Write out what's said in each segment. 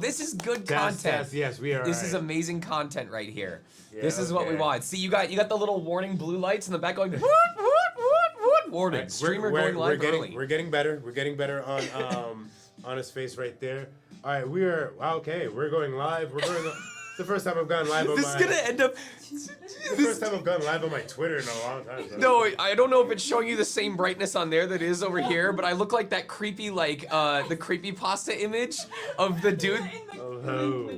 this is good Test, content. test, yes, we are. This is amazing content right here. Yeah, this is what we okay. want. See, you got the little warning blue lights in the back going. Woot, warning. Right, Streamer going live early. We're getting better. We're getting better on his face right there. All right, we're going live. We're going. It's the first time I've gone live on This is gonna end up. It's the first time I've gone live on my Twitter in a long time. So. No, I don't know if it's showing you the same brightness on there that it is over here, but I look like that creepy, like, the creepypasta image of the dude. Oh.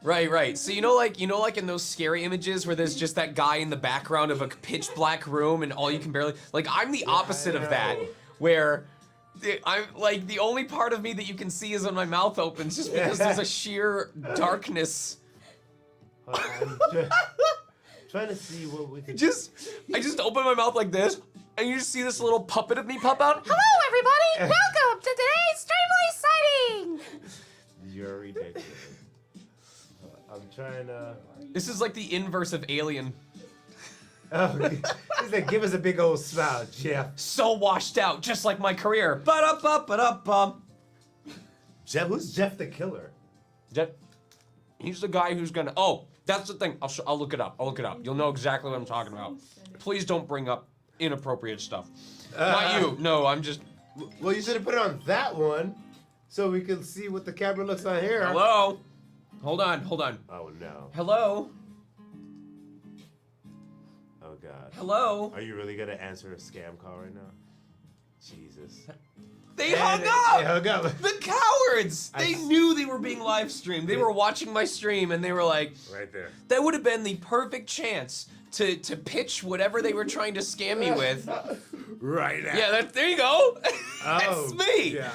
Right. So you know, like in those scary images where there's just that guy in the background of a pitch black room and all you can barely, like, I'm the opposite of that, where I'm like the only part of me that you can see is when my mouth opens, just because there's a sheer darkness. I'm trying to see what we can. I just open my mouth like this, and you just see this little puppet of me pop out. Hello, everybody! Welcome to today's Extremely Exciting! You're ridiculous. I'm trying to. This is like the inverse of Alien. Oh, he's like, give us a big old smile, Jeff. So washed out, just like my career. Ba-da-ba-ba-da-bum. Jeff, who's Jeff the Killer? He's the guy who's gonna. Oh, that's the thing. I'll look it up. You'll know exactly what I'm talking about. Please don't bring up inappropriate stuff. Not you. No, I'm just. Well, you should have put it on that one, so we can see what the camera looks on here. Hello. Hold on. Oh no. Hello. Oh god. Hello. Are you really gonna answer a scam call right now? Jesus. They hung up. They hung up. The cowards. They knew they were being live streamed. They were watching my stream and they were like, right there. That would have been the perfect chance to pitch whatever they were trying to scam me with. Right now. Yeah, there you go. That's Oh, me. God.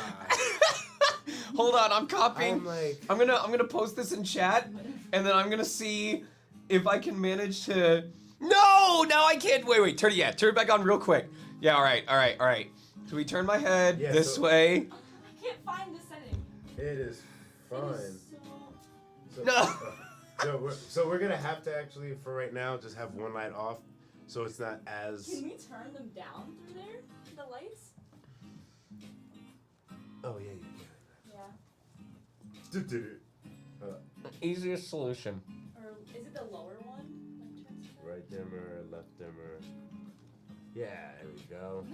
Hold on, I'm copying. I'm like- I'm gonna post this in chat, and then I'm gonna see if I can manage to. No, now I can't. Wait, turn it back on real quick. Yeah, all right. So we turn my head this way. I can't find the setting. It is fine. It is so... No. So we're gonna have to actually, for right now, just have one light off, so it's not as. Can we turn them down through there? The lights? Oh yeah, you Yeah. can. Easiest solution. Or is it the lower one? Like, turns to Right dimmer, left dimmer. Yeah, there we go.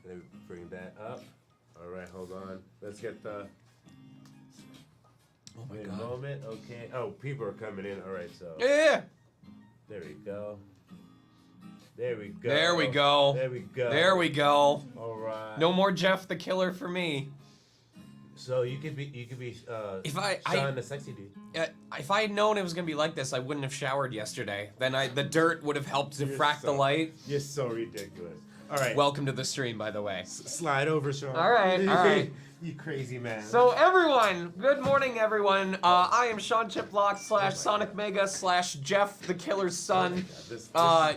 Let me bring that up. All right, hold on. Let's get the. Oh my Wait a god. moment. Okay. Oh, people are coming in. All right, so. Yeah. There we go. There we go. There we go. There we go. There we go. All right. No more Jeff the Killer for me. So you could be If I Sean the sexy dude. If I had known it was gonna be like this, I wouldn't have showered yesterday. Then the dirt would have helped diffract the light. You're so ridiculous. All right. Welcome to the stream, by the way. Slide over, Sean. All right. You crazy man. So everyone, good morning, everyone. I am Sean Chiplock / Sonic Mega / Jeff the Killer's son.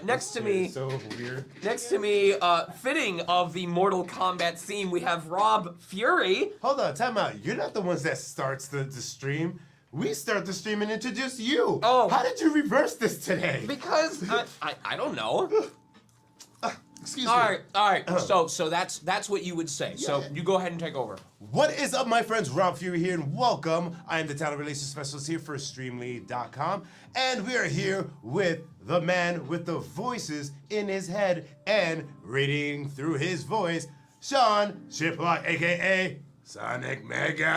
Next to me, so weird. Fitting of the Mortal Kombat theme, we have Rob Fury. Hold on, time out. You're not the ones that starts the stream. We start the stream and introduce you. Oh. How did you reverse this today? Because I don't know. Excuse All me. right. So that's what you would say. So you go ahead and take over. What is up, my friends? Rob Fury here, and welcome. I am the talent relations specialist here for Streamly.com, and we are here with the man with the voices in his head and reading through his voice, Sean Chiplock, aka Sonic Mega.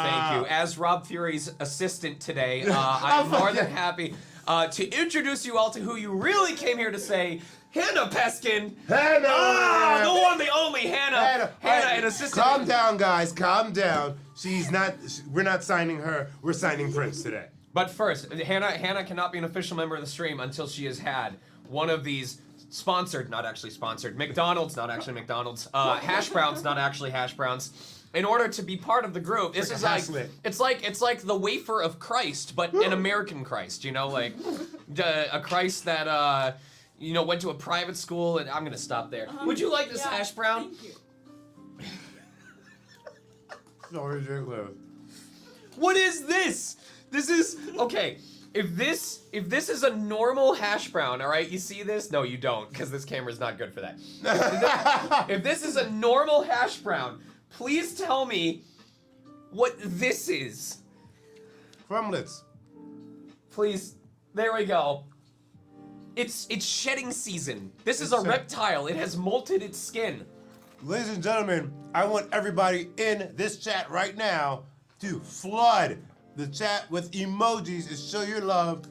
Thank you. As Rob Fury's assistant today, I'm more than happy to introduce you all to who you really came here to say. Hannah Peskin. Hannah! The one, the only Hannah. Hannah, an assistant. Calm down, guys. Calm down. We're not signing her. We're signing Prince today. But first, Hannah cannot be an official member of the stream until she has had one of these sponsored, not actually sponsored, McDonald's, not actually McDonald's, hash browns, not actually hash browns. In order to be part of the group, this is like it's like the wafer of Christ, but an American Christ. You know, like a Christ that went to a private school. And I'm gonna stop there. Would you like this hash brown? Thank you. So ridiculous. What is this? This is okay. If this is a normal hash brown, all right, you see this? No, you don't, because this camera's not good for that. If this is a normal hash brown, please tell me what this is. Crumlets. Please. There we go. It's shedding season. This is a reptile. It has molted its skin. Ladies and gentlemen, I want everybody in this chat right now to flood the chat with emojis and show your love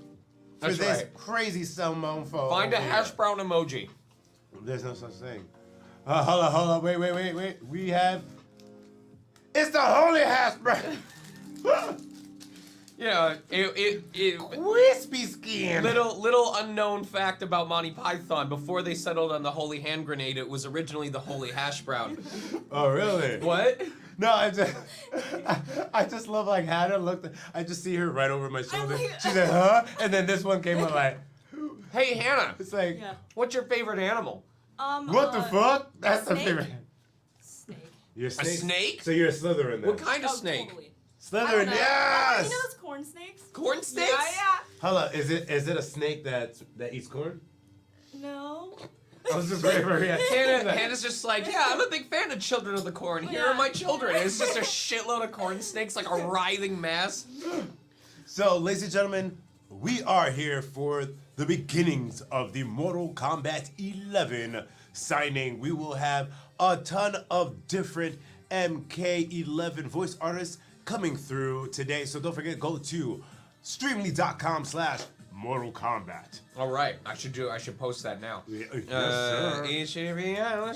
for That's this right. crazy Salmon foe. Find a over hash here. brown emoji. There's no such thing. Hold on, wait. We have. It's the holy hash brown. Yeah, it Crispy skin. little unknown fact about Monty Python. Before they settled on the holy hand grenade, it was originally the holy hash brown. Oh, really? What? No, I just love like Hannah looked. I just see her right over my shoulder. like- She said, "Huh?" And then this one came up like, Hey Hannah, it's like, Yeah. what's your favorite animal? what the fuck? That's the snake? favorite. Snake. You're A snake? So you're a Slytherin then. What kind of Oh, snake? Totally. I Slytherin, don't know. yes. You know those corn snakes? Corn snakes? Yeah. Hold on, is it a snake that eats corn? No. I was just waiting for her. Hannah's just like, yeah, I'm a big fan of Children of the Corn. Here are my children. It's just a shitload of corn snakes, like a writhing mass. So, ladies and gentlemen, we are here for the beginnings of the Mortal Kombat 11 signing. We will have a ton of different MK11 voice artists coming through today. So don't forget, go to streamly.com/Mortal Kombat. All right, I should post that now. Yes, sir. It should be no.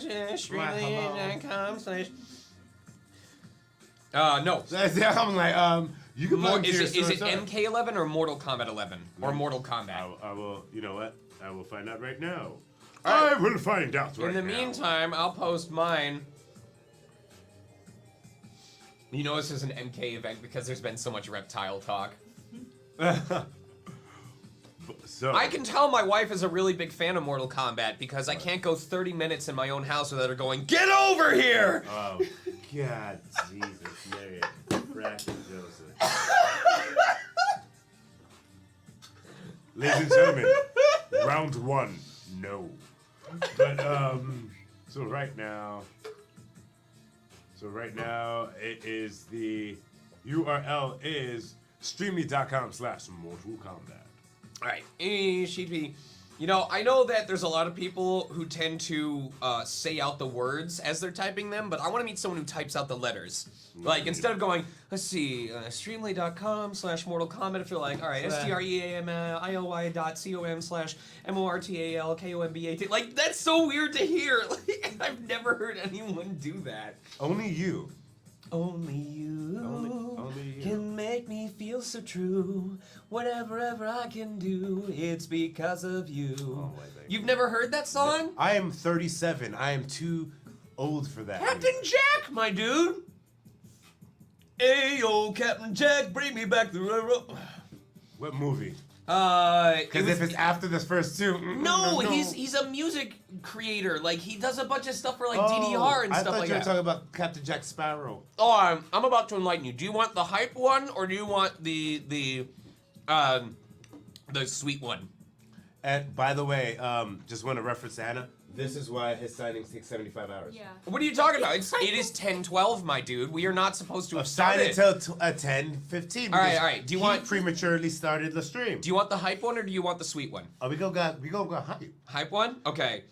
I'm like, you can log into Is your it source. MK11 or Mortal Kombat 11 or Mortal Kombat? I will, you know what? I will find out right now. All right. I will find out right In the now. meantime, I'll post mine. You know this is an MK event because there's been so much reptile talk. So, I can tell my wife is a really big fan of Mortal Kombat because I can't go 30 minutes in my own house without her going, "Get over here!" Oh, God, Jesus, Mary, fracking Joseph. Ladies and gentlemen, round one, no. But so right now, it is the URL is streamly.com/Mortal Kombat. All right, she'd be. You know, I know that there's a lot of people who tend to say out the words as they're typing them, but I want to meet someone who types out the letters. Like, instead of going, let's see, streamly.com/Mortal Kombat, if you're like, all right, streamioi.com/MORTALKOMBAT. Like, that's so weird to hear. Like, I've never heard anyone do that. Only you. Only you, Only you. can make me feel so true. Whatever ever I can do, it's because of you. Oh, my God. You've never heard that song? I am 37. I am too old for that. Captain Jack, my dude. Ayo, Captain Jack, bring me back the railroad. What movie? Because Because if it's after the first two. no, he's a music creator. Like he does a bunch of stuff for like Oh, DDR and I stuff thought like you were that. talking about Captain Jack Sparrow. Oh, I'm about to enlighten you. Do you want the hype one or do you want the sweet one? And by the way, just want to reference Anna. This is why his signings take 75 hours. Yeah. What are you talking about? It is 10:12, my dude. We are not supposed to have Sign it started. till 10:15. All right. Do you want prematurely started the stream? Do you want the hype one or do you want the sweet one? We go hype. Hype one? Okay.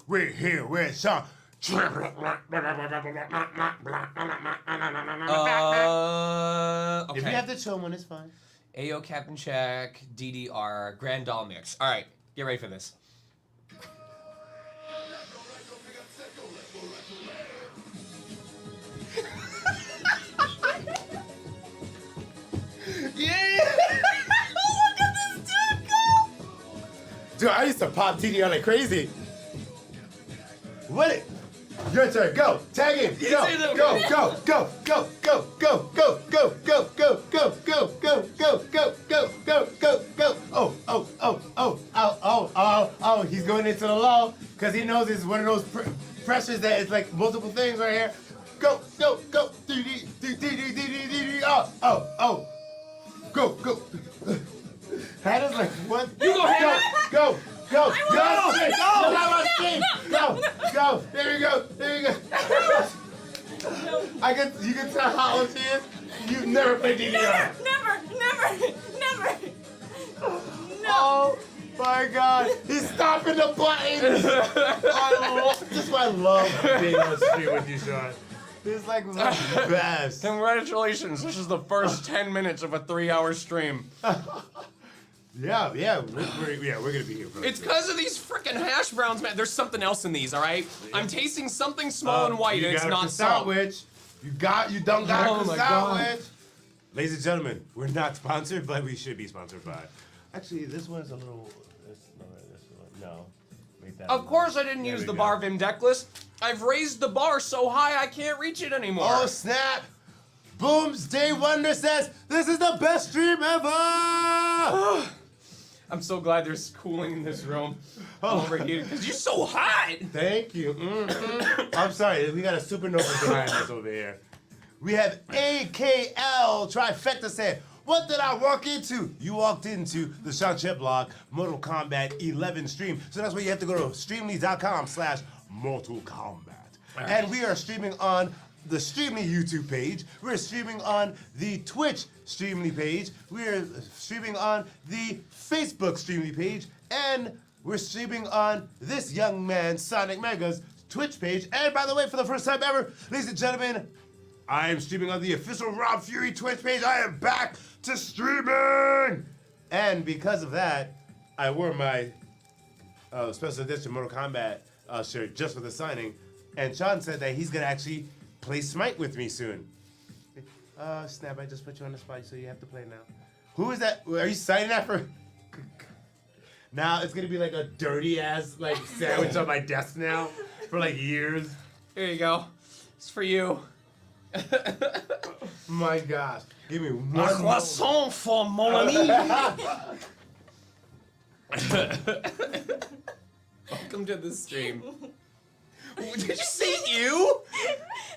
We're here with Sean. Okay. If you have the chill one, it's fine. Ayo, Captain Jack, DDR, Grand Doll Mix. All right, get ready for this. Yeah! Look at this dude go! Dude, I used to pop TD on like crazy. What? Your turn. Go. Tag in. Go. say that. Go. Go. Go. Go. Go. Go. Go. Go. Go. Go. Go. Go. Go. Go. Go. Go. Go. Go. Go. Oh. Oh. Oh. Oh. Oh. Oh. Oh. Oh. He's going into the law because he knows it's one of those pressures that it's like multiple things right here. Go. Go. Go. Oh. Oh. Oh. Go. Go. Hannah's like, what? You go, Hannah. Go. Go. Go. won't. Go. Go. Go. Go. Go. There you go. There you go. No. You can tell how old she is. You've never played DDR. Never. No. Oh my God! He's stopping the buttons. This is why I love being on stream with you, Sean. This is like the best. Congratulations! This is the first 10 minutes of a 3-hour stream. Yeah, we're gonna be here for It's because of these freaking hash browns, man. There's something else in these, all right? I'm tasting something small and white, and it's not salt. Sandwich. You don't got Oh a my God. sandwich. Ladies and gentlemen, we're not sponsored, but we should be sponsored by. Actually, this one's a little. No. Make that Of course, I didn't There use we the go. bar Vindeckless. I've raised the bar so high I can't reach it anymore. Oh snap! Booms Day Wonder says this is the best stream ever. I'm so glad there's cooling in this room. Overheated because you're so hot. Thank you. I'm sorry, we got a supernova behind us over here. We have AKL Trifecta saying, what did I walk into? You walked into the Sean Chiplock Mortal Kombat 11 stream. So that's why you have to go to streamly.com/Mortal Kombat. And we are streaming on the Streamly YouTube page. We're streaming on the Twitch Streamly page. We're streaming on the Facebook Streamly page. And we're streaming on this young man, Sonic Mega's Twitch page. And by the way, for the first time ever, ladies and gentlemen, I am streaming on the official Rob Fury Twitch page. I am back to streaming! And because of that, I wore my special edition Mortal Kombat shirt just for the signing. And Sean said that he's gonna actually play Smite with me soon. Snap, I just put you on the spot, so you have to play now. Who is that? Are you signing that for? Now it's gonna be like a dirty ass like sandwich on my desk now for like years. Here you go. It's for you. My gosh. Give me A one more. croissant for mon ami. Welcome to the stream. Did you say you?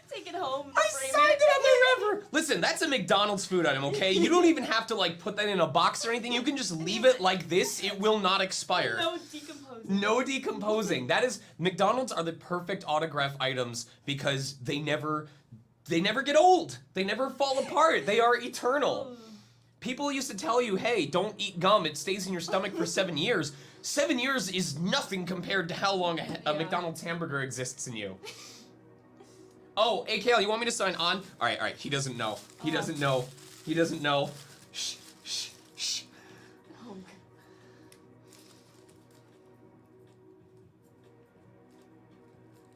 Take it home. I frame signed it on the river. Listen, that's a McDonald's food item, okay? You don't even have to like put that in a box or anything. You can just leave it like this. It will not expire. No decomposing. No decomposing. That is, McDonald's are the perfect autograph items because they never get old. They never fall apart. They are eternal. People used to tell you, hey, don't eat gum. It stays in your stomach for 7 years. 7 years is nothing compared to how long a McDonald's hamburger exists in you. Oh, AKL, you want me to sign on? All right. He doesn't know. He doesn't know. He doesn't know. Shh. Oh,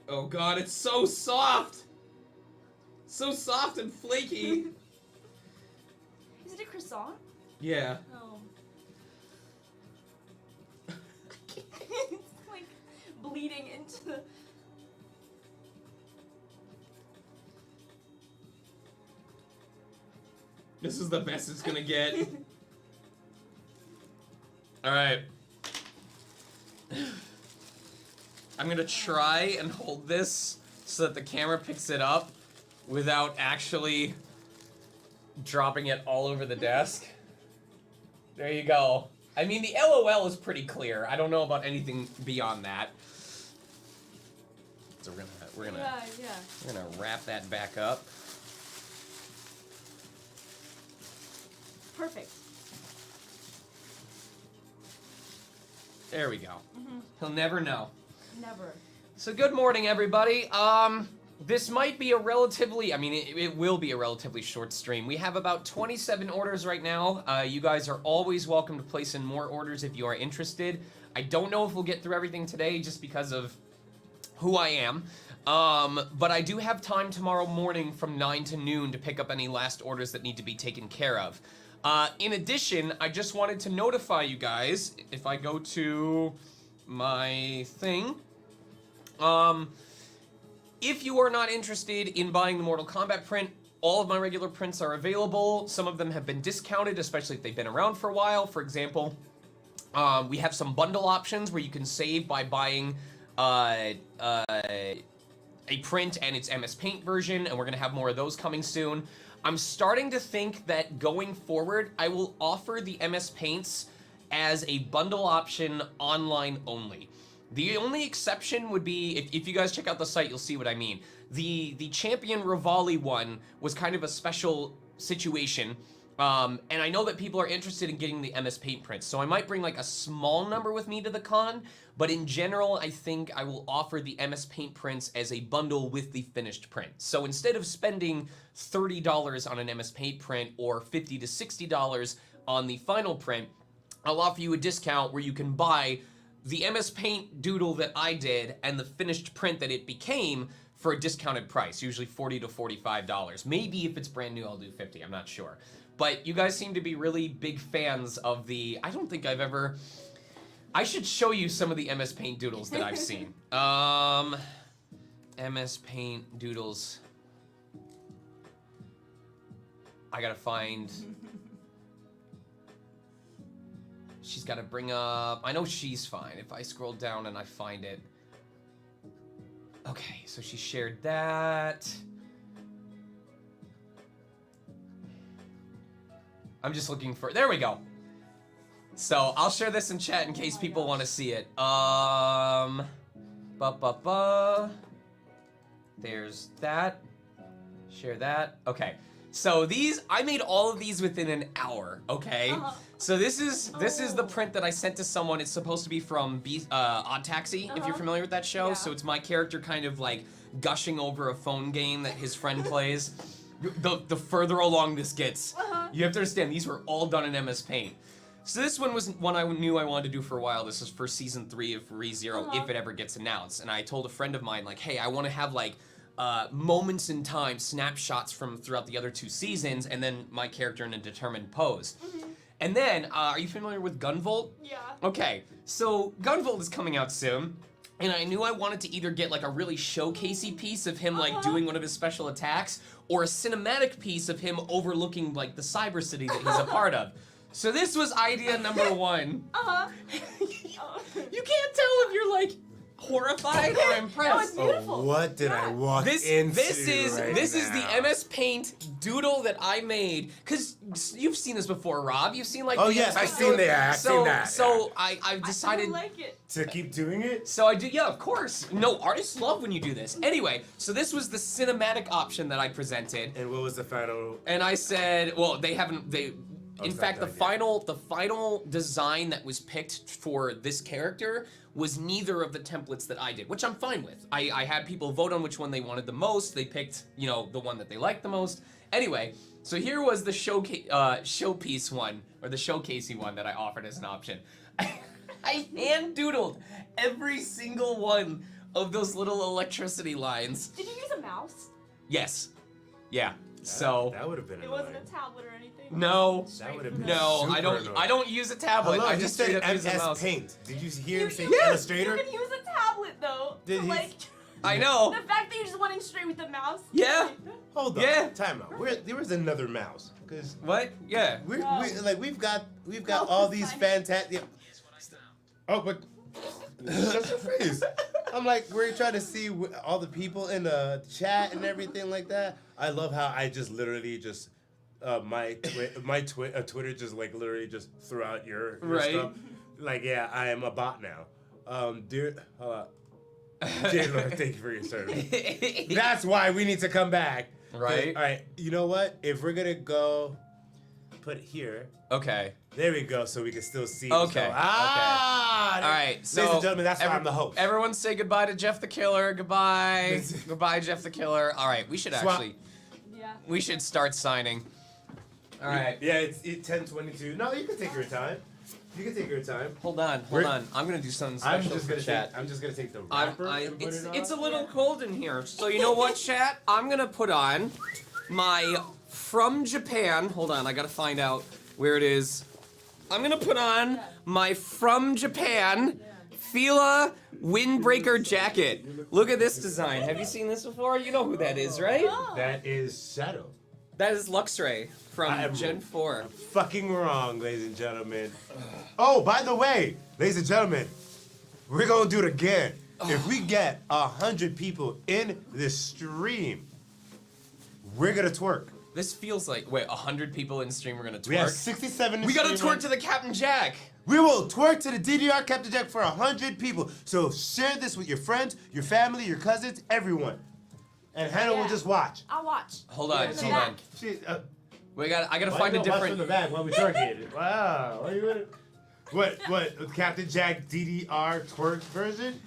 Oh God, it's so soft. So soft and flaky. is it a croissant? Yeah. Oh. It's like bleeding into the. This is the best it's gonna get. Alright. I'm gonna try and hold this so that the camera picks it up without actually dropping it all over the desk. There you go. I mean, the LOL is pretty clear. I don't know about anything beyond that. So we're gonna wrap that back up. Perfect. There we go. He'll never know. Never. So good morning, everybody. This might be a relatively, it will be a relatively short stream. We have about 27 orders right now. You guys are always welcome to place in more orders if you are interested. I don't know if we'll get through everything today just because of who I am. But I do have time tomorrow morning from 9 to noon to pick up any last orders that need to be taken care of. In addition, I just wanted to notify you guys, if I go to my thing, if you are not interested in buying the Mortal Kombat print, all of my regular prints are available. Some of them have been discounted, especially if they've been around for a while. For example, we have some bundle options where you can save by buying a print and its MS Paint version, and we're gonna have more of those coming soon. I'm starting to think that going forward, I will offer the MS Paints as a bundle option online only. The only exception would be, if you guys check out the site, you'll see what I mean. the champion Rivali one was kind of a special situation. And I know that people are interested in getting the MS Paint prints, so I might bring like a small number with me to the con, but in general, I think I will offer the MS Paint prints as a bundle with the finished print. So instead of spending $30 on an MS Paint print or $50 to $60 on the final print, I'll offer you a discount where you can buy the MS Paint doodle that I did and the finished print that it became for a discounted price, usually $40 to $45. Maybe if it's brand new, I'll do $50, I'm not sure. But you guys seem to be really big fans of the, I don't think I've ever, I should show you some of the MS Paint doodles that I've seen. MS Paint doodles. I gotta find, she's gotta bring up, I know she's fine. If I scroll down and I find it. Okay, so she shared that. I'm just looking for, there we go. So I'll share this in chat in case people want to see it. There's that. Share that. Okay. So these, I made all of these within an hour. Okay. So this is the print that I sent to someone. It's supposed to be from Odd Taxi, if you're familiar with that show. Yeah. So it's my character kind of like gushing over a phone game that his friend plays. The further along this gets, you have to understand these were all done in MS Paint. So this one was one I knew I wanted to do for a while. This is for season 3 of ReZero, if it ever gets announced. And I told a friend of mine, like, hey, I want to have like moments in time, snapshots from throughout the other 2 seasons, and then my character in a determined pose. And then, are you familiar with Gunvolt? Yeah. Okay, so Gunvolt is coming out soon. And I knew I wanted to either get like a really showcasey piece of him like doing one of his special attacks, or a cinematic piece of him overlooking like the cyber city that he's a part of. So this was idea number 1. You can't tell if you're like horrified or impressed. No, it's beautiful. What did I walk This into is right the now? MS Paint doodle that I made, because you've seen this before, Rob. You've seen like Oh the yes, MS I've Paint seen doodle. that. I've seen that. So I've I decided don't like it. To keep doing it? So I do, yeah, of course. No, artists love when you do this. Anyway, so this was the cinematic option that I presented, And what was the final? and I said, well, they haven't. In it's not fact, the done yet. final design that was picked for this character was neither of the templates that I did, which I'm fine with. I had people vote on which one they wanted the most. They picked, the one that they liked the most. Anyway, so here was the showpiece one, or the showcasey one that I offered as an option. I hand doodled every single one of those little electricity lines. Did you use a mouse? Yes. Yeah. So that would have been It annoying. wasn't a tablet or anything. no. That would have been No, super I don't. annoying. I don't use a tablet. Hello, I he just said straight up use a MS mouse. Paint. Did you hear him say Yeah. Illustrator? You can use a tablet though. Did to, he- like, I know. the fact that you're just running straight with the mouse. Yeah. Hold on. Yeah. Time out. There was another mouse. Cause What? Yeah. we've got No, all it's these fine. fantastic. Oh, but shut your face. I'm like, we're trying to see all the people in the chat and everything like that. I love how I just literally just Twitter just like literally just threw out your Right. stuff. Like, yeah, I am a bot now. Dear, J-Lord, thank you for your service. That's why we need to come back. Right. All right. You know what? If we're gonna go, put it here. Okay. There we go, so we can still see. Okay, So, ah. All right. So, ladies and gentlemen, that's why I'm the host. Everyone say goodbye to Jeff the Killer. Goodbye. Goodbye, Jeff the Killer. All right. We should Swap. Yeah. We should start signing. All right. Yeah, it's 10:22. No, you can take your time. You can take your time. Hold on. Hold on. I'm gonna do something I'm special just for gonna chat. I'm just gonna take the wrapper and put It's it a on. little cold in here. So you know what, chat? I'm gonna put on my from Japan. Hold on, I gotta find out where it is. I'm gonna put on my from Japan Fila windbreaker jacket. Look at this design. Have you seen this before? You know who that is, right? Oh. That is Shadow. That is Luxray from I am Gen 4. Fucking wrong, ladies and gentlemen. Oh, by the way, ladies and gentlemen, we're gonna do it again. If we get 100 people in this stream, we're gonna twerk. This feels like, wait, 100 people in stream, we're gonna twerk? We have 67 in We gotta stream twerk to the Captain Jack. We will twerk to the DDR Captain Jack for 100 people. So share this with your friends, your family, your cousins, everyone. and Hannah will Yeah. just watch. I'll watch. Hold on, In the hold back. on. She, I gotta why find you a gonna watch different. from the back while we twerking. Wow. What are you gonna? What? Captain Jack DDR twerk version?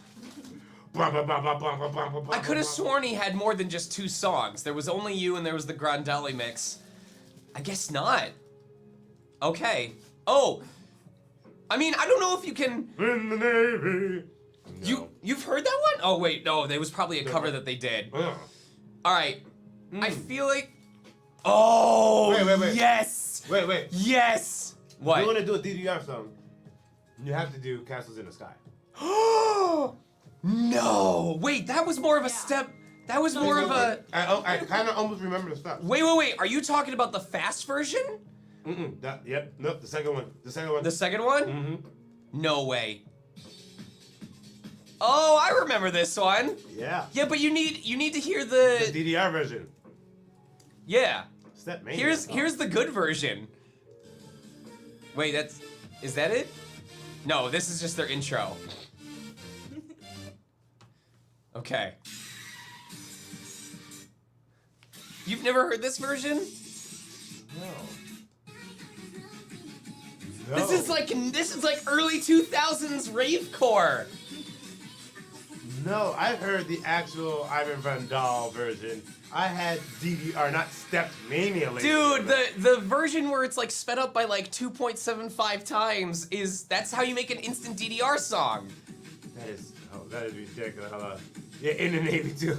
I could have sworn he had more than just 2 songs. There was Only You and there was the Grandelli mix. I guess not. Okay. Oh. I mean, I don't know if you can. In the Navy. You've heard that one? Oh wait, no, there was probably a cover that they did. Ugh. All right. I feel like. Oh. Wait. Yes. Wait. Yes. If What? you want to do a DDR song, you have to do Castles in the Sky. No. Wait, that was more of a Yeah. step. That was more of a. I kind of almost remember the stuff. Wait. Are you talking about the fast version? Yep. Nope. The second one. The second one. The second one? Mm-hmm. No way. Oh, I remember this one. Yeah. Yeah, but you need to hear The the. DDR version. Yeah. Step Mania. Here's the good version. Wait, is that it? No, this is just their intro. Okay. You've never heard this version? No. This is like early 2000s ravecore. No, I've heard the actual Ivan Van Dahl version. I had DDR, not Step Mania. Dude, the version where it's like sped up by like 2.75 times that's how you make an instant DDR song. That is ridiculous. Hold on. Yeah, in the Navy too.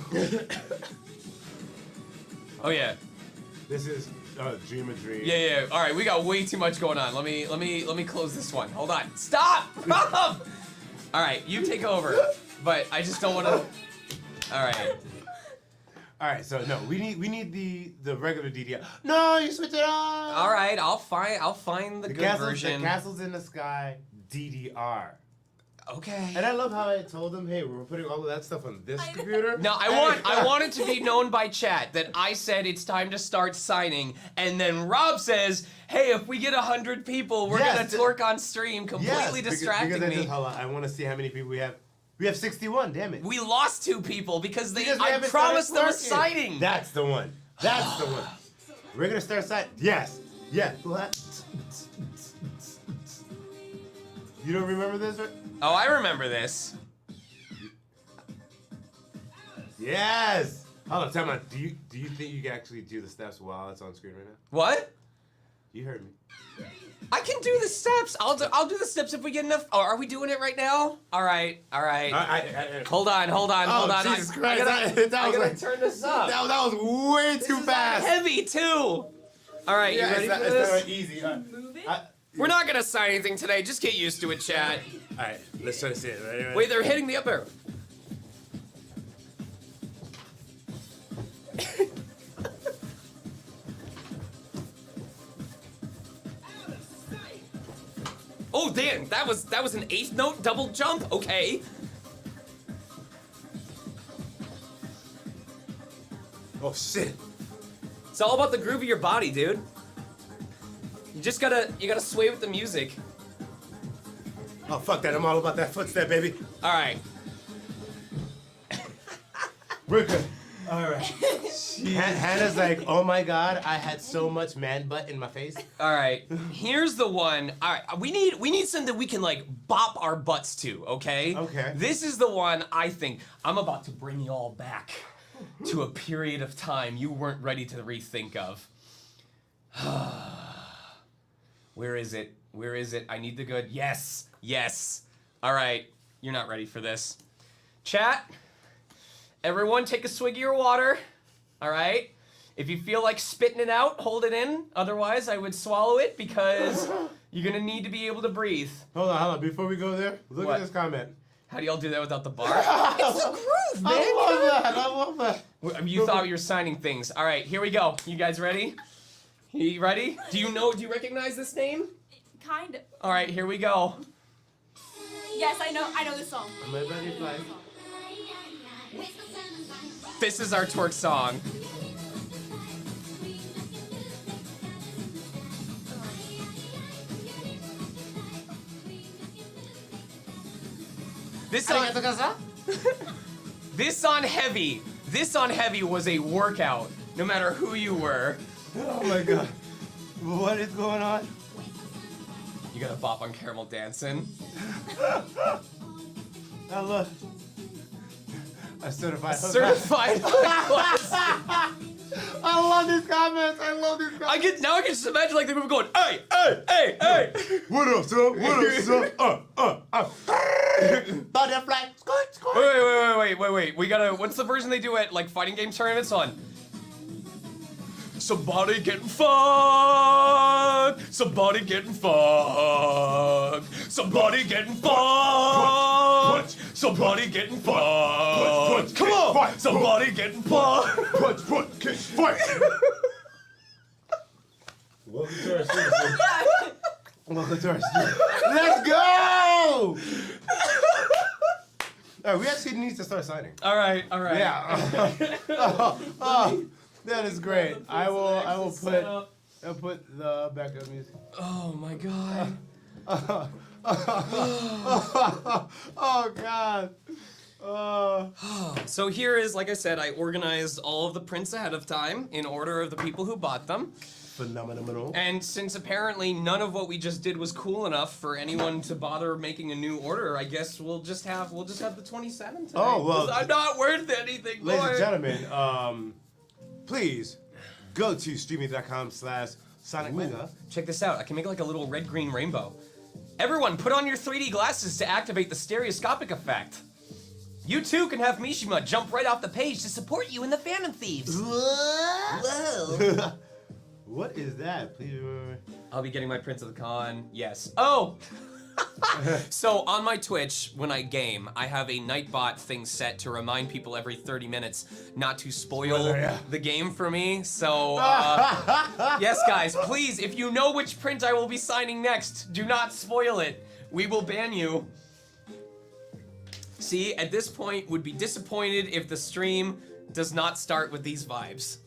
Oh yeah. This is Dream a Dream. Yeah. All right, we got way too much going on. Let me close this one. Hold on. Stop. All right, you take over. But I just don't want to. All right. All right, so no, we need the regular DDR. No, you switch it on. All right, I'll find the good version. The Castles in the Sky DDR. Okay. And I love how I told them, hey, we're putting all of that stuff on this computer. No, I want it to be known by chat that I said it's time to start signing, and then Rob says, "Hey, if we get 100 people, we're Yes, gonna twerk on stream, completely distracting me." Hold on, I want to see how many people we have. We have 61. Damn it. We lost 2 people because we I haven't promised them a started twerking. signing. That's the one. That's the one. We're gonna start signing. Yes. Yeah. You don't remember this? Right? Oh, I remember this. Yes. Hold on, tell me. Do you think you can actually do the steps while it's on screen right now? What? You heard me. I can do the steps. I'll do the steps if we get enough. Oh, are we doing it right now? All right. Hold on. Oh, Jesus Christ. I gotta turn this up. That was way too fast. Heavy too. All right, Yeah, you ready it's for not this? easy. Move it. We're not gonna sign anything today. Just get used to it, chat. All right, let's try to see it. Ready? Wait, they're hitting the up arrow. Oh damn, that was an 8th note double jump. Okay. Oh shit. It's all about the groove of your body, dude. You gotta sway with the music. Oh fuck that! I'm all about that footstep, baby. All right. We're good. All right. Hannah's like, oh my god, I had so much man butt in my face. All right. Here's the one. All right. We need something we can like bop our butts to. Okay. Okay. This is the one I think I'm about to bring you all back to a period of time you weren't ready to rethink of. Where is it? Where is it? I need the good. Yes. Yes. All right. You're not ready for this. Chat. Everyone take a swig of your water. All right? If you feel like spitting it out, hold it in. Otherwise, I would swallow it because you're going to need to be able to breathe. Hold on. Before we go there, look What? at this comment. How do y'all do that without the bar? It's the groove, man. I love that. You thought you were signing things. All right, here we go. You guys ready? You ready? Do you recognize this name? Kind of. All right, here we go. Yes, I know this song. I'm ready to fly. This is our twerk song. This on Heavy. This on heavy was a workout, no matter who you were. Oh my god. What is going on? You gotta bop on caramel dancing. I love a certified. Certified class. I love these comments. I love these comments. I can just imagine like the people going, hey, hey, hey, hey. What up, son? What up, son? Butterfly. Squirt, squirt. Wait. We gotta. What's the version they do at like fighting game tournaments on? Somebody getting fucked. Somebody getting fucked. Somebody getting fucked. Somebody getting fucked. Come on. Somebody getting fucked. Punch, kick, fight. Welcome to our stream. Welcome to our stream. Let's go! Alright, we actually need to start signing. All right. Yeah. That is great. I will put the backup music. Oh my god. Oh god. So here is, like I said, I organized all of the prints ahead of time in order of the people who bought them. Phenomenal. And since apparently none of what we just did was cool enough for anyone to bother making a new order, I guess we'll just have the 27 today. Oh, well, 'Cause I'm not worth anything more. Ladies and gentlemen, please go to streamy.com/SonicMega. Check this out. I can make like a little red-green rainbow. Everyone, put on your 3D glasses to activate the stereoscopic effect. You too can have Mishima jump right off the page to support you in the Phantom Thieves. Whoa. What is that? Please remember. I'll be getting my Prince of the Con. Yes. Oh! So on my Twitch, when I game, I have a Nightbot thing set to remind people every 30 minutes not to spoil Spoiler, yeah. the game for me. So, yes, guys, please, if you know which print I will be signing next, do not spoil it. We will ban you. See, at this point, would be disappointed if the stream does not start with these vibes.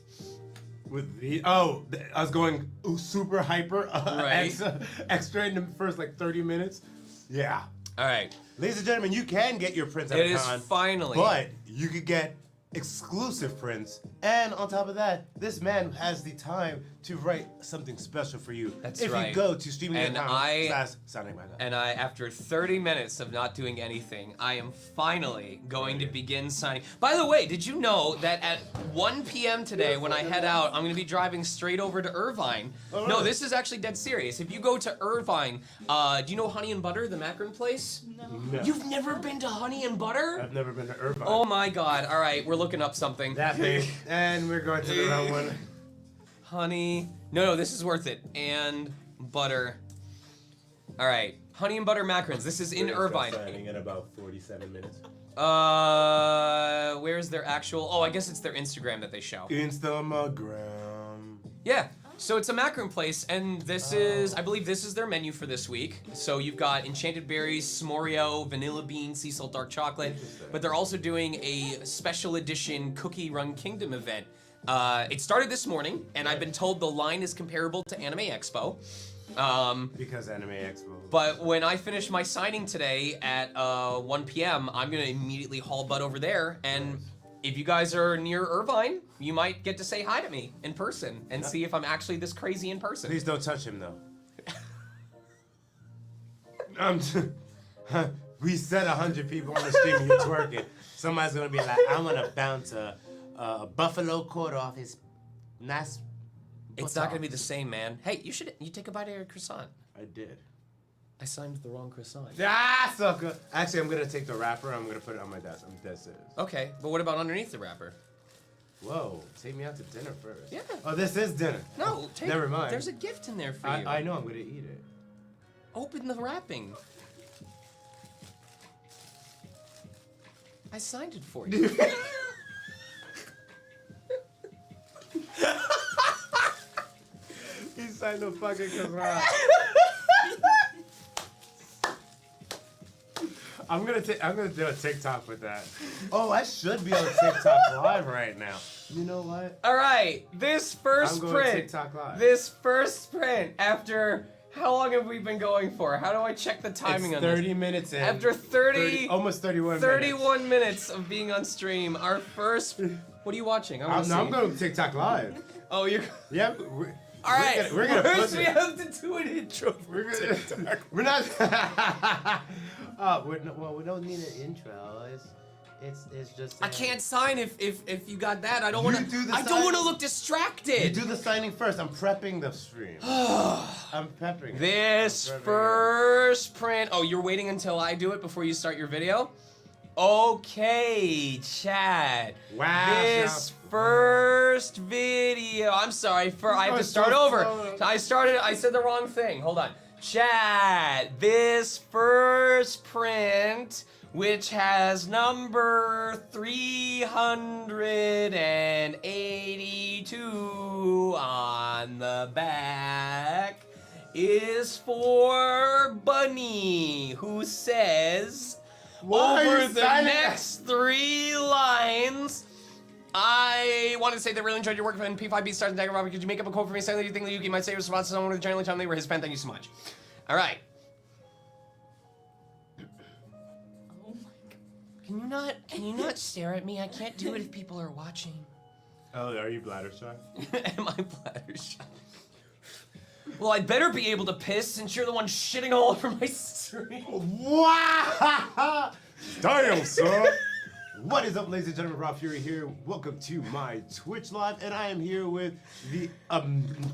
With the I was going super hyper, Right. extra in the first like 30 minutes. Yeah. All right. Ladies and gentlemen, you can get your prints at It a is con, finally. but you could get exclusive prints, and on top of that, this man has the time to write something special for you. That's if right. you go to streaming.com/SonicMega. And after 30 minutes of not doing anything, I am finally going to begin signing. By the way, did you know that at 1 p.m. today, when I head out, I'm going to be driving straight over to Irvine? Oh, No, really? this is actually dead serious. If you go to Irvine, do you know Honey and Butter, the macaron place? No. No. You've never been to Honey and Butter? I've never been to Irvine. Oh my god. All right, we're looking up something. That thing. And we're going to the round one. Honey. No, this is worth it. And butter. All right. Honey and butter macarons. This is in Irvine. Signing in about 47 minutes. Where's their actual? Oh, I guess it's their Instagram that they show. Instagram. Yeah. So it's a macaron place, and this is, I believe this is their menu for this week. So you've got enchanted berries, s'moreo, vanilla bean, sea salt dark chocolate, Interesting. but they're also doing a special edition Cookie Run Kingdom event. It started this morning, and I've been told the line is comparable to Anime Expo. Because Anime Expo. But when I finish my signing today at 1 p.m., I'm gonna immediately haul butt over there, and if you guys are near Irvine, you might get to say hi to me in person and see if I'm actually this crazy in person. Please don't touch him, though. We said 100 people on the stream and you're twerking. Somebody's gonna be like, I'm gonna bounce a buffalo cord off his nice. It's not gonna be the same, man. Hey, you take a bite of your croissant. I did. I signed the wrong croissant. Ah, sucker. Actually, I'm gonna take the wrapper. I'm gonna put it on my desk. I'm dead serious. Okay, but what about underneath the wrapper? Whoa, take me out to dinner first. Yeah. Oh, this is dinner. No, Never mind. There's a gift in there for you. I know. I'm gonna eat it. Open the wrapping. I signed it for you. He signed the fucking croissant. I'm gonna do a TikTok with that. Oh, I should be on TikTok live right now. You know what? All right, this first I'm going print. TikTok live. This first print. After how long have we been going for? How do I check the timing It's on 30 this? minutes in. After 30 almost 31 minutes. 31 minutes of being on stream, our first What are you watching? I want to see. I'm going to TikTok Live. Oh, you're. Yep. All right. We're gonna First, post we it. have to do an intro. We're gonna. We're not. Well, we don't need an intro. It's just. I can't sign if you got that. I don't You want to. do the I don't want to sign. look distracted. You do the signing first. I'm prepping the stream. I'm prepping. it. This I'm prepping it. first print. Oh, you're waiting until I do it before you start your video? Okay, Chad. Wow, This Chad. first video. I'm sorry. I have to start over. I said the wrong thing. Hold on. Chad, this first print, which has number 382 on the back, is for Bunny, who says, Why are over you the signing next 3 lines, I want to say they really enjoyed your work and P5B stars and Dagger Robert. Could you make up a quote for me saying that you think that Yuki might say your response to someone with a generally time they were his fan? Thank you so much. All right. Oh my god. Can you not stare at me? I can't do it if people are watching. Oh, are you bladder shy? Am I bladder shy? Well, I'd better be able to piss since you're the one shitting all over my stream. Wow! Damn, son! What is up, ladies and gentlemen? Rob Fury here. Welcome to my Twitch live, and I am here with the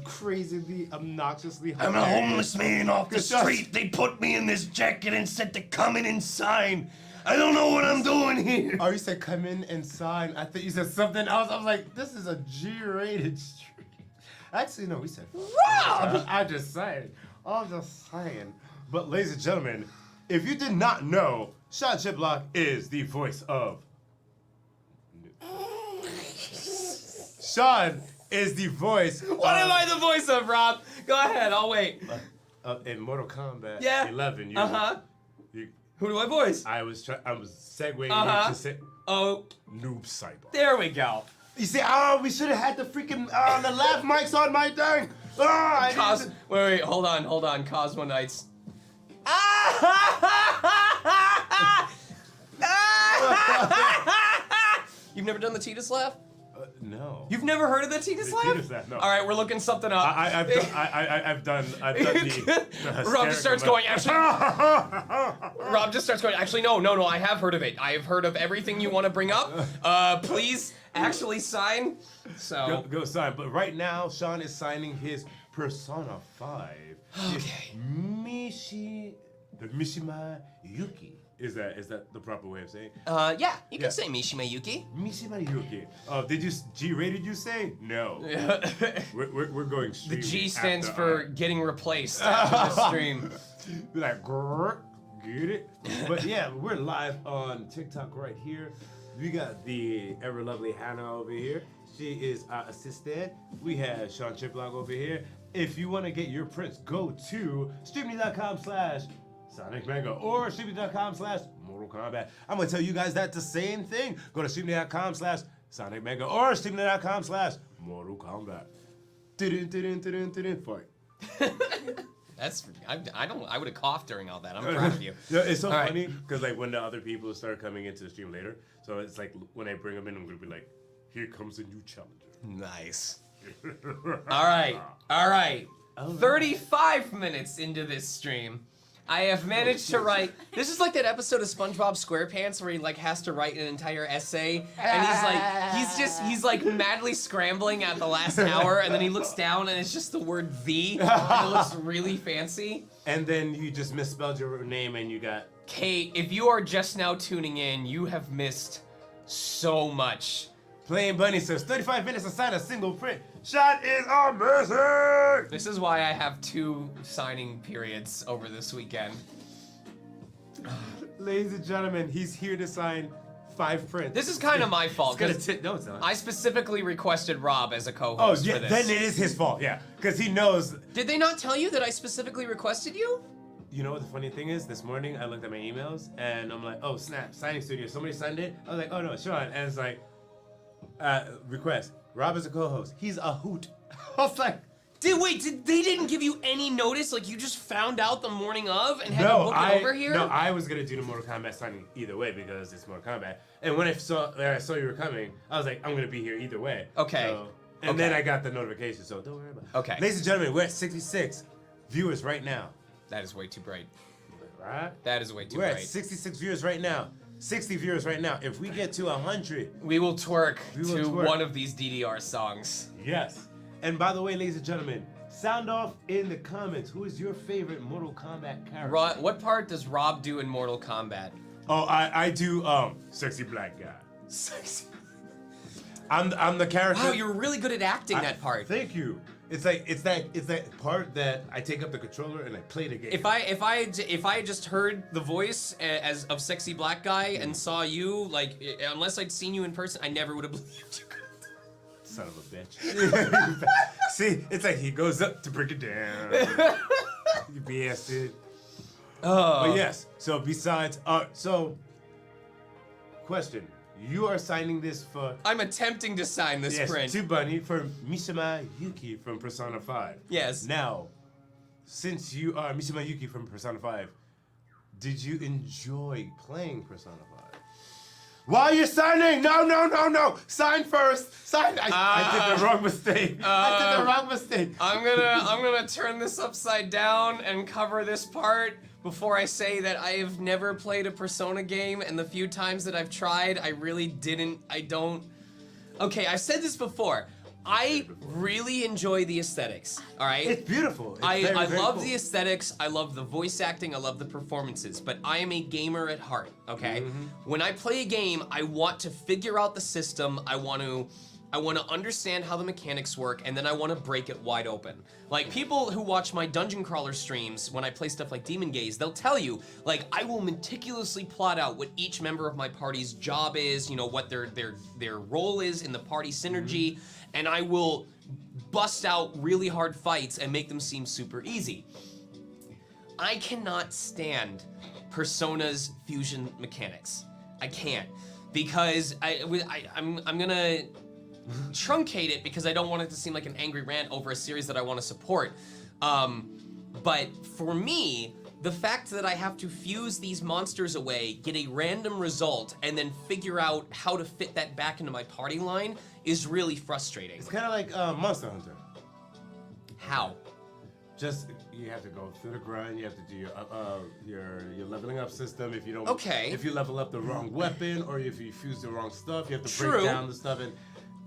crazily, obnoxiously. I'm a homeless man off the Good job. street. They put me in this jacket and said to come in and sign. I don't know what I'm doing here. Oh, you said come in and sign. I thought you said something else. I was like, this is a G-rated stream. Actually, no, we said Rob. I'm just saying. But, ladies and gentlemen, if you did not know, Sean Chiplock is the voice of. Sean is the voice. What am I the voice of, Rob? Go ahead, I'll wait. In Mortal Kombat Yeah. 11. You, Who do I voice? I was segueing Uh-huh. you to say Oh, Noob Cyber. there we go. You see, we should have had the freaking the laugh mics on my thing. I Cos didn't- wait, hold on, Cosmo Knights. You've never done the Titus laugh? No. You've never heard of the Titus The laugh? Titus laugh, no. All right, we're looking something up. I've done the. Rob just starts going, actually. Rob just starts going, actually, no, I have heard of it. I have heard of everything you want to bring up. Please actually sign. So. Go sign. But right now, Sean is signing his Persona 5. Okay. The Mishima Yuki. Is that the proper way of saying? Yeah, you can Yeah. say Mishima Yuki. Mishima Yuki. Did you G-rated? You say no. We're going. The streaming G stands after for getting replaced after the stream. Be like, grrr, get it? But yeah, we're live on TikTok right here. We got the ever lovely Hannah over here. She is our assistant. We have Sean Chiplock over here. If you want to get your prints, go to streamly.com/Sonic Manga or streamly.com/Mortal Kombat. I'm gonna tell you guys that the same thing. Go to streamly.com/Sonic Manga or streamly.com/Mortal Kombat. Fight. That's I would have coughed during all that. I'm proud of you. Yeah, it's so All right. funny because like when the other people start coming into the stream later, so it's like when I bring them in, I'm gonna be like, "Here comes a new challenger." Nice. All right. 35 minutes into this stream, I have managed to write. This is like that episode of SpongeBob SquarePants where he like has to write an entire essay, and he's like madly scrambling at the last hour, and then he looks down and it's just the word "the," and it looks really fancy. And then you just misspelled your name and you got. Kate, if you are just now tuning in, you have missed so much. Plain Bunny says 35 minutes to sign a single print. Shot is amazing! This is why I have 2 signing periods over this weekend. Ladies and gentlemen, he's here to sign 5 prints. This is kind of my fault, It's 'cause gonna no, it's not. I specifically requested Rob as a Oh, co-host yeah, for this. then it is his fault, yeah. Because he knows. Did they not tell you that I specifically requested you? You know what the funny thing is? This morning I looked at my emails and I'm like, oh snap, signing studio. Somebody signed it. I was like, oh no, Sean. And it's like, request. Rob is a co-host. He's a hoot. I was like, They didn't give you any notice? Like you just found out the morning of and had to No, book it over here? No, I was gonna do the Mortal Kombat signing either way because it's Mortal Kombat. And when I saw you were coming, I was like, I'm gonna be here either way. Okay. So, and then I got the notification, so don't worry about it. Okay. Ladies and gentlemen, we're at 66 viewers right now. That is way too bright. Right? That is way too We're bright. at 66 viewers right now. 60 viewers right now. If we get to 100, We will twerk We will to twerk. one of these DDR songs. yes. And by the way, ladies and gentlemen, sound off in the comments. Who is your favorite Mortal Kombat character? What part does Rob do in Mortal Kombat? Oh, I do sexy black guy. Sexy. I'm the character. Wow, you're really good at acting that part. Thank you. It's that part that I take up the controller and I play the game. If I just heard the voice as of sexy black guy and saw you, like, unless I'd seen you in person, I never would have believed you. Son of a bitch. See, it's like he goes up to break it down. You BS, dude. Oh. But yes, so besides, question. You are signing this for I'm attempting to sign this print. to Bunny for Mishima Yuki from Persona 5. Yes. Now, since you are Mishima Yuki from Persona 5, did you enjoy playing Persona 5? While you're signing, no. Sign first. Sign. I did the wrong mistake. I did the wrong mistake. I'm gonna turn this upside down and cover this part before I say that I have never played a Persona game, and the few times that I've tried, I really didn't. I don't. Okay, I've said this before. I really enjoy the aesthetics. All right. It's beautiful. It's I very, very love cool. the aesthetics. I love the voice acting. I love the performances. But I am a gamer at heart. Okay. When I play a game, I want to figure out the system. I want to understand how the mechanics work, and then I want to break it wide open. Like, people who watch my dungeon crawler streams when I play stuff like Demon Gaze, they'll tell you, like, I will meticulously plot out what each member of my party's job is, you know, what their role is in the party synergy, and I will bust out really hard fights and make them seem super easy. I cannot stand Persona's fusion mechanics. I can't, because I'm gonna truncate it because I don't want it to seem like an angry rant over a series that I want to support. But for me, the fact that I have to fuse these monsters away, get a random result, and then figure out how to fit that back into my party line is really frustrating. It's kind of like Monster Hunter. How? Just you have to go through the grind. You have to do your leveling up system. If you don't, if you level up the wrong weapon or if you fuse the wrong stuff, you have to break down the stuff and.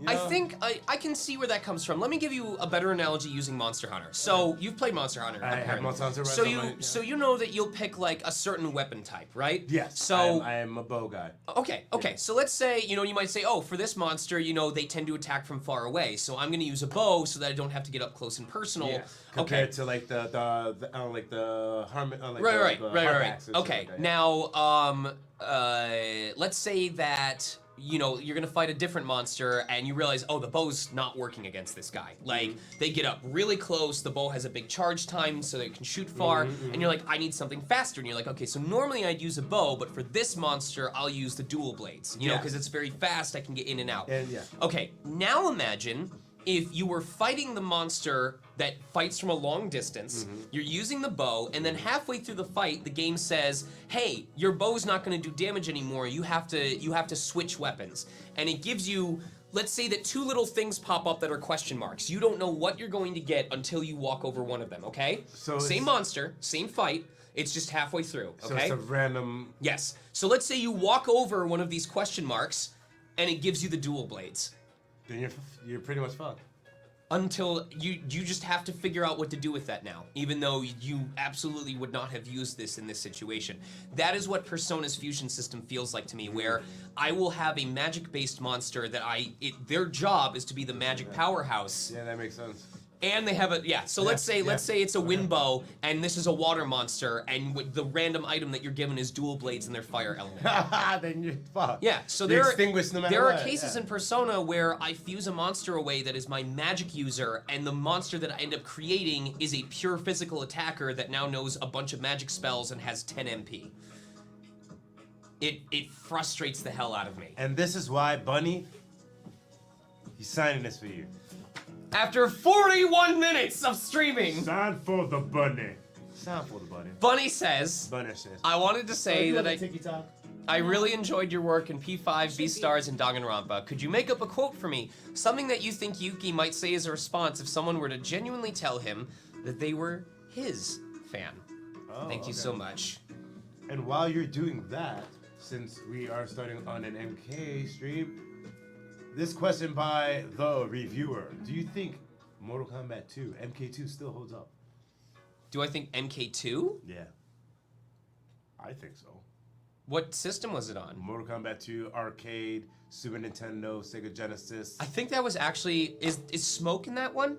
You know? I think I can see where that comes from. Let me give you a better analogy using Monster Hunter. So you've played Monster Hunter. I have Monster Hunter. Right, so you know that you'll pick like a certain weapon type, right? Yes. So I am a bow guy. Okay. So let's say you might say, oh, for this monster, they tend to attack from far away. So I'm gonna use a bow so that I don't have to get up close and personal. Yeah. Compared to like the harm Right. axes, Okay. like Now, let's say that you're gonna fight a different monster and you realize, oh, the bow's not working against this guy. Like, they get up really close, the bow has a big charge time so they can shoot far, and you're like, I need something faster. And you're like, okay, so normally I'd use a bow, but for this monster, I'll use the dual blades, because it's very fast, I can get in and out. Okay, now imagine if you were fighting the monster that fights from a long distance, you're using the bow, and then halfway through the fight, the game says, hey, your bow's not gonna do damage anymore, you have to switch weapons. And it gives you, let's say that two little things pop up that are question marks. You don't know what you're going to get until you walk over one of them, okay? So same monster, same fight, it's just halfway through, okay? So it's a random... Yes. So let's say you walk over one of these question marks, and it gives you the dual blades. Then you're pretty much fucked. Until you just have to figure out what to do with that now, even though you absolutely would not have used this in this situation. That is what Persona's fusion system feels like to me, where I will have a magic-based monster that their job is to be the magic powerhouse. Yeah, that makes sense. And they have so let's say it's a wind bow, and this is a water monster, and the random item that you're given is dual blades and their fire element. Then you're fucked. Yeah, so you're extinguished no matter there what. are cases in Persona where I fuse a monster away that is my magic user, and the monster that I end up creating is a pure physical attacker that now knows a bunch of magic spells and has 10 MP. It frustrates the hell out of me. And this is why, Bunny, he's signing this for you. After 41 minutes of streaming, Sound for the bunny. Sound for the bunny. Bunny says, Bunny says. I wanted to say that TikTok. I really enjoyed your work in P5, B-Stars, and Danganronpa. Could you make up a quote for me? Something that you think Yuki might say as a response if someone were to genuinely tell him that they were his fan. Oh, Thank you so much. And while you're doing that, since we are starting on an MK stream, this question by the reviewer: do you think Mortal Kombat 2, MK2 still holds up? Do I think MK2? Yeah. I think so. What system was it on? Mortal Kombat 2, arcade, Super Nintendo, Sega Genesis. I think that was actually, is Smoke in that one?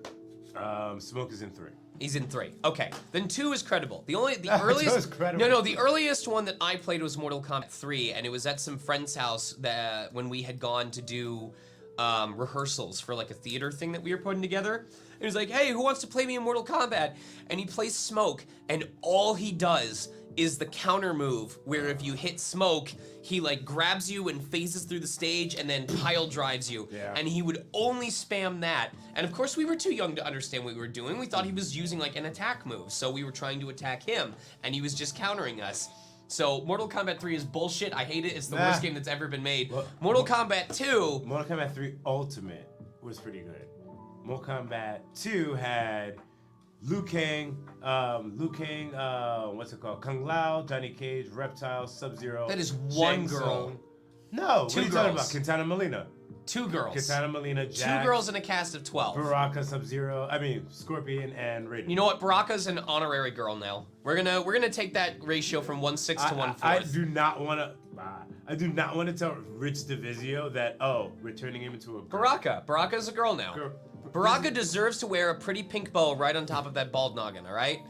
Smoke is in 3. He's in 3. Okay, then 2 is credible. The Two earliest. is credible. No, the earliest one that I played was Mortal Kombat 3, and it was at some friend's house that when we had gone to do rehearsals for like a theater thing that we were putting together. And he was like, "Hey, who wants to play me in Mortal Kombat?" And he plays Smoke, and all he does is the counter move where if you hit Smoke, he like grabs you and phases through the stage and then pile drives you. Yeah. And he would only spam that. And of course we were too young to understand what we were doing. We thought he was using like an attack move. So we were trying to attack him and he was just countering us. So Mortal Kombat 3 is bullshit. I hate it. It's the worst game that's ever been made. Well, Mortal Kombat 2. Mortal Kombat 3 Ultimate was pretty good. Mortal Kombat 2 had Liu Kang, what's it called? Kung Lao, Johnny Cage, Reptile, Sub-Zero. That is one Shang girl. Tsung. No, Two what are you talking girls. about? Quintana Molina. 2 girls. Quintana Molina, Jax, 2 girls in a cast of 12. Baraka, Sub-Zero, Scorpion, and Raiden. You know what? Baraka's an honorary girl now. We're gonna take that ratio from 1/6 to 1/4. I do not want to tell Rich DeVizio that, we're turning him into a girl. Baraka's a girl now. Girl. Baraka deserves to wear a pretty pink bow right on top of that bald noggin, all right?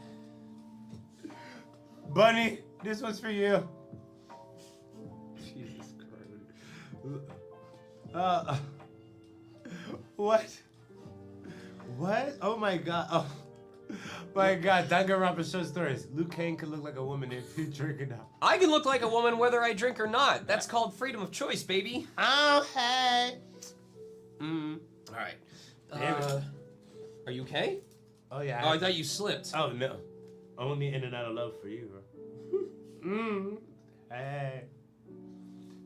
Bunny, this one's for you. Jesus Christ. What? What? Oh my god. Oh my god. Danganronpa short stories. Liu Kang could look like a woman if he drink enough. I can look like a woman whether I drink or not. That's called freedom of choice, baby. Oh, hey. All right. Damn it. Are you okay? Oh, yeah. Oh, I thought you slipped. Oh, no. Only in and out of love for you, bro. Hey.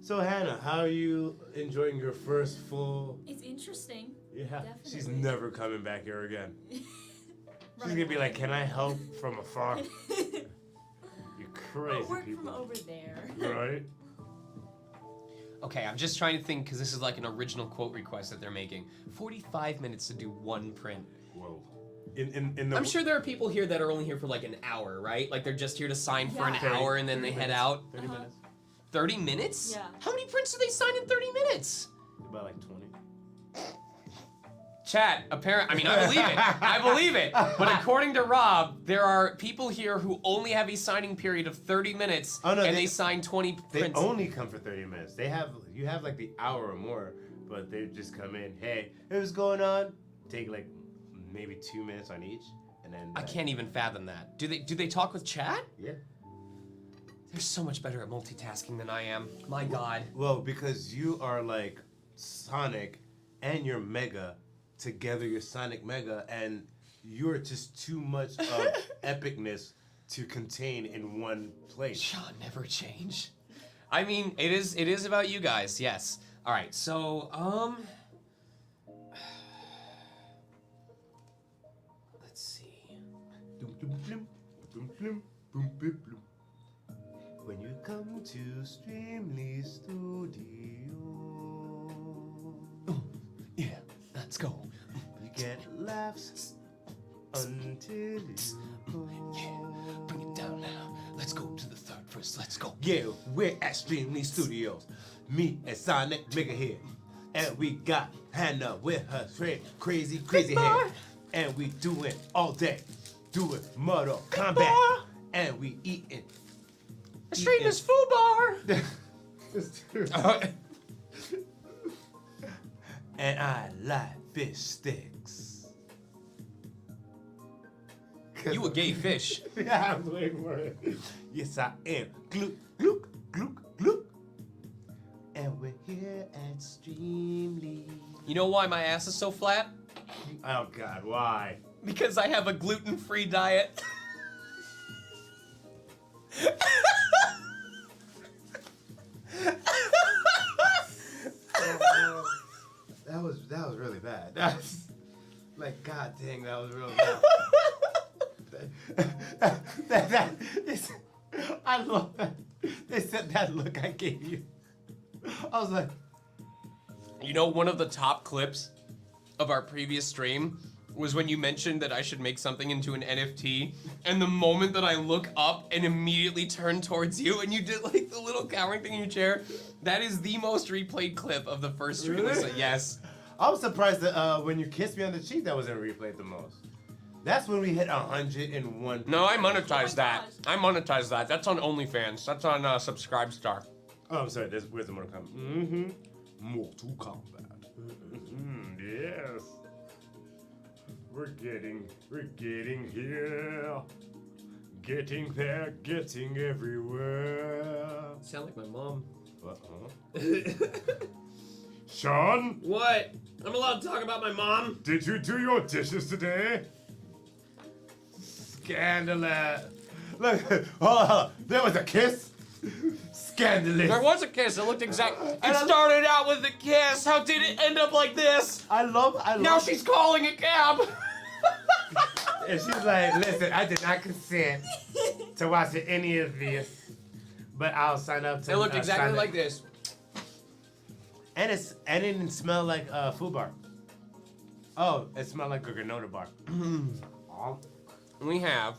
So, Hannah, how are you enjoying your first full... It's interesting. Yeah. Definitely. She's never coming back here again. She's Right. gonna be like, can I help from afar? You crazy I'll work people. from over there. Right? Okay, I'm just trying to think because this is like an original quote request that they're making. 45 minutes to do one print. Whoa. In the I'm sure there are people here that are only here for like an hour, right? Like they're just here to sign for an Yeah. hour and then they head out. 30 Uh-huh. minutes. 30 minutes? Yeah. How many prints do they sign in 30 minutes? About like 20. Chat, I believe it. I believe it. But according to Rob, there are people here who only have a signing period of 30 minutes Oh, no, and they- they sign 20 They prints. only come for 30 minutes. You have like the hour or more, but they just come in, hey, what's going on? Take like maybe 2 minutes on each, and then I can't even fathom that. Do they talk with chat? Yeah. They're so much better at multitasking than I am. My god. Well, because you are like Sonic and you're Mega together, you're Sonic Mega, and you're just too much of epicness to contain in one place. Shall never change. I mean, it is about you guys, yes. Alright, so, let's see. Dum, dum, blum, dum, blum, boom, bip, blum. When you come to Streamly Studio, Yeah, let's go. you get laughs until you go. Bring it down now. Let's go to the third verse. Let's go. Yeah, we're at Streamly Studios. Me and Sonic Mega here. And we got Hannah with her crazy hair. And we do it all day. Do it Mortal Kombat. And we eating. The stream is FUBAR. And I like fish sticks. You a gay fish. Yeah, I'm waiting for it. Yes, I am. Glook, glook, glook, glook. And we're here at Streamly. You know why my ass is so flat? Oh God, why? Because I have a gluten-free diet. That was really bad. That's like, God dang, that was really bad. I love that. They said that look I gave you. I was like, You know, one of the top clips of our previous stream was when you mentioned that I should make something into an NFT, and the moment that I look up and immediately turn towards you, and you did like the little cowering thing in your chair, that is the most replayed clip of the first stream. Really? So, yes. I was surprised that when you kissed me on the cheek, that wasn't replayed the most. That's when we hit 101. No, I monetized Oh my that. gosh. I monetized that. That's on OnlyFans. That's on Subscribestar. Oh, I'm sorry. Where's the Mortal Kombat? Mm-hmm. Mortal Kombat. Yes. We're getting here. Getting there, getting everywhere. Sound like my mom. Sean, What? I'm allowed to talk about my mom? did you do your dishes today? Scandalous. Look, there was a kiss. Scandalous. There was a kiss. It looked exact. It started out with a kiss. How did it end up like this? I love. Now she's calling a cab. And she's like, listen, I did not consent to watching any of this, but I'll sign up to. It looked sign exactly up. like this. And it didn't smell like a food bar. Oh, it smelled like a granola bar. Oh, We have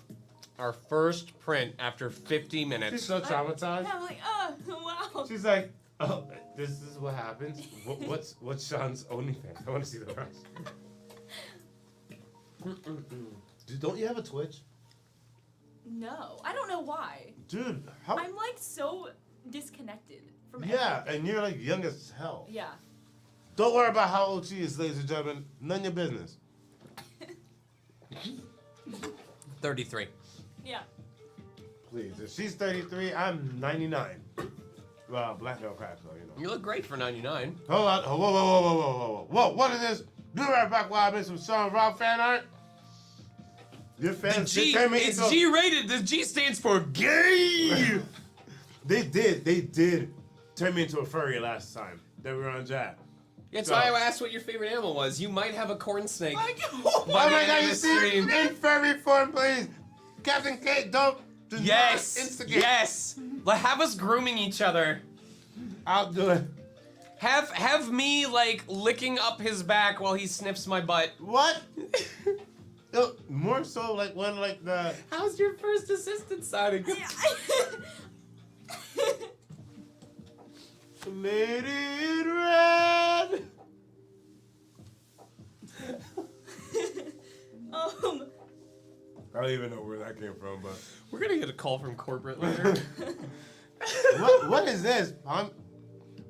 our first print after 50 she's minutes. so traumatized. I'm like, oh, wow. She's like, oh, this is what happens. What's Sean's OnlyFans? I want to see the rest. Dude, don't you have a Twitch? No, I don't know why. Dude, how? I'm like so disconnected from Yeah, everything. and you're like young as hell. Yeah. Don't worry about how old she is, ladies and gentlemen. None of your business. 33. Yeah. Please, if she's 33, I'm 99. Well, black girl crack, so you know. You look great for 99. Hold on. Whoa, whoa, whoa, whoa, whoa, whoa, whoa. Whoa, what is this? Be right back while I make some Sean Rob fan art. Your fans did turn me It's into... G-rated. The G stands for gay. They did turn me into a furry last time that we were on Jack. That's So- why I asked what your favorite animal was. You might have a corn snake. Oh By the my end god, of you the see? stream. In furry form, please. Captain Kate, do not Yes. instigate. Yes. Have us grooming each other. I'll do it. Have me like licking up his back while he sniffs my butt. What? No, more so like when like the... How's your first assistant sounding? Lady in red. I don't even know where that came from, but We're gonna get a call from corporate later. what is this?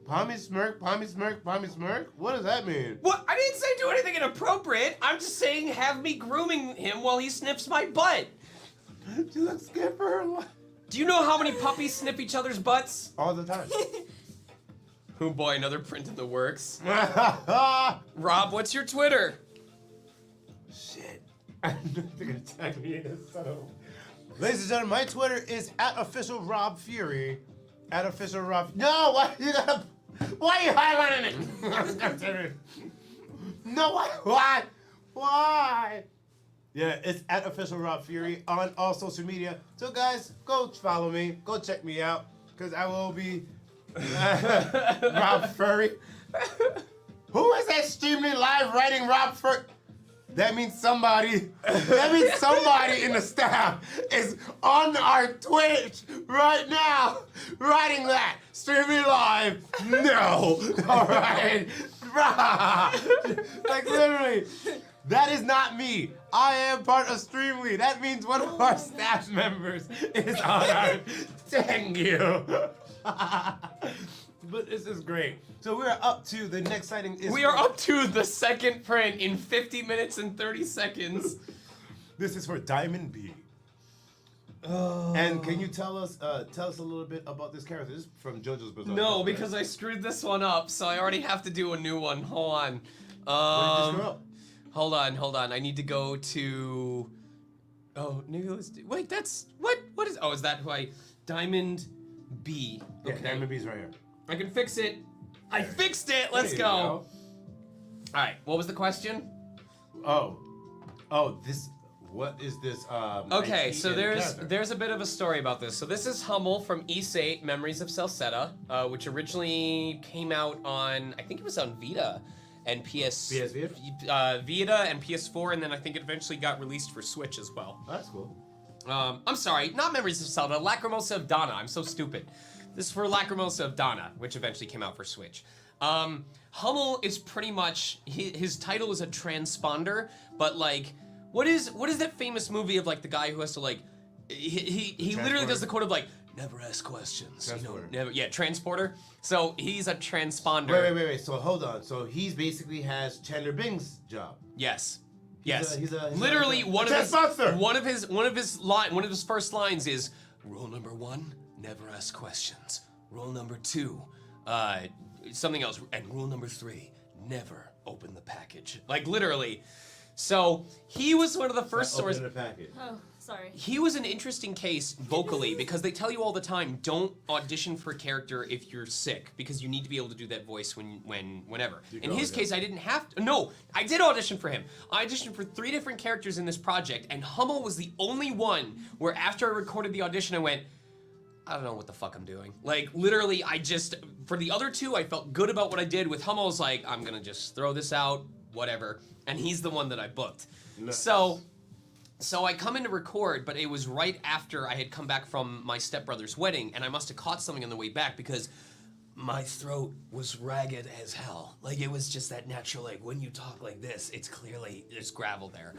Pommy smirk, Pommy smirk, Pommy smirk? What does that mean? What? I didn't say do anything inappropriate. I'm just saying have me grooming him while he sniffs my butt. She looks scared for her life. Do you know how many puppies sniff each other's butts? All the time. Oh boy, another print in the works. Shit. Rob, what's your Twitter? I knew they're gonna tag me in this so. Ladies and gentlemen, my Twitter is @officialRobFury. @officialRob. No, why you gotta? Why are you highlighting it? No, why? Why? Yeah, it's @officialRobFury on all social media. So guys, go follow me. Go check me out, cause I will be Rob Furry. Who is that streaming live writing Rob Furry? That means somebody in the staff is on our Twitch right now, writing that. Streaming live. No. All right. Like literally, that is not me. I am part of Streamly. That means one of our staff members is on our. Thank you. But this is great. So we're up to the next sighting. We are up to the second print in 50 minutes and 30 seconds. This is for Diamond B. And can you tell us a little bit about this character? This is from JoJo's Bizarre. No, Adventure, because I screwed this one up, so I already have to do a new one. Hold on. right? What did you screw up? Hold on. I need to go to. Oh, Nicholas. Wait, that's what? What is? Oh, is that who I? Diamond B. Yeah, Diamond B's right here. I can fix it. I fixed it. Let's There go. you All right. What was the question? Oh, this. What is this? Okay, IP so and character? there's a bit of a story about this. So this is Hummel from Ys 8 Memories of Celceta, which originally came out on, I think it was on Vita and PS Vita and PS4, and then I think it eventually got released for Switch as well. Oh, that's cool. I'm sorry, not Memories of Zelda, Lacrimosa of Dana. I'm so stupid. This is for Lacrimosa of Dana, which eventually came out for Switch. Hummel is pretty much his title is a transponder, but like, what is that famous movie of like the guy who has to like, he literally does the quote of like, never ask questions. Transporter. Transporter. So he's a transponder. Wait. So hold on. So he's basically has Chandler Bing's job. Yes. He's Literally one of his monster. one of his first lines is rule number 1, never ask questions. Rule number 2, something else, and rule number 3, never open the package. Like literally. So he was one of the first Open sources. the package. Oh, sorry. He was an interesting case vocally because they tell you all the time, don't audition for a character if you're sick because you need to be able to do that voice whenever. In his case, I didn't have to. No, I did audition for him. I auditioned for 3 different characters in this project, and Hummel was the only one where after I recorded the audition, I went, I don't know what the fuck I'm doing. Like, literally, for the other 2, I felt good about what I did. With Hummel, I was like, I'm gonna just throw this out, whatever. And he's the one that I booked. Nice. So I come in to record, but it was right after I had come back from my stepbrother's wedding, and I must have caught something on the way back because my throat was ragged as hell. Like, it was just that natural, like, when you talk like this, it's clearly, there's gravel there.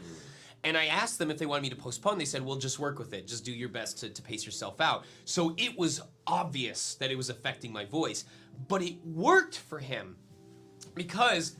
And I asked them if they wanted me to postpone. They said, well, just work with it. Just do your best to pace yourself out. So it was obvious that it was affecting my voice, but it worked for him because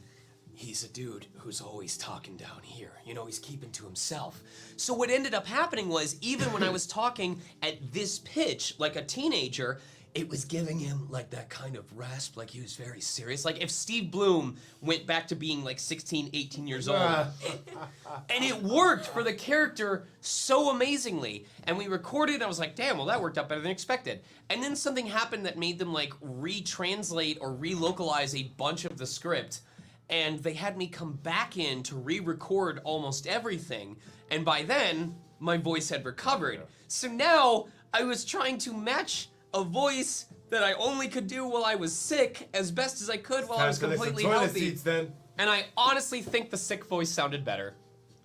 he's a dude who's always talking down here. You know, he's keeping to himself. So what ended up happening was, even when I was talking at this pitch, like a teenager, it was giving him like that kind of rasp, like he was very serious. Like if Steve Bloom went back to being like 16, 18 years old. And it worked for the character so amazingly. And we recorded, and I was like, damn, well that worked out better than expected. And then something happened that made them like retranslate or relocalize a bunch of the script. And they had me come back in to re-record almost everything. And by then, my voice had recovered. So now, I was trying to match a voice that I only could do while I was sick as best as I could while I was completely toilet healthy. seats, then. And I honestly think the sick voice sounded better.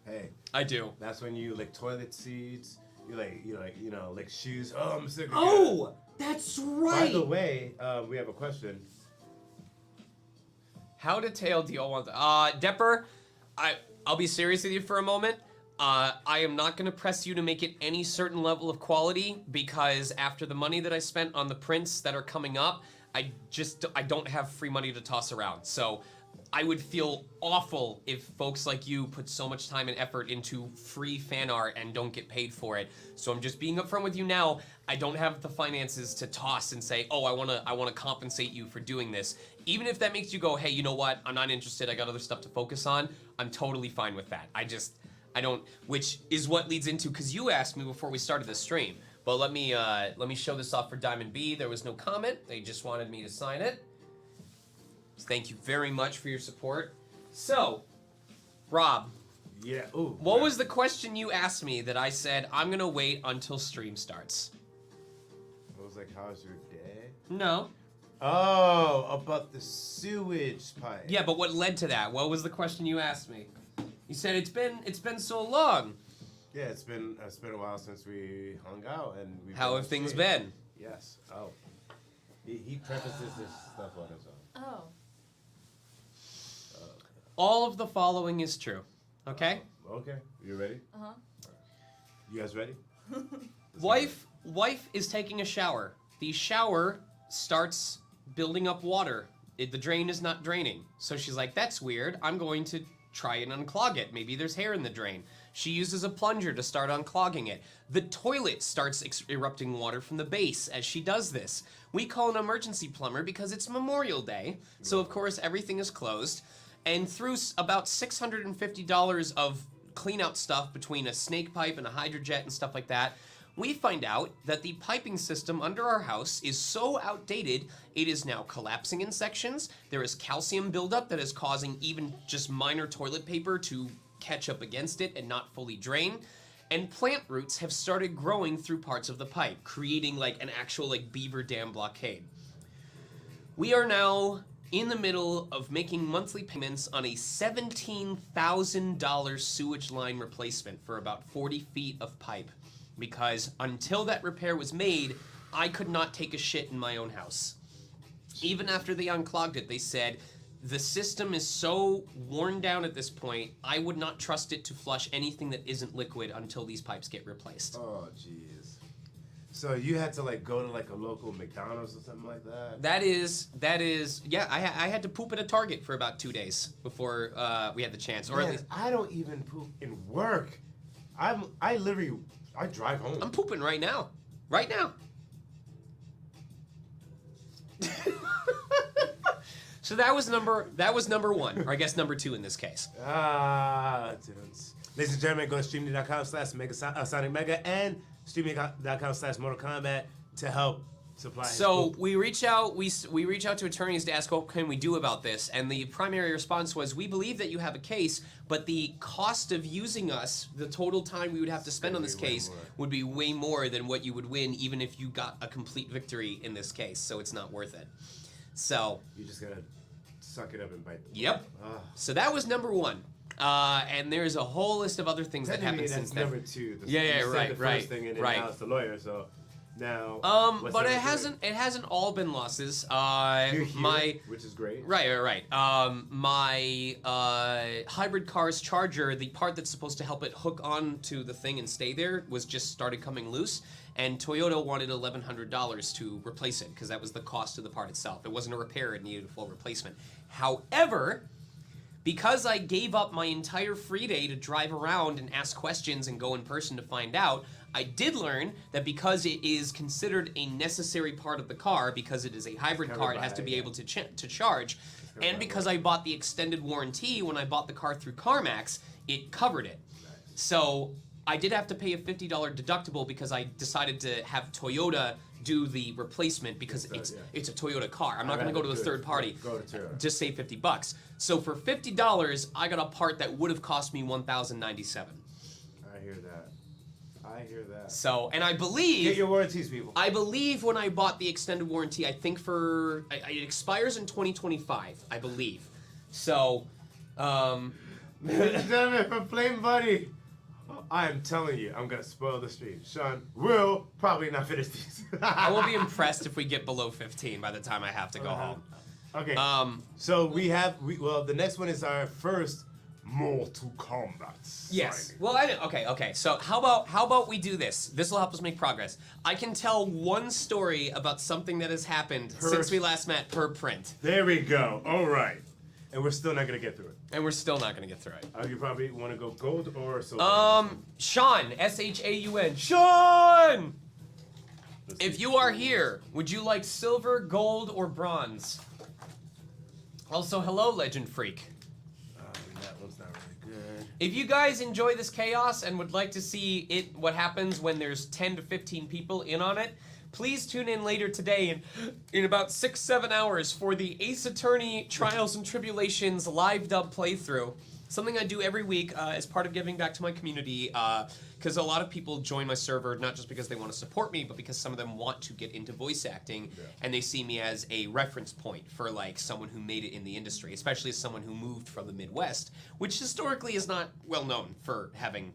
Hey, I do. that's when you lick toilet seats. You lick shoes. Oh, I'm sick. Again. Oh, that's right. By the way, we have a question. How detailed do y'all want that? Depper, I'll be serious with you for a moment. I am not going to press you to make it any certain level of quality because after the money that I spent on the prints that are coming up, I don't have free money to toss around. So I would feel awful if folks like you put so much time and effort into free fan art and don't get paid for it. So I'm just being upfront with you now. I don't have the finances to toss and say, oh, I wanna compensate you for doing this. Even if that makes you go, hey, you know what? I'm not interested. I got other stuff to focus on. I'm totally fine with that. I don't, which is what leads into, because you asked me before we started the stream. But let me show this off for Diamond B. There was no comment. They just wanted me to sign it. Thank you very much for your support. So, Rob. Yeah. Ooh. What was the question you asked me that I said I'm gonna wait until stream starts? I was like, how's your day? No. Oh, about the sewage pipe. Yeah, but what led to that? What was the question you asked me? You said it's been so long. Yeah, it's been a while since we hung out and we. How have things been? Yes. Oh. He prefaces this stuff on his own. Oh. All of the following is true. Okay? Okay. You ready? Uh-huh. You guys ready? Wife is taking a shower. The shower starts building up water. The drain is not draining. So she's like, that's weird. I'm going to try and unclog it. Maybe there's hair in the drain. She uses a plunger to start unclogging it. The toilet starts erupting water from the base as she does this. We call an emergency plumber because it's Memorial Day. So of course everything is closed. And through about $650 of clean out stuff between a snake pipe and a hydrojet and stuff like that, we find out that the piping system under our house is so outdated, it is now collapsing in sections. There is calcium buildup that is causing even just minor toilet paper to catch up against it and not fully drain. And plant roots have started growing through parts of the pipe, creating like an actual like beaver dam blockade. We are now in the middle of making monthly payments on a $17,000 sewage line replacement for about 40 feet of pipe. Because until that repair was made, I could not take a shit in my own house. Even after they unclogged it, they said, the system is so worn down at this point, I would not trust it to flush anything that isn't liquid until these pipes get replaced. Oh, jeez. So you had to like go to like a local McDonald's or something like that? That is, yeah, I had to poop at a Target for about 2 days before we had the chance. Or Man, at least, I don't even poop in work. I drive home. I'm pooping right now. Right now. So that was number one, or I guess number 2 in this case. Dudes. Ladies and gentlemen, go to streaming.com/Sonic Mega and streaming.com/Mortal Kombat to help supply. So we reach out to attorneys to ask what can we do about this, and the primary response was, we believe that you have a case, but the cost of using us, the total time we would have to spend on this case would be way more than what you would win even if you got a complete victory in this case, so it's not worth it. So you just gotta suck it up and bite the Yep. So that was number 1. And there's a whole list of other things that happened since then. Number 2. Yeah, you right, said the right, first thing and right. now it's the lawyer, so now what's But number it hasn't all been losses. You're here, which is great. Right. My hybrid car's charger, the part that's supposed to help it hook on to the thing and stay there, was just started coming loose, and Toyota wanted $1,100 to replace it because that was the cost of the part itself. It wasn't a repair; it needed a full replacement. However, because I gave up my entire free day to drive around and ask questions and go in person to find out, I did learn that because it is considered a necessary part of the car, because it is a hybrid car, it has to be able to charge, and because I bought the extended warranty when I bought the car through CarMax, it covered it. So I did have to pay a $50 deductible because I decided to have Toyota do the replacement because it's a Toyota car. I'm not going to go to a third party. Go to Toyota. Just save $50. So for $50, I got a part that would have cost me $1,097. I hear that. So, and I believe Get your warranties, people. I believe when I bought the extended warranty, I think it expires in 2025, I believe. So, Ladies and gentlemen, from Flame Buddy, I am telling you, I'm gonna spoil the stream. Sean will probably not finish these. I will be impressed if we get below 15 by the time I have to go home. Okay. So the next one is our first Mortal Kombat. Yes. signing. Well, okay. So how about we do this? This will help us make progress. I can tell one story about something that has happened since we last met per print. There we go. All right. And we're still not gonna get through it. And we're still not going to get through it. You probably want to go gold or silver. Sean, S-H-A-U-N. Sean! If you are here, would you like silver, gold, or bronze? Also, hello, Legend Freak. That one's not really good. If you guys enjoy this chaos and would like to see what happens when there's 10 to 15 people in on it, please tune in later today in about 6-7 hours for the Ace Attorney Trials and Tribulations live dub playthrough. Something I do every week as part of giving back to my community, because a lot of people join my server not just because they want to support me, but because some of them want to get into voice acting, and they see me as a reference point for like someone who made it in the industry, especially as someone who moved from the Midwest, which historically is not well known for having,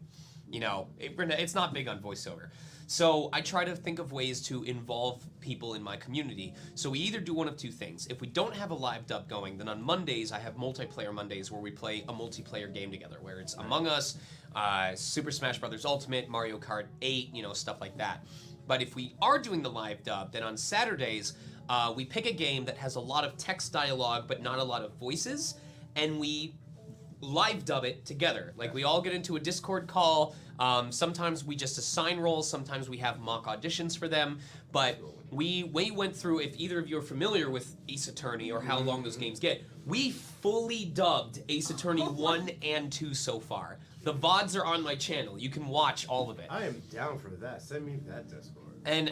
it's not big on voiceover. So I try to think of ways to involve people in my community. So we either do one of two things. If we don't have a live dub going, then on Mondays I have multiplayer Mondays where we play a multiplayer game together, where it's Among Us, Super Smash Bros. Ultimate, Mario Kart 8, stuff like that. But if we are doing the live dub, then on Saturdays we pick a game that has a lot of text dialogue but not a lot of voices, and we live dub it together. Like, we all get into a Discord call. Sometimes we just assign roles, sometimes we have mock auditions for them, but we went through, if either of you are familiar with Ace Attorney or how long those games get, We fully dubbed Ace Attorney 1 and 2 so far. The VODs are on my channel. You can watch all of it. I am down for that. Send me that Discord. And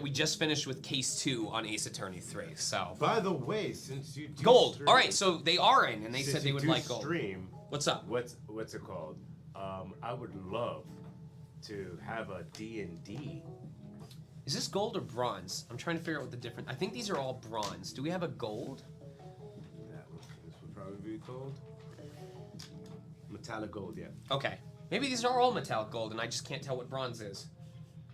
we just finished with Case 2 on Ace Attorney 3, so. By the way, since you do Gold. stream- All right, so they are in, and they since said they you would do like gold. stream, What's up? what's it called? I would love to have a D&D. Is this gold or bronze? I'm trying to figure out what the difference. I think these are all bronze. Do we have a gold? This would probably be gold. Metallic gold, yeah. Okay. Maybe these are all metallic gold, and I just can't tell what bronze is.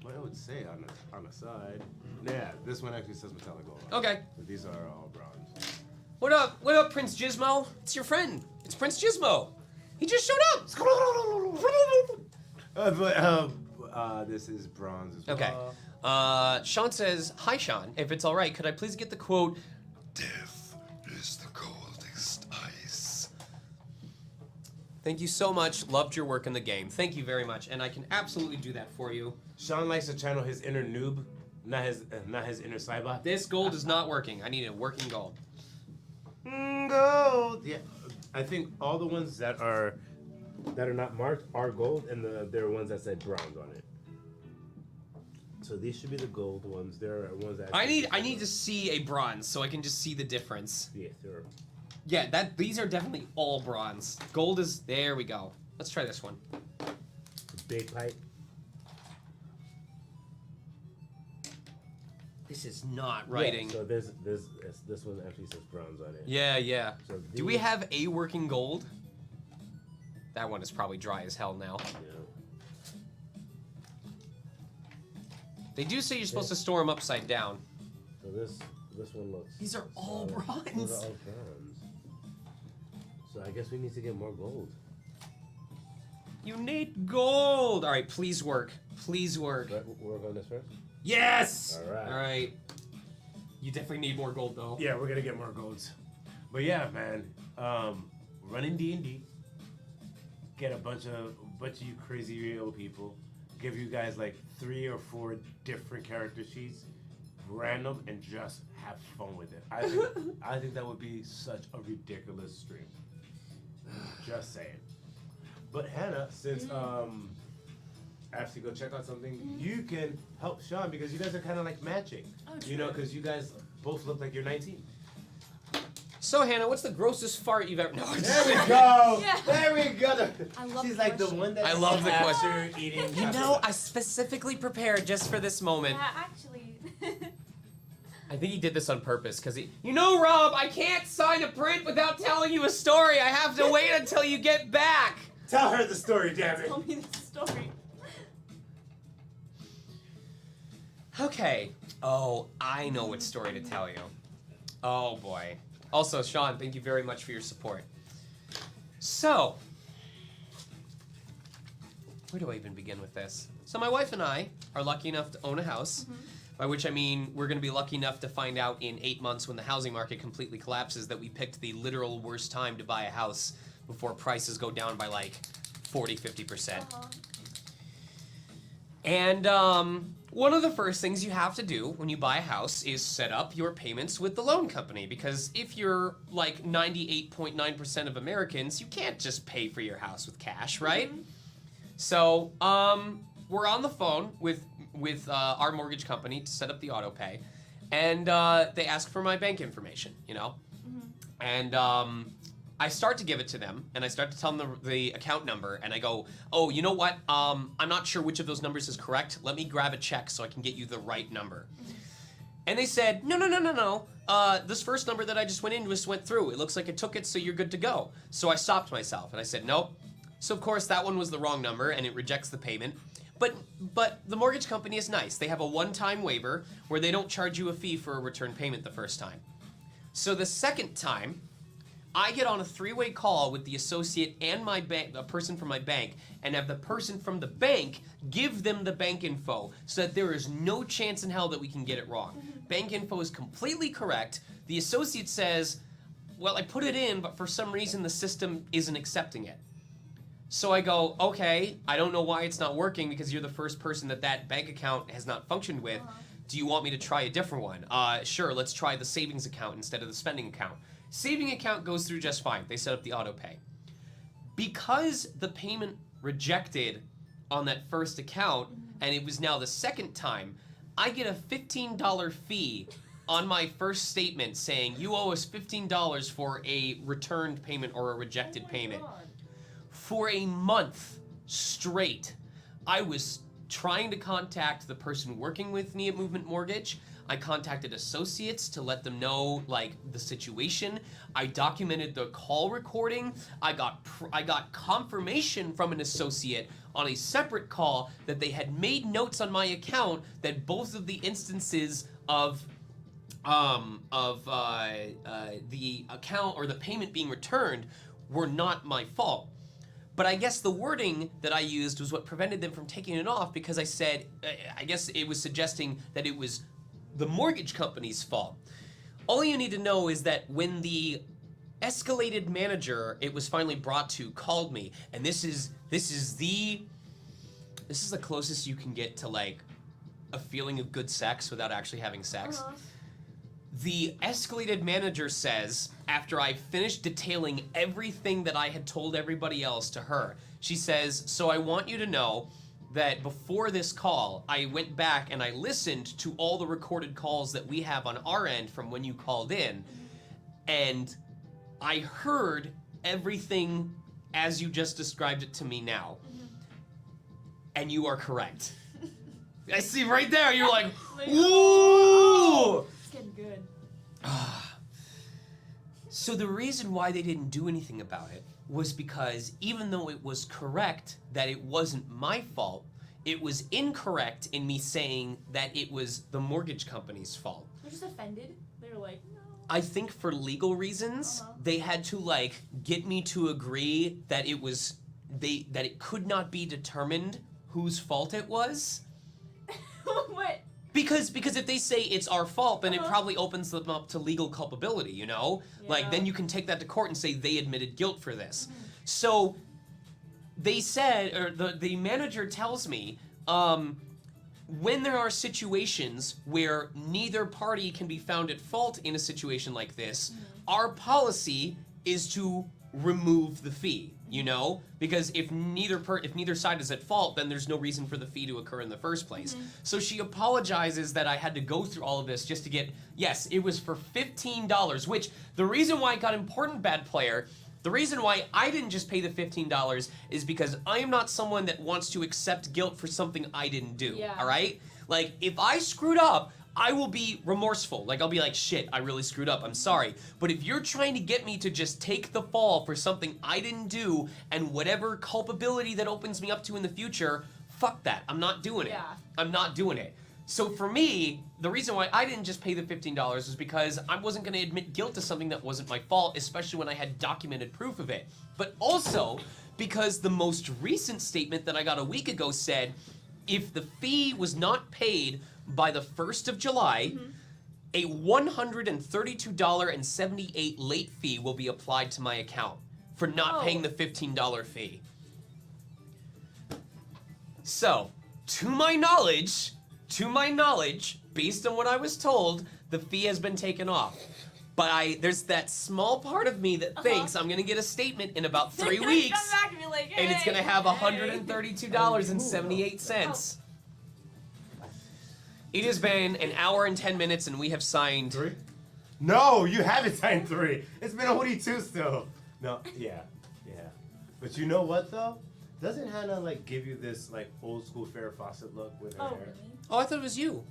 What I would say on the side. Yeah, this one actually says metallic gold. Okay. But these are all bronze. What up? What up, Prince Gizmo? It's your friend. It's Prince Gizmo. He just showed up. This is bronze as well. Okay. Sean says, "Hi, Sean. If it's all right, could I please get the quote? Death is the coldest ice. Thank you so much. Loved your work in the game. Thank you very much, and I can absolutely do that for you. Sean likes to channel his inner noob, not his inner cybot. This gold is not working. I need a working gold. Gold. Yeah, I think all the ones that are not marked are gold, and there are ones that said bronze on it. So these should be the gold ones. There are ones that I need to see a bronze so I can just see the difference. Yeah, there are. Yeah, these are definitely all bronze. Gold is there. We go. Let's try this one. Big pipe. This is not writing. Yeah, so this one actually says bronze on it. Yeah, yeah. So Do we these- have a working gold? That one is probably dry as hell now. Yeah. They do say you're supposed to store them upside down. So this one looks. These are all solid. bronze. These are all bronze. So I guess we need to get more gold. You need gold. All right, please work. Please work. Right, we'll work on this first. Yes. All right. All right. You definitely need more gold though. Yeah, we're gonna get more golds. But yeah, man, running D&D. Get a bunch of you crazy real people. Give you guys like 3 or 4 different character sheets, random, and just have fun with it. I think that would be such a ridiculous stream. Just saying. But Hannah, since I have to go check out something, you can help Sean because you guys are kind of like matching. Oh, You know, true. because you guys both look like you're 19. So Hannah, what's the grossest fart you've ever? No. There we go. Yeah. There we go. I love She's the like the question. one that I love the after eating. You know, I specifically prepared just for this moment. Yeah, actually. I think he did this on purpose because he. You know, Rob, I can't sign a print without telling you a story. I have to wait until you get back. Tell her the story, damn it. Tell me the story. Okay. Oh, I know what story to tell you. Oh boy. Also, Sean, thank you very much for your support. So, where do I even begin with this? So my wife and I are lucky enough to own a house, by which I mean we're going to be lucky enough to find out in 8 months when the housing market completely collapses that we picked the literal worst time to buy a house before prices go down by like 40-50%. Uh-huh. And one of the first things you have to do when you buy a house is set up your payments with the loan company, because if you're like 98.9% of Americans, you can't just pay for your house with cash, right? So we're on the phone with our mortgage company to set up the auto pay, and they ask for my bank information, you know, and I start to give it to them, and I start to tell them the account number, and I go, oh, you know what? I'm not sure which of those numbers is correct. Let me grab a check so I can get you the right number. And they said, no. This first number that I just went in just went through. It looks like it took it, so you're good to go. So I stopped myself, and I said, nope. So of course that one was the wrong number, and it rejects the payment. But the mortgage company is nice. They have a one-time waiver where they don't charge you a fee for a return payment the first time. So the second time, I get on a 3-way call with the associate and my bank, a person from my bank, and have the person from the bank give them the bank info so that there is no chance in hell that we can get it wrong. Bank info is completely correct. The associate says, well, I put it in, but for some reason the system isn't accepting it. So I go, okay, I don't know why it's not working because you're the first person that bank account has not functioned with. Do you want me to try a different one? Sure, let's try the savings account instead of the spending account. Saving account goes through just fine. They set up the auto pay. Because the payment rejected on that first account, and it was now the second time, I get a $15 fee on my first statement saying you owe us $15 for a returned payment or a rejected payment. God. For a month straight, I was trying to contact the person working with me at Movement Mortgage. I contacted associates to let them know like the situation. I documented the call recording. I got confirmation from an associate on a separate call that they had made notes on my account that both of the instances of the account or the payment being returned were not my fault. But I guess the wording that I used was what prevented them from taking it off, because I said, I guess it was suggesting that it was the mortgage company's fault. All you need to know is that when the escalated manager it was finally brought to called me, and this is the closest you can get to like a feeling of good sex without actually having sex. The escalated manager says, after I finished detailing everything that I had told everybody else to her, she says, so I want you to know that before this call, I went back and I listened to all the recorded calls that we have on our end from when you called in, and I heard everything as you just described it to me now. And you are correct. I see right there, you're like, ooh! It's getting good. So the reason why they didn't do anything about it was because even though it was correct that it wasn't my fault, it was incorrect in me saying that it was the mortgage company's fault. They're just offended. They're like, no. I think for legal reasons, they had to like get me to agree that it was that it could not be determined whose fault it was. What? Because if they say it's our fault, then it probably opens them up to legal culpability, you know? Like, then you can take that to court and say they admitted guilt for this. So, they said, or the manager tells me, when there are situations where neither party can be found at fault in a situation like this, our policy is to remove the fee, you know? Because if neither side is at fault, then there's no reason for the fee to occur in the first place. So she apologizes that I had to go through all of this just to get, yes, it was for $15, which the reason why it got important, bad player, the reason why I didn't just pay the $15 is because I am not someone that wants to accept guilt for something I didn't do, all right? Like, if I screwed up, I will be remorseful. Like, I'll be like, shit, I really screwed up, I'm sorry. But if you're trying to get me to just take the fall for something I didn't do and whatever culpability that opens me up to in the future, fuck that. I'm not doing it. I'm not doing it. So for me, the reason why I didn't just pay the $15 was because I wasn't going to admit guilt to something that wasn't my fault, especially when I had documented proof of it. But also because the most recent statement that I got a week ago said, if the fee was not paid by the 1st of July, a $132.78 late fee will be applied to my account for not paying the $15 fee. So, to my knowledge, based on what I was told, the fee has been taken off. But there's that small part of me that thinks I'm gonna get a statement in about 3 weeks, Come back and be like, hey, and it's gonna have $132.78. It has been an hour and 10 minutes, and we have signed 3? No, you haven't signed 3. It's been only 2 still. No, yeah. But you know what though? Doesn't Hannah like give you this like old school Farrah Fawcett look with her hair? Really? Oh, I thought it was you.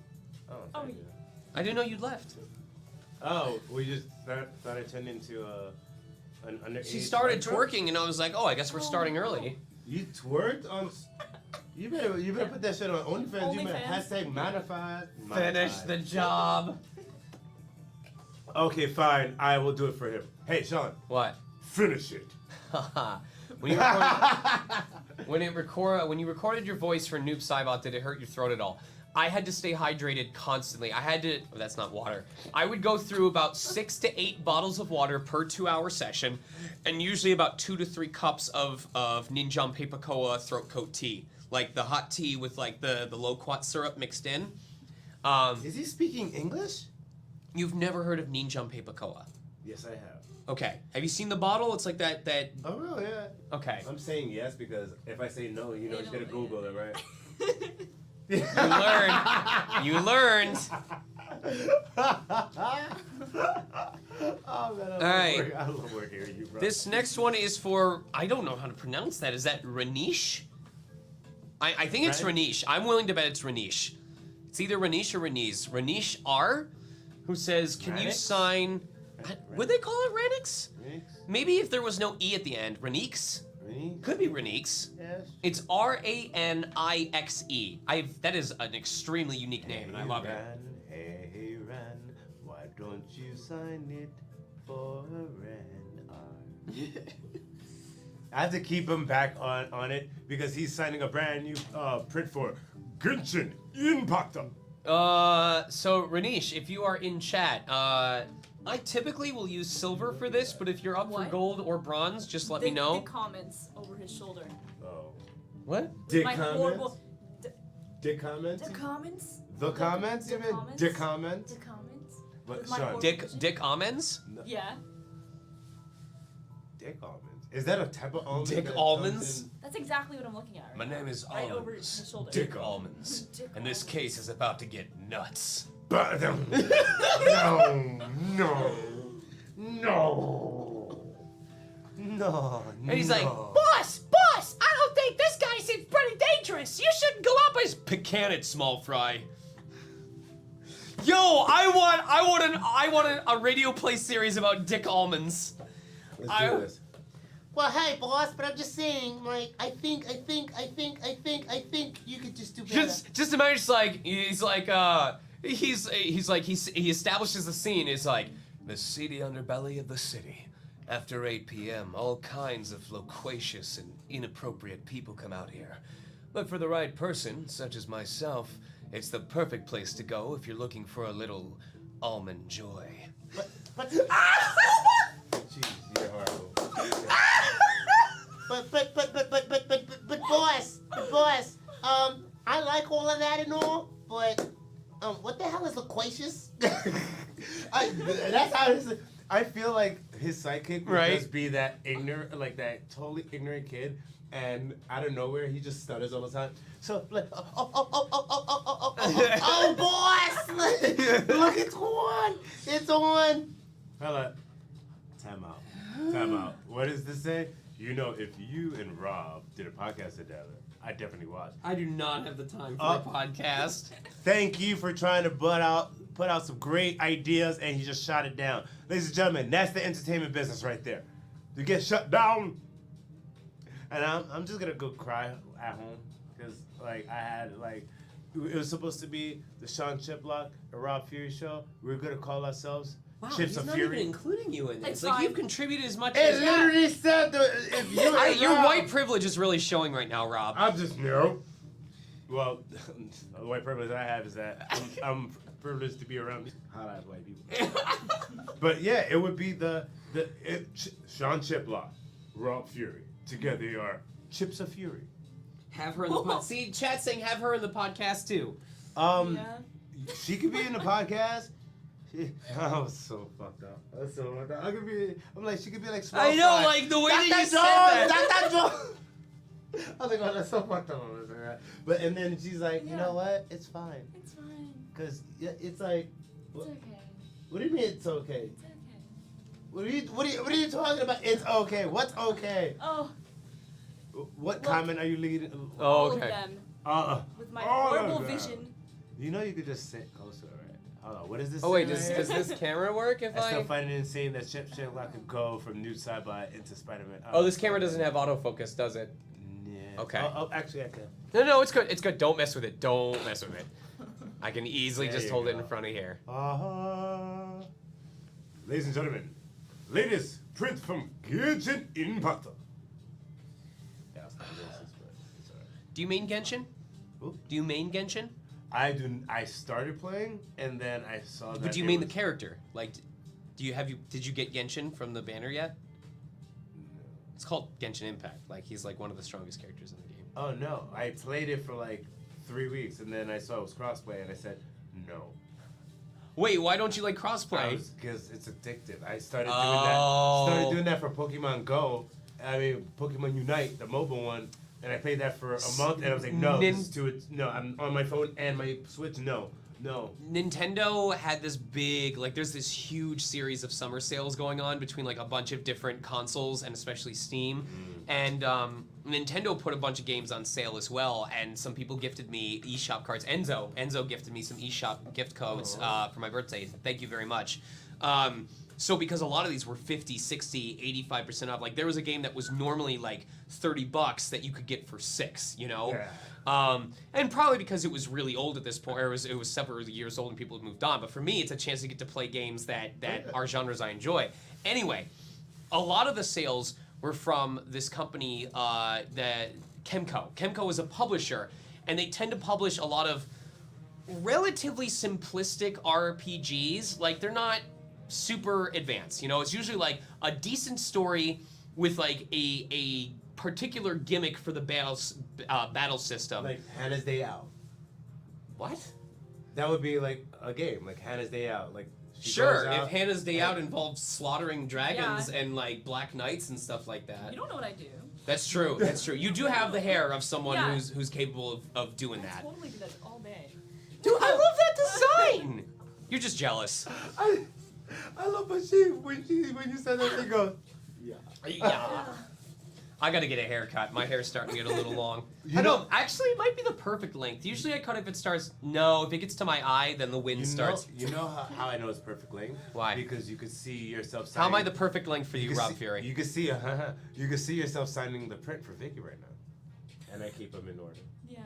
Oh, Oh, thank you. I didn't know you'd left. Oh, we just thought it turned into an underage. She started prank? twerking, and I was like, oh, I guess we're starting early. You twerked on. You better put that shit on OnlyFans. You better OnlyFans? #manify. Finish the job. Okay, fine. I will do it for him. Hey, Sean, What? finish it. when you recorded your voice for Noob Saibot, did it hurt your throat at all? I had to stay hydrated constantly. I had to. Oh, that's not water. I would go through about 6 to 8 bottles of water per 2-hour session, and usually about 2 to 3 cups of Ninjam Papacoa throat coat tea, like the hot tea with like the loquat syrup mixed in. Is he speaking English? You've never heard of Ninjunpei Pakoa? Yes, I have. Okay. Have you seen the bottle? It's like that. Oh, really? Yeah. Okay. I'm saying yes because if I say no, you know he's gonna Google it, right? You learned. Oh man, All right. I love working with you, bro. This next one is for, I don't know how to pronounce that. Is that Renish? I think it's Right. Renish. I'm willing to bet it's Renish. It's either Renish or Reniz. Renish R, who says, can you Ranix? sign, would they call it Ranix? Renix? Maybe if there was no E at the end. Renix? Renix? Could be Renix. Yes. It's Ranixe. That is an extremely unique name, and I love it. Hey, Ran, why don't you sign it for Ran R? I have to keep him back on it because he's signing a brand new print for Genshin Impact. So Renish, if you are in chat, I typically will use silver for this, but if you're up for What? gold or bronze, just let me The know. comments over his shoulder. Oh. What? Dick My comments? horrible. Dick comments? The comments. The comments? The You mean comments? Dick comments? The comments. But With my Sean, horrible Dick vision? almonds? No, Yeah, Dick almonds. Is that a type of almond? Dick that almonds? comes that's exactly what I'm looking at. Right My now. name is Right over Almonds. his shoulder. Dick Almonds. Dick And this Almonds. case is about to get nuts. But no, no. And he's like, no. Boss, I don't think this guy seems pretty dangerous. You shouldn't go up as pecan it, small fry. Yo, I want a radio play series about Dick Almonds. Let's I- do this. Well, hey, boss, but I'm just saying, like, I think you could just do better. Just imagine, just like he's like he establishes the scene. It's like the seedy underbelly of the city. After 8 p.m., all kinds of loquacious and inappropriate people come out here. Look for the right person, such as myself. It's the perfect place to go if you're looking for a little almond joy. But, Jeez, you're horrible. but, boss, I like all of that and all, but, what the hell is loquacious? That's how I feel like his sidekick would Right. just be that ignorant, like that totally ignorant kid, and out of nowhere he just stutters all the time. So like, Oh, boss! Look, it's on! It's on! hold on. Time out. What does this say? You know, if you and Rob did a podcast together, I'd definitely watch. I do not have the time for a podcast. Thank you for trying to put out some great ideas, and he just shot it down. Ladies and gentlemen, that's the entertainment business right there. To get shut down. And I'm just gonna go cry at home because like I had like it was supposed to be the Sean Chiplock and Rob Fury show. We were gonna call ourselves Wow, Chips he's of not Fury. even including you in this. It's Like fine. you've contributed as much It as that. literally said if you and Your Rob- white privilege is really showing right now, Rob. I'm just no. Well, the white privilege I have is that I'm privileged to be around hot ass white people. But yeah, it would be Sean Chiplock, Rob Fury. Together they are Chips of Fury. Have her in the pod. See, chat saying have her in the podcast too. Yeah. She could be in the podcast. I was so fucked up. That's so fucked up. I'm like, she could be like small I know, fry. like the way that you Dr. said that. Dr. Jones! I was like, oh, that's so fucked up. But and then she's like, you Yeah. know what? It's fine. It's fine. Cause it's like, It's what, okay. what do you mean it's okay? It's okay. What are you talking about? It's okay. What's okay? Oh, What Look. comment are you leading? Oh, all okay. of them. With my All of horrible them. vision. You know you could just sit closer, right? Hold on. What is this? Oh wait, thing does right here? this camera work if I still I? find it insane that Chip Shamrock could go from New Sci-Fi into Spider-Man. Oh, this camera doesn't have autofocus, does it? Yeah. Okay. Oh, actually, I can. No, it's good. It's good. Don't mess with it. Don't mess with it. I can easily There just you hold it go. in front of here. Ladies and gentlemen, latest print from Genshin Impact. Yeah, it's not racist, but it's alright. Do you main Genshin? Who? Do you main Genshin? I started playing, and then I saw that. But do you it main the was- character? Like, did you get Genshin from the banner yet? It's called Genshin Impact. Like he's like one of the strongest characters in the game. Oh no, I played it for like 3 weeks, and then I saw it was crossplay, and I said, No. Wait, why don't you like crossplay? Because it's addictive. I started Oh. doing that for Pokemon Go. I mean, Pokemon Unite, the mobile one. And I played that for a month, and I was like, no, this is too. No, I'm on my phone and my Switch. No. Nintendo had this big, like, there's this huge series of summer sales going on between like a bunch of different consoles and especially Steam. And Nintendo put a bunch of games on sale as well, and some people gifted me eShop cards. Enzo gifted me some eShop gift codes for my birthday. Thank you very much. So because a lot of these were 50, 60, 85% off, like there was a game that was normally like $30 that you could get for $6, you know? Yeah. And probably because it was really old at this point, or it was several years old and people had moved on. But for me, it's a chance to get to play games that are genres I enjoy. Anyway, a lot of the sales were from this company, Kemco. Kemco is a publisher, and they tend to publish a lot of relatively simplistic RPGs. Like, they're not super advanced, you know? It's usually like a decent story with like a particular gimmick for the battle system. Like Hannah's Day Out. What? That would be like a game, like Hannah's Day Out. Like she Sure, goes out if Hannah's Day Out involves slaughtering dragons Yeah. and like black knights and stuff like that. You don't know what I do. That's true. That's true. You do have the hair of someone Yeah. who's capable of doing I that. totally do that all day. Dude, I love that design. You're just jealous. I love when you said that, she goes, yeah. Yeah. I gotta get a haircut. My hair's starting to get a little long. You I know, know- actually, it might be the perfect length. Usually I cut if it starts. No, if it gets to my eye, then the wind starts. You know how I know it's perfect length? Why? Because you could see yourself How am I signing. the perfect length for you, could Rob see, Fury? You can see you can see yourself signing the print for Vicky right now, and I keep them in order. Yeah.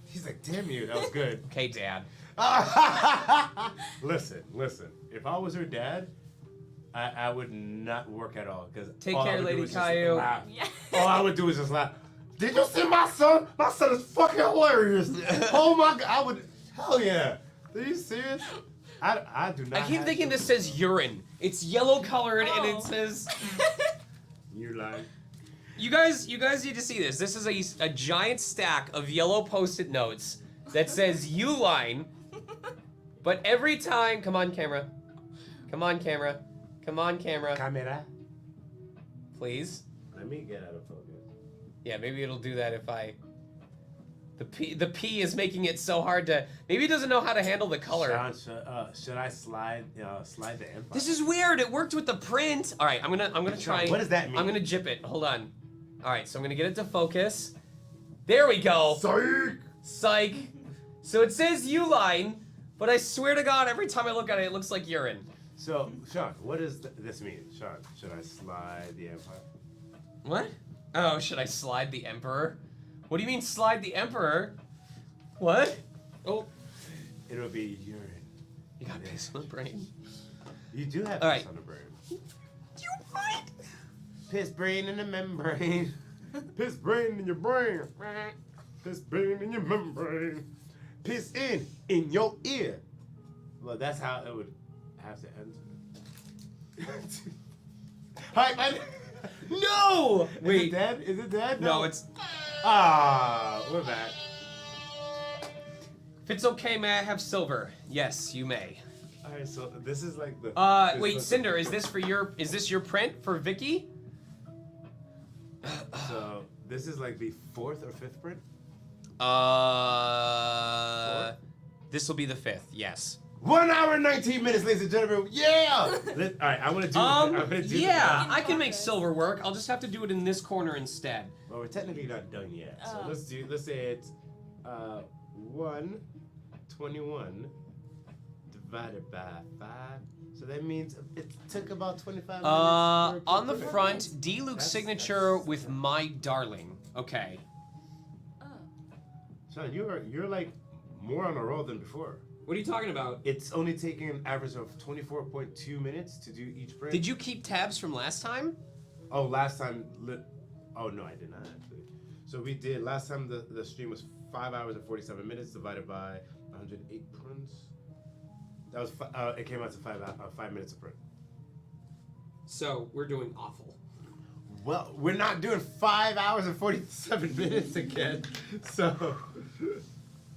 He's like, damn you, that was good. Okay, Dad. Listen. If I was her dad, I would not work at all because Take care, Lady Caillou. Yeah. All I would do is just laugh. Did you see my son? My son is fucking hilarious. Oh my god, I would. Hell yeah. Are you serious? I do not. I keep have thinking to- this says urine. It's yellow colored and Oh. it says. You're lying. You guys need to see this. This is a giant stack of yellow post-it notes that says Uline. But every time, come on camera. Come on camera. Come on camera. Camera. Please. Let me get out of focus. Yeah, maybe it'll do that if I. The P is making it so hard to. Maybe it doesn't know how to handle the color. Sean, should I slide the empire? This is weird. It worked with the print. All right, I'm gonna try. What does that mean? I'm gonna jip it. Hold on. All right, so I'm gonna get it to focus. There we go. Psych! Psych. So it says Uline, but I swear to God, every time I look at it, it looks like urine. So, Sean, what does this mean? Sean, should I slide the empire? What? Oh, should I slide the Emperor? What do you mean slide the Emperor? What? Oh, It'll be urine. you got piss on the brain. You do have All piss right. on the brain. You what? Piss brain in the membrane. Piss brain in your brain. Piss brain in your membrane. Piss in your ear. Well, that's how it would have to end. Hi, No! Is Wait. it dead? Is it dead? No, it's. We're back. If it's okay, may I have silver? Yes, you may. All right, so this is like the. Wait, Cinder, is this your print for Vicky? So this is like the 4th or 5th print. This will be the 5th. Yes. 1 hour and 19 minutes, ladies and gentlemen. Yeah. All right, I'm gonna do. I'm gonna do. Yeah, In I can make progress. silver work. I'll just have to do it in this corner instead. Well, we're technically not done yet. So Oh. let's say it's 121 divided by 5. So that means it took about 25 minutes. On the per print. front, D. Luke's That's- signature that's- with my darling. Okay. Oh. Sean, you're like more on a roll than before. What are you talking about? It's only taking an average of 24.2 minutes to do each print. Did you keep tabs from last time? Oh, last time. Oh no, I did not actually. So we did last time. The stream was 5 hours and 47 minutes divided by 108 prints. That was it came out to 5 minutes a print. So we're doing awful. Well, we're not doing 5 hours and 47 minutes again. So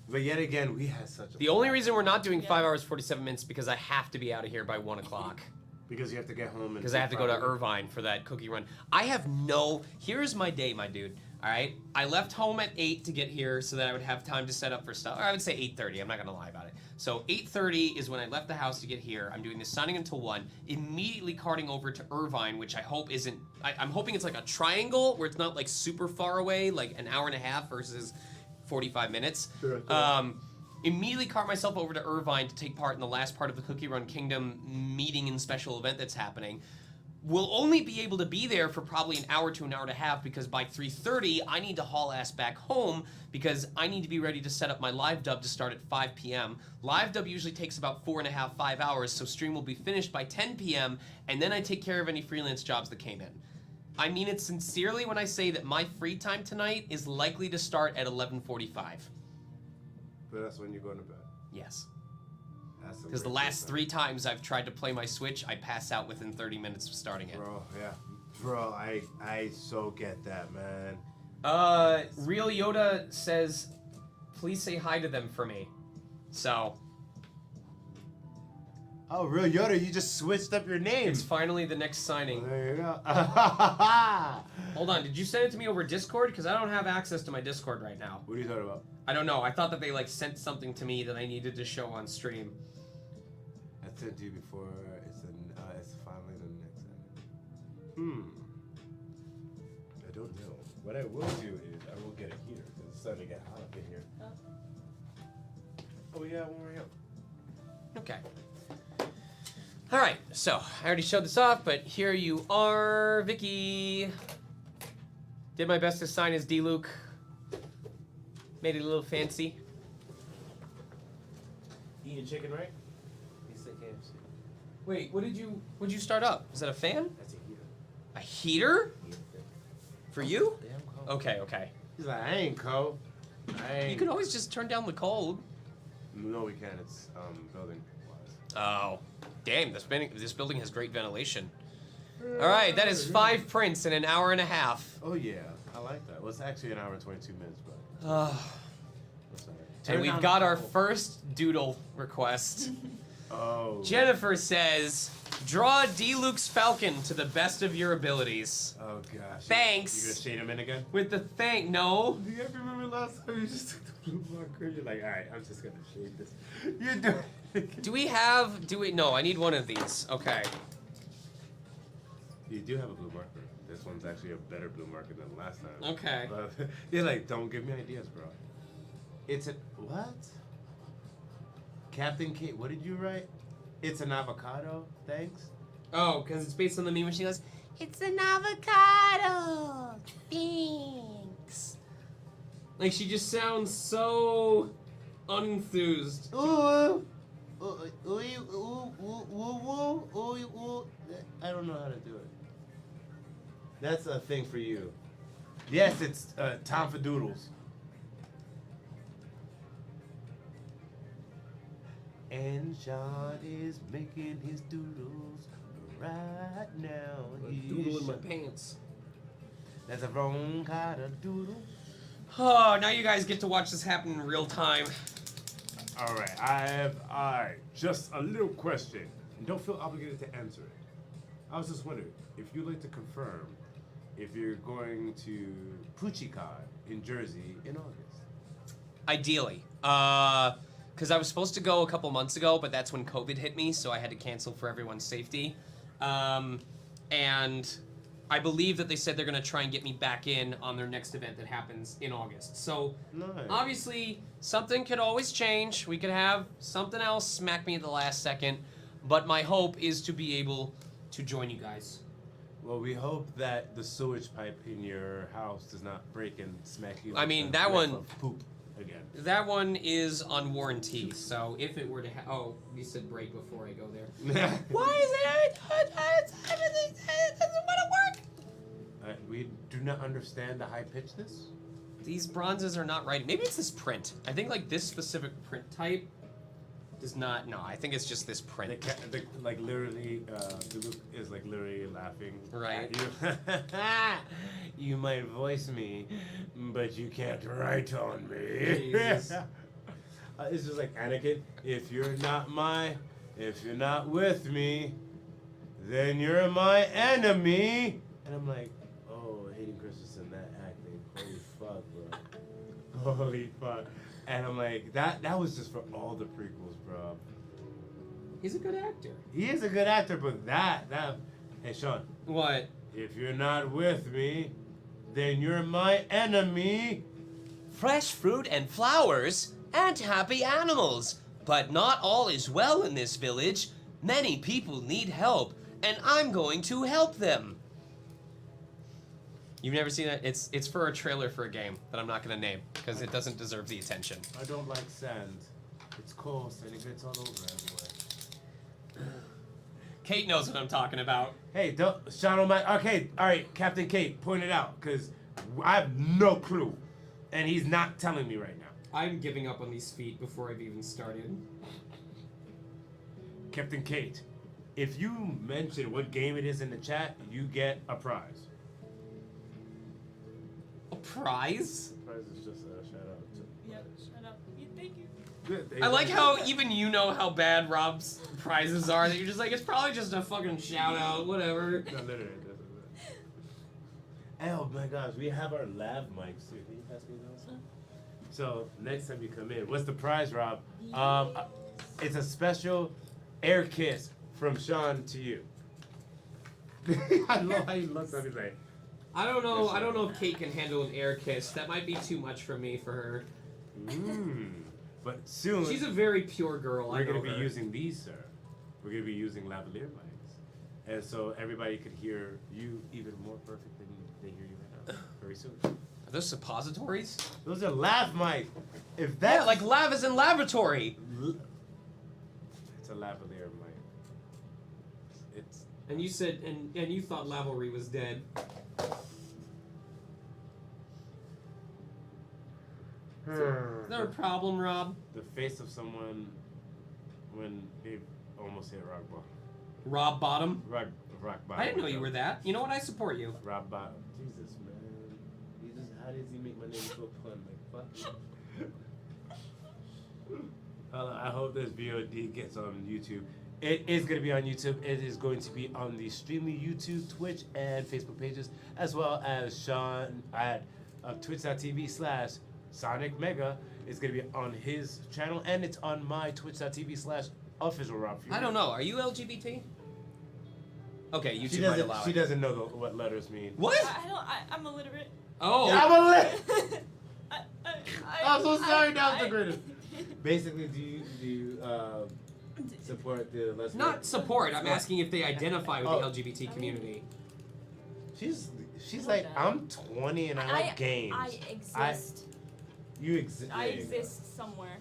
But yet again, we had such a The only reason we're not doing Yeah. 5 hours 47 minutes because I have to be out of here by 1 o'clock. because you have to get home Because I have to go to Irvine for that cookie run. I have no. Here's my day, my dude. All right, I left home at 8 to get here so that I would have time to set up for stuff. Or I would say 8:30. I'm not gonna lie about it. So 8:30 is when I left the house to get here. I'm doing this signing until 1. Immediately carting over to Irvine, which I hope isn't. I'm hoping it's like a triangle where it's not like super far away, like an hour and a half versus 45 minutes. Sure. Immediately cart myself over to Irvine to take part in the last part of the Cookie Run Kingdom meeting and special event that's happening. We'll only be able to be there for probably an hour to an hour and a half because by 3:30 I need to haul ass back home because I need to be ready to set up my live dub to start at 5 p.m. Live dub usually takes about 4.5, 5 hours, so stream will be finished by 10 p.m. and then I take care of any freelance jobs that came in. I mean it sincerely when I say that my free time tonight is likely to start at 11:45. But that's when you're going to bed. Yes. That's Because the last 3 times I've tried to play my Switch, I pass out within 30 minutes of starting it. Bro, yeah. Bro, I so get that, man. Real Yoda says, please say hi to them for me. So, Oh, Real Yoda, you just switched up your name. it's finally the next signing. There you go. Hold on, did you send it to me over Discord? Because I don't have access to my Discord right now. What are you talking about? I don't know. I thought that they like sent something to me that I needed to show on stream. I sent you before. It's finally the next end. I don't know. What I will do is I will get a heater because it's starting to get hot up in here. Oh, we got one more up. Okay. All right, so I already showed this off, but here you are, Vicky. Did my best to sign as D-Luke. Made it a little fancy. Eating chicken, right? He said KFC. Wait, what'd you start up? Is that a fan? That's a heater. A heater? For you? Damn cold. Okay. He's like, I ain't cold. You can always just turn down the cold. No, we can't. It's building wise. Oh, damn! This building has great ventilation. All right, that is 5 prints in an hour and a half. Oh yeah, I like that. Well, it's actually an hour and 22 minutes, but that's all right. And we've got our first doodle request. Oh. Jennifer says, "Draw D-Luke's Falcon to the best of your abilities." Oh gosh. Thanks. You gonna shade him in again? With the thing, no. Do you ever remember last time you just took the blue marker? You're like, all right, I'm just gonna shade this. You're doing it. Do we? No, I need one of these. Okay. You do have a blue marker. This one's actually a better blue marker than last time. Okay. But you're like, don't give me ideas, bro. It's a what? Captain Kate, what did you write? It's an avocado. Thanks. Oh, because it's based on the meme where she goes, It's an avocado. Thanks. like she just sounds so unenthused. Ooh. Ooh. I don't know how to do it. That's a thing for you. Yes, it's time for doodles. And Sean is making his doodles right now. Doodle in my pants. That's a wrong kind of doodle. Oh, now you guys get to watch this happen in real time. All right, just a little question. And don't feel obligated to answer it. I was just wondering if you'd like to confirm if you're going to PucciCon in Jersey in August. Ideally. Because I was supposed to go a couple months ago, but that's when COVID hit me, so I had to cancel for everyone's safety. And I believe that they said they're going to try and get me back in on their next event that happens in August. So, Nice. obviously, something could always change. We could have something else smack me at the last second. But my hope is to be able to join you guys. Well, we hope that the sewage pipe in your house does not break and smack you. I like mean, a that whiff one- of poop again. That one is on warranty, so if it were to oh, you said break before I go there. Why is it everything doesn't want to work? We do not understand the high pitchedness. These bronzes are not right. Maybe it's this print. I think like this specific print type does not. No, I think it's just this print. Like literally, Luke is like literally laughing. Right. At you. You might voice me, but you can't write on me. Jesus. It's just like Anakin. If you're not with me, then you're my enemy. And I'm like, oh, Hayden Christensen, that acting, holy fuck, bro, holy fuck. And I'm like, that was just for all the prequels, bro. He's a good actor. He is a good actor, but that. Hey, Sean. What? If you're not with me, then you're my enemy. Fresh fruit and flowers and happy animals. But not all is well in this village. Many people need help, and I'm going to help them. You've never seen that? It's for a trailer for a game that I'm not going to name because it doesn't deserve the attention. I don't like sand. It's coarse and it gets all over everywhere. Kate knows what I'm talking about. Hey, Sean O'Malley. Okay, all right, Captain Kate, point it out because I have no clue, and he's not telling me right now. I'm giving up on these feet before I've even started. Captain Kate, if you mention what game it is in the chat, you get a prize. A prize? Prize is just a shout out to. Yeah, shut up. Thank you. Good. I like how even you know how bad Rob's prizes are, that you're just like, it's probably just a fucking shout out, whatever. No, literally. Oh my gosh, we have our lav mics too. Can you pass me those? So next time you come in, what's the prize, Rob? It's a special air kiss from Sean to you. I love how he looks at me like. I don't know if Kate can handle an air kiss. That might be too much for me for her. But soon She's a very pure girl. we're I gonna know be her. using these, sir. We're gonna be using lavalier mics, and so everybody could hear you even more perfect than they hear you right now. Very soon. Are those suppositories? Those are lav mics. If that's Yeah, like lav is in laboratory. it's a lavalier mic. It's And you said, and you thought Lavalry was dead. Is there a problem, Rob? the face of someone when they almost hit rock bottom. Rob Bottom? Rock bottom. I didn't know you were that. You know what? I support you. Rock bottom. Jesus, man. How does he make my name so fun? Like, fuck. I hope this VOD gets on YouTube. It is going to be on YouTube. It is going to be on the Streamly YouTube, Twitch, and Facebook pages, as well as Sean at twitch.tv/Sonic Mega. It's going to be on his channel, and it's on my twitch.tv/official Rob Fury. I don't know. Are you LGBT? Okay, She YouTube might allow doesn't, she it. doesn't know what letters mean. What? I'm illiterate. Oh. I'm a I'm so sorry, that was the greatest. Basically, do you support the lesbian? Not support. I'm asking if they identify with Oh. the LGBT community. She's like, I'm 20 and I like games. I exist. You exist. I exist somewhere.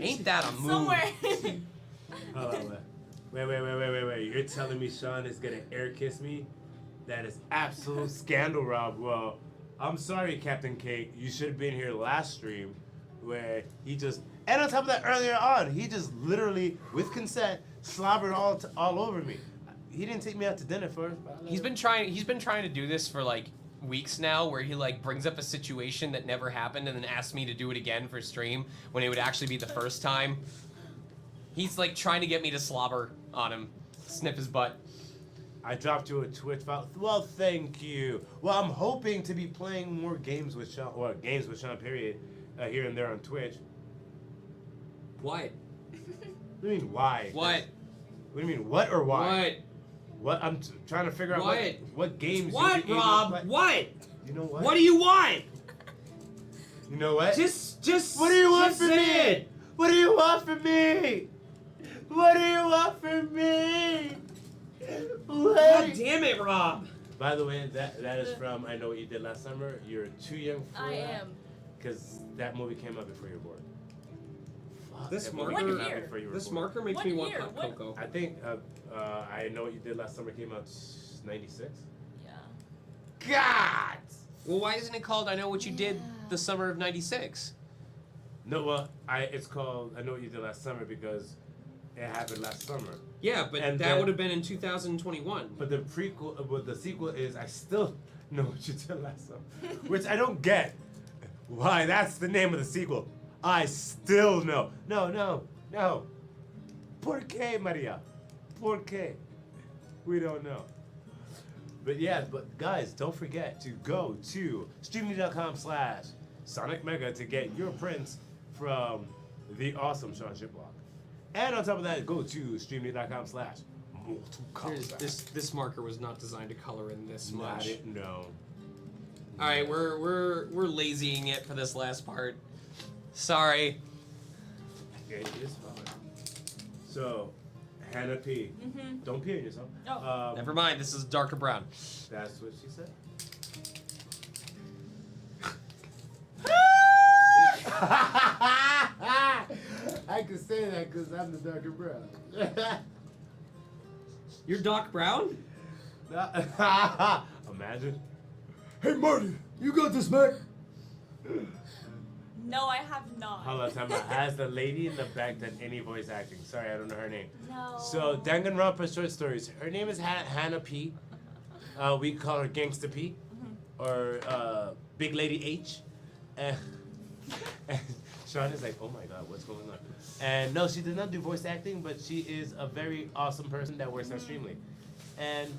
Ain't that a move? Somewhere. Hold on, wait. You're telling me Sean is gonna air kiss me? That is absolute scandal, Rob. Well, I'm sorry, Captain Kate. You should have been here last stream where he just, and on top of that, earlier on, he just literally, with consent, slobbered all over me. He didn't take me out to dinner first. He's been trying to do this for like weeks now, where he like brings up a situation that never happened and then asks me to do it again for stream when it would actually be the first time. He's like trying to get me to slobber on him, sniff his butt. I dropped you a Twitch file. Well, thank you. Well, I'm hoping to be playing more games with Sean, or games with Sean, period, here and there on Twitch. What? What do you mean, why? What? What do you mean, what or why? What? What? I'm trying to figure out what games What, you'll be able to Rob? play. What? You know what? What do you want? You know what? Just. What do you want just from say me? it. What do you want from me? What do you want from me? God damn it, Rob. By the way, that is from I Know What You Did Last Summer. You're too young for I that. am. Because that movie came out before you were born. Fuck, This that movie marker- came What out year? before you were This born. marker makes What me want year? hot What- cocoa. I think I Know What You Did Last Summer came out 96. Yeah. God! Well, why isn't it called I Know What You Did the Summer of '96? No, well, it's called I Know What You Did Last Summer because it happened last summer. Yeah, but And that then- would have been in 2021. But the prequel, the sequel is I Still Know What You Did Last Summer, which I don't get. Why, that's the name of the sequel. I still know. No. Por qué, Maria? Por qué? We don't know. But yeah, but guys, don't forget to go to streamly.com/SonicMega to get your prints from the awesome Sean Shiplock. And on top of that, go to streamly.com/Mortal Kombat. This marker was not designed to color in this Not much. it, no. All right, we're lazying it for this last part. Sorry. Okay, it's fine. So, Hannah P. Don't pee on yourself. Oh. Never mind. This is darker brown. That's what she said. I can say that because I'm the darker brown. You're Doc Brown? Imagine. Hey Marty, you got this, man. No, I have not. Hold on, time out. Has the lady in the back done any voice acting? Sorry, I don't know her name. No. So Danganronpa short stories. Her name is Hannah P. We call her Gangsta P, or Big Lady H. And Sean is like, oh my god, what's going on? And no, she does not do voice acting, but she is a very awesome person that works on Streamly. And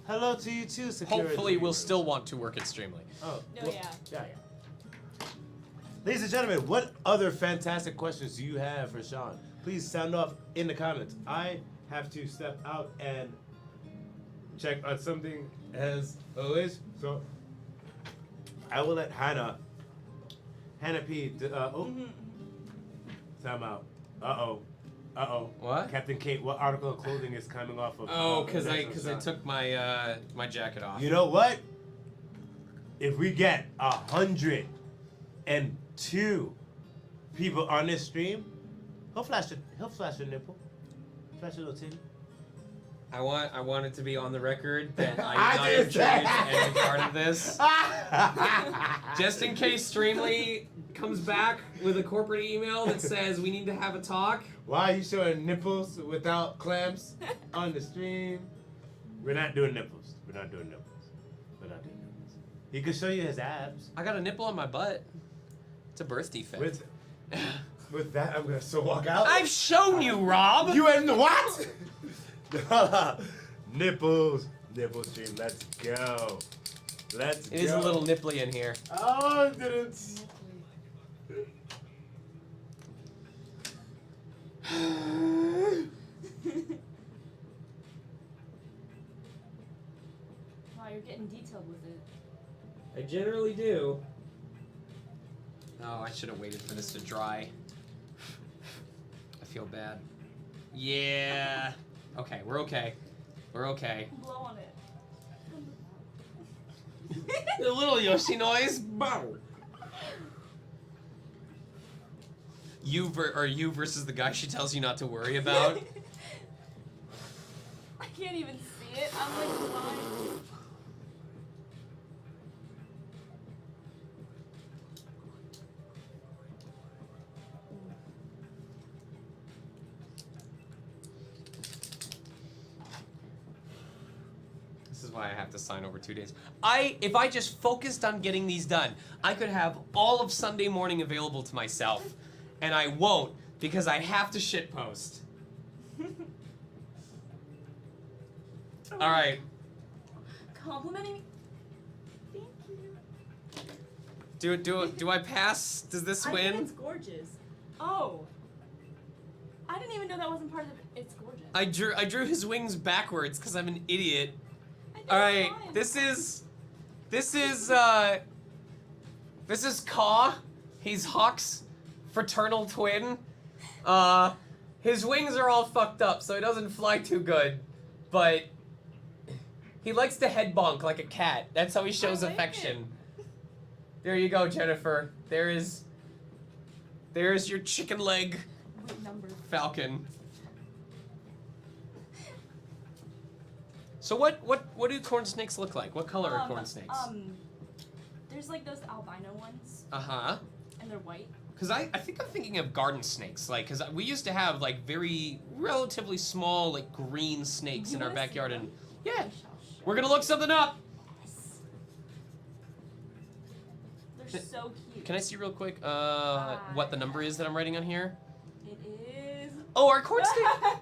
hello to you too, Security. Hopefully, we'll still want to work at Streamly. Oh, Oh, yeah. yeah. Ladies and gentlemen, what other fantastic questions do you have for Sean? Please sound off in the comments. I have to step out and check on something as always. So I will let Hannah P. Time out. Uh-oh. What? Captain Kate, what article of clothing is coming off of? Oh, because I Shot? took my my jacket off. You know what? If we get 102 people on this stream, he'll flash a nipple, flash a little titty. I want it to be on the record that I I did not did contribute that. to any part of this. Just in case Streamly comes back with a corporate email that says we need to have a talk. Why are you showing nipples without clamps on the stream? We're not doing nipples. He could show you his abs. I got a nipple on my butt. It's a birth defect. With that, I'm gonna still walk out. I've shown you, Rob. You and what? Nipples stream. Let's go. Let's go. It is a little nipply in here. Oh, I didn't. Wow, you're getting detailed with it. I generally do. Oh, I should have waited for this to dry. I feel bad. Yeah. Okay, we're okay. We're okay. Blow on it. A little Yoshi noise. Bow. You versus the guy she tells you not to worry about. I can't even see it. I'm like blind. This is why I have to sign over 2 days. If I just focused on getting these done, I could have all of Sunday morning available to myself. And I won't, because I have to shitpost. Alright. Complimenting me. Thank you. Do I pass? Does this I win? think it's gorgeous. Oh. I didn't even know that wasn't part of It's Gorgeous. I drew his wings backwards because I'm an idiot. I think Alright, it's fine. this is Caw. He's Hawk's fraternal twin. His wings are all fucked up, so he doesn't fly too good. But he likes to head bonk like a cat. That's how he shows I like affection. There you go, Jennifer. There's your chicken leg What number? falcon. So what do corn snakes look like? What color are corn snakes? There's like those albino ones, Uh-huh. and they're white. Because I think I'm thinking of garden snakes, like, because we used to have, like, very relatively small, like, green snakes in our wanna see backyard, them? and, yeah, I shall show we're gonna look something up! Yes. They're so cute. Can I see real quick what the number is that I'm writing on here? It is. Oh, our corn snake.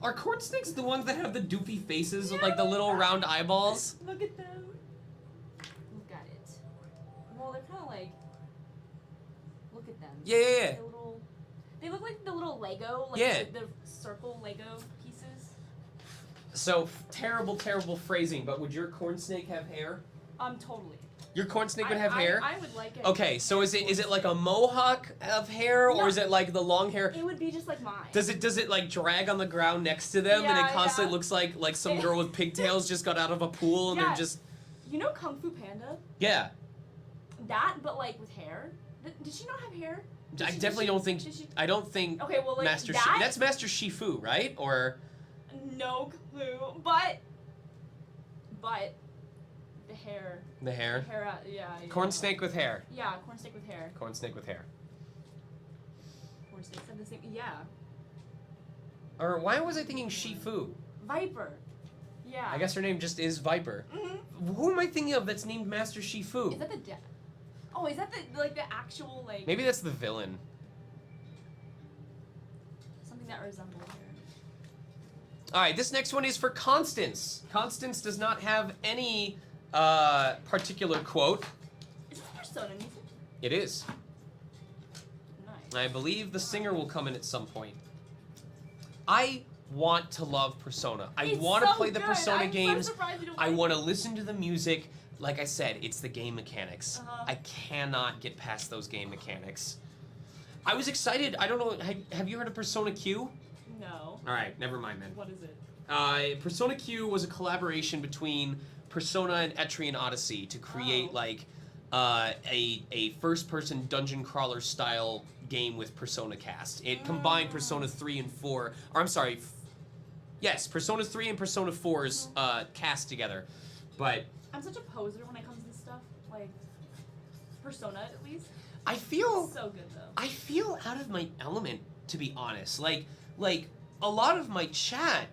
Are corn snakes the ones that have the doofy faces with like the little round eyeballs? Look at them. Look at it. Well, they're kind of like. Look at them. Yeah, yeah, yeah. They look like the little Lego, like Yeah. the circle Lego pieces. So terrible, terrible phrasing. But would your corn snake have hair? Totally. Your corn snake would have hair. I would like it. Okay, so is it like a mohawk of hair, or No. is it like the long hair? It would be just like mine. Does it like drag on the ground next to them, and Yeah, it constantly yeah. looks like some girl with pigtails just got out of a pool, and Yeah. they're just You know Kung Fu Panda? yeah. That, but like with hair. Did she not have hair? I Did definitely she- don't think. did she- I don't think Okay, well, like Master. that. That's Master Shifu, right? Or No clue, but the hair. the hair. The hair. Yeah. Corn snake with hair. Yeah, corn snake with hair. Corn snake with hair. Corn snakes have the same. Yeah. Or why was I thinking Shifu? Viper. Yeah. I guess her name just is Viper. Mhm. Who am I thinking of that's named Master Shifu? Is that the Oh, is that the actual like Maybe that's the villain. something that resembles her? Alright, this next one is for Constance. Constance does not have any particular quote. Is this Persona music? It is. Nice. I believe the singer will come in at some point. I want to love Persona. I It's want to so play the good. Persona I'm so games. surprised you don't I like want to it. listen to the music. Like I said, it's the game mechanics. Uh-huh. I cannot get past those game mechanics. I was excited. I don't know. Have you heard of Persona Q? No. All right, never mind then. What is it? Persona Q was a collaboration between Persona and Etrian Odyssey to create Oh. like a first-person dungeon crawler style game with Persona Cast. It combined Persona 3 and 4. Or I'm sorry. Yes, Persona 3 and Persona 4's cast together. But I'm such a poser when it comes to this stuff. Like Persona, at least. I feel So good though. I feel out of my element, to be honest. Like a lot of my chat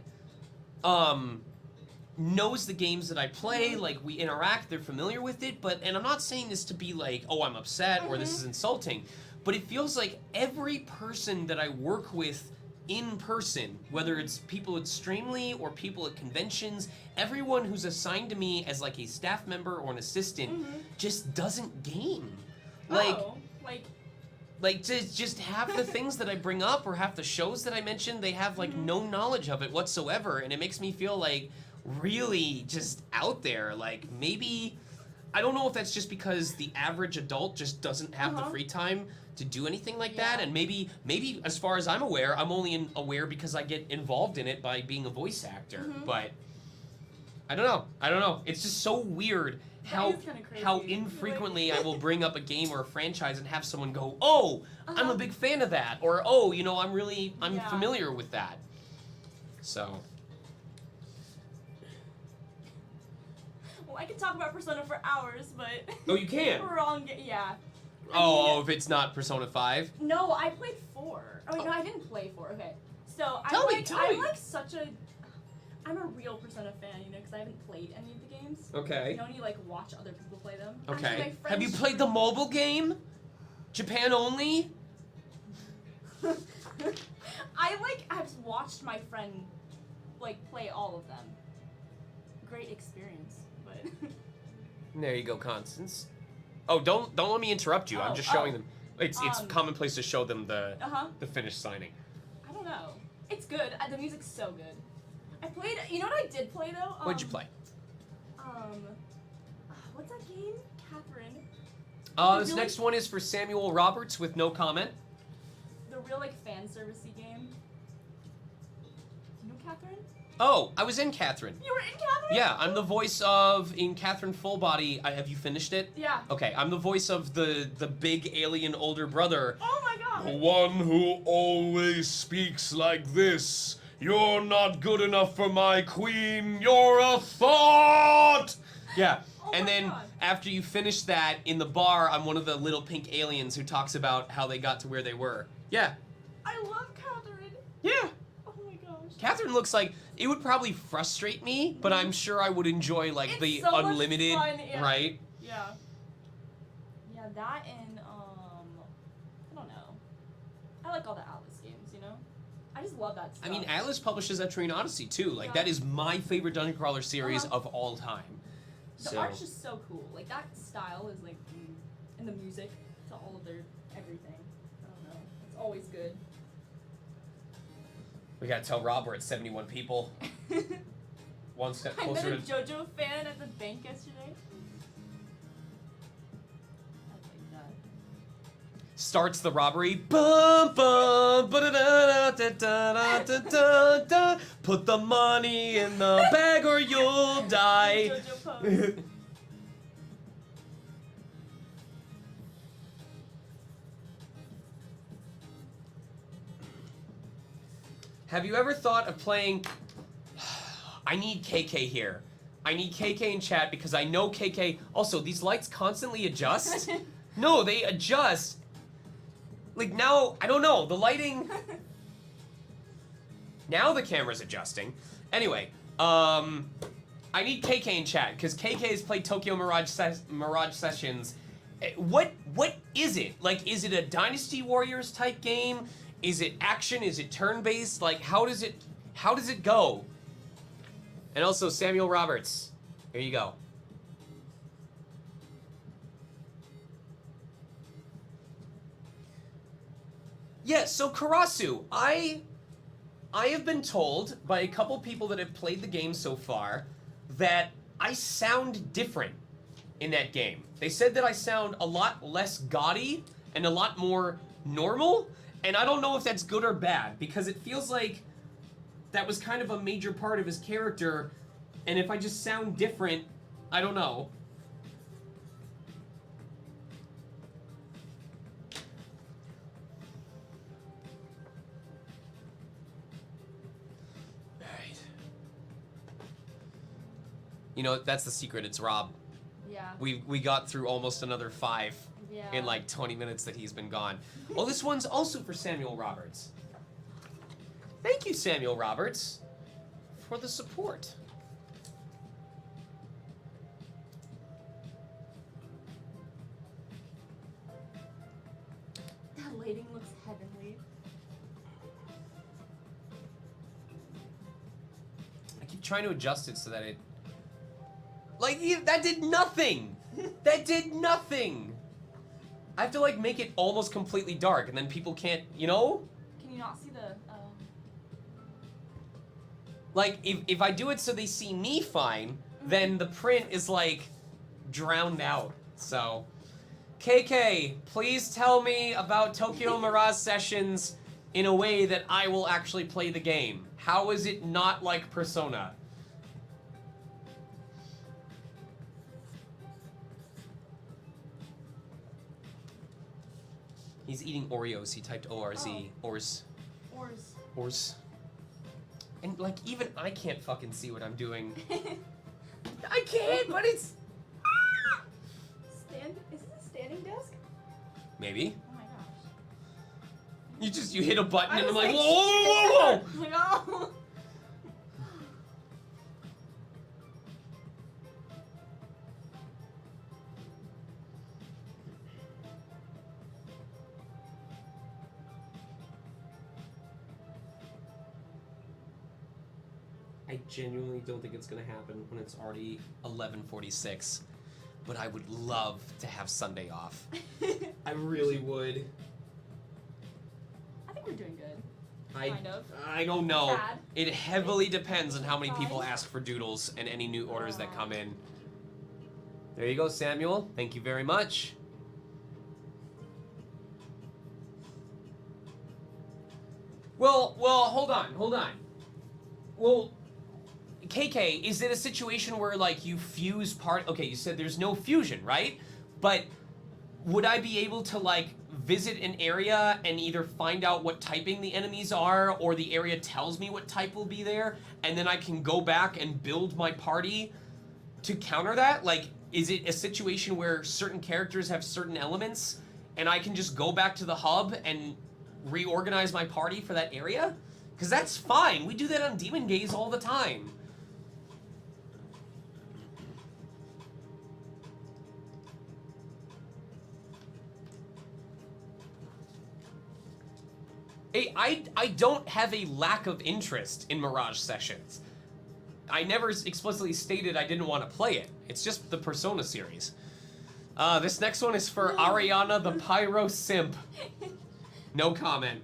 knows the games that I play, like we interact, they're familiar with it, and I'm not saying this to be like, oh, I'm upset or this is insulting, but it feels like every person that I work with in person, whether it's people at Streamly or people at conventions, everyone who's assigned to me as like a staff member or an assistant just doesn't game. Oh, Like to just half the things that I bring up or half the shows that I mention, they have like no knowledge of it whatsoever, and it makes me feel like really just out there. Like maybe I don't know if that's just because the average adult just doesn't have the free time to do anything like that, Yeah. and maybe as far as I'm aware, I'm only aware because I get involved in it by being a voice actor. But I don't know. It's just so weird how is kinda crazy. how infrequently I will bring up a game or a franchise and have someone go, "Oh, I'm a big fan of that," or "Oh, I'm Yeah. familiar with that." So, well, I could talk about Persona for hours, but oh, you can. wrong. Yeah. I Oh, mean, if it's not Persona 5. No, I played 4. Oh wait, no, I didn't play 4. Okay, so Tell me. I'm like such a. I'm a real Persona fan, because I haven't played any of the games. Okay. You know, when you like watch other people play them. Okay. Actually, my Have you friends- played the mobile game? Japan only? I've watched my friend play all of them. Great experience, but There you go, Constance. Oh, don't let me interrupt you. I'm Oh, just showing them. It's Um, commonplace to show them the uh-huh. finished signing. I don't know. It's good. The music's so good. I played. You know what I did play though? What'd you play? What's that game? Catherine. This really- next one is for Samuel Roberts with no comment. The real fan servicey game. You know Catherine? Oh, I was in Catherine. You were in Catherine? Yeah, I'm the voice of in Catherine Full Body. Have you finished it? Yeah. Okay, I'm the voice of the big alien older brother. Oh my The god. one who always speaks like this. You're not good enough for my queen. You're a thought. Yeah. Oh And my then God. after you finish that in the bar, I'm one of the little pink aliens who talks about how they got to where they were. Yeah. I love Catherine. Yeah. Oh my gosh. Catherine looks like it would probably frustrate me, but I'm sure I would enjoy like It's the so much unlimited, fun, yeah. right? Yeah. Yeah, Yeah, that and I don't know. I like all the Atlas games, you know. I just love that stuff. I mean, Atlas publishes Etrian Odyssey too. Like Yeah. that is my favorite dungeon crawler series Uh-huh. of all time. The art's just so cool. Like that style is like, and the music to all of their everything. I don't know. It's always good. We gotta tell Rob we're at 71 people. One step I met closer a to. JoJo fan at the bank yesterday. I like that. Starts the robbery. Bum, bum, ba-da-da-da-da-da-da-da-da. Put the money in the bag or you'll die. JoJo pose. Have you ever thought of playing? I need KK here. I need KK in chat because I know KK. Also, these lights constantly adjust. No, they adjust. Like now, I don't know. The lighting. Now the camera's adjusting. Anyway, I need KK in chat because KK has played Tokyo Mirage Sessions. What is it? Like, is it a Dynasty Warriors type game? Is it action? Is it turn-based? Like, how does it go? And also Samuel Roberts. Here you go. Yeah, so Karasu, I have been told by a couple people that have played the game so far that I sound different in that game. They said that I sound a lot less gaudy and a lot more normal, and I don't know if that's good or bad because it feels like that was kind of a major part of his character, and if I just sound different, I don't know. Alright. You know, that's the secret, it's Rob. Yeah. We got through almost another 5 Yeah. in like 20 minutes that he's been gone. Oh, this one's also for Samuel Roberts. Thank you, Samuel Roberts, for the support. That lighting looks heavenly. I keep trying to adjust it so that it... Like, that did nothing! That did nothing! I have to, like, make it almost completely dark, and then people can't, you know? Can you not see the? Like, if I do it so they see me fine, then the print is, like, drowned out. So, KK, please tell me about Tokyo Mirage Sessions in a way that I will actually play the game. How is it not like Persona? He's eating Oreos. He typed O-R-Z. Ors. Oars. Ors. And, like, even I can't fucking see what I'm doing. I can't, but it's... Stand? Is this a standing desk? Maybe. Oh my gosh. You hit a button and I'm was like, whoa, whoa, whoa, whoa! Like, oh. I genuinely don't think it's gonna happen when it's already 11:46. But I would love to have Sunday off. I really would. I think we're doing good. I Kind of. I don't know. Tad. It heavily depends on how many people Five. ask for doodles and any new orders that come in. There you go, Samuel. Thank you very much. Well, hold on. Well, KK, is it a situation where, like, you fuse part... Okay, you said there's no fusion, right? But would I be able to, like, visit an area and either find out what typing the enemies are, or the area tells me what type will be there, and then I can go back and build my party to counter that? Like, is it a situation where certain characters have certain elements, and I can just go back to the hub and reorganize my party for that area? Because that's fine. We do that on Demon Gaze all the time. I don't have a lack of interest in Mirage Sessions. I never explicitly stated I didn't want to play it. It's just the Persona series. This next one is for Ariana the Pyro Simp. No comment.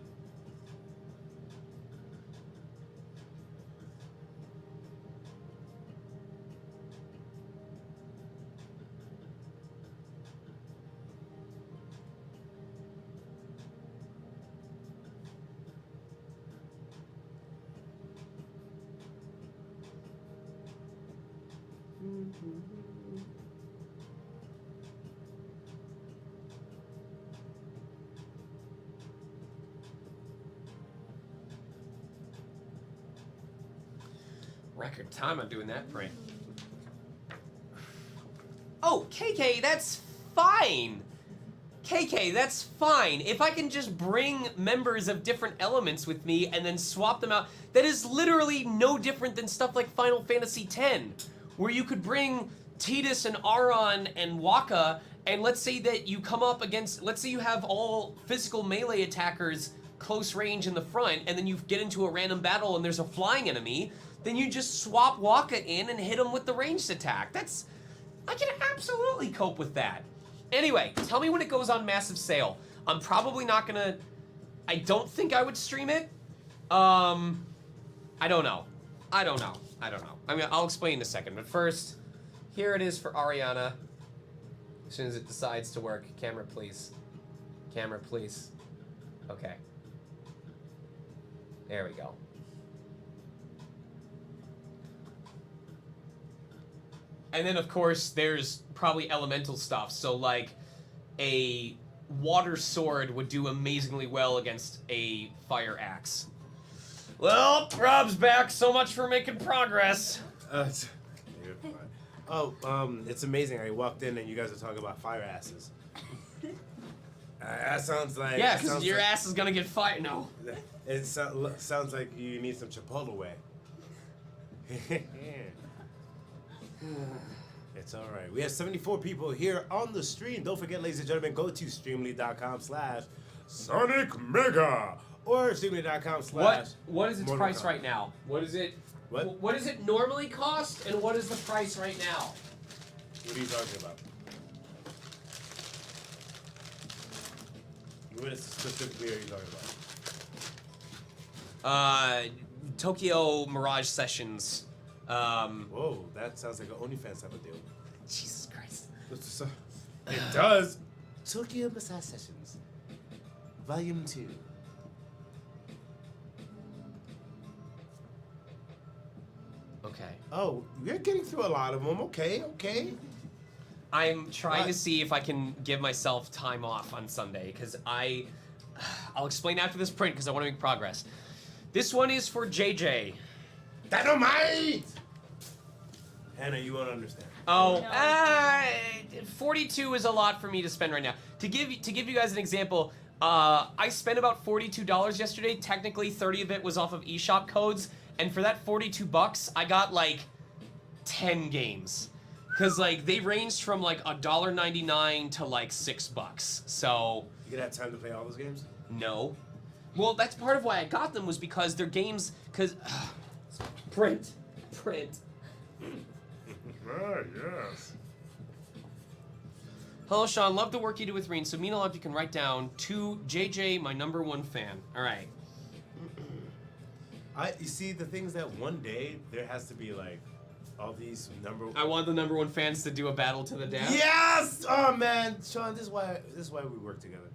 Record time on doing that print. Oh, KK, that's fine. KK, that's fine. If I can just bring members of different elements with me and then swap them out, that is literally no different than stuff like Final Fantasy X, where you could bring Tidus and Aron and Waka, and let's say that you come up against, let's say you have all physical melee attackers close range in the front, and then you get into a random battle and there's a flying enemy, then you just swap Waka in and hit him with the ranged attack. I can absolutely cope with that. Anyway, tell me when it goes on massive sale. I'm probably not gonna, I don't think I would stream it. I don't know. I mean, I'll explain in a second, but first, here it is for Ariana. As soon as it decides to work. Camera, please. Camera, please. Okay. There we go. And then, of course, there's probably elemental stuff. So, like, a water sword would do amazingly well against a fire axe. Well, Rob's back. So much for making progress. It's amazing. I walked in and you guys are talking about fire asses. That sounds like... Yeah, because your ass is going to get fired. No. It sounds like you need some Chipotle. It's all right. We have 74 people here on the stream. Don't forget, ladies and gentlemen, go to streamly.com/SonicMega or streamly.com/. What is its Mortal price Kombat. right now? What is it? What? What does it normally cost, and what is the price right now? What are you talking about? What specifically are you talking about? Tokyo Mirage Sessions. Whoa, that sounds like an OnlyFans type of deal. Jesus Christ. It does. Tokyo Massage Sessions, Volume 2. Okay. Oh, we're getting through a lot of them. Okay. I'm trying What? to see if I can give myself time off on Sunday, because I'll explain after this print, because I want to make progress. This one is for JJ. Dynamite! Hannah, you won't understand. Oh, No. 42 is a lot for me to spend right now. To give you guys an example, I spent about $42 yesterday. Technically, 30 of it was off of eShop codes, and for that $42, I got like 10 games. Cause like they ranged from like $1.99 to like $6. So You gonna have time to play all those games? no. Well, that's part of why I got them, was because they're games. Cause print. Ah, yes. Hello, Sean. Love the work you do with Reen. So, mean a lot if you can write down to JJ, my #1 fan. All right. You see, the things that one day there has to be like all these I want the #1 fans to do a battle to the death. Yes! Oh man, Sean, this is why we work together.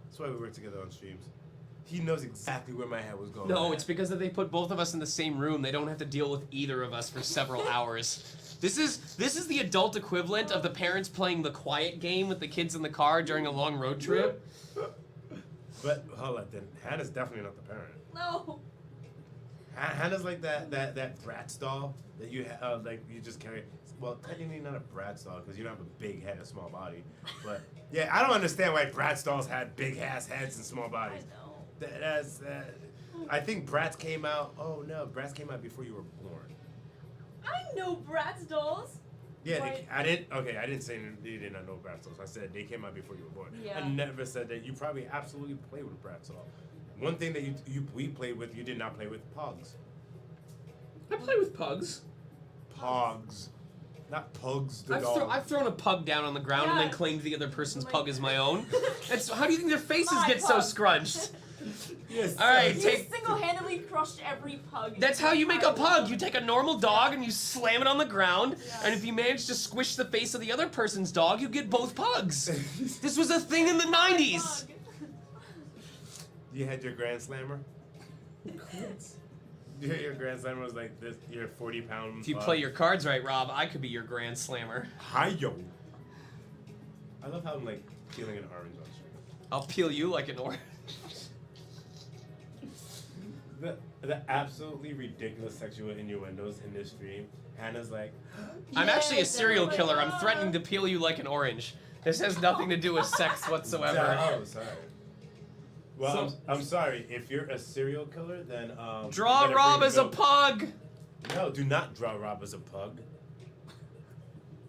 That's why we work together on streams. He knows exactly where my head was going. No, it's because if they put both of us in the same room, they don't have to deal with either of us for several hours. This is the adult equivalent of the parents playing the quiet game with the kids in the car during a long road trip. But hold on, then Hannah's definitely not the parent. No. Hannah's like that Bratz doll that you have, like you just carry. Well, technically not a Bratz doll because you don't have a big head and small body. But yeah, I don't understand why Bratz dolls had big ass heads and small bodies. I know. I think Bratz came out. Oh no, Bratz came out before you were born. I know Bratz dolls. Yeah, Right. I didn't say you did not know Bratz dolls. I said they came out before you were born. Yeah. I never said that. You probably absolutely played with a Bratz doll. One thing that we played with, you did not play with pogs. I play with pugs. Pogs. Not pugs, the I've, dog. I've thrown a pug down on the ground and then Yeah. claimed the other person's Like- pug as my own. That's, how do you think their faces My get so pug. scrunched? Yes. All right, You take. single-handedly crushed every pug. in That's the how you make a entire pug. world. You take a normal dog and you slam it on the ground, Yeah. and if you manage to squish the face of the other person's dog, you get both pugs. This was a thing in the 90s. Pug. You had your Grand Slammer? Your Grand Slammer was like this, your 40-pound. If you play your cards right, Rob, I could be your Grand Slammer. Hi-yo. I love how I'm like peeling an orange on stream. I'll peel you like an orange. The absolutely ridiculous sexual innuendos in this stream. Hannah's like, I'm actually a serial they're killer. like, I'm threatening to peel you like an orange. This has nothing to do with sex whatsoever. oh, sorry. Well, So- I'm sorry. If you're a serial killer, then you Draw better Rob bring as a goat. pug. No, do not draw Rob as a pug.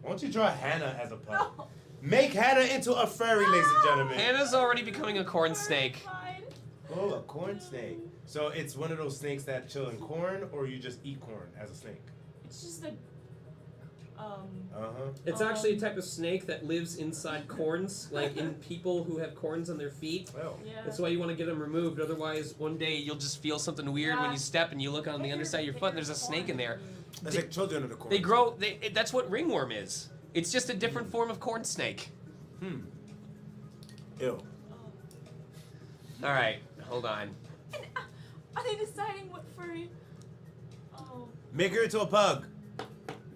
Why don't you draw Hannah as a pug? No. Make Hannah into a furry, ladies and gentlemen. Hannah's already becoming a corn snake. Fine. Oh, a corn snake. So it's one of those snakes that chill in corn, or you just eat corn as a snake. It's just a. Uh-huh. It's actually a type of snake that lives inside corns, like in people who have corns on their feet. Well, Yeah. That's why you want to get them removed. Otherwise, one day you'll just feel something weird when Yeah. you step and you look on the underside of your foot and there's a snake in there. it's like children of the corn. They grow. That's what ringworm is. It's just a different form of corn snake. Ew. All right, hold on. And, are they deciding what furry? Oh. Make her into a pug.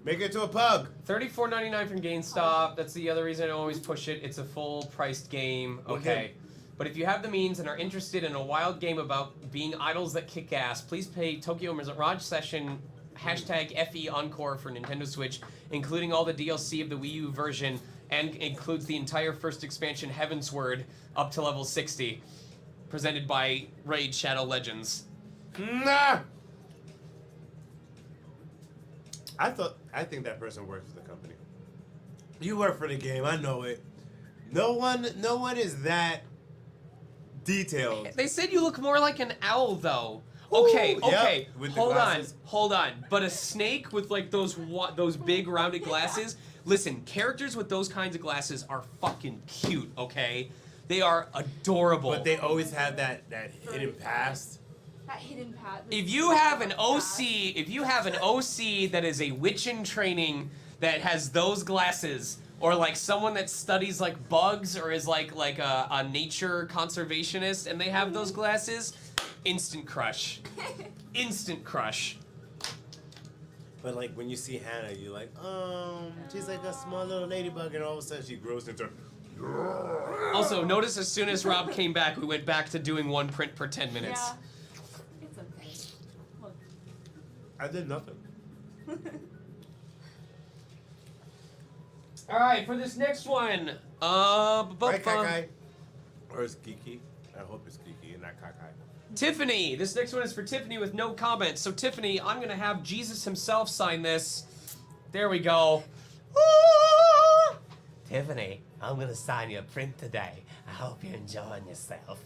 Make her into a pug. $34.99 from GameStop. That's the other reason I always push it. It's a full-priced game. Okay. But if you have the means and are interested in a wild game about being idols that kick ass, please pay Tokyo Mirage Session #FE Encore for Nintendo Switch, including all the DLC of the Wii U version, and includes the entire first expansion Heavensward up to level 60, presented by Raid Shadow Legends. Nah. I think that person works for the company. You work for the game. I know it. No one is that detailed. They said you look more like an owl, though. Okay, Ooh, yep, okay. with the Hold on, glasses. hold on. But a snake with like those big rounded glasses. Listen, characters with those kinds of glasses are fucking cute. Okay, they are adorable. But they always have that hidden past. That hidden path. If you have an OC that is a witch in training that has those glasses, or like someone that studies like bugs or is like a nature conservationist and they have those glasses, instant crush. Instant crush. But like when you see Hannah, you're like, she's like a small little ladybug, and all of a sudden she grows into. Also, notice as soon as Rob came back, we went back to doing one print per 10 minutes. Yeah. It's okay. Look. I did nothing. All right, for this next one, Kai. Or it's Kiki. I hope it's Kiki and not Kai. Tiffany. This next one is for Tiffany with no comments. So Tiffany, I'm gonna have Jesus himself sign this. There we go. Woo! Tiffany, I'm gonna sign you a print today. I hope you're enjoying yourself.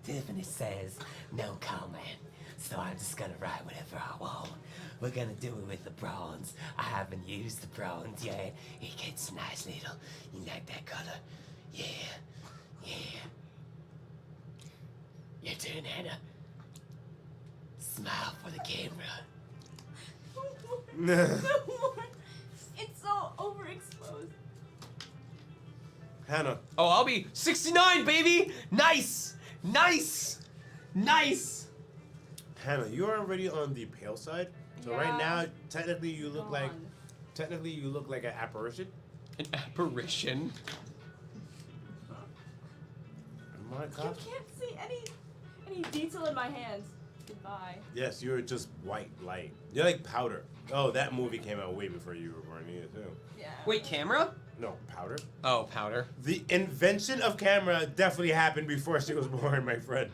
Tiffany says no comment, so I'm just gonna write whatever I want. We're gonna do it with the bronze. I haven't used the bronze yet. It gets nice little. You like that color? Yeah, yeah. Your turn, Hannah. Smile for the camera. It's so overexposed. Hannah. Oh, I'll be 69, baby. Nice, nice, nice. Hannah, you're already on the pale side. So Yeah. right now, technically you look Come like on. an apparition. An apparition. Am I a You cop? can't see any detail in my hands. Goodbye. Yes, you're just white light. You're like powder. Oh, that movie came out way before you were born either too. Yeah. Wait, camera? No, powder. Oh, powder. The invention of camera definitely happened before she was born, my friend.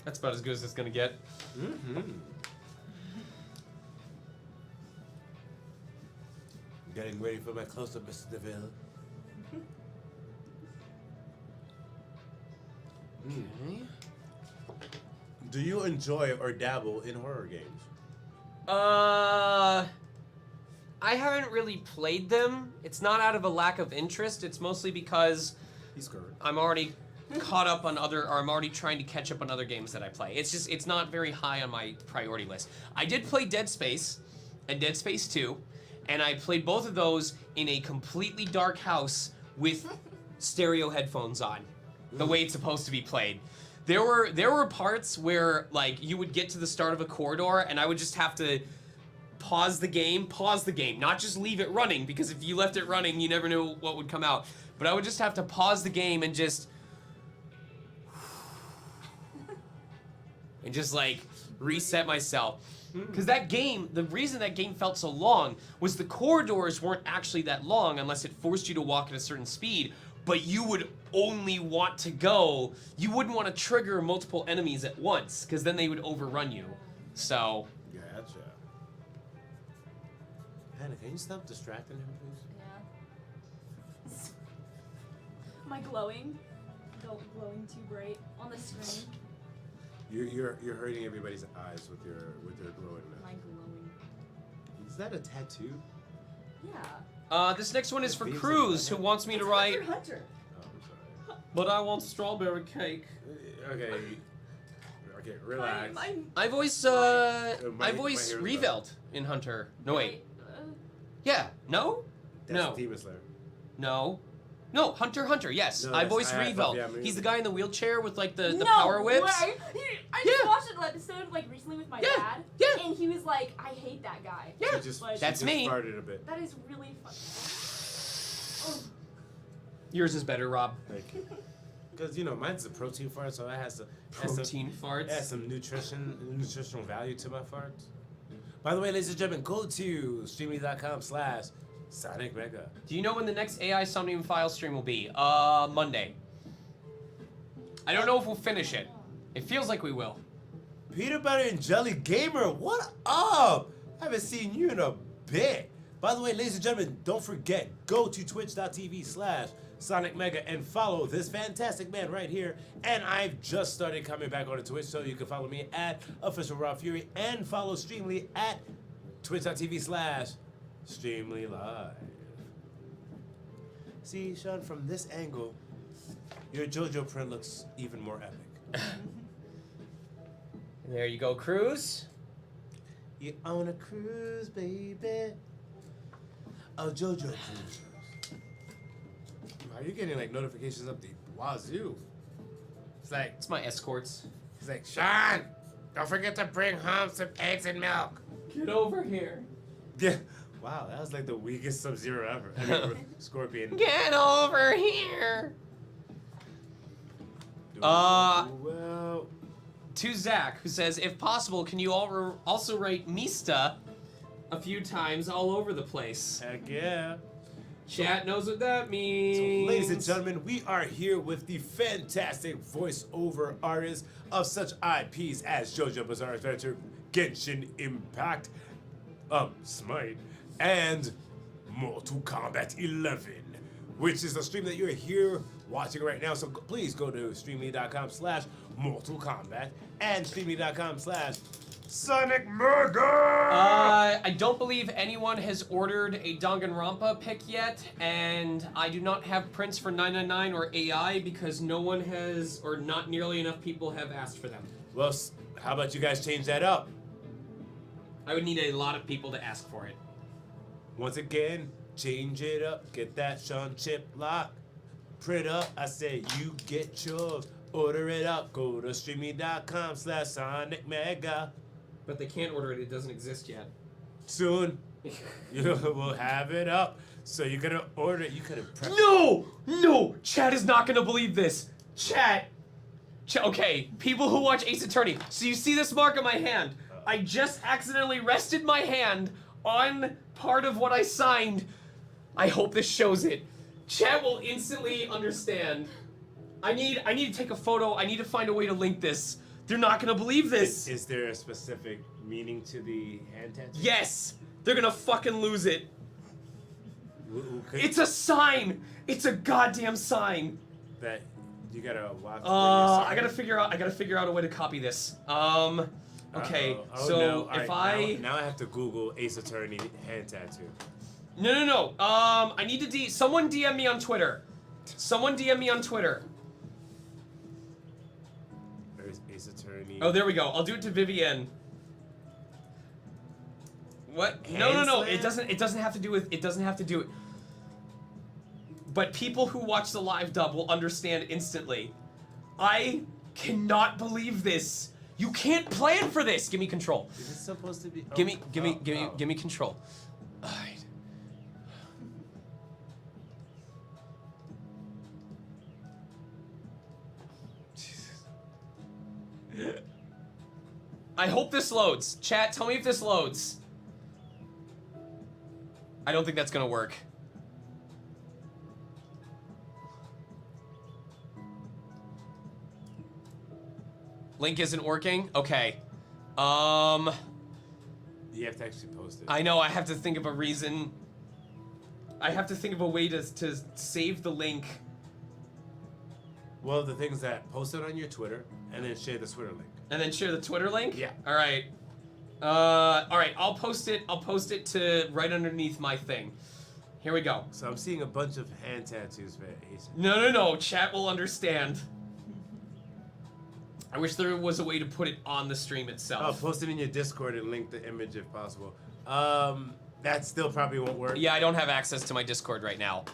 That's about as good as it's gonna get. Mm-hmm. Getting ready for my close-up, Mr. DeVille. Okay. Do you enjoy or dabble in horror games? I haven't really played them. It's not out of a lack of interest. It's mostly because He's correct. I'm already caught up on other, or I'm already trying to catch up on other games that I play. It's not very high on my priority list. I did play Dead Space and Dead Space 2, and I played both of those in a completely dark house with stereo headphones on, the way it's supposed to be played. There were parts where like you would get to the start of a corridor, and I would just have to pause the game, not just leave it running, because if you left it running, you never knew what would come out. But I would just have to pause the game and just like reset myself. Because that game, the reason that game felt so long was the corridors weren't actually that long unless it forced you to walk at a certain speed, but you would only want to go, you wouldn't want to trigger multiple enemies at once, because then they would overrun you. So, Gotcha. Hannah, can you stop distracting him, please? Yeah. Am I glowing? Glowing too bright on the screen? You're hurting everybody's eyes with your glowingness. Am I glowing? Is that a tattoo? Yeah. this next one is for Beans Cruz, and who wants me to It's write, Hunter. Oh, I'm sorry. but I want strawberry cake. Okay. Okay, relax. I voice, my I voice hero's Revelt in Hunter. No, wait. Uh, Yeah, no? That's No. Demon Slayer. No, Hunter, yes. No, I that's- voice I- Revelt. yeah, me He's the either. guy in the wheelchair with like the no power whips. Way. I just Yeah. watched an episode like recently with my Yeah, dad. yeah. And he was like, I hate that guy. Yeah, She just, Like- she That's just me. farted a bit. That is really fun. Yours is better, Rob. Thank you. Because, you know, mine's a protein fart, so that has to Protein farts. add some nutritional value to my farts. By the way, ladies and gentlemen, go to streamy.com/Sonic Mega. Do you know when the next AI Somnium File stream will be? Monday. I don't know if we'll finish it. It feels like we will. Peanut Butter and Jelly Gamer, what up? I haven't seen you in a bit. By the way, ladies and gentlemen, don't forget, go to twitch.tv/Sonic Mega and follow this fantastic man right here. And I've just started coming back on Twitch, so you can follow me at Official Raw Fury and follow Streamly at twitch.tv/Streamly Live. See, Sean, from this angle, your JoJo print looks even more epic. There you go, Cruz. You on a cruise, baby. Oh, JoJo cruise. Wow, you're getting like notifications up the wazoo. It's like, It's my escorts. it's like, Sean, don't forget to bring home some eggs and milk. Get over here. Yeah. Wow, that was like the weakest Sub-Zero ever. I mean, Scorpion. Get over here. Well, To Zach, who says, if possible, can you all also write Mista a few times all over the place? heck yeah. Chat knows what that So, means. ladies and gentlemen, we are here with the fantastic voiceover artists of such IPs as JoJo Bizarre Adventure, Genshin Impact, Smite, and Mortal Kombat 11, which is the stream that you're here watching right now. So please go to streamly.com/Mortal Kombat and streamly.com/Sonic Mega. I don't believe anyone has ordered a Danganronpa pick yet, and I do not have prints for 999 or AI because no one has, or not nearly enough people have asked for them. Well, how about you guys change that up? I would need a lot of people to ask for it. Once again, change it up. Get that Sean Chip lock. Print up. I said you get yours. Order it up. Go to streamy.com/Sonic Mega. But they can't order it, it doesn't exist yet. Soon, you will have it up. So you're gonna order it. You could have pressed. No! Chat is not gonna believe this. Chat. Okay, people who watch Ace Attorney. So you see this mark on my hand. I just accidentally rested my hand on part of what I signed. I hope this shows it. Chat will instantly understand. I need to take a photo. I need to find a way to link this. They're not gonna believe this. Is there a specific meaning to the hand tattoo? Yes! They're gonna fucking lose it. Could- It's a sign! It's a goddamn sign! that You gotta watch. I gotta figure out a way to copy this. Okay, Uh-oh. Oh, so no. if Alright, now I have to Google Ace Attorney hand tattoo. No. I need to someone DM me on Twitter. Someone DM me on Twitter. There's Ace Attorney. Oh, there we go. I'll do it to Vivienne. What? No. Hand It slam? doesn't have to do with. It doesn't have to do it. But people who watch the live dub will understand instantly. I cannot believe this. You can't plan for this. Give me control. Is this supposed to be? Give me control. All right. I hope this loads. Chat, tell me if this loads. I don't think that's gonna work. Link isn't working? Okay. You have to actually post it. I know, I have to think of a reason. I have to think of a way to save the link. Well, the things that post it on your Twitter and then share the Twitter link. And then share the Twitter link? Yeah. Alright. Alright, I'll post it to right underneath my thing. Here we go. So I'm seeing a bunch of hand tattoos for Ace. No. Chat will understand. I wish there was a way to put it on the stream Oh, itself. post it in your Discord and link the image if possible. That still probably won't work. Yeah, I don't have access to my Discord right now.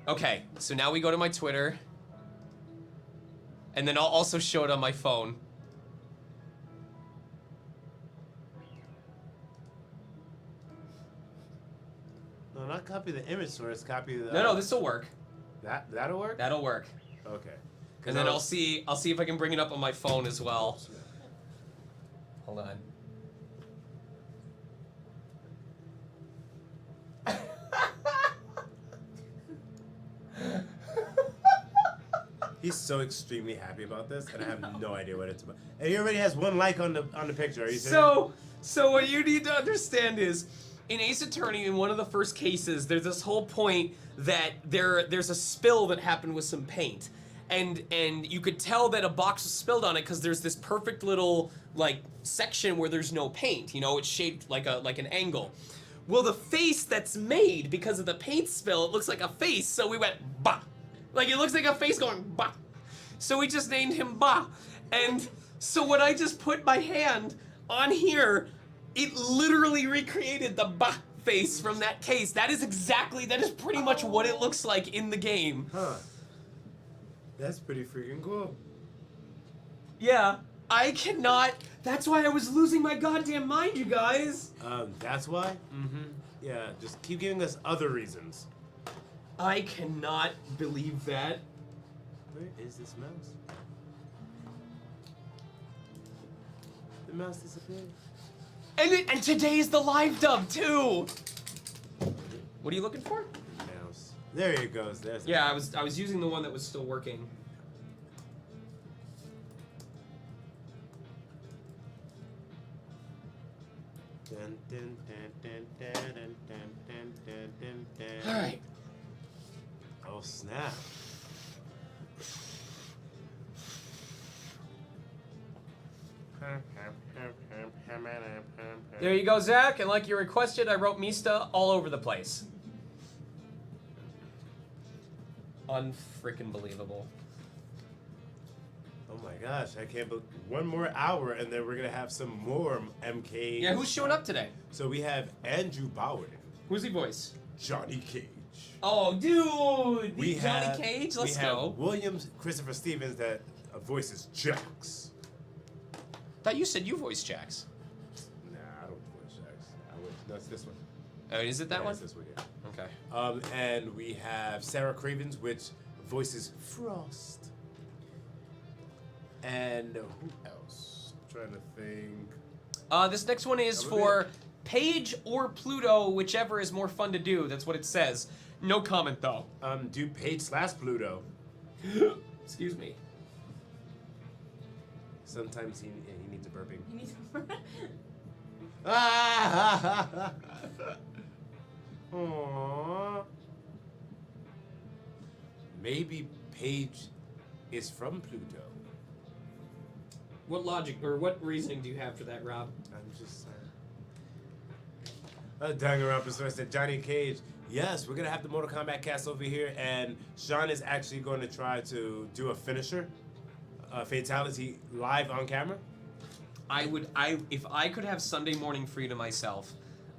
Okay, so now we go to my Twitter. And then I'll also show it on my phone. No, not copy the image source. Copy the. No, this will work. That'll work. That'll work. Okay. And then I'll see if I can bring it up on my phone as well. Hold on. He's so extremely happy about this, and I have no idea what it's about. And he already has 1 like on the picture. Are you serious? So what you need to understand is, in Ace Attorney, in one of the first cases, there's this whole point that there's a spill that happened with some paint. And you could tell that a box was spilled on it because there's this perfect little section where there's no paint. You know, it's shaped like an angle. Well, the face that's made because of the paint spill, it looks like a face. So we went bah, like it looks like a face going bah. So we just named him Bah. And so when I just put my hand on here, it literally recreated the Bah face from that case. That is pretty much what it looks like in the game. Huh. That's pretty freaking cool. Yeah, I cannot. That's why I was losing my goddamn mind, you guys. That's why? Mm-hmm. Yeah, just keep giving us other reasons. I cannot believe that. Where is this mouse? The mouse disappeared. And today is the live dub too. What are you looking for? Mouse. There it goes. There's Yeah, I was using the one that was still working. Dun, dun, dun, dun, dun, dun, dun, dun, dun, dun. All right. Oh snap. There you go, Zach. And like you requested, I wrote Mista all over the place. Unfreaking believable. Oh my gosh, I can't believe 1 more hour and then we're gonna have some more MK. Yeah, who's showing up today? So we have Andrew Bowden, Who's the voice? Johnny Cage. Oh, dude! We Johnny have, Cage? Let's we have go. Williams Christopher Stevens that voices Jax. Thought you said you voiced Jax. Nah, I don't voice Jax. No, it's this one. Oh, is it that Yeah, one? it's this one, yeah. Okay. And we have Sarah Cravens, which voices Frost. And who else? I'm trying to think. This next one is for Paige or Pluto, whichever is more fun to do. That's what it says. No comment though. Do Paige/Pluto. Excuse me. Sometimes he needs a burping. You need to. Aww. Maybe Paige is from Pluto. What logic or what reasoning do you have for that, Rob? I'm just dying around Professor said Johnny Cage. Yes, we're gonna have the Mortal Kombat cast over here, and Sean is actually going to try to do a finisher, a fatality live on camera. If I could have Sunday morning free to myself,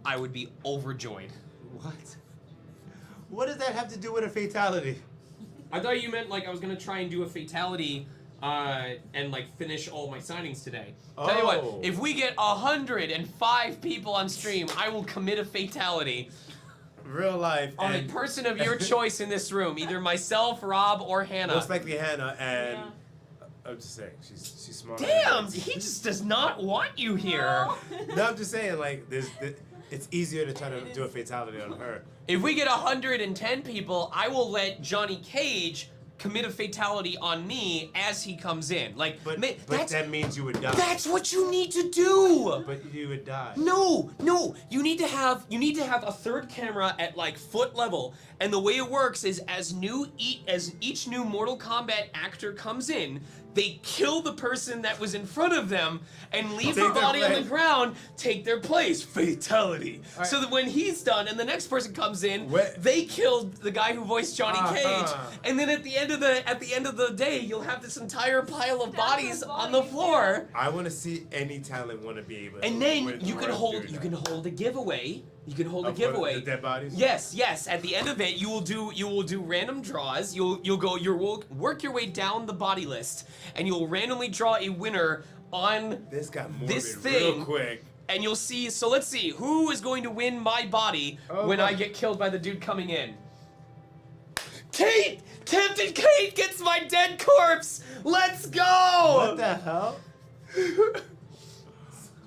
I would be overjoyed. What? What does that have to do with a fatality? I thought you meant like I was gonna try and do a fatality and like finish all my signings today. Tell you Oh. what, if we get 105 people on stream, I will commit a fatality Real life. on a and person of your choice in this room, either myself, Rob, or Hannah. most likely Hannah, and Yeah. I'm just saying she's smart. Damn, he just does not want you here. No. No, I'm just saying like it's easier to try to do a fatality on her. If we get 110 people, I will let Johnny Cage commit a fatality on me as he comes in. Like, But that's, that means you would die. that's what you need to do. But you would die. No, you need to have a third camera at like foot level, and the way it works is as each new Mortal Kombat actor comes in, they kill the person that was in front of them and leave Take their their body on the place. ground, take their place, fatality. Alright. So that when he's done and the next person comes in, What? they killed the guy who voiced Johnny Cage, Uh-huh. and then at the end of the day, you'll have this entire pile of That's bodies the on the bodies, floor. I want to see any talent want to be able. And then with you can Rob hold doing that. a giveaway. You can hold a Of what, giveaway. the dead bodies? Yes. At the end of it, you will do random draws. You'll work your way down the body list, and you'll randomly draw a winner on This got morbid this real thing. quick. And you'll see. So let's see who is going to win my body Oh, when my- I get killed by the dude coming in. Kate, Captain Kate gets my dead corpse. Let's go. What the hell?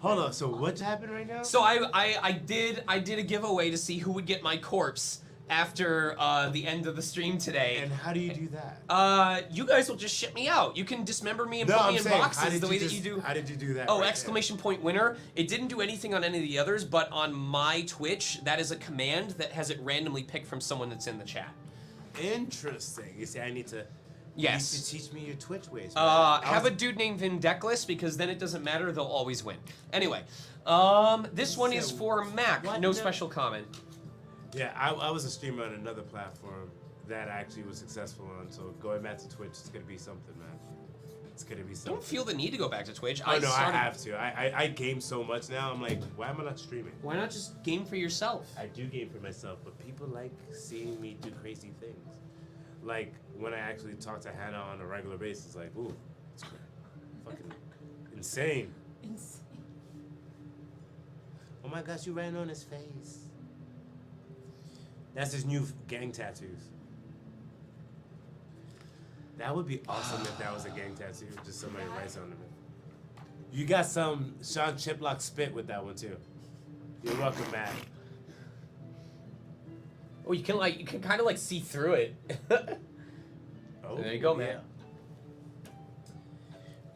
Hold on. So what's happening right now? So I did a giveaway to see who would get my corpse after the end of the stream today. And how do you do that? You guys will just ship me out. You can dismember me and No, put I'm me in saying, how boxes did the way you that you do. How did you do that? Oh, right exclamation point winner. It didn't do anything on any of the others, but on my Twitch, that is a command that has it randomly picked from someone that's in the chat. there? Interesting. You see, I need to. Yes. You need to teach me your Twitch ways. man. I Have was- a dude named Vindeclus because then it doesn't matter, they'll always win. Anyway, this one is for Mac. What No the- special comment. Yeah, I was a streamer on another platform that I actually was successful on. So going back to Twitch, it's gonna be something, man. It's gonna be something. Don't feel the need to go back to Twitch. Oh no, I started- have to. I game so much now. I'm like, why am I not streaming? Why not just game for yourself? I do game for myself, but people like seeing me do crazy things. Like when I actually talk to Hannah on a regular basis, like, ooh, it's fucking insane. Insane. Oh my gosh, you ran on his face. That's his new gang tattoos. That would be awesome if that was a gang tattoo. Just somebody writes on it. You got some Sean Chiplock spit with that one too. You're welcome, Matt. Oh, you can kind of like see through it. Oh, There you go, man.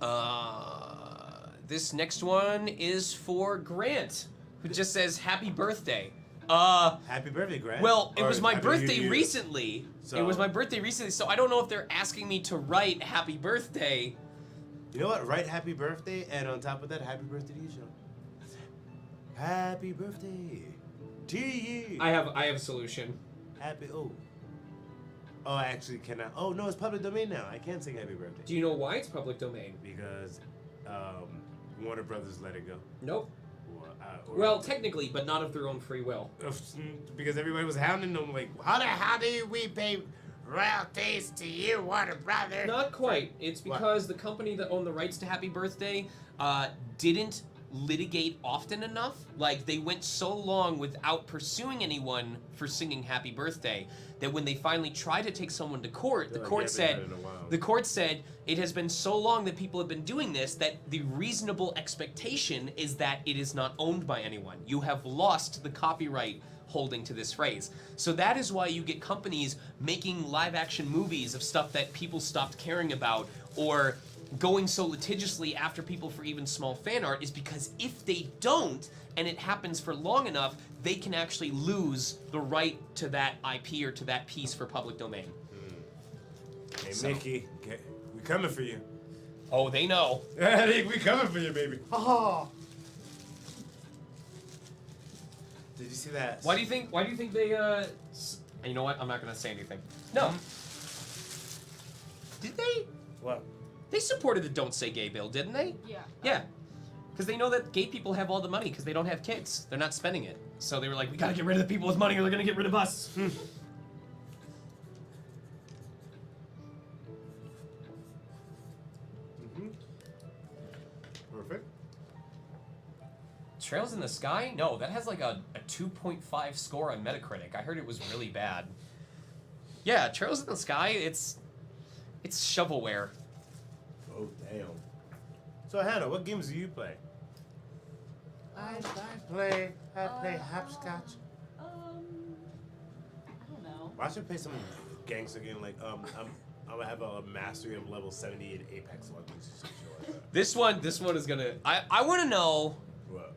yeah. This next one is for Grant, who just says happy birthday. Happy birthday, Grant. Well, it Or was my Happy New birthday Year. recently. So- It was my birthday recently, so I don't know if they're asking me to write happy birthday. You know what? Write happy birthday, and on top of that, happy birthday to you, Sean. Happy birthday to you. I have a solution. Happy. Oh, I actually cannot. Oh no, it's public domain now. I can't sing happy birthday Do you know why it's public domain? because Warner Brothers let it go. Nope. Or- Well, technically, but not of their own free will. because everybody was hounding them like, how do we pay royalties to you, Warner Brothers? Not quite. It's What? because the company that owned the rights to Happy Birthday didn't litigate often enough. Like, they went so long without pursuing anyone for singing Happy Birthday that when they finally tried to take someone to court, the Like, court yeah, said, been in a while. the court said it has been so long that people have been doing this that the reasonable expectation is that it is not owned by anyone. You have lost the copyright holding to this phrase. So that is why you get companies making live action movies of stuff that people stopped caring about or going so litigiously after people for even small fan art, is because if they don't and it happens for long enough, they can actually lose the right to that IP or to that piece for public domain. Hey, So- Mickey, We coming for you. Oh, they know. We coming for you, baby. Oh. Did you see that? Why do you think they you know what? I'm not gonna say anything. No. Did they? What? They supported the Don't Say Gay bill, didn't they? Yeah. Yeah. Because they know that gay people have all the money because they don't have kids. They're not spending it. So they were like, we gotta get rid of the people with money or they're gonna get rid of us. Perfect. Trails in the Sky? No, that has like a 2.5 score on Metacritic. I heard it was really bad. Yeah, Trails in the Sky, it's shovelware. Oh, damn. So, Hannah, what games do you play? I play hopscotch. I don't know. I should play some gangster game like I'm gonna have a mastery of level 70 in Apex Legends or some shit like that. This one is gonna. I want to know. What?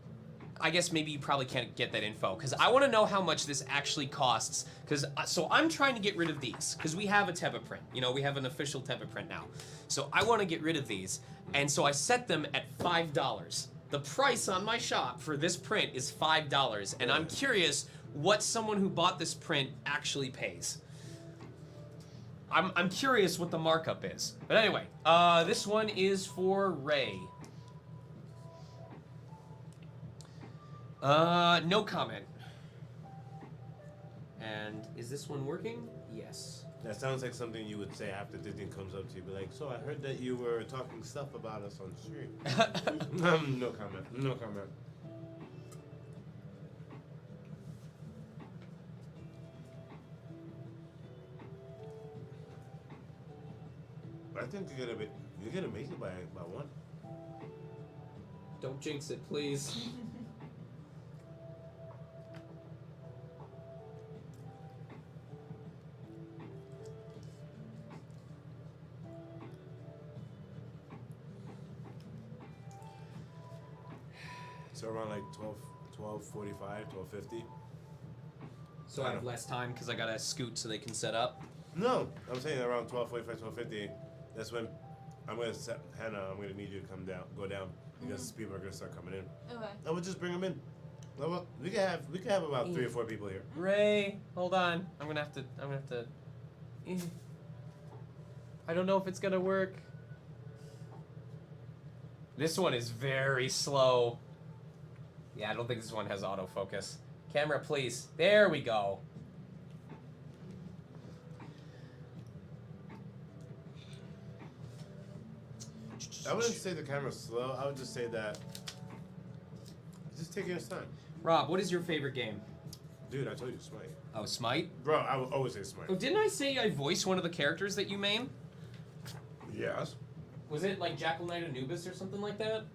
I guess maybe you probably can't get that info because I want to know how much this actually costs. Because so I'm trying to get rid of these because we have a Teba print. You know, we have an official Teba print now. So I want to get rid of these, and so I set them at $5. The price on my shop for this print is $5, and I'm curious what someone who bought this print actually pays. I'm curious what the markup is. But anyway, this one is for Ray. No comment. And is this one working? Yes. That sounds like something you would say after Disney comes up to you, be like, so I heard that you were talking stuff about us on stream. No comment. No comment. I think you're gonna make it by one. Don't jinx it, please. So around like 12:45, 12:50. So I have less time because I gotta scoot so they can set up. No, I'm saying around 12:45, 12:50. That's when I'm gonna set Hannah. I'm gonna need you to go down because people are gonna start coming in. Okay. I would just bring them in. Well, we could have about 3 or 4 people here. Ray, hold on. I'm gonna have to. I don't know if it's gonna work. This one is very slow. Yeah, I don't think this one has autofocus. Camera, please. There we go. I wouldn't say the camera's slow. I would just say that just take your time. Rob, what is your favorite game? Dude, I told you Smite. Oh, Smite? Bro, I will always say Smite. Oh, didn't I say I voiced one of the characters that you main? Yes. Was it like Jackal Knight Anubis or something like that?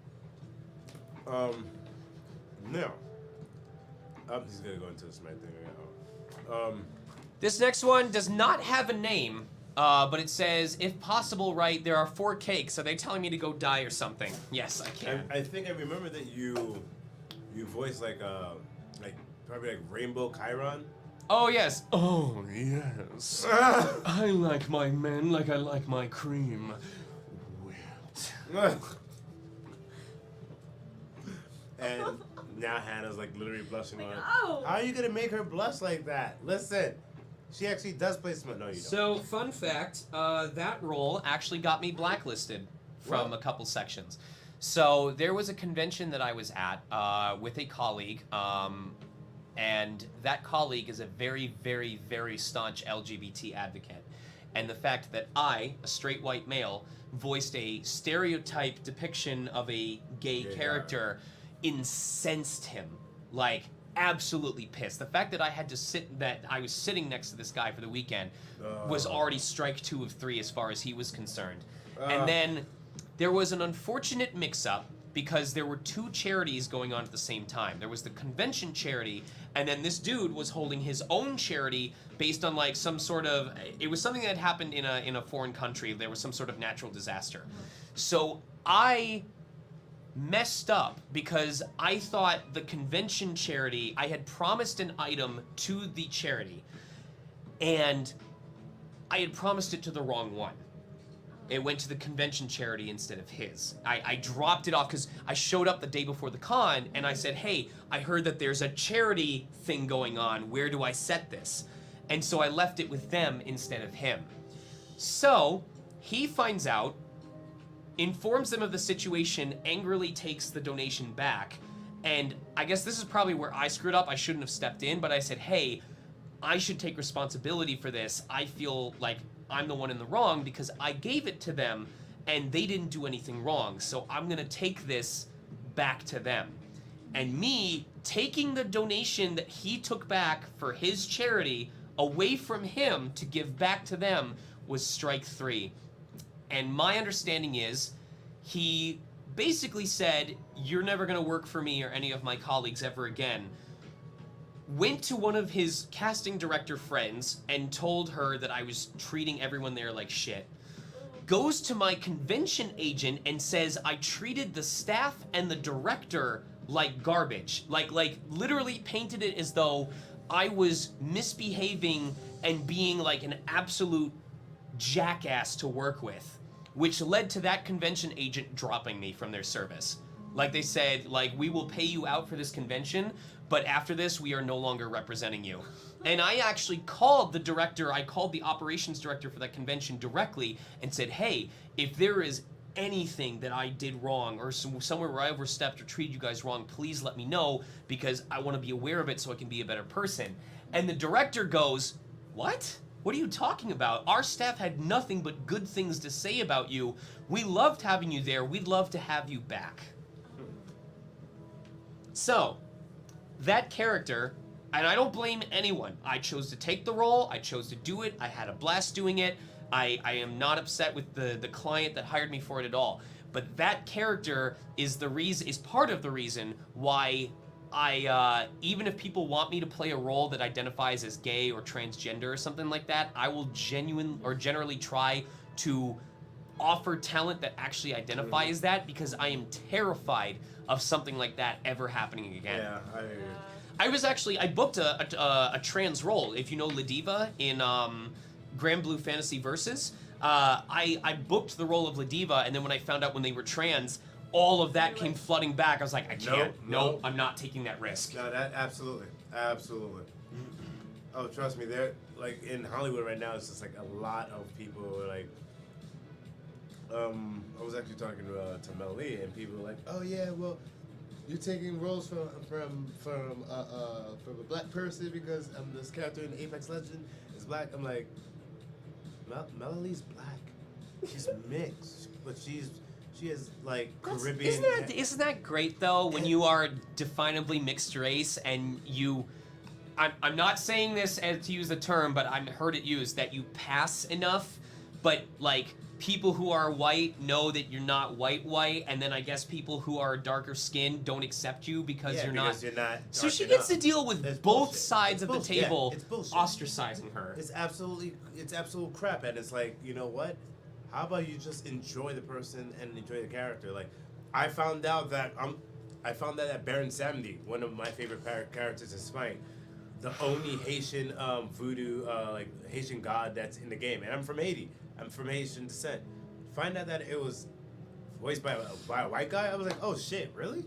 No. He's gonna go into the Smite thing again. This next one does not have a name, but it says, if possible, right, there are 4 cakes. Are they telling me to go die or something? Yes, I can. I think I remember that you voiced like probably like Rainbow Chiron. Oh, yes. Oh, yes. I like my men like I like my cream. Wet. And now Hannah's like literally blushing on. Oh. How are you gonna make her blush like that? Listen, she actually does play Smite. No, you don't. So, fun fact, that role actually got me blacklisted from What? a couple sections. So, there was a convention that I was at with a colleague, and that colleague is a very, very, very staunch LGBT advocate. And the fact that I, a straight white male, voiced a stereotype depiction of a gay character incensed him. Like, absolutely pissed. The fact that I was sitting next to this guy for the weekend was already strike 2 of 3 as far as he was concerned. And then there was an unfortunate mix-up because there were 2 charities going on at the same time. There was the convention charity, and then this dude was holding his own charity based on like some sort of, it was something that happened in a foreign country. There was some sort of natural disaster. So I messed up because I thought the convention charity, I had promised an item to the charity, and I had promised it to the wrong one. It went to the convention charity instead of his. I dropped it off because I showed up the day before the con and I said, hey, I heard that there's a charity thing going on. Where do I set this? And so I left it with them instead of him. So he finds out, informs them of the situation, angrily takes the donation back. And I guess this is probably where I screwed up. I shouldn't have stepped in, but I said, hey, I should take responsibility for this. I feel like I'm the one in the wrong because I gave it to them and they didn't do anything wrong. So I'm gonna take this back to them. And me taking the donation that he took back for his charity away from him to give back to them was strike 3. And my understanding is he basically said, you're never gonna work for me or any of my colleagues ever again. Went to one of his casting director friends and told her that I was treating everyone there like shit. Goes to my convention agent and says I treated the staff and the director like garbage. Like literally painted it as though I was misbehaving and being like an absolute jackass to work with, which led to that convention agent dropping me from their service. Like they said, like, we will pay you out for this convention, but after this, we are no longer representing you. And I actually called the director, I called the operations director for that convention directly and said, hey, if there is anything that I did wrong or somewhere where I overstepped or treated you guys wrong, please let me know because I want to be aware of it so I can be a better person. And the director goes, what? What are you talking about? Our staff had nothing but good things to say about you. We loved having you there. We'd love to have you back. So, that character, and I don't blame anyone. I chose to take the role. I chose to do it. I had a blast doing it. I am not upset with the client that hired me for it at all. But that character is part of the reason why I, even if people want me to play a role that identifies as gay or transgender or something like that, I will generally try to offer talent that actually identifies that because I am terrified of something like that ever happening again. Yeah, I booked a trans role. If you know Ladiva in Grand Blue Fantasy Versus, I booked the role of Ladiva, and then when I found out when they were trans, all of that came flooding back. I was like, I can't. No, I'm not taking that risk. No, that absolutely. Oh, trust me, there, like in Hollywood right now, it's just like a lot of people are like. I was actually talking to Mel Lee, and people were like, "Oh yeah, well, you're taking roles from a black person because this character in Apex Legend is black." I'm like, Lee's black. She's mixed, but she has like Caribbean. Isn't that great though when you are definably mixed race and you? I'm not saying this as to use the term, but I've heard it used that you pass enough, but like. People who are white know that you're not white, and then I guess people who are darker skinned don't accept you because you're not. So she gets to deal with both sides of the table, ostracizing her. It's absolute crap, and it's like, you know what? How about you just enjoy the person and enjoy the character? Like, I found out that Baron Samedi, one of my favorite characters in Smite, the only Haitian voodoo like Haitian god that's in the game, and I'm from Haiti. I'm from Haitian descent. Find out that it was voiced by a white guy. I was like, oh shit, really?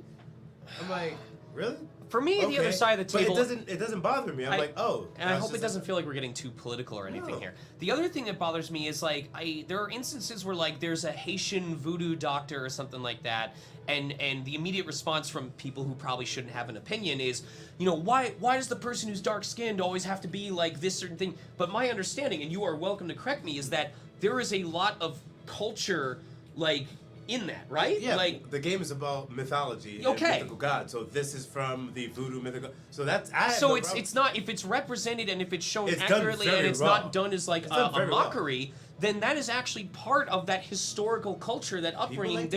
I'm like, really? For me, the other side of the table. But it doesn't bother me. I'm like, oh. And I hope it doesn't feel like we're getting too political or anything here. The other thing that bothers me is like there are instances where like there's a Haitian voodoo doctor or something like that, and the immediate response from people who probably shouldn't have an opinion is, you know, why does the person who's dark skinned always have to be like this certain thing? But my understanding, and you are welcome to correct me, is that there is a lot of culture like in that, right? Yeah, like the game is about mythology and mythical gods. So this is from the voodoo mythical. So that's it's not, if it's represented and if it's shown accurately and it's not done as like a mockery, then that is actually part of that historical culture, that upbringing.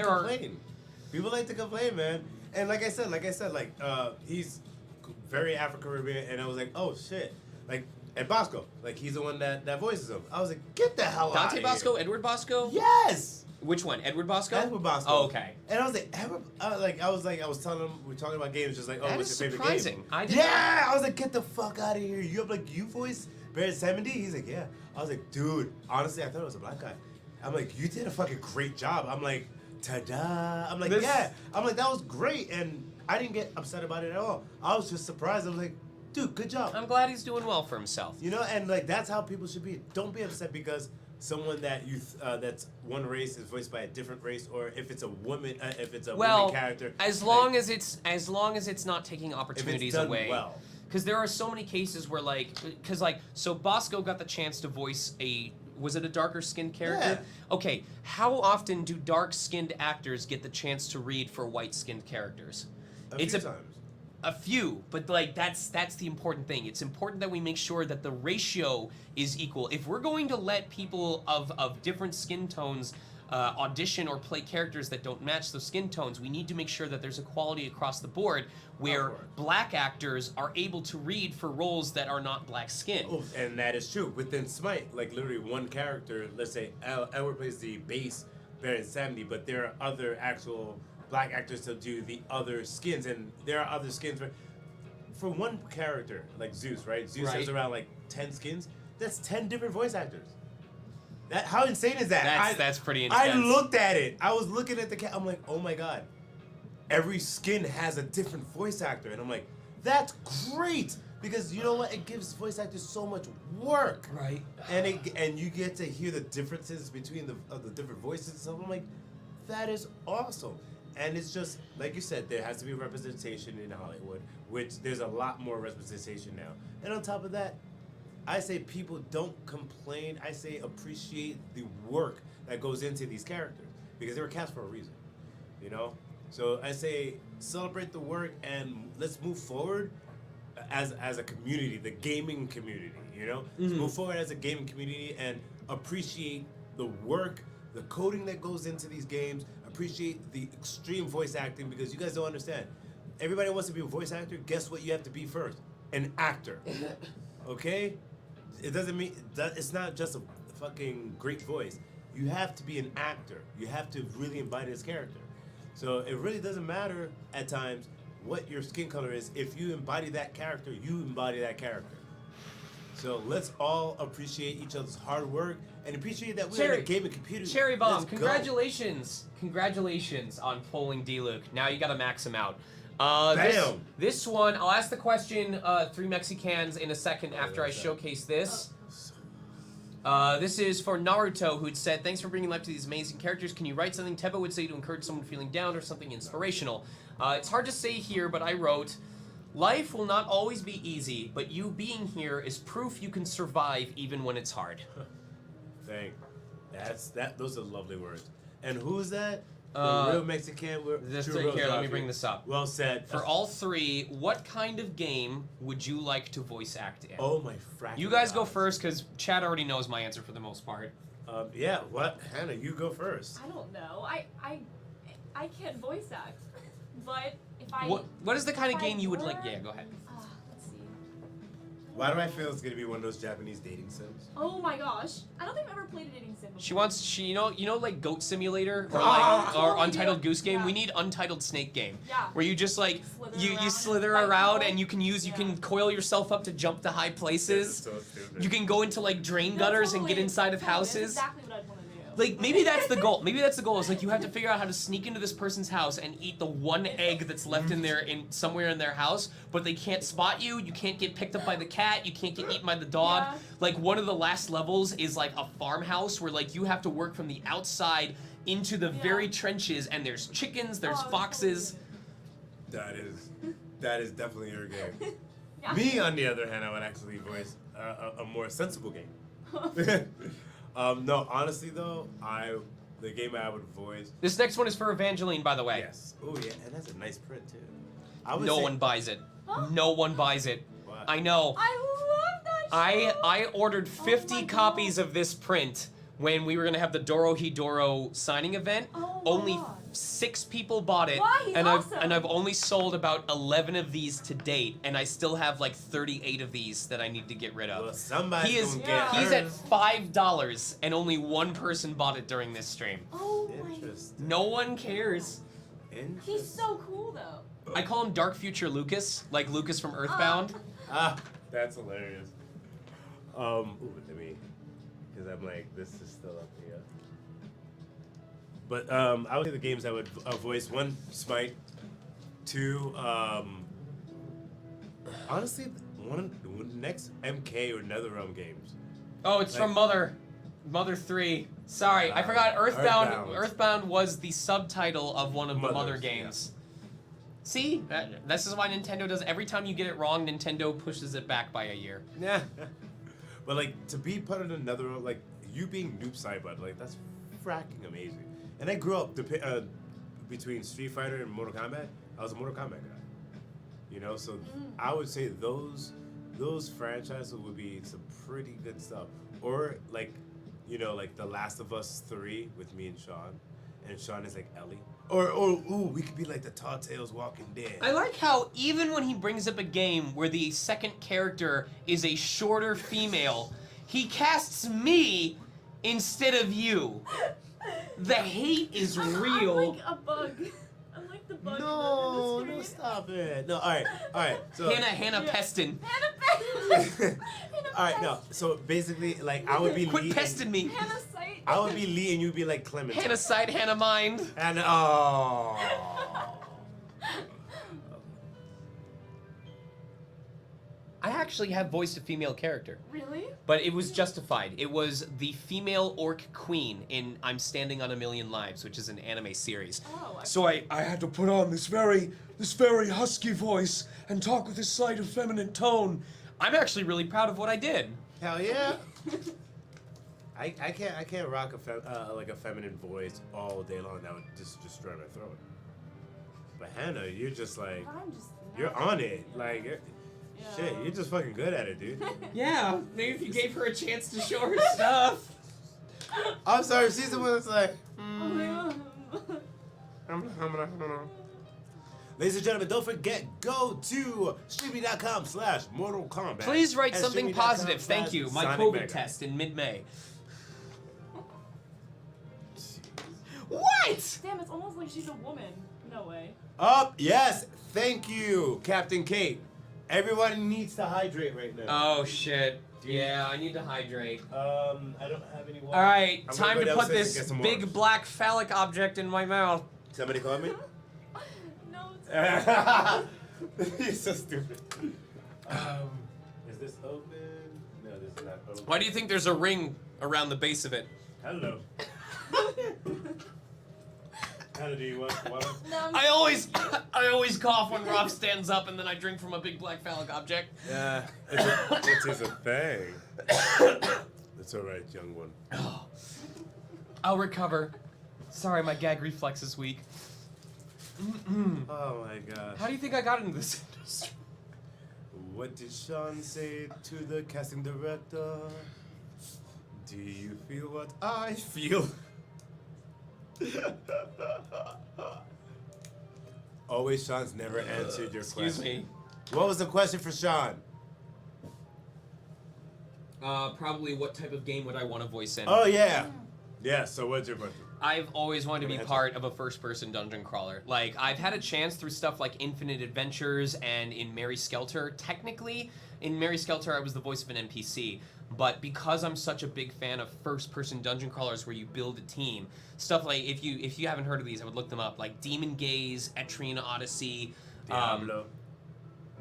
People like to complain, man. And like I said, he's very Afro-Caribbean, and I was like, oh shit, like. And Bosco, like he's the one that voices him. I was like, get the hell out of here. Dante Bosco, Edward Bosco? Yes! Which one? Edward Bosco? Edward Bosco. Oh, okay. And I was like, I was telling him, we were talking about games, just like, oh, what's your favorite game? I was like, get the fuck out of here. You voice Baron Samedi? He's like, yeah. I was like, dude, honestly, I thought it was a black guy. I'm like, you did a fucking great job. I'm like, ta-da. I'm like, This- yeah. I'm like, that was great. And I didn't get upset about it at all. I was just surprised. I was like, dude, good job. I'm glad he's doing well for himself. You know, and like that's how people should be. Don't be upset because someone that that's one race is voiced by a different race, or if it's a woman, if it's a Well, woman character. as like, long as it's not taking opportunities done away. well. Because there are so many cases where so Bosco got the chance to voice was it a darker skinned character? Okay, how often do dark skinned actors get the chance to read for white skinned characters? a few times. A few, but like that's the important thing. It's important that we make sure that the ratio is equal. If we're going to let people of different skin tones audition or play characters that don't match those skin tones, we need to make sure that there's equality across the board where black actors are able to read for roles that are not black skinned. Oh, and that is true. Within Smite, like literally one character, let's say Edward plays the bass Baron Samedi, but there are other actual black actors to do the other skins, and there are other skins for one character, like Zeus, right? Zeus has around like 10 skins. That's 10 different voice actors. That how insane is that? That's pretty intense. I looked at it. I was looking at the cat. I'm like, oh my god. Every skin has a different voice actor, and I'm like, that's great because you know what? It gives voice actors so much work, Right. and you get to hear the differences between the different voices and stuff. I'm like, that is awesome. And it's just like you said, there has to be representation in Hollywood, which there's a lot more representation now. And on top of that, I say people don't complain. I say appreciate the work that goes into these characters because they were cast for a reason, you know. So I say celebrate the work and let's move forward as a community, the gaming community, you know. Let's move forward as a gaming community and appreciate the work, the coding that goes into these games. Appreciate the extreme voice acting because you guys don't understand. Everybody wants to be a voice actor. Guess what you have to be first? An actor. Okay? It doesn't mean that it's not just a fucking great voice. You have to be an actor. You have to really embody this character. So it really doesn't matter at times what your skin color is. If you embody that character, you embody that character. So let's all appreciate each other's hard work and appreciate that we're in a gaming computer. Cherry Bomb, Let's go. congratulations. Congratulations on pulling D-Luke. Now you gotta max him out. Damn. This one, I'll ask the question, 3 Mexicans in a second after I showcase this. This is for Naruto, who'd said, thanks for bringing life to these amazing characters. Can you write something Teba would say to encourage someone feeling down or something inspirational? It's hard to say here, but I wrote, life will not always be easy, but you being here is proof you can survive even when it's hard. Those are lovely words. And who's that? The real Mexican. This True right Rose here, let me Mafia. bring this up. Well said. For all 3, what kind of game would you like to voice act in? Oh my fracking You guys go gods. first, because Chad already knows my answer for the most part. Yeah. What? Hannah, you go first. I don't know. I can't voice act, but if I What is the kind of if I game you would like? were- Yeah, go ahead. Let's see. Why do I feel it's gonna be one of those Japanese dating sims? Oh my gosh, I don't think I've ever played a dating sim before. You know like Goat Simulator or Ah, or totally Untitled do. Goose Game. Yeah. We need Untitled Snake Game. Yeah. Where you just like Slither you around slither and fight around people. and you can coil yourself up to jump to high places. So stupid. You can go into like drain No, gutters and get totally, inside of totally, that's houses. exactly what I'd want to do. Like maybe that's the goal. Maybe that's the goal. Is like you have to figure out how to sneak into this person's house and eat the one egg that's left in there in somewhere in their house, but they can't spot you. You can't get picked up by the cat. You can't get eaten by the dog. Yeah. Like one of the last levels is like a farmhouse where like you have to work from the outside into the very trenches, and there's chickens, there's Oh, foxes. That is definitely your game. Yeah. Me, on the other hand, I would actually voice a more sensible game. No, honestly though, the game I would voice. This next one is for Evangeline, by the way. Yes. Oh yeah, and that's a nice print too. I would No say, one buys it. Huh? No one buys it. What? I know. I love that show. I ordered 50 my copies God. of this print when we were gonna have the Dorohedoro signing event. Oh my Only God. 6 people bought it, Why? He's and awesome. I've only sold about 11 of these to date, and I still have like 38 of these that I need to get rid of. Well, somebody's He is gonna Yeah. get he's at hers. $5, and only one person bought it during this stream. Oh my. Interesting. No one cares. He's so cool though. I call him Dark Future Lucas, like Lucas from Earthbound. Ah, that's hilarious. Ooh, let me, because I'm like, this is still up here. But I would say the games I would voice: one, Smite; two, honestly, one next MK or NetherRealm games. Oh, it's from Mother 3. Sorry, I forgot Earthbound. Earthbound was the subtitle of one of the Mother games. See? This is why Nintendo does every time you get it wrong, Nintendo pushes it back by a year. Yeah. But like to be part of another, like you being Noob Saibot, like that's fracking amazing. And I grew up between Street Fighter and Mortal Kombat. I was a Mortal Kombat guy. You know, so I would say those franchises would be some pretty good stuff. Or like, you know, like The Last of Us 3 with me and Sean is like Ellie. Or ooh, we could be like the Tall Tales Walking Dead. I like how even when he brings up a game where the second character is a shorter female, he casts me instead of you. The hate is real. I'm like a bug. I'm like the bug. No, in the no, screen. stop it. No, all right. So Hannah Peston. Hannah all right, no. So basically, like I would be Quit Lee. pesting me. Hannah Sight. I would be Lee, and you'd be like Clement. Hannah side, Hannah mind. And oh. I actually have voiced a female character, Really? but it was justified. It was the female orc queen in I'm Standing on a Million Lives, which is an anime series. Oh. So I had to put on this very husky voice and talk with this slight effeminate tone. I'm actually really proud of what I did. Hell yeah. I can't rock like a feminine voice all day long. That would just destroy my throat. But Hannah, you're just like I'm just. you're on it. Like shit, you're just fucking good at it, dude. Yeah, maybe if you gave her a chance to show her stuff. I'm sorry, she's the one that's like. Ladies and gentlemen, don't forget, go to streamy.com/Mortal Kombat. Please write and something streamy.com positive. Thank you. My Sonic COVID Mega. test in mid-May. What? Damn, it's almost like she's a woman. No way. Up, yes, thank you, Captain Kate. Everyone needs to hydrate right now. Oh shit. Yeah, I need to hydrate. I don't have any water. All right, I'm time gonna to go put downstairs and this get some big water. black phallic object in my mouth. Somebody call me? No, it's You're so stupid. Is this open? No, this is not open. Why do you think there's a ring around the base of it? Hello. Hannah, do you want water? no. I always cough when Rob stands up and then I drink from a big black phallic object. Yeah, it is a thing. It's all right, young one. I'll recover. Sorry, my gag reflex is weak. Oh my gosh. How do you think I got into this industry? What did Sean say to the casting director? Do you feel what I feel? Always, Sean's never answered your Excuse question. me. What was the question for Sean? Probably what type of game would I want to voice in? Oh yeah. Yeah. So what's your question? I've always wanted to be Answer. part of a first-person dungeon crawler. Like, I've had a chance through stuff like Infinite Adventures and in Mary Skelter. Technically, in Mary Skelter, I was the voice of an NPC. But because I'm such a big fan of first-person dungeon crawlers where you build a team, stuff like, if you haven't heard of these, I would look them up, like Demon Gaze, Etrian Odyssey. Diablo.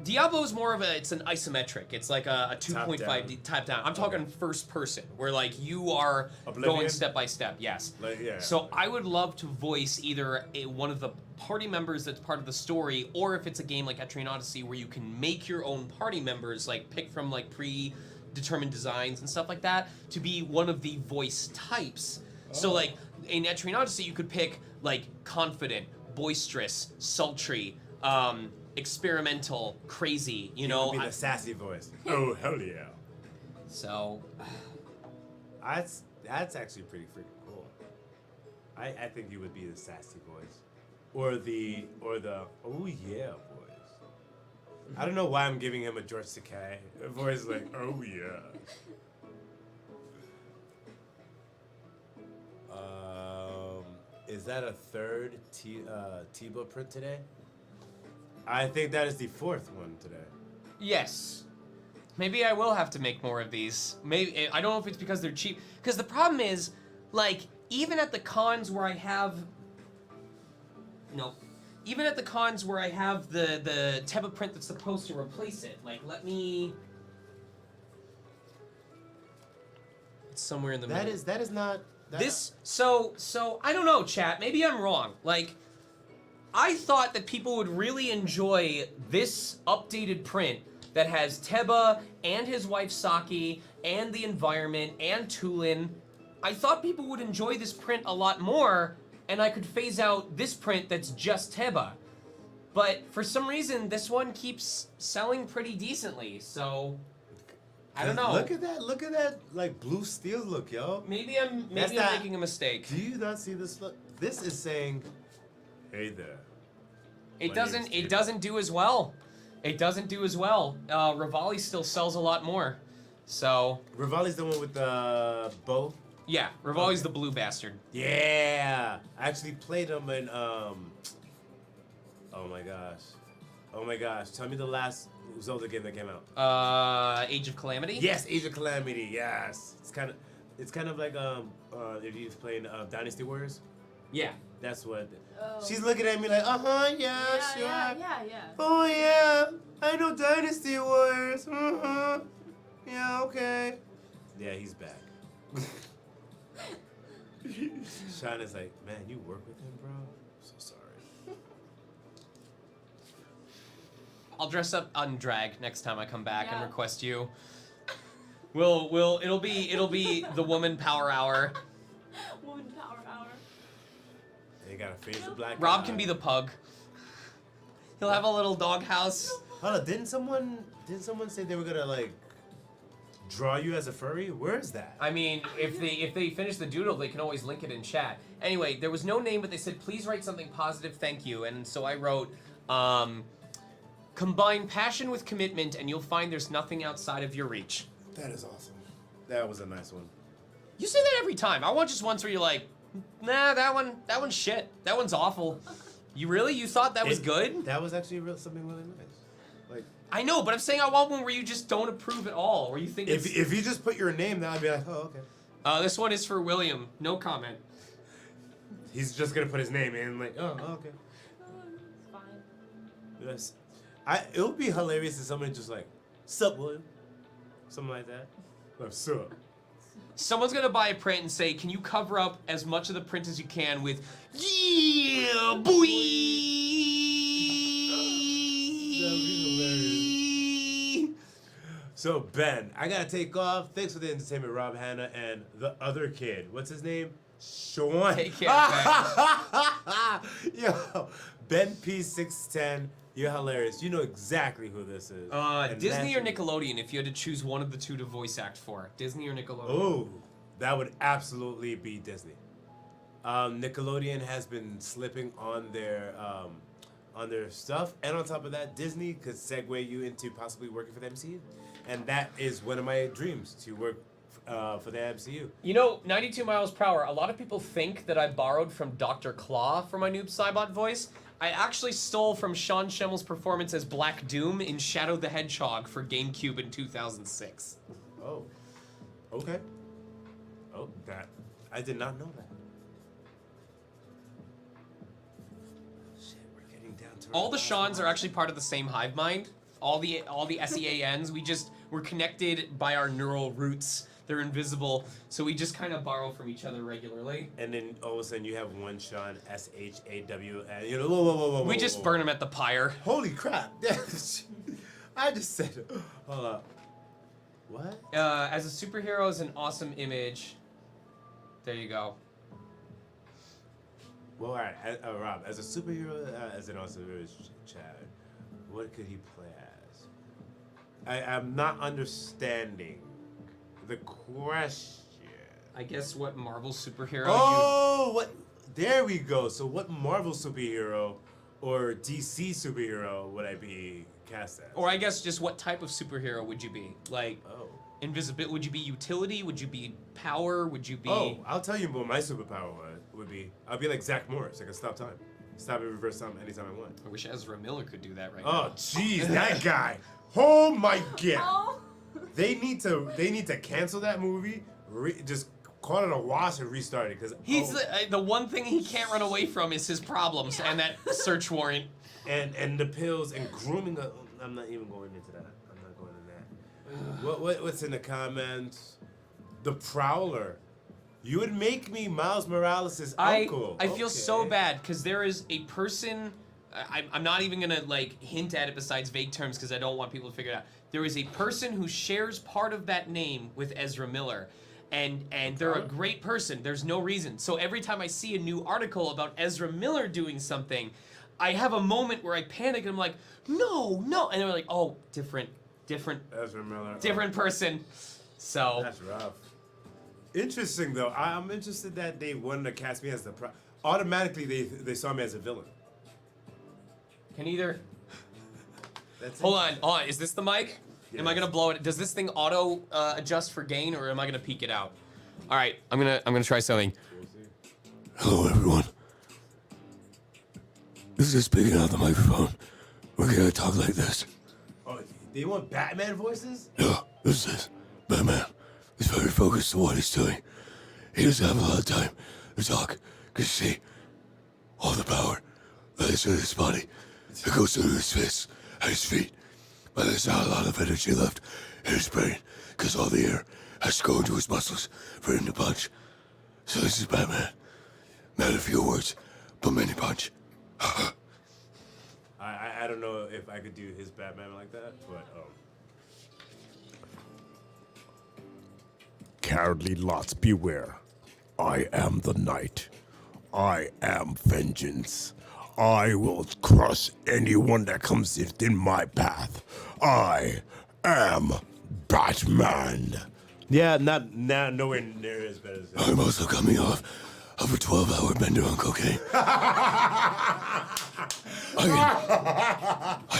Diablo is more of it's an isometric. It's like a 2.5D top down. I'm talking first person, where like you are Oblivion? going step by step. Yes. Like, yeah. So I would love to voice either one of the party members that's part of the story, or if it's a game like Etrian Odyssey where you can make your own party members, like pick from like predetermined designs and stuff like that, to be one of the voice types. So like in Etrian Odyssey, you could pick like confident, boisterous, sultry, experimental, crazy, you know. Would be the sassy voice. Oh hell yeah. So That's actually pretty freaking cool. I think you would be the sassy voice, or the oh yeah voice. I don't know why I'm giving him a George Takei voice like oh yeah. Is that a third Tebow print today? I think that is the fourth one today. yes, maybe I will have to make more of these. Maybe I don't know if it's because they're cheap. Because the problem is, like, even at the cons where I have... No. Even at the cons where I have the Teba print that's supposed to replace it. Like, let me... It's somewhere in the middle. That is not... So, I don't know, chat. Maybe I'm wrong. Like, I thought that people would really enjoy this updated print that has Teba and his wife Saki and the environment and Tulin. I thought people would enjoy this print a lot more, and I could phase out this print that's just Teba. But for some reason, this one keeps selling pretty decently, so I don't know. Look at that, like, blue steel look, yo. Maybe I'm making a mistake. Do you not see this look? This is saying, hey there. It My doesn't. name's It Jim. doesn't do as well. It doesn't do as well. Rivali still sells a lot more. So Rivali's the one with the bow. yeah, Rivali's the blue bastard. Yeah, I actually played him in oh my gosh. Tell me the last Zelda game that came out. Age of Calamity. Yes, Age of Calamity. Yes, it's kind of like if you're playing Dynasty Warriors. Yeah. That's what. Oh. She's looking at me like, yeah, Yeah, sure. yeah. Oh yeah, I know Dynasty Warriors. Yeah, okay. Yeah, he's back. Sean is like, man, you work with him, bro? I'm so sorry. I'll dress up on drag next time I come back and Yeah. request you. It'll be the woman power hour. Woman power hour. They got a face of black. Rob eye. can be the pug. He'll have a little doghouse. Hold on, didn't someone say they were gonna like draw you as a furry? Where is that? I mean, if they finish the doodle, they can always link it in chat. Anyway, there was no name, but they said, please write something positive, thank you. And so I wrote, combine passion with commitment and you'll find there's nothing outside of your reach. That is awesome. That was a nice one. You say that every time. I want just once where you're like, nah, that one's shit. That one's awful. You really? You thought that was good? That was actually something really nice. Like, I know, but I'm saying I want one where you just don't approve at all, where you think it's... if you just put your name down, I'd be like, oh, okay. This one is for William. No comment. He's just gonna put his name in, like, oh, okay. It's fine. Yes. It would be hilarious if somebody just like, sup, William? Something like that. Like, sup. Someone's gonna buy a print and say, can you cover up as much of the print as you can with, yeah, boy! So, Ben, I gotta take off. Thanks for the entertainment, Rob, Hannah, and the other kid. What's his name? Sean. Take care, Ben. Yo, Ben P610. You're hilarious. You know exactly who this is. And Disney or that's- Nickelodeon, if you had to choose one of the two to voice act for. Disney or Nickelodeon? Oh, that would absolutely be Disney. Nickelodeon has been slipping on their stuff, and on top of that, Disney could segue you into possibly working for the MCU, and that is one of my dreams to work for the MCU. You know, 92 miles per hour, a lot of people think that I borrowed from Dr. Claw for my Noob Saibot voice. I actually stole from Sean Schemmel's performance as Black Doom in Shadow the Hedgehog for GameCube in 2006. Oh, okay. Oh, that I did not know that. Shit, we're getting down to All the Seans are actually part of the same hive mind. All the SEANs, we're connected by our neural roots. They're invisible, so we just kind of borrow from each other regularly. And then all of a sudden you have one Sean, SHAWN. You know, whoa. We just burn them at the pyre. Holy crap! I just said it. Hold up. What? As a superhero is an awesome image. There you go. Well, all right, Rob. As a superhero, as an awesome image, Chad, what could he play as? I'm not understanding the question. I guess what Marvel superhero Oh, what? There we go. So, what Marvel superhero or DC superhero would I be cast as? or I guess just what type of superhero would you be? Like Oh. invisibility? Would you be utility? Would you be power? Would you be? Oh, I'll tell you what my superpower would be. I'll be like Zach Morris. I can stop time. Stop and reverse time anytime I want. I wish Ezra Miller could do that right Oh, now. jeez, that guy. Oh my god. Oh. They need to cancel that movie. Just called it a wasp and restarted because He's the one thing he can't run away from is his problems and that search warrant. and the pills and grooming. I'm not even going into that. I'm not going into that. What's in the comments? The Prowler. You would make me Miles Morales' uncle. I feel so Okay. bad because there is a person. I'm not even gonna like hint at it besides vague terms because I don't want people to figure it out. There is a person who shares part of that name with Ezra Miller, and they're a great person. There's no reason. So every time I see a new article about Ezra Miller doing something, I have a moment where I panic and I'm like, no, and they're like, oh, different Ezra Miller. different person. So That's rough. Interesting though. I'm interested that they wanted to cast me as the automatically they saw me as a villain. can either. That's Hold on. Is this the mic? Am I Yes. gonna blow it? Does this thing auto adjust for gain, or am I gonna peak it out? All right, I'm gonna try something. Hello, everyone. This is speaking out the microphone. We're gonna talk like this. Oh, they want Batman voices? Yeah, this is Batman. He's very focused on what he's doing. He doesn't have a lot of time to talk. Cause see, all the power that is in his body, it goes through his fists and his feet. But there's not a lot of energy left in his brain, cause all the air has to go into his muscles for him to punch. So this is Batman. Not a few words, but many punch. I don't know if I could do his Batman like that, but Cowardly lots beware. I am the night. I am vengeance. I will crush anyone that comes in my path. I am Batman. Yeah, not nowhere near as bad as that. I'm also coming off of a 12-hour bender on cocaine. I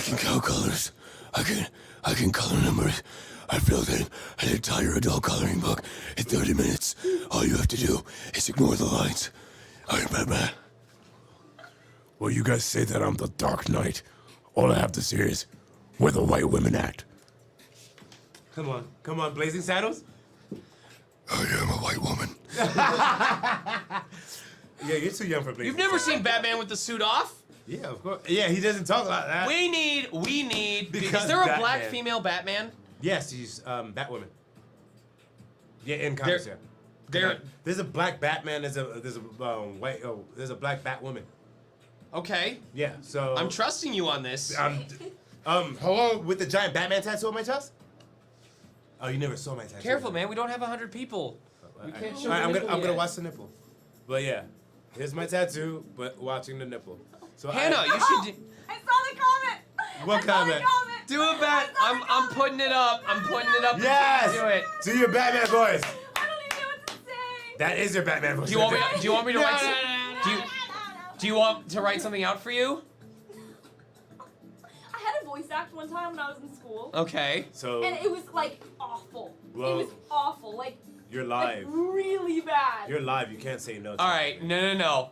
can count colors. I can color numbers. I filled in an entire adult coloring book in 30 minutes. All you have to do is ignore the lines. I'm Batman. Well, you guys say that I'm the Dark Knight. All I have to say is, where the white women at? Come on, Blazing Saddles. I am a white woman. Yeah, you're too young for Blazing. You've never seen Batman with the suit off? Yeah, of course. Yeah, he doesn't talk like that. We need. Because Is there a Batman. black female Batman? Yes, he's Batwoman. Yeah, in comics, yeah. There. There's a black Batman. There's a white. Oh, there's a black Batwoman. Okay. Yeah. So I'm trusting you on this. Hello, with the giant Batman tattoo on my chest. Oh, you never saw my tattoo. Careful, man. We don't have 100 people. We can't show Alright, the I'm nipple gonna yet. watch the nipple. But yeah, here's my tattoo, but watching the nipple. So Hannah, you should I saw the comment. What I saw comment? The comment. do a bat. I'm putting it up. I'm putting it up. Yes. Do it. Do your Batman voice. I don't even know what to say. That is your Batman voice. Do you want me? right Do you want me to No, write? no, some- Do you want to write something out for you? I had a voice act one time when I was in school, Okay. there. So and it was like awful. Whoa. It was awful, like you're like live. really bad. You're live. You can't say no. To All right. No.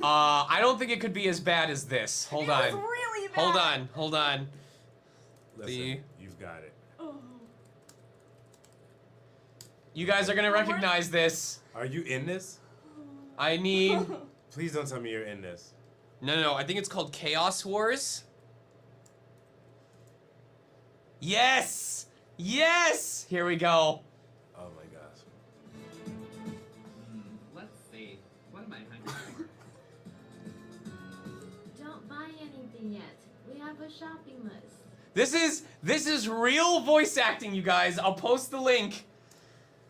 I don't think it could be as bad as this. Hold It was on. really bad. Hold on. Listen, you've got it. Oh. You guys are gonna recognize this. Are you in this? I need. Please don't tell me you're in this. No. I think it's called Chaos Wars. Yes. Here we go. Oh my gosh. Let's see. What am I hungry for? Don't buy anything yet. We have a shopping list. This is real voice acting, you guys. I'll post the link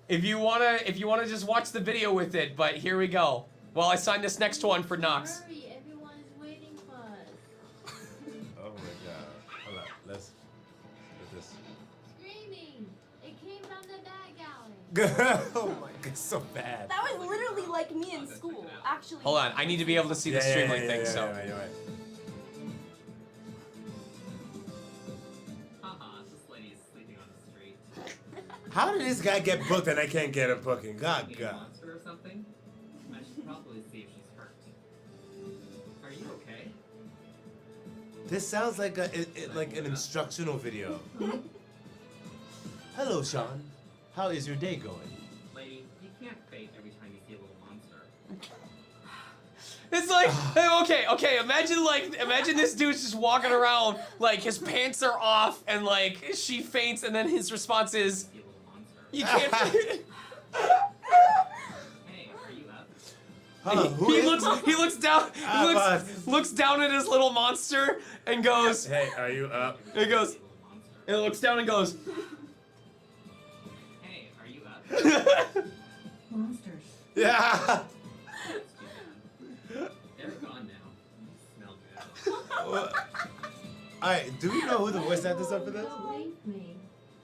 if you wanna just watch the video with it. But here we go. While I sign this next one for Knox. Hurry, everyone is waiting for us. Oh my god. Hold on. Let's put this. Screaming! It came from the back alley. Oh my god, so bad. That was literally like me in school, actually. Hold on, I need to be able to see the Streamlink thing. So You're right. Haha, this lady is sleeping on the street. How did this guy get booked and I can't get him booking? God, Fucking God. monster or something? I should probably see if she's hurt. Are you okay? This sounds like like an instructional video. Hello, Sean. How is your day going? Lady, be can't faint every time you see a little monster. It's like, okay. Imagine this dude's just walking around like his pants are off and like she faints, and then his response is, See a little monster. "You can't." Hey, are you up? He looks down. Looks down at his little monster and goes. Hey, are you up? He goes. See a little monster. And looks down and goes. Hey, are you up? Monsters. Yeah. They're gone now. Smell good. Alright, do we know who the voice actors are for this? Believe me.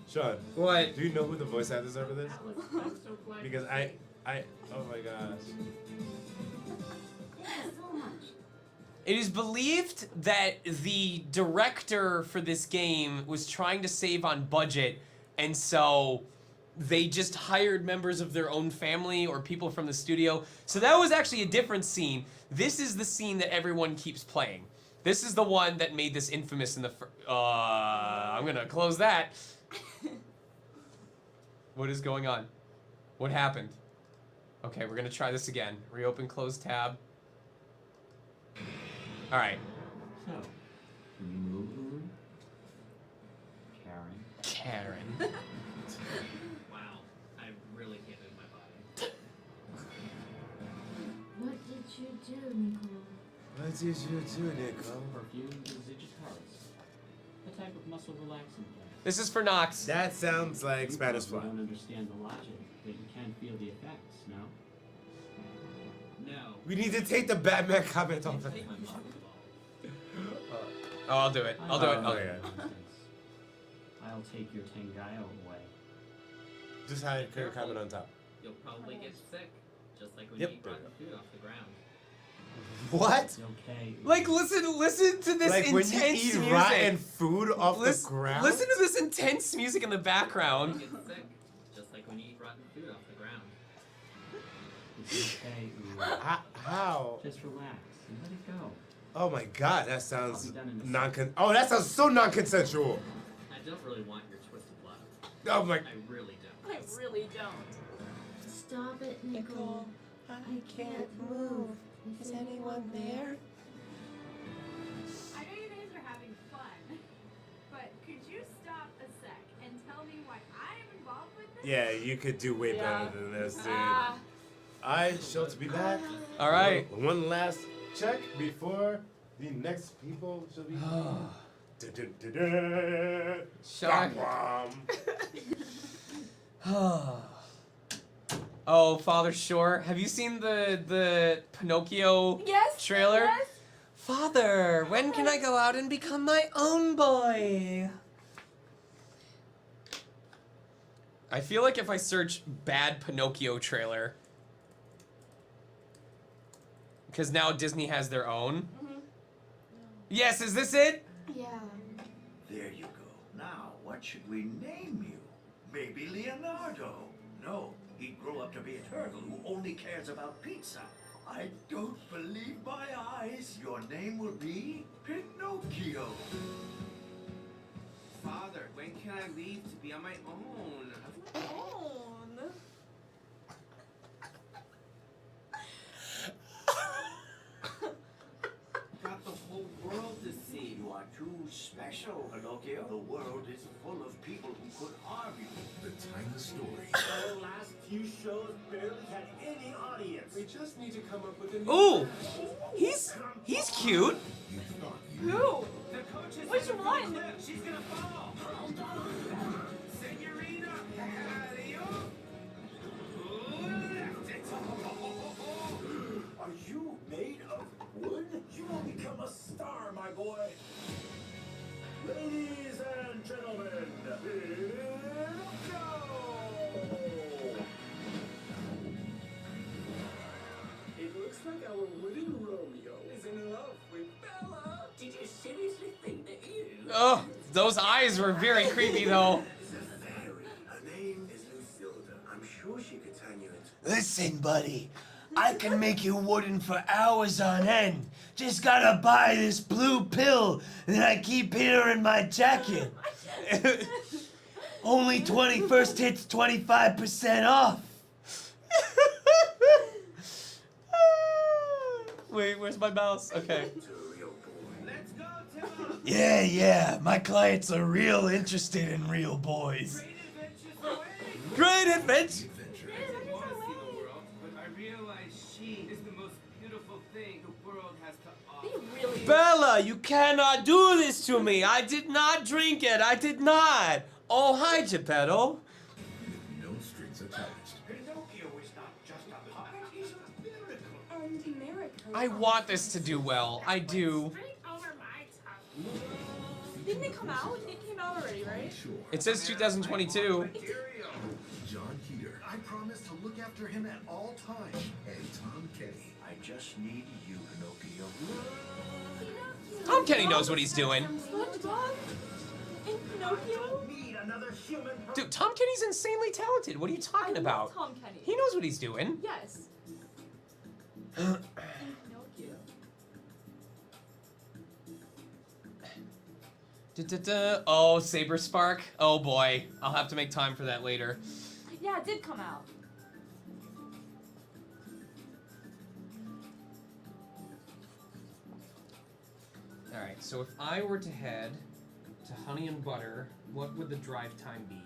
Sean, What? do you know who the voice actors are for this? I'm so glad. Because I, oh my gosh. So much. It is believed that the director for this game was trying to save on budget, and so they just hired members of their own family or people from the studio. So that was actually a different scene. This is the scene that everyone keeps playing. This is the one that made this infamous in the I'm gonna close that. What is going on? What happened? Okay, we're gonna try this again. Reopen, close tab. All right. So, can you move the room? Karen. Wow, I really can't move my body. What did you do, Nicole? What did you do, Nico? Perfume digitalis. A type of muscle relaxing blend. This is for Knox. That sounds like Spanish fly. You don't understand the logic, but you can feel the effects, no? No. We need to take the Batman comment off of Take my muscle ball. Oh, I'll do it. I'll do it. Oh, yeah. I'll take your Tengayo away. Just hide your comment on top. You'll probably get sick, just like when Yep. you eat rotten food off the ground. What? It's okay. Like, listen to this Like when intense you eat music. rotten food off Lis- the ground? Listen to this intense music in the You'll background. get sick, just like when you eat rotten food off the ground. It's okay, Uru. How? Just relax and let it go. Oh my god, that sounds I'll be done in a that sounds so non-consensual. I don't really want your twisted blood. Oh my. I really don't. I really don't. Stop it, Nicole. I can't move. Is anyone there? I know you guys are having fun, but could you stop a sec and tell me why I am involved with this? Yeah, you could do way better than this, dude. I shall to be back. All right. One last check before the next people shall be. Shut Bum. Oh, Father Shore, have you seen the Pinocchio Yes. trailer? Yes. Father, when can I go out and become my own boy? I feel like if I search bad Pinocchio trailer, because now Disney has their own. Yes, is this it? Yeah. There you go. Now, what should we name you? Maybe Leonardo. No, he'd grow up to be a turtle who only cares about pizza. I don't believe my eyes. Your name will be Pinocchio. Father, when can I leave to be on my own? Got the whole world to see. You are too special, Pinocchio. The world is full of people who could harm you. The tiny story. The last few shows barely had any audience. We just need to come up with a new. Ooh, he's cute. You thought you Who? The coach is Which gonna one? flip. She's gonna fall. Senorita, Are you made of wood? You will become a star, my boy. Ladies and gentlemen, Pinocchio! It looks like our wooden Romeo is in love with Bella. Did you seriously think that you? Oh, those eyes were very creepy though. Her name is Lucilda. I'm sure she could turn you into... Listen, buddy. I can make you wooden for hours on end. Just gotta buy this blue pill that I keep here in my jacket. Only 21st hits 25% off. Wait, where's my mouse? Okay. Let's go, Timon. Yeah. My clients are real interested in real boys. Great adventures away. Great adventure. I want to see the world, but I realize she is the most beautiful thing the world has to offer. They really. Bella, you cannot do this to me. I did not drink it. I did not. Oh, hi, Geppetto. No strings attached. Pinocchio is not just a puppet, he's a miracle. And America. I want this to do well. I do. Didn't it come out? It came out already, right? It says 2022. John Heater. I promise to look after him at all times. And Tom Kenny. I just need you, Pinocchio. Tom Kenny knows what he's doing. SpongeBob and Pinocchio. Need another human. Dude, Tom Kenny's insanely talented. What are you talking I about? love Tom Kenny. He knows what he's doing. Yes. And Pinocchio. Oh, Saber Spark. Oh boy, I'll have to make time for that later. Yeah, it did come out. All right, so if I were to head to Honey and Butter, what would the drive time be?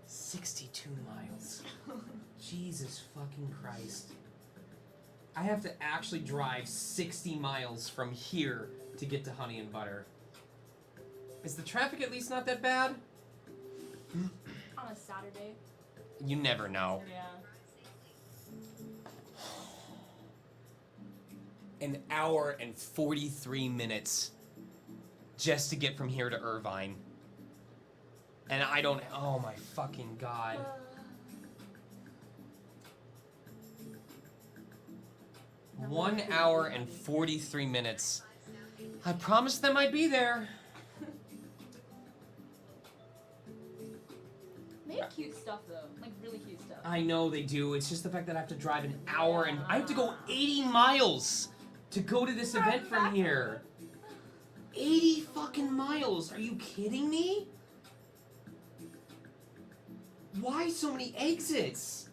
$62 miles. Jesus fucking Christ. I have to actually drive 60 miles from here to get to Honey and Butter. Is the traffic at least not that bad? On a Saturday. You never know. Yeah. An hour and 43 minutes just to get from here to Irvine. And I don't. Oh my fucking god. 1 hour and 43 minutes. I promised them I'd be there. They have cute stuff though, like really cute stuff. I know they do. It's just the fact that I have to drive an hour and I have to go 80 miles to go to this event from here. 80 fucking miles. Are you kidding me? Why so many exits?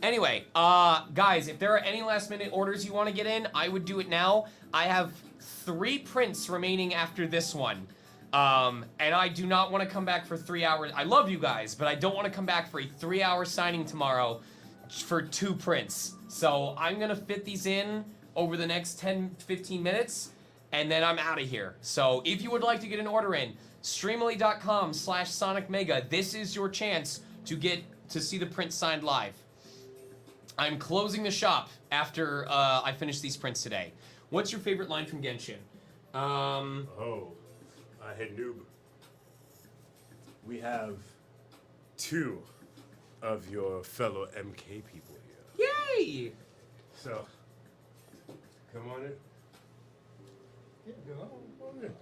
Anyway, guys, if there are any last minute orders you want to get in, I would do it now. I have 3 prints remaining after this one. And I do not want to come back for 3 hours. I love you guys, but I don't want to come back for a 3-hour signing tomorrow for 2 prints. So I'm going to fit these in over the next 10-15 minutes, and then I'm out of here. So if you would like to get an order in, streamily.com/sonicmega. This is your chance to get to see the print signed live. I'm closing the shop after I finish these prints today. What's your favorite line from Genshin? Hey noob. We have 2 of your fellow MK people here. Yay! So, come on in. Yeah, come on in.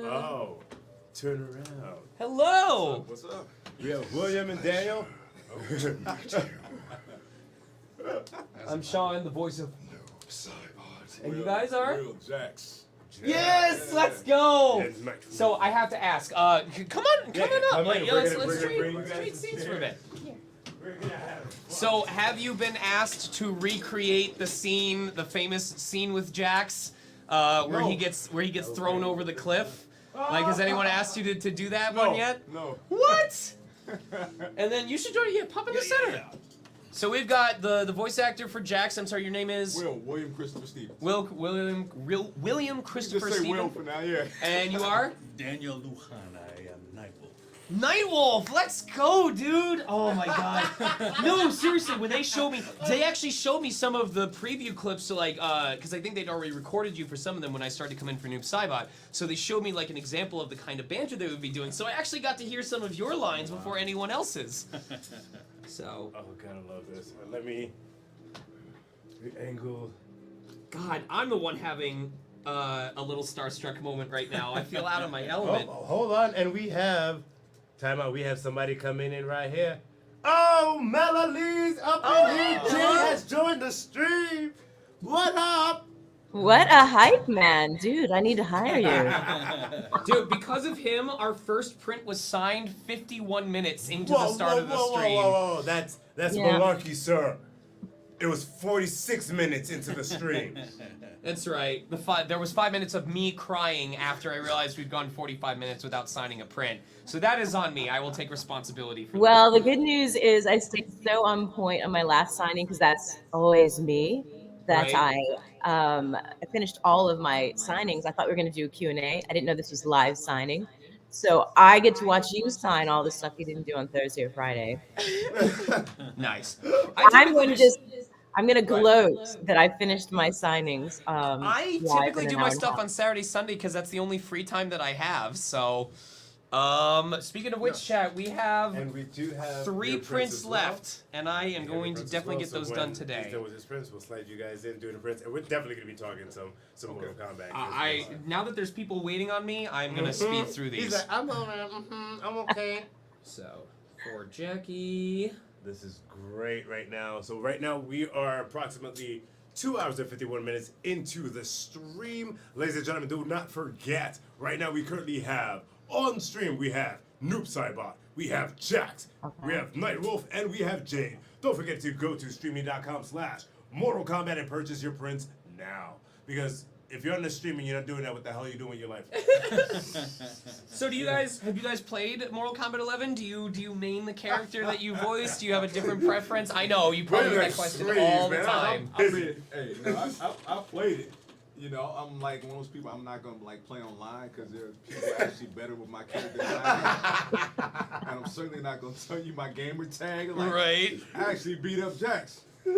Oh, turn around. Hello! What's up? We have William and Daniel. I'm Sean, the voice of. And you guys are? Will Jax. Yes, let's go. And Mike. So I have to ask. Come on up. come Like, in. yeah, We're let's gonna trade bring you guys seats for a bit. We're gonna have fun. So have you been asked to recreate the scene, the famous scene with Jax, where he gets thrown over the cliff? Like, has anyone asked you to do that one yet? No. What? And then you should join. Yeah, pop in the center. So we've got the voice actor for Jax. I'm sorry, your name is William Christopher Stevens. William Christopher Just say Stevens. Will for now, yeah. And you are Daniel Lujan. I am Nightwolf. Nightwolf. Let's go, dude. Oh my god. No, seriously. When they actually showed me some of the preview clips to like, because I think they'd already recorded you for some of them when I started to come in for Noob Saibot. So they showed me like an example of the kind of banter they would be doing. So I actually got to hear some of your lines before anyone else's. So. Oh, gotta love this. Let me angle. God, I'm the one having a little starstruck moment right now. I feel out of my element. Oh, hold on, and we have time out. We have somebody coming in right here. Oh, Melalie's up in here. Jay has joined the stream. What up? What a hype man, dude! I need to hire you. Dude, because of him, our first print was signed 51 minutes into the Whoa, start of the stream. whoa. That's Yeah. malarkey, sir. It was 46 minutes into the stream. That's right. There was 5 minutes of me crying after I realized we'd gone 45 minutes without signing a print. So that is on me. I will take responsibility for Well, the good news is I stayed so on point on my last signing because that's always me. That Right. I finished all of my signings. I thought we were going to do a Q&A. I didn't know this was live signing. So I get to watch you sign all the stuff you didn't do on Thursday or Friday. Nice. I'm going to gloat that I finished my signings. I live typically in do an my hour and a stuff half. on Saturday, Sunday because that's the only free time that I have. So, speaking of which, chat, we have And we do have 3 your prints as well. left, and I am going to definitely get those done today. He's done with his prints, we'll slide you guys in, do the prints, and we're definitely going to be talking some Mortal Kombat. Now that there's people waiting on me, I'm gonna speed through these. He's like, I'm alright, I'm okay. So, for Jackie. This is great right now. So right now we are approximately 2 hours and 51 minutes into the stream. Ladies and gentlemen, do not forget, right now we currently have, on stream, we have Noob Cybot, we have Jax, we have Nightwolf, and we have Jade. Don't forget to go to streaming.com/Mortal Kombat and purchase your prints now. Because if you're on the stream and you're not doing that, what the hell are you doing with your life? So have you guys played Mortal Kombat 11? Do you main the character that you voiced? Do you have a different preference? I know you probably get that question all the time. I played it. You know, I'm like one of those people. I'm not gonna like play online because there are people actually better with my character than I am. And I'm certainly not gonna tell you my gamer tag. Like, Right. I actually beat up Jax. Be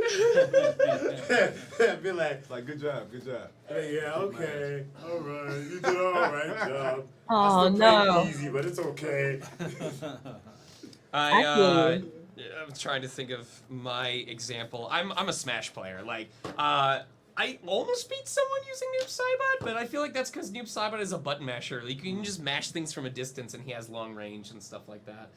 like, good job. yeah, okay, all right, you did all right job. Oh, I still no. played easy, but it's okay. I'm trying to think of my example. I'm a Smash player. Like, I almost beat someone using Noob Saibot, but I feel like that's because Noob Saibot is a button masher. Like, you can just mash things from a distance, and he has long range and stuff like that.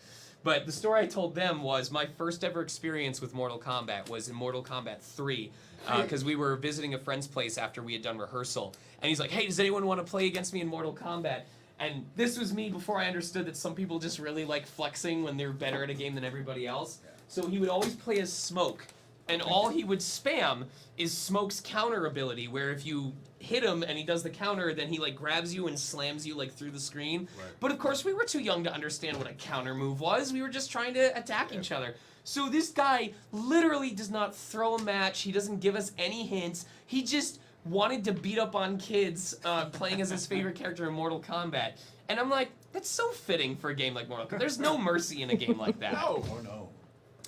But the story I told them was my first ever experience with Mortal Kombat was in Mortal Kombat 3, because we were visiting a friend's place after we had done rehearsal, and he's like, "Hey, does anyone want to play against me in Mortal Kombat?" And this was me before I understood that some people just really like flexing when they're better at a game than everybody else. So he would always play as Smoke, and all he would spam is Smoke's counter ability, where if you hit him and he does the counter, then he like grabs you and slams you like through the screen. Right. But of course we were too young to understand what a counter move was. We were just trying to attack each other. So this guy literally does not throw a match. He doesn't give us any hints. He just wanted to beat up on kids playing as his favorite character in Mortal Kombat. And I'm like, that's so fitting for a game like Mortal Kombat. There's no mercy in a game like that. No. Oh no.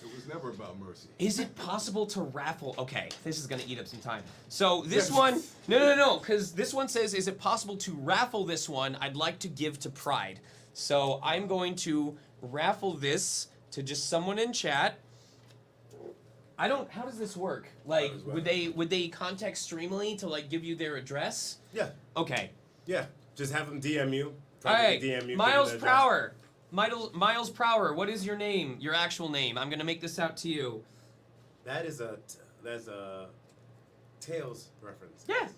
It was never about mercy. Is it possible to raffle? Okay, this is gonna eat up some time. So this one, no, because this one says, is it possible to raffle this one? I'd like to give to Pride. So I'm going to raffle this to just someone in chat. How does this work? Like, would they contact Streamly to like give you their address? Yeah. Okay. Yeah, just have them DM you. All right, DM you, Miles give them their address. Prower. Miles Prower, what is your name? Your actual name? I'm gonna make this out to you. That's a Tails reference. Yeah.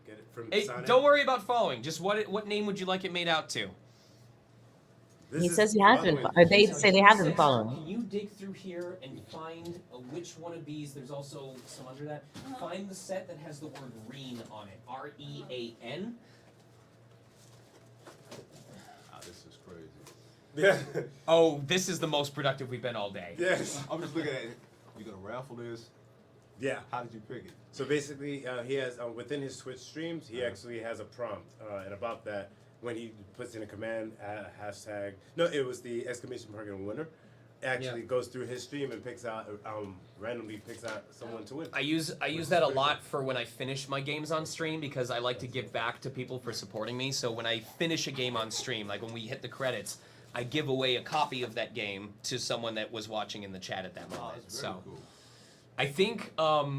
Get it from Hey, Sonic. don't worry about following. Just what name would you like it made out to? He says he has been, or they say they have been following. Can you dig through here and find which one of these? There's also some under that. Find the set that has the word Reen on it. R-E-A-N. This is crazy. Yeah. Oh, this is the most productive we've been all day. Yes. I'm just looking at it. You gonna raffle this? Yeah. How did you pick it? So basically, he has within his Twitch streams, he actually has a prompt, and about that, when he puts in a command, hashtag. No, it was the exclamation mark and winner. Actually goes through his stream and picks out randomly picks out someone to win. I use that a lot for when I finish my games on stream because I like to give back to people for supporting me. So when I finish a game on stream, like when we hit the credits, I give away a copy of that game to someone that was watching in the chat at that moment. So cool. I think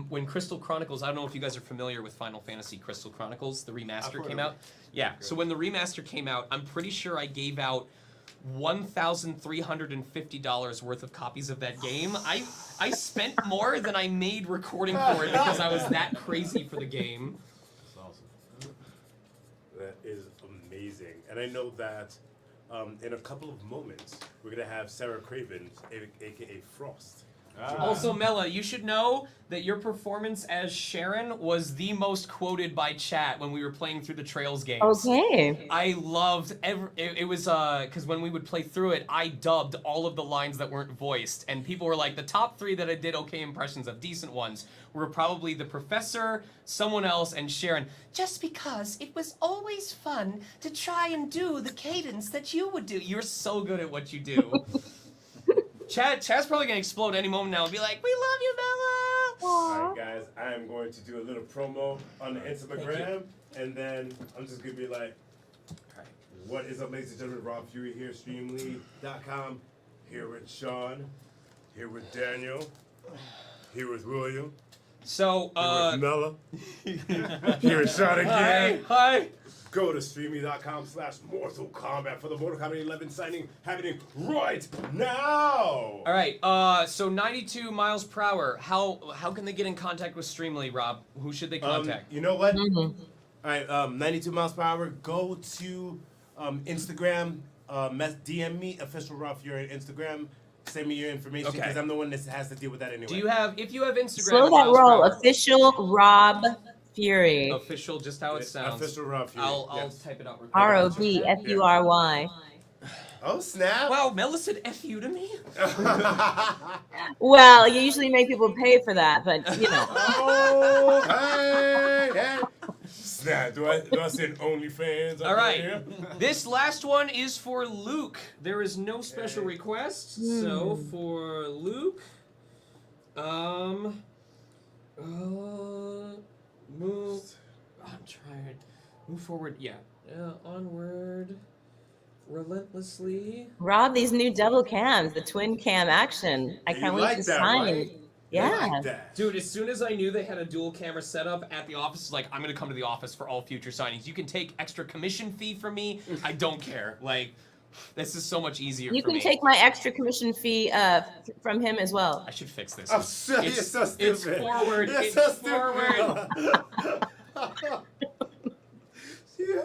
when Crystal Chronicles, I don't know if you guys are familiar with Final Fantasy Crystal Chronicles, the remaster came out. Yeah, so when the remaster came out, I'm pretty sure I gave out $1,350 worth of copies of that game. I spent more than I made recording for it because I was that crazy for the game. That's amazing. And I know that in a couple of moments, we're going to have Sarah Craven, aka Frost. Also, Mela, you should know that your performance as Sharon was the most quoted by chat when we were playing through the Trails games. Okay. I loved it was because when we would play through it, I dubbed all of the lines that weren't voiced, and people were like, the top 3 that I did okay impressions of, decent ones, were probably the Professor, someone else, and Sharon. Just because it was always fun to try and do the cadence that you would do. You're so good at what you do. Chad's probably gonna explode any moment now and be like, "We love you, Bella." All right, guys, I am going to do a little promo on the Instagram, and then I'm just gonna be like, "What is up, ladies and gentlemen? Rob Fury here, streamlead.com. Here with Sean, here with Daniel, here with William, so here with Mella, here with Sean again. Hi. Go to streamy.com/Mortal Kombat for the Mortal Kombat 11 signing happening right now. All right. So 92 miles per hour. How can they get in contact with Streamly, Rob? Who should they contact? You know what? All right. 92 miles per hour. Go to Instagram. DM me official Rob Fury on Instagram. Send me your information because I'm the one that has to deal with that anyway. Do you have? If you have Instagram. Slow that roll. Official Rob Fury. Official, just how it sounds. Official Rob Fury. I'll type it out. Real quick. ROBFURY. Oh snap! Wow, Mela said "F you" to me. Well, you usually make people pay for that, but you know. Oh, hey. Snap! Do I send OnlyFans? All right. This last one is for Luke. There is no special request, so for Luke, move. I'm trying. Move forward. Yeah. Onward. Relentlessly. Rob, these new double cams, the twin cam action. I can't wait to sign. Right? Yeah. Dude, as soon as I knew they had a dual camera setup at the office, like, I'm gonna come to the office for all future signings. You can take extra commission fee from me. I don't care. Like, this is so much easier You for can me. take my extra commission fee from him as well. I should fix this. I'm so, you're so stupid. It's forward. You're It's so forward.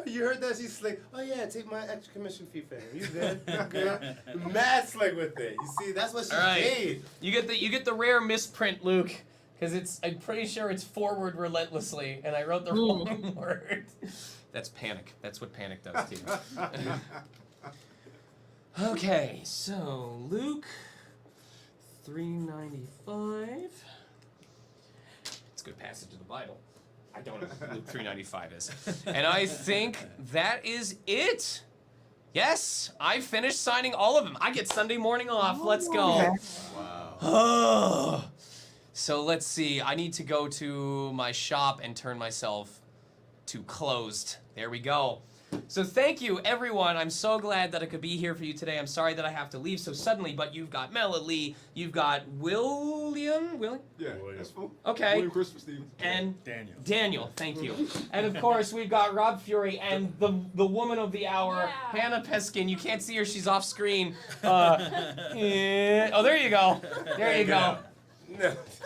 You heard that? She's like, oh yeah, take my extra commission fee for him. You good? Good. Mad slick with it. You see, that's what she All right. paid. You get the rare misprint, Luke, because I'm pretty sure it's forward relentlessly, and I wrote the wrong word. That's panic. That's what panic does to you. Okay, so Luke, 395. It's a good passage of the Bible. I don't know what Luke 395 is. And I think that is it. Yes, I finished signing all of them. I get Sunday morning off. Let's go. Wow. So let's see. I need to go to my shop and turn myself to closed. There we go. So thank you, everyone. I'm so glad that I could be here for you today. I'm sorry that I have to leave so suddenly, but you've got Melanie, you've got William? Yeah, that's cool. Okay. William Christmas Stevens. And Daniel, thank you. And of course, we've got Rob Fury and the woman of the hour, Hannah Peskin. You can't see her; she's off screen. Oh, there you go. There you go.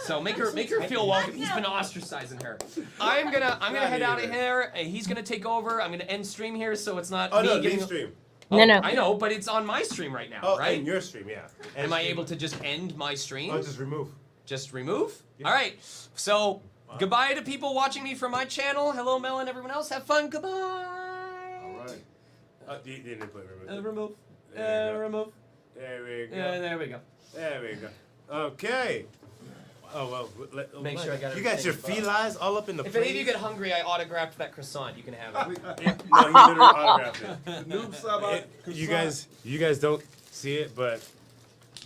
So make her feel welcome. He's been ostracizing her. I'm gonna head out of here. He's gonna take over. I'm gonna end stream here, so it's not me no, getting. main stream. No. I know, but it's on my stream right now, Oh, right? in your stream, yeah. Am I able to just end my stream? Oh, just remove. Just remove? All right. So goodbye to people watching me from my channel. Hello, Mel and everyone else. Have fun. Goodbye. All right. You didn't play remove. Remove. Remove. There we go. There we go. There we go. Okay. Oh well. Make sure I got You got everything. your felines all up in the If place. any of you get hungry, I autographed that croissant. You can have it. No, he literally autographed it. Noob sub You guys don't see it, but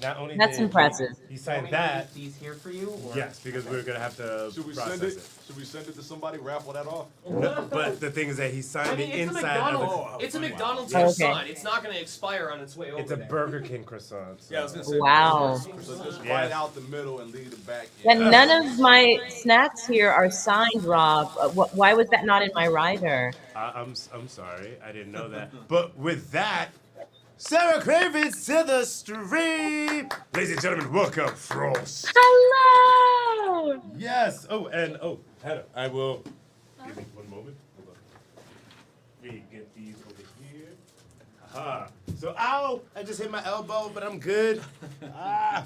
not only That's did impressive. he signed that. These here for you? Or? Yes, because we're gonna have to Should we process send it? Should we send it to somebody? Raffle that off? No, but the thing is that he signed I mean, the it's a inside of McDonald's. It's a McDonald's Okay. croissant. It's not going to expire on its way over It's a there. Burger King croissant. So. Yeah, I was gonna say. Wow. So just Yeah. bite out the middle and leave the back. But none of my snacks here are signed, Rob. Why was that not in my rider? I'm sorry, I didn't know that. But with that, Sarah Cravens to the stream. Ladies and gentlemen, welcome, Frost. Hello. Yes. Oh, and Hannah, I will. Give me one moment. Hold on. me get these over here. Aha. So, ow! I just hit my elbow, but I'm good. Ah.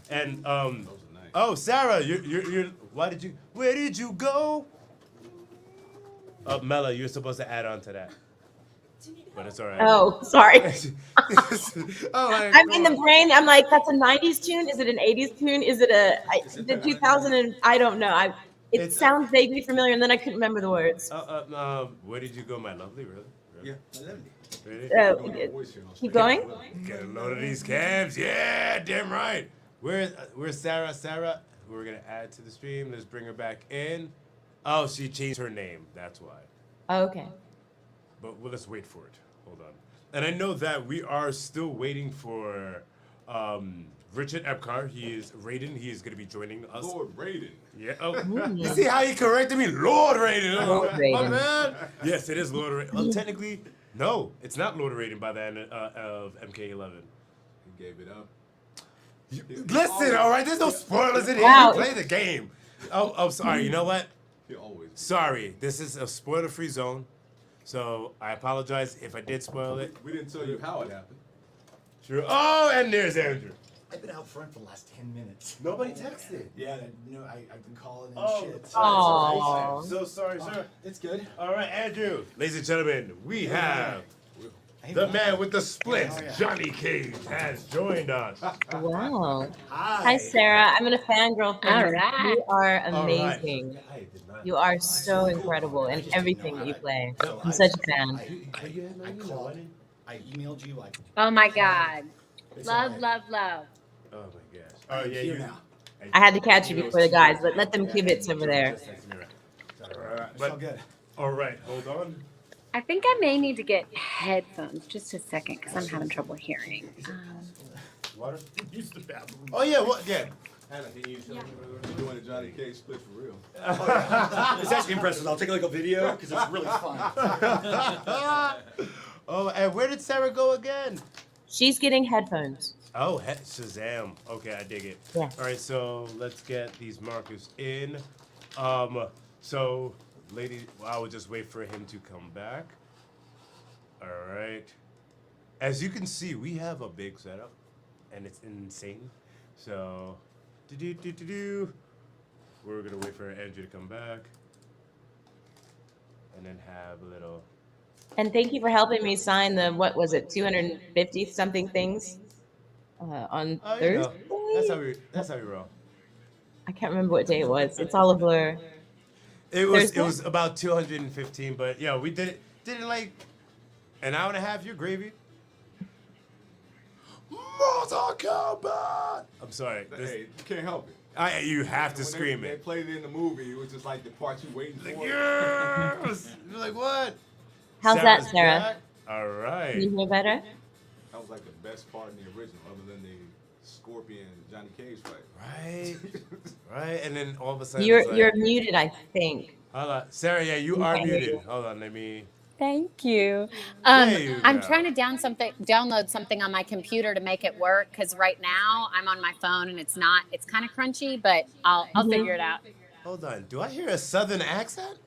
And oh, Sarah, you're. Where did you go? Mela, you're supposed to add on to that. But it's all right. Oh, sorry. Oh, I'm in the brain. I'm like, that's a 90s tune. Is it an 80s tune? Is it the 2000 and I don't know. It sounds vaguely familiar, and then I couldn't remember the words. Where did you go, my lovely? Really? Yeah, my lovely. Really? Keep going. Get a load of these cams. Yeah, damn right. Where's Sarah? Sarah, who we're gonna add to the stream. Let's bring her back in. Oh, she changed her name. That's why. Okay. But let's wait for it. Hold on. And I know that we are still waiting for Richard Epcar. He is Raiden. He is going to be joining us. Lord Raiden. Yeah. Oh, you see how he corrected me? Lord Raiden. Lord My Raiden. man. Yes, it is Lord Raiden. Well, technically, no, it's not Lord Raiden by the end of MK11. He gave it up. Listen, all right? There's no spoilers in here. Wow. You play the game. Oh, sorry. You know what? He always. Sorry. This is a spoiler-free zone. So I apologize if I did spoil it. We didn't tell you how it happened. True. Oh, and there's Andrew. I've been out front for the last 10 minutes. Nobody texted. Yeah, I've been calling and Oh, shit. Aw. So sorry, sir. It's good. All right, Andrew. Ladies and gentlemen, we have the man with the splits, Johnny Cage, has joined us. Wow. Hi. Hi, Sarah. I'm gonna fangirl for you. All right. You are All right. amazing. You are so incredible in everything that you play. I'm such a fan. I called. I emailed you. Oh my God. It's Love, alright. love, love. Oh my gosh. Oh yeah, Here you. now. I had to catch you before the guys, but let them kibitz over there. It's all good. All right, hold on. I think I may need to get headphones. Just a second, because I'm having trouble hearing. Water. Use the bathroom. Oh yeah, what? Yeah. Hannah, can you show me? You're doing a Johnny Cage split for real. It's actually impressive. I'll take like a video because it's really fun. Oh, and where did Sarah go again? She's getting headphones. Oh, Shazam. Okay, I dig it. Yeah. All right, so let's get these markers in. So, lady, I will just wait for him to come back. All right. As you can see, we have a big setup, and it's insane. So, we're gonna wait for Andrew to come back, and then have a little. And thank you for helping me sign the, what was it, 250 something things on Oh, you Thursday? know, that's how we roll. I can't remember what day it was. It's all a blur. It was Thursday? about 215, but yeah, we did it like an hour and a half. You're gravy. Mortal Kombat. I'm sorry. Hey, you can't help it. You have to When scream they it. played it in the movie. It was just like the part you waiting for. Yes. You're like, what? How's that, Sarah? back? All right. Can you hear better? That was like the best part in the original, other than the Scorpion Johnny Cage fight. Right. Right. And then all of a sudden, You're it's like, you're muted, I think. Hold on, Sarah. Yeah, you We are can't hear muted. you. Hold on, let me. Thank you. There you I'm go. trying to download something on my computer to make it work because right now I'm on my phone and it's not. It's kind of crunchy, but I'll figure it out. Hold on. Do I hear a southern accent?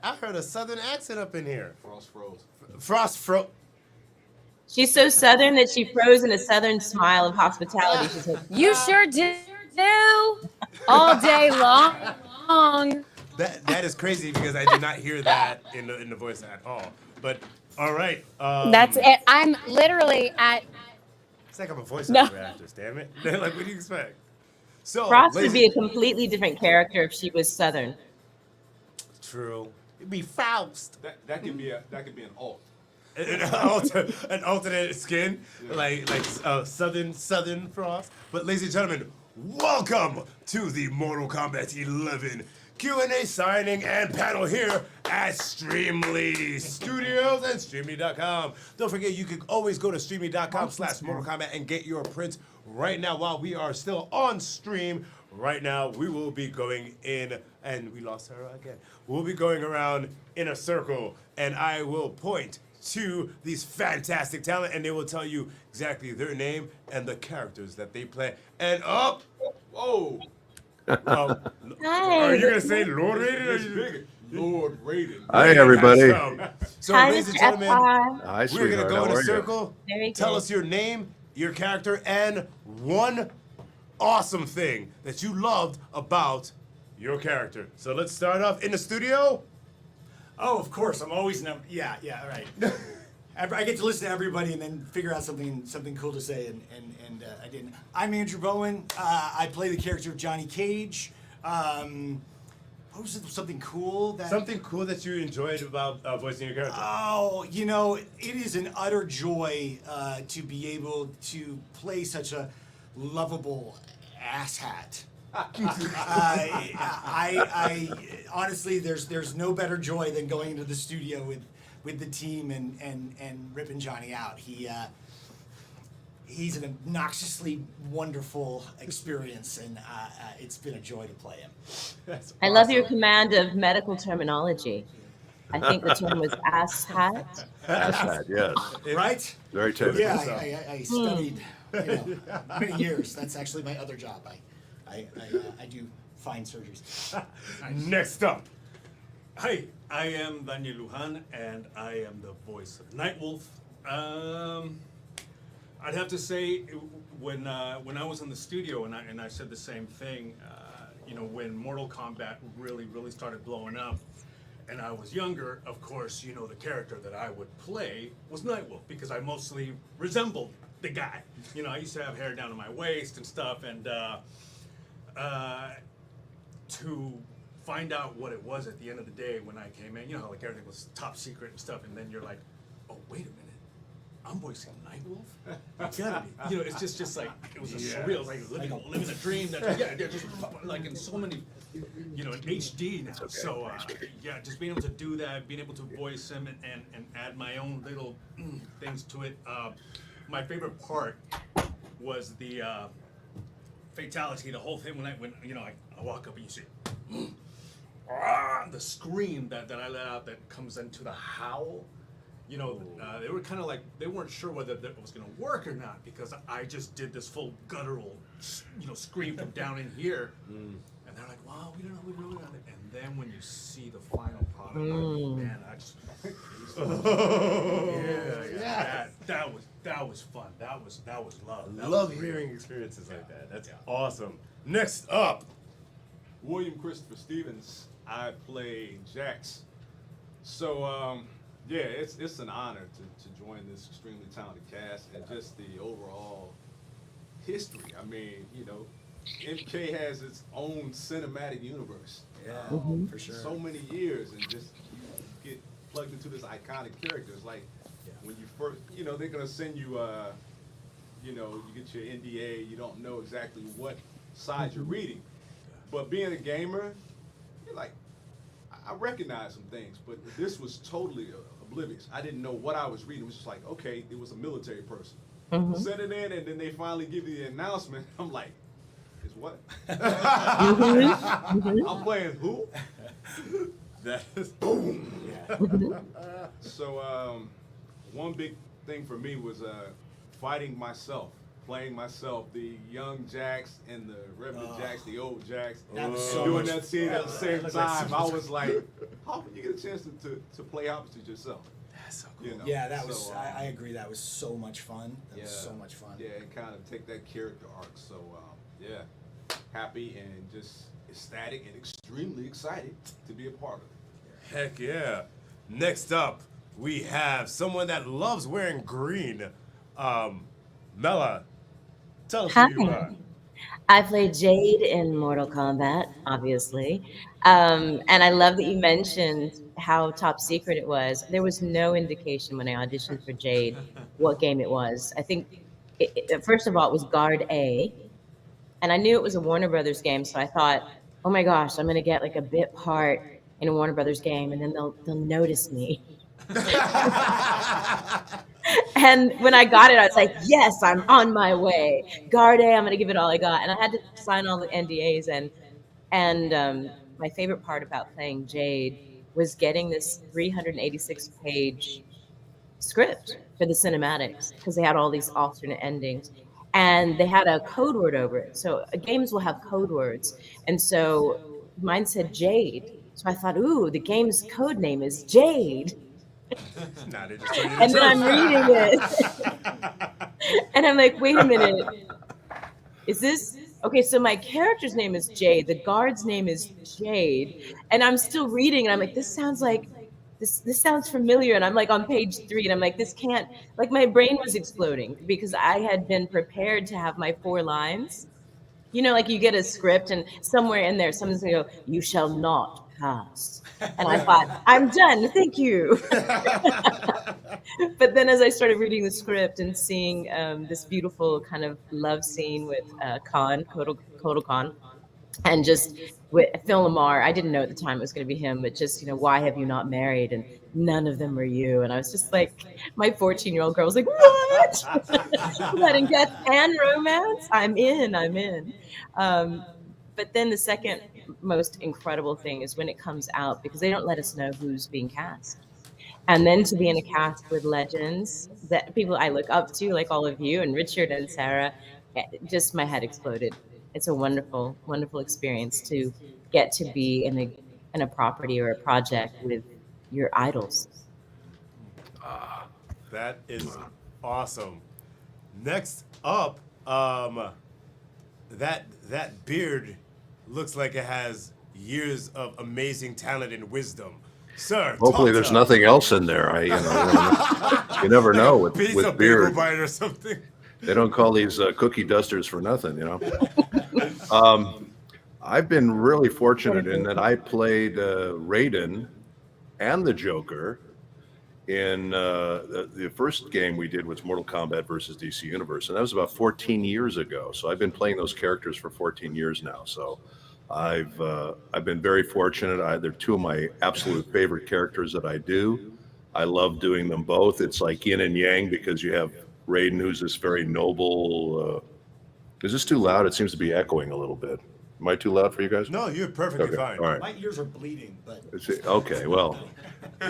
I heard a southern accent up in here. Frost froze. Frost fro. She's so southern that she froze in a southern smile of hospitality. She's like, You sure do all day long. That is crazy because I did not hear that in the voice at all. But all right. That's it. I'm literally at. It's like I'm a voice No. actress. Damn it. Like, what do you expect? So Frost would ladies- be a completely different character if she was southern. True. It'd be Faust. That could be an alt. An alternate skin, like southern Frost. But ladies and gentlemen, welcome to the Mortal Kombat 11 Q&A signing and panel here at Streamly Studios and Streamly.com. Don't forget, you can always go to Streamly.com/Mortal Kombat and get your prints right now while we are still on stream. Right now, we will be going in, and we lost her again. We'll be going around in a circle, and I will point to these fantastic talent, and they will tell you exactly their name and the characters that they play. And up, whoa! Hi. Are you gonna say Lord Raiden? Or It's bigger. Lord Raiden. Hi, everybody. So, Hi, ladies and Mr. gentlemen, F5. Hi, we're sweetheart. gonna go How in a are you? circle. Very Tell good. us your name, your character, and one awesome thing that you loved about your character. So let's start off in the studio. Oh, of course. I'm always yeah, all right. I get to listen to everybody and then figure out something cool to say, and I didn't. I'm Andrew Bowen. I play the character of Johnny Cage. What was it? Something cool that. Something cool that you enjoyed about voicing your character. Oh, you know, it is an utter joy to be able to play such a lovable asshat. I honestly, there's no better joy than going into the studio with the team and ripping Johnny out. He's an obnoxiously wonderful experience, and it's been a joy to play him. I love your command of medical terminology. I think the term was asshat. Asshat, yes. Right? Very technical. Yeah, I studied many years. That's actually my other job. I do fine surgeries. Next up. Hi, I am Daniel Lujan, and I am the voice of Nightwolf. I'd have to say, when I was in the studio, and I said the same thing, when Mortal Kombat really started blowing up, and I was younger, of course, the character that I would play was Nightwolf, because I mostly resembled the guy. I used to have hair down to my waist and stuff, and to find out what it was at the end of the day when I came in, how like everything was top secret and stuff, and then you're like, oh, wait a minute, I'm voicing Nightwolf? You gotta be. It's just like, it was a surreal, like living a dream that, just like in so many, in HD now. Okay. So, just being able to do that, being able to voice him and add my own little things to it. My favorite part was the fatality, the whole thing when I walk up and you see the scream that I let out that comes into the howl. They were kind of like, they weren't sure whether that was going to work or not, because I just did this full guttural, scream from down in here. And they're like, wow, we don't know. And then when you see the final product, man, I just, that was fun. That was love. I love hearing experiences like that. That's awesome. Next up. William Christopher Stevens. I play Jax. So, it's an honor to join this extremely talented cast and just the overall history. I mean, MK has its own cinematic universe. Yeah, for sure. So many years, and just you get plugged into this iconic character. It's like when you first, they're gonna send you, you get your NDA. You don't know exactly what side you're reading, but being a gamer, you're like, I recognize some things, but this was totally oblivious. I didn't know what I was reading. It was just like, okay, it was a military person. Send it in, and then they finally give you the announcement. I'm like, is what? I'm playing who? That is boom. So one big thing for me was fighting myself, playing myself, the young Jax and the Reverend Jax, the old Jax, doing that scene at the same time. I was like, how can you get a chance to play opposite yourself? That's so cool. Yeah, that was. I agree. That was so much fun. That was so much fun. Yeah, and kind of take that character arc. So happy and just ecstatic and extremely excited to be a part of it. Heck yeah. Next up, we have someone that loves wearing green. Mela, tell us who you are. I played Jade in Mortal Kombat, obviously. And I love that you mentioned how top secret it was. There was no indication when I auditioned for Jade what game it was. I think, first of all, it was Guard A. And I knew it was a Warner Brothers game, so I thought, oh my gosh, I'm going to get like a bit part in a Warner Brothers game, and then they'll notice me. And when I got it, I was like, yes, I'm on my way. Guard A, I'm going to give it all I got. And I had to sign all the NDAs. And my favorite part about playing Jade was getting this 386-page script for the cinematics, because they had all these alternate endings. And they had a code word over it. So games will have code words. And so mine said Jade. So I thought, ooh, the game's code name is Jade. Nah, they just turned it And then into I'm reading it. And I'm like, wait a minute. Is this okay? So my character's name is Jade. The guard's name is Jade. And I'm still reading, and I'm like, this sounds like this sounds familiar. And I'm like on page 3, and I'm like, this can't, like, my brain was exploding because I had been prepared to have my 4 lines. You know, like you get a script and somewhere in there, someone's gonna go, "You shall not pass." And I thought, I'm done, thank you. But then as I started reading the script and seeing this beautiful kind of love scene with Kotal Khan, and just with Phil Lamar, I didn't know at the time it was going to be him, but just, why have you not married? And none of them were you. And I was just like, my 14-year-old girl was like, what? Blood and guts and romance? I'm in. But then the second most incredible thing is when it comes out, because they don't let us know who's being cast. And then to be in a cast with legends that people I look up to, like all of you and Richard and Sarah, just my head exploded. It's a wonderful, wonderful experience to get to be in a property or a project with your idols. That is awesome. Next up, that beard looks like it has years of amazing talent and wisdom. Sir, Hopefully, talk there's to nothing else in there. You never know with piece of beard. bagel bite or something. They don't call these cookie dusters for nothing, I've been really fortunate in that I played Raiden and the Joker in the first game we did was Mortal Kombat versus DC Universe, and that was about 14 years ago. So I've been playing those characters for 14 years now. So I've been very fortunate. They're two of my absolute favorite characters that I do. I love doing them both. It's like yin and yang because you have Raiden, who's this very noble. Is this too loud? It seems to be echoing a little bit. Am I too loud for you guys? No, you're perfectly fine. All right. My ears are bleeding, but Okay, well,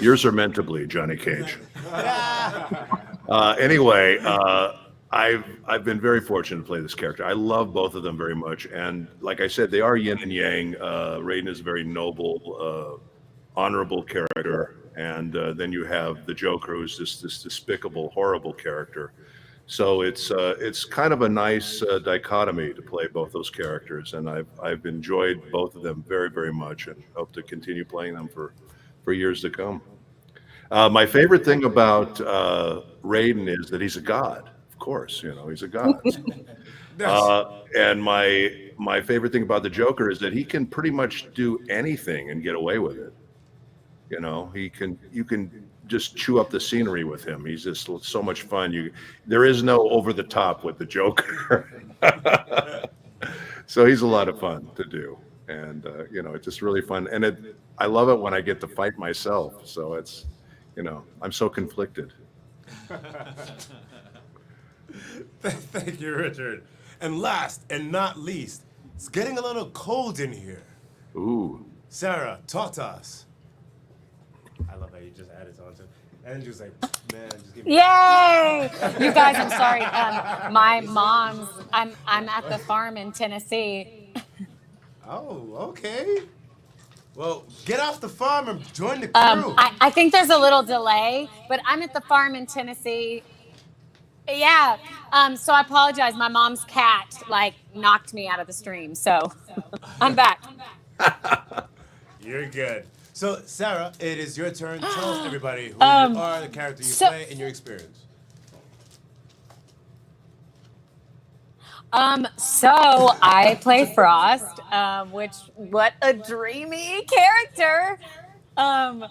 yours are meant to bleed, Johnny Cage. Anyway, I've been very fortunate to play this character. I love both of them very much, and like I said, they are yin and yang. Raiden is a very noble, honorable character, and then you have the Joker, who's this despicable, horrible character. So it's kind of a nice dichotomy to play both those characters, and I've enjoyed both of them very, very much, and hope to continue playing them for years to come. My favorite thing about Raiden is that he's a god. Of course, he's a god. And my favorite thing about the Joker is that he can pretty much do anything and get away with it. You can just chew up the scenery with him. He's just so much fun. There is no over the top with the Joker. So he's a lot of fun to do, and it's just really fun. And I love it when I get to fight myself. So it's, I'm so conflicted. Thank you, Richard. And last and not least, it's getting a little cold in here. Ooh. Sarah, talk to us. I love how you just added on to it. And she was like, man, just give me. Yay! You guys, I'm sorry. My mom's. I'm at the farm in Tennessee. Oh, okay. Well, get off the farm and join the crew. I think there's a little delay, but I'm at the farm in Tennessee. Yeah. So I apologize. My mom's cat knocked me out of the stream. So I'm back. You're good. So, Sarah, it is your turn. Tell us, everybody, who you are, the character you play, and your experience. So I play Frost, which, what a dreamy character. And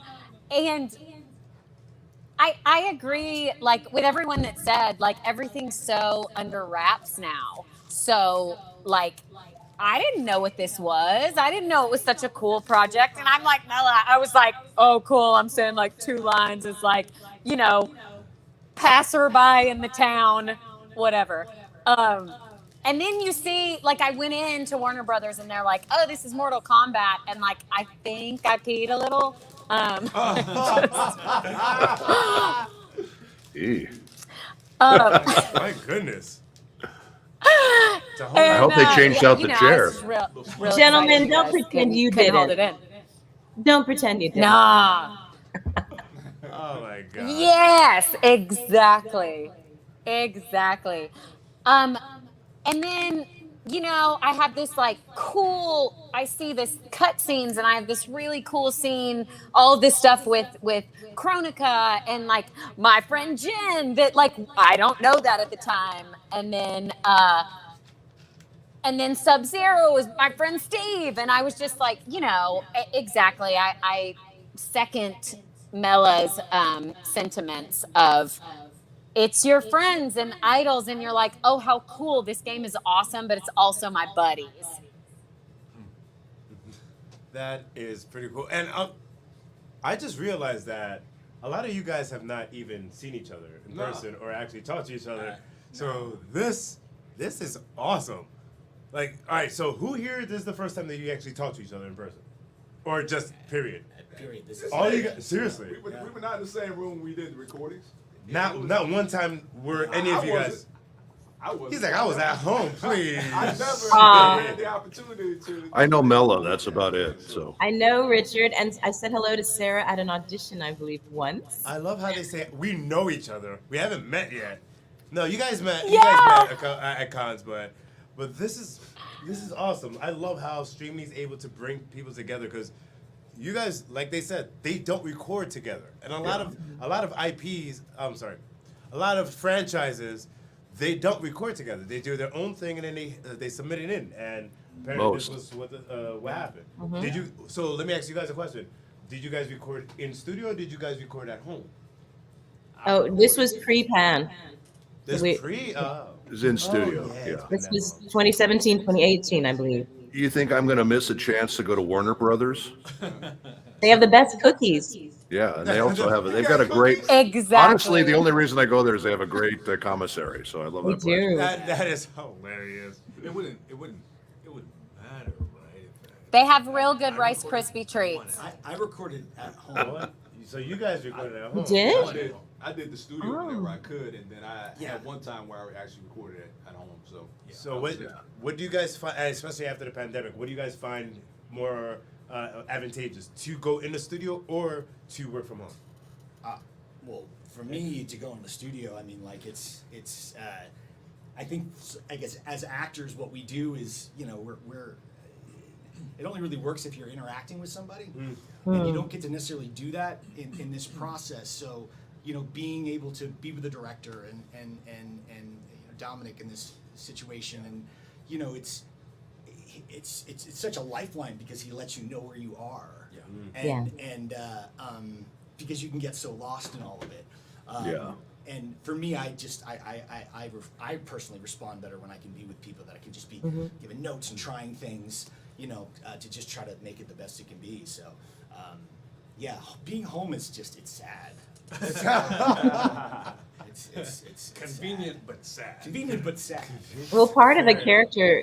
I agree, with everyone that said, everything's so under wraps now. So, I didn't know what this was. I didn't know it was such a cool project. And I'm like, Nella, I was like, oh, cool. I'm saying 2 lines. It's passerby in the town, whatever. And then you see, I went into Warner Brothers and they're like, oh, this is Mortal Kombat. And I think I peed a little. My goodness. I hope they changed out the chair. Gentlemen, don't pretend you did hold it. it in. Don't pretend you did. Nah. Oh my god. Yes, exactly. Exactly. Um, and then, I have this like cool, I see this cut scenes and I have this really cool scene, all of this stuff with Chronica and like my friend Jen that like I don't know that at the time. And then Sub-Zero was my friend Steve. And I was just like, exactly. I second Mella's sentiments of it's your friends and idols, and you're like, oh, how cool. This game is awesome, but it's also my buddies. That is pretty cool. And I just realized that a lot of you guys have not even seen each other in No. person or actually talked to each other. So this is awesome. Like, all right, so who here, this is the first time that you actually talked to each other in person? Or just period? Period. This This is All is- you guys, seriously? We were not in the same room when we did the recordings. Not one time were any of you guys. I wasn't. He's like, I was at home, please. I never Aw. had the opportunity to. I know Mella. That's about it. So I know Richard, and I said hello to Sarah at an audition, I believe, once. I love how they say we know each other. We haven't met yet. No, you guys met. Yeah. You guys met at cons, but this is awesome. I love how Streamly is able to bring people together because you guys, like they said, they don't record together, and a lot of IPs. I'm sorry, a lot of franchises. They don't record together. They do their own thing and then they submit it in. And apparently Most. this was what happened. Mhm. Did you? So let me ask you guys a question. Did you guys record in studio or did you guys record at home? Oh, this was pre-Pan. This We- pre. it's in studio. Yeah. This was 2017, 2018, I believe. You think I'm going to miss a chance to go to Warner Brothers? They have the best cookies. Yeah, and they also have they've got a great. Exactly. Honestly, the only reason I go there is they have a great commissary, so I love They that place. do. That is hilarious. It wouldn't matter, right? They have real good Rice Krispie treats. I recorded at home. So you guys recorded at home? did? I did the studio Oh. whenever I could, and then I Yeah. had one time where I actually recorded at home. So So what do you guys find, especially after the pandemic? What do you guys find more advantageous to go in the studio or to work from home? Well, for me to go in the studio, I mean, like it's. I think, I guess, as actors, what we do is, we're. It only really works if you're interacting with somebody, and you don't get to necessarily do that in this process. So, being able to be with the director and Dominic in this situation, and it's such a lifeline because he lets you know where you are, and because you can get so lost in all of it. Yeah. And for me, I personally respond better when I can be with people that I can just be giving notes and trying things, to just try to make it the best it can be. So, being home is just, it's sad. It's Convenient sad. but sad. Convenient but sad. Well, part of a character,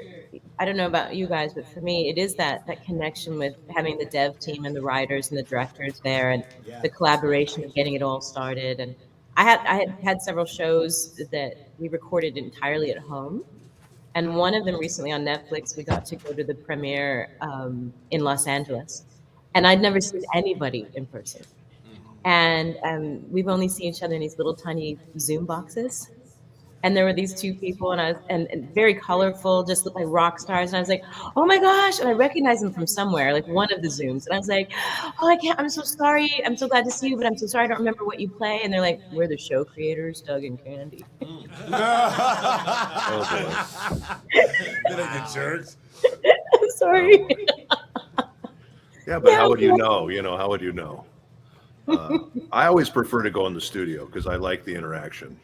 I don't know about you guys, but for me, it is that connection with having the dev team and the writers and the directors there, and the collaboration of getting it all started. And I had several shows that we recorded entirely at home, and one of them recently on Netflix, we got to go to the premiere in Los Angeles, and I'd never seen anybody in person. And we've only seen each other in these little tiny Zoom boxes. And there were these two people, and very colorful, just looked like rock stars. And I was like, oh my gosh! And I recognized them from somewhere, like one of the Zooms. And I was like, oh, I can't. I'm so sorry. I'm so glad to see you, but I'm so sorry I don't remember what you play. And they're like, we're the show creators, Doug and Candy. They're like the jerks. I'm sorry. Yeah, but how would you know? How would you know? I always prefer to go in the studio because I like the interaction,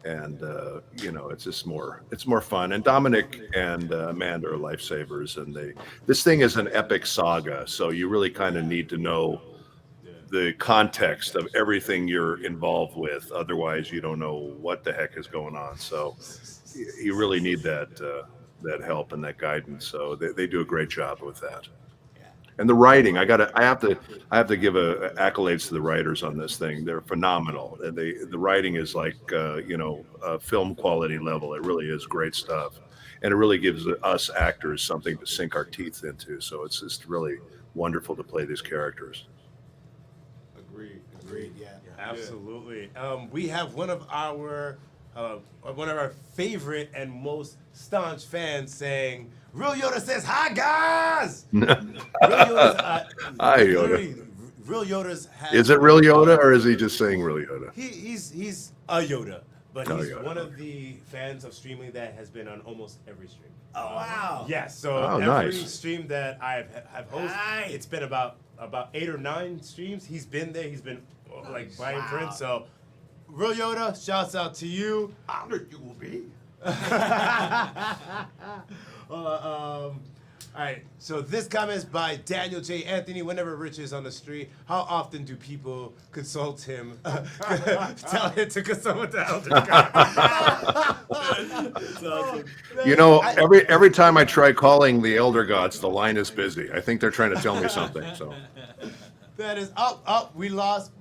and it's just it's more fun. And Dominic and Amanda are lifesavers, and this thing is an epic saga, so you really kind of need to know the context of everything you're involved with. Otherwise, you don't know what the heck is going on. So you really need that help and that guidance. So they do a great job with that. And the writing, I have to give accolades to the writers on this thing. They're phenomenal. The writing is like film quality level. It really is great stuff, and it really gives us actors something to sink our teeth into. So it's just really wonderful to play these characters. Agreed. Yeah. Absolutely. We have one of our favorite and most staunch fans saying, "Real Yoda says hi, guys." Real Yoda's, Hi, Yoda. literally, Real Yoda's. Is it real Yoda or is he just saying real Yoda? He's a Yoda, but Oh, he's Yoda. one of the fans of Streamly that has been on almost every stream. Oh wow. Yes. So Oh, every nice. stream that I've hosted, it's been about 8 or 9 streams. He's been there. He's been like buying prints. So, Real Yoda, shouts out to you. Honored you will be. All right. So this comment is by Daniel J. Anthony. Whenever Rich is on the street, how often do people consult him? Tell him to consult with the elder god. You know, every time I try calling the elder gods, the line is busy. I think they're trying to tell me something. So That is up. We lost.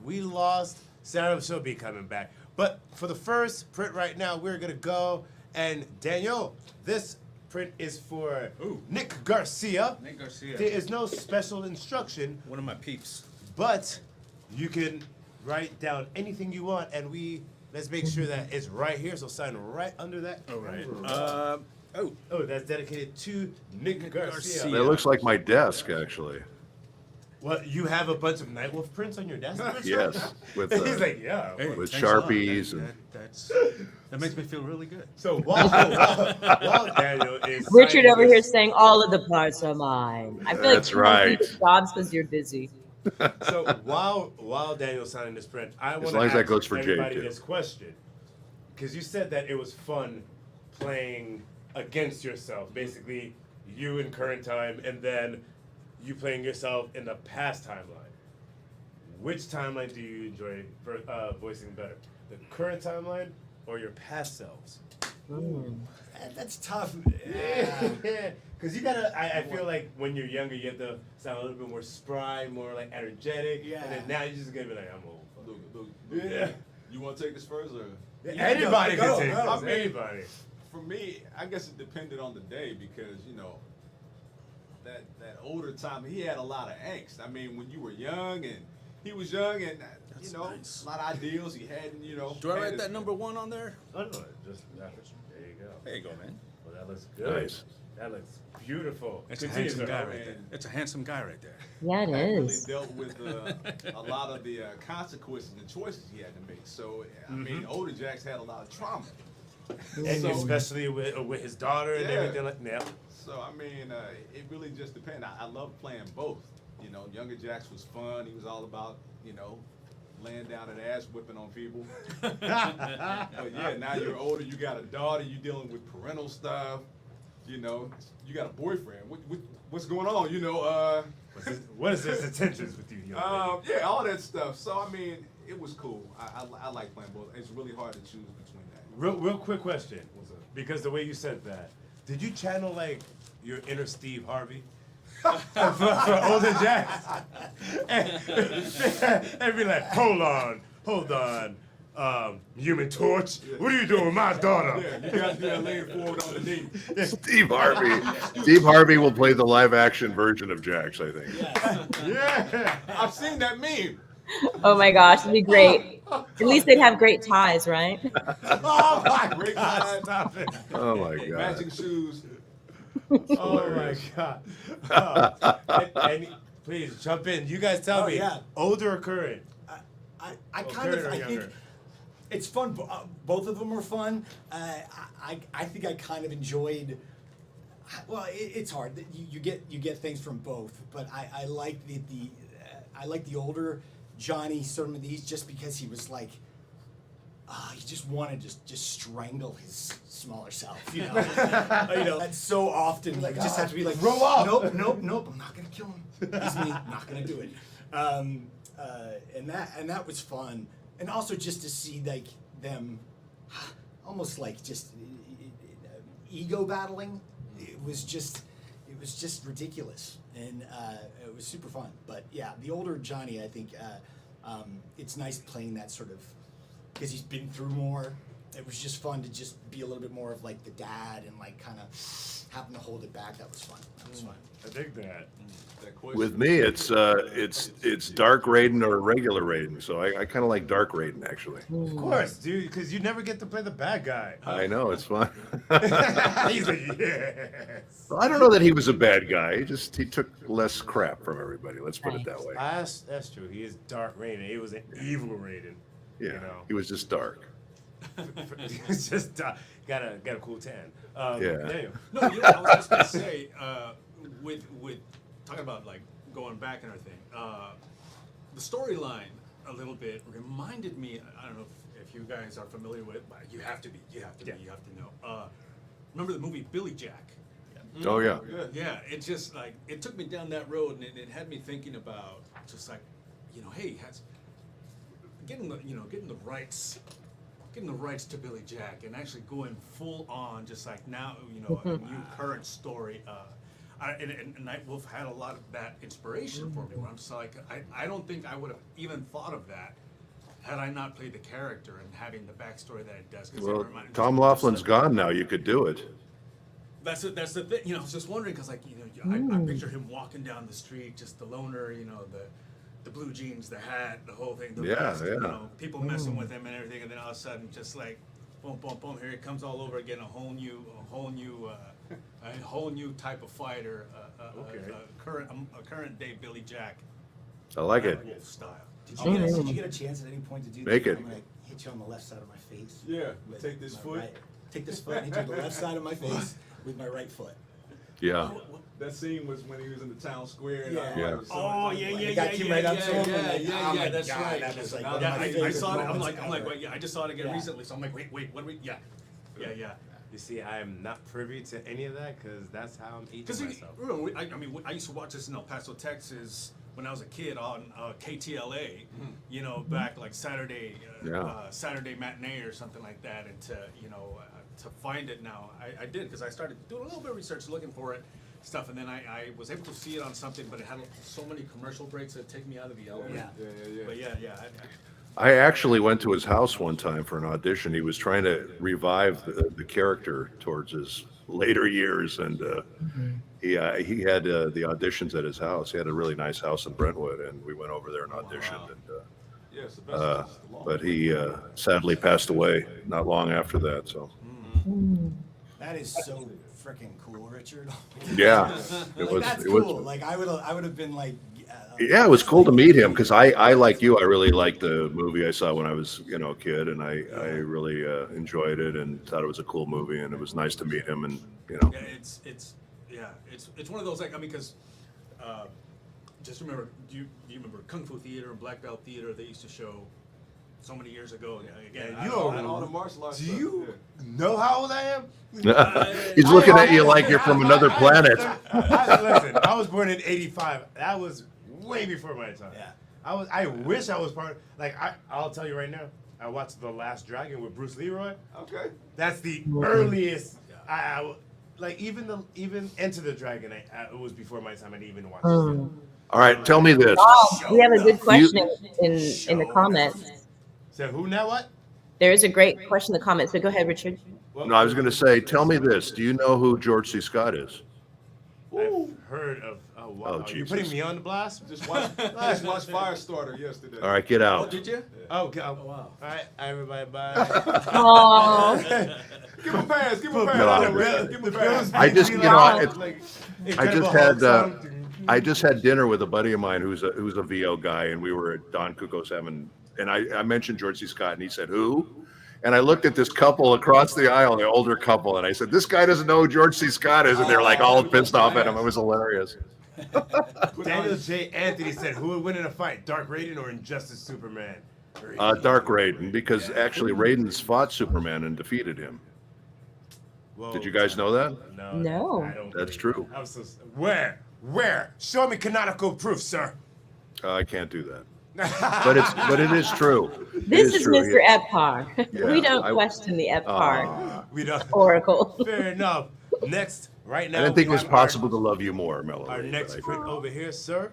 Sarah, she'll be coming back. But for the first print right now, we're gonna go. And Daniel, this print is for Nick Garcia. Nick Garcia. There is no special instruction. One of my peeps. But you can write down anything you want, and let's make sure that it's right here. So sign right under that. All right. Oh, that's dedicated to Nick Garcia. it looks like my desk, actually. Well, you have a bunch of Nightwolf prints on your desk? Yes, with He's like, yeah. Hey, with thanks a lot. Sharpies and. That makes me feel really good. So while Daniel is Richard signing over this- here saying all of the parts are mine. I feel like That's you don't right. keep jobs because you're busy. So while Daniel's signing this print, I want to long as ask that goes for Jade, everybody too. this question, because you said that it was fun playing against yourself, basically you in current time, and then you playing yourself in the past timeline. Which timeline do you enjoy voicing better, the current timeline or your past selves? That's tough. Yeah, because you gotta. I feel like when you're younger, you have to sound a little bit more spry, more like energetic. Yeah. And then now you're just gonna be like, I'm old. Look, Yeah. You want to take this first, or Anybody go, can take go. this. Anybody. For me, I guess it depended on the day because that older time he had a lot of angst. I mean, when you were young and he was young and nice. a lot of ideals he had. And, Do I had write his- that number 1 on there? Oh, no, just there you go. There you go, man. Well, that looks good. Nice. That looks beautiful. That's a Continue, handsome sir. guy right there. That's a handsome guy right there. Yeah, it I really is. dealt with a lot of the consequences and choices he had to make. So, I mean, older Jacks had a lot of trauma. And So- especially with his daughter and Yeah. everything like that. So, I mean, it really just depends. I love playing both. Younger Jacks was fun. He was all about, laying down and ass whipping on people. But yeah, now you're older, you got a daughter, you're dealing with parental stuff, you got a boyfriend. What's going on? What is his intentions with you, young lady? Yeah, all that stuff. So I mean, it was cool. I like playing both. It's really hard to choose between that. Real quick question. Because the way you said that, did you channel like your inner Steve Harvey? for older Jacks? and be like, hold on. Human Torch, what are you doing with my daughter? Yeah, you guys be laying forward on the knee. Steve Harvey. Steve Harvey will play the live action version of Jax, I think. Yeah, I've seen that meme. Oh my gosh, it'd be great. At least they'd have great ties, right? Oh my great God. Stop it. Oh my God. Matching shoes. Oh my God. And please jump in. You guys tell me, older or current? I Oh, kind of, current or I think younger? it's fun. Both of them are fun. I think I kind of enjoyed. Well, it's hard. You get things from both, but I like I like the older Johnny. Some of these just because he was like. He just wanted to just strangle his smaller self, That's so often you just have to be like, roll off. Nope. I'm not gonna kill him. He's me. Not gonna do it. And that was fun, and also just to see like them, almost like just ego battling. It was just ridiculous, and it was super fun. But yeah, the older Johnny, I think it's nice playing that sort of. Because he's been through more, it was just fun to just be a little bit more of like the dad and like kind of having to hold it back. That was fun. That was fun. I dig that. With me, it's Dark Raiden or regular Raiden. So I kind of like Dark Raiden actually. Of course, dude, because you never get to play the bad guy. I know it's fun. He's like, yes. Well, I don't know that he was a bad guy. He took less crap from everybody. Let's put it that way. That's true. He is Dark Raiden. He was an evil Raiden. Yeah, You know. he was just dark. It's just got a cool tan. Yeah. Daniel. No, you know, I was just gonna say, with talking about like going back and everything, the storyline a little bit reminded me. I don't know if you guys are familiar with, but you have to be. You have to know. Remember the movie Billy Jack? Oh yeah. Yeah, it just like it took me down that road, and it had me thinking about just like, you know, hey, getting the rights to Billy Jack, and actually going full on, just like now, you know, a new current story. And Nightwolf had a lot of that inspiration for me. Where I'm just like, I don't think I would have even thought of that had I not played the character and having the backstory that it does. 'Cause Well, it reminded- Tom Laughlin's gone now. You could do it. That's the thing. You know, I was just wondering because, like, you know, I picture him walking down the street, just the loner. You know, the blue jeans, the hat, the whole thing. The Yeah, vest, yeah. You know, people messing with him and everything, and then all of a sudden, just like, boom, boom, boom. Here it comes all over again. A whole new type of fighter. A current day Billy Jack. I like it. Wolf style. Did you get a chance at any point to do Make that? it. I'm gonna hit you on the left side of my face. Yeah, with take this my foot. right- take this foot and hit you on the left side of my face with my right foot. Yeah. That scene was when he was in the town square. And Yeah. Yeah. Oh yeah, It got you right up to him, and like, oh my that's God, right. that was like Yeah, one of my I favorite saw it. I'm moments like, ever. wait, yeah, I just saw it again Yeah. recently. So I'm like, wait, what do we? Yeah. You see, I am not privy to any of that because that's how I'm eating Because myself. I used to watch this in El Paso, Texas, when I was a kid on KTLA. Mm-hmm. You know, back like Saturday, Yeah. Saturday matinee or something like that, and to find it now, I did because I started doing a little bit of research, looking for it, stuff, and then I was able to see it on something, but it had so many commercial breaks that take me out of the element. Yeah. But yeah. I actually went to his house one time for an audition. He was trying to revive the character towards his later years, and he had the auditions at his house. He had a really nice house in Brentwood, and we went over there and auditioned. But he sadly passed away not long after that. So That is so freaking cool, Richard. yeah, That's cool. Like I would have been like. Yeah, it was cool to meet him because I like you. I really liked the movie I saw when I was a kid, and I really enjoyed it and thought it was a cool movie, and it was nice to meet him. And Yeah, it's one of those, like, I mean, because just remember, do you remember Kung Fu Theater and Black Belt Theater? They used to show so many years ago. Again, You all the martial arts. Do you know how old I am? he's looking at you like you're from another planet. Listen, I was born in '85. That was way before my time. Yeah. I wish I was part. I'll tell you right now. I watched The Last Dragon with Bruce Leroy. Okay. That's the earliest. Like even Enter the Dragon. It was before my time. I didn't even watch it. All right, tell me this. We have a good question in the comments. So who now? What? There is a great question in the comments, but go ahead, Richard. No, I was going to say, tell me this. Do you know who George C. Scott is? I've heard of. Oh wow! Oh, You're Jesus. putting me on the blast. Just watched Firestarter yesterday. All right, get out. Did you? Oh, okay. Oh, wow. All right, everybody, bye. Aww. Give him a pass. Give him a pass. No. Give him a pass. I just, I just had dinner with a buddy of mine who's a VO guy, and we were at Don Cuco's having, and I mentioned George C. Scott, and he said, "Who?" And I looked at this couple across the aisle, the older couple, and I said, "This guy doesn't know who George C. Scott is," and they're like all pissed off at him. It was hilarious. Daniel J. Anthony said, "Who would win in a fight, Dark Raiden or Injustice Superman?" Dark Raiden, because actually Raiden's fought Superman and defeated him. Whoa. Did you guys know that? No. I don't That's think- true. I'm so, where? Show me canonical proof, sir. I can't do that. But it is true. This is true. Mr. Epcar. Yeah, We don't question the Epcar We don't. oracle. Fair enough. Next, right now. I didn't think it we was have possible to love you more, Melody. Our next but I print over here, sir.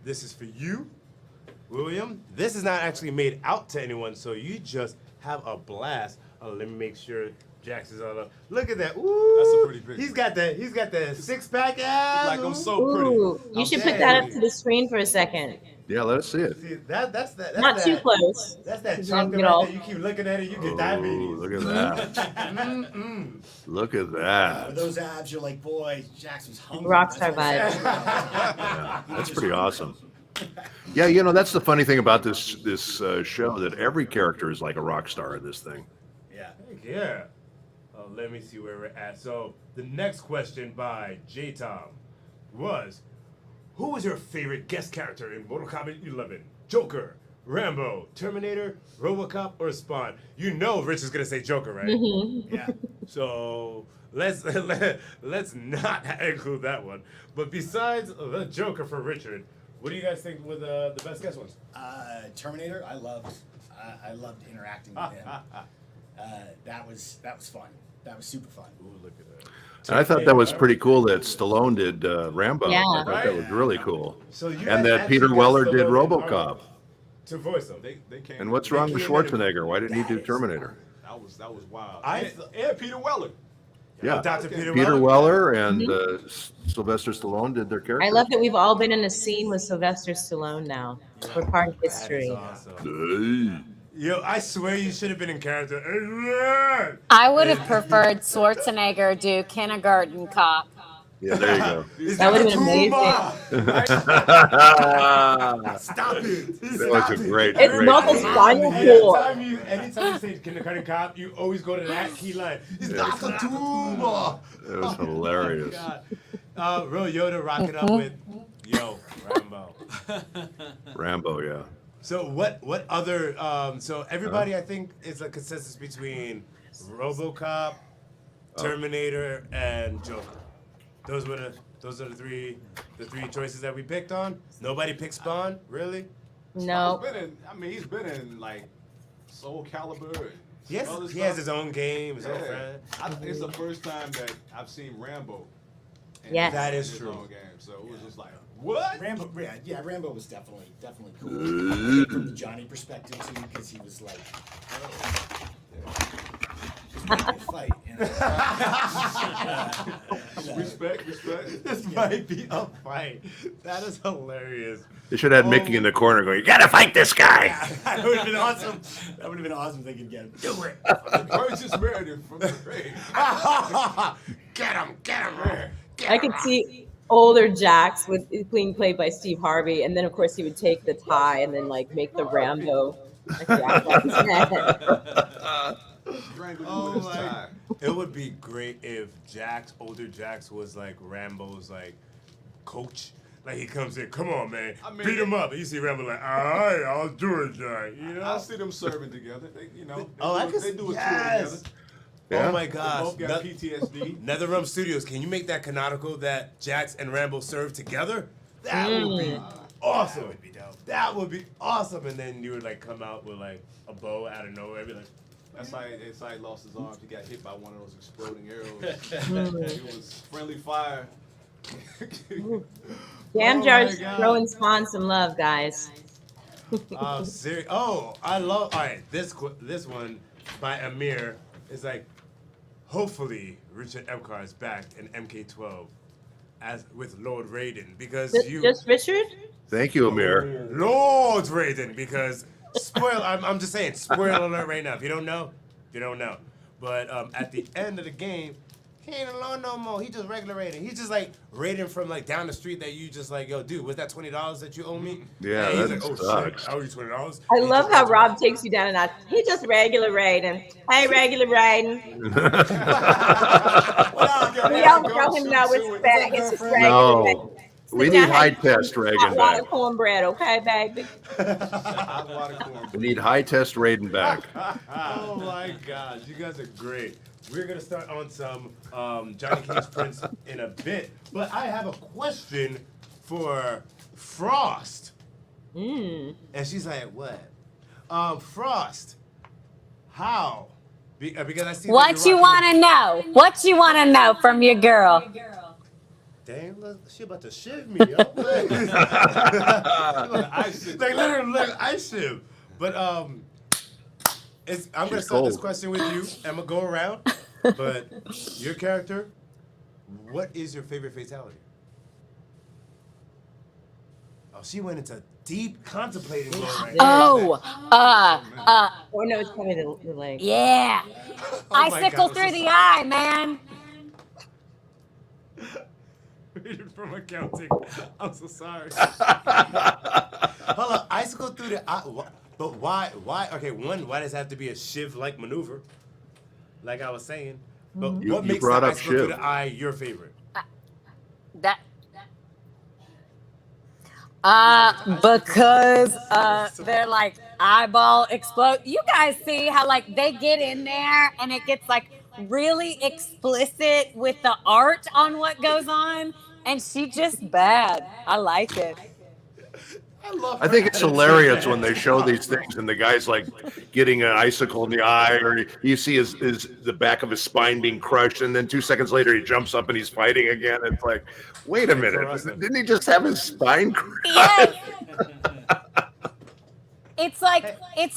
This is for you, William. This is not actually made out to anyone, so you just have a blast Oh, let me make sure Jax is all up. Look at that. Ooh. That's a pretty picture. He's got the 6-pack abs. Like I'm so pretty. Ooh, you should put that up to the screen for a second. Yeah, let us see it. See, that's Not too close. That's that 'cause you're gonna chocolate get right all- there. You keep looking at it, you get Ooh, diabetes. look at that. Look at that. With those abs, you're like, boy, Jackson's hungry. Rockstar That's vibes. Yeah, that's pretty awesome. Yeah, you know, that's the funny thing about this show, that every character is like a rock star in this thing. Yeah. Yeah. Let me see where we're at. So the next question by J Tom was, who was your favorite guest character in Mortal Kombat 11? Joker, Rambo, Terminator, RoboCop, or Spawn? You know Rich is gonna say Joker, right? Mhm. Yeah. So let's not include that one. But besides the Joker for Richard, what do you guys think were the best guest ones? Terminator, I loved interacting with him. That was fun. That was super fun. Ooh, look at that. And I thought that was pretty cool that Stallone did Rambo. Yeah. I thought that was really cool. So you And guys that actually Peter got Weller did Stallone and RoboCop. Arnold to voice them. They came. And what's wrong with Schwarzenegger? Why didn't he do Terminator? That was wild. I and Peter Weller. Yeah, Dr. Peter Weller and Sylvester Stallone did their character. I love that we've all been in a scene with Sylvester Stallone now. We're part of history. Yo, I swear you should have been in character. I would have preferred Schwarzenegger do Kindergarten Cop. Yeah, there you go. That would have been amazing. Stop it. That was a great, It's great not the movie. spinal cord. Anytime you say Kindergarten Cop, you always go to that key line. It's not the tumor. It was hilarious. Real Yoda rocking up with, yo, Rambo. Rambo, yeah. So what other, so everybody I think is a consensus between RoboCop, Terminator, and Joker. Those are the three choices that we picked on. Nobody picked Spawn, really? No. He's been in like Soul Calibur. And Yes, other he has stuff. his own game, his own friend. It's the first time that I've seen Rambo. in Yes. That is his true. own game, so it was just like, what? Rambo, yeah, Rambo was definitely cool. I think from the Johnny perspective too, because he was like, this might be a fight. You know? Respect. This might be a fight. That is hilarious. They should have had Mickey in the corner going, "You gotta fight this guy." That would have been awesome. That would have been awesome if they could get him. Do it. Purchase Meredith from the grave. Get him, man. I could see older Jax with being played by Steve Harvey, and then of course he would take the tie and then like make the Rambo. Oh my! It would be great if older Jax was like Rambo's like coach. Like he comes in, come on, man, beat him up. And you see Rambo like, all right, I'll do it, Jack. You know? I see them serving together. They do a tour yes. together. Oh my They gosh! both got PTSD. NetherRealm Studios, can you make that canonical that Jax and Rambo serve together? That would be awesome. That would be dope. That would be awesome. And then you would like come out with like a bow out of nowhere, be like. That's how he lost his arms. He got hit by one of those exploding arrows. It was friendly fire. Jam Oh Jar's my God. throwing Spawn some love, guys. Oh, serious. Oh, I love. All right, this one by Amir is like, hopefully Richard Epcar is back in MK12 as with Lord Raiden because Just Richard? Thank you, Amir. Lord Raiden because spoil. I'm just saying spoiler alert right now. If you don't know, you don't know. But at the end of the game, he ain't alone no more. He just regular Raiden. He's just like Raiden from like down the street that you just like, yo, dude, was that $20 that you owe me? Yeah, And he's that like, oh sucks. shit, I owe you $20. I love how Rob takes you down and out. He just regular Raiden. Hey, regular Raiden. We don't throw him no respect. It's just regular No, Raiden. we Sit need down, high have test hot Reagan water back. cornbread, okay, baby? We need high test Raiden back. Oh my gosh, you guys are great. We're gonna start on some Johnny Cage Prince in a bit, but I have a question for Frost. And she's like, what? Frost, how? Because I see. What you want to know? What you want to know from your girl? Dang, look, she about to shiv me, yo. Like literally, like ice shiv. But I'm gonna She's start this cold. question with you. I'm gonna go around, but your character, what is your favorite fatality? Oh, she went into deep contemplating mode right now. Or no, it's probably the leg. Yeah. Oh my Icicle God, I'm through so the eye, man. Reading from accounting. I'm so sorry. Hold on, icicle through the eye. But why? Okay, one, why does it have to be a shiv-like maneuver? Like I was saying. But You- what you makes brought the up icicle through shiv. the eye your favorite? Because they're like eyeball explode. You guys see how like they get in there and it gets like really explicit with the art on what goes on, and she just bad. I like it. I think it's hilarious when they show these things and the guy's like getting an icicle in the eye, or you see his the back of his spine being crushed, and then 2 seconds later he jumps up and he's fighting again. It's like, wait a minute, didn't he just have his spine crushed? Yes. It's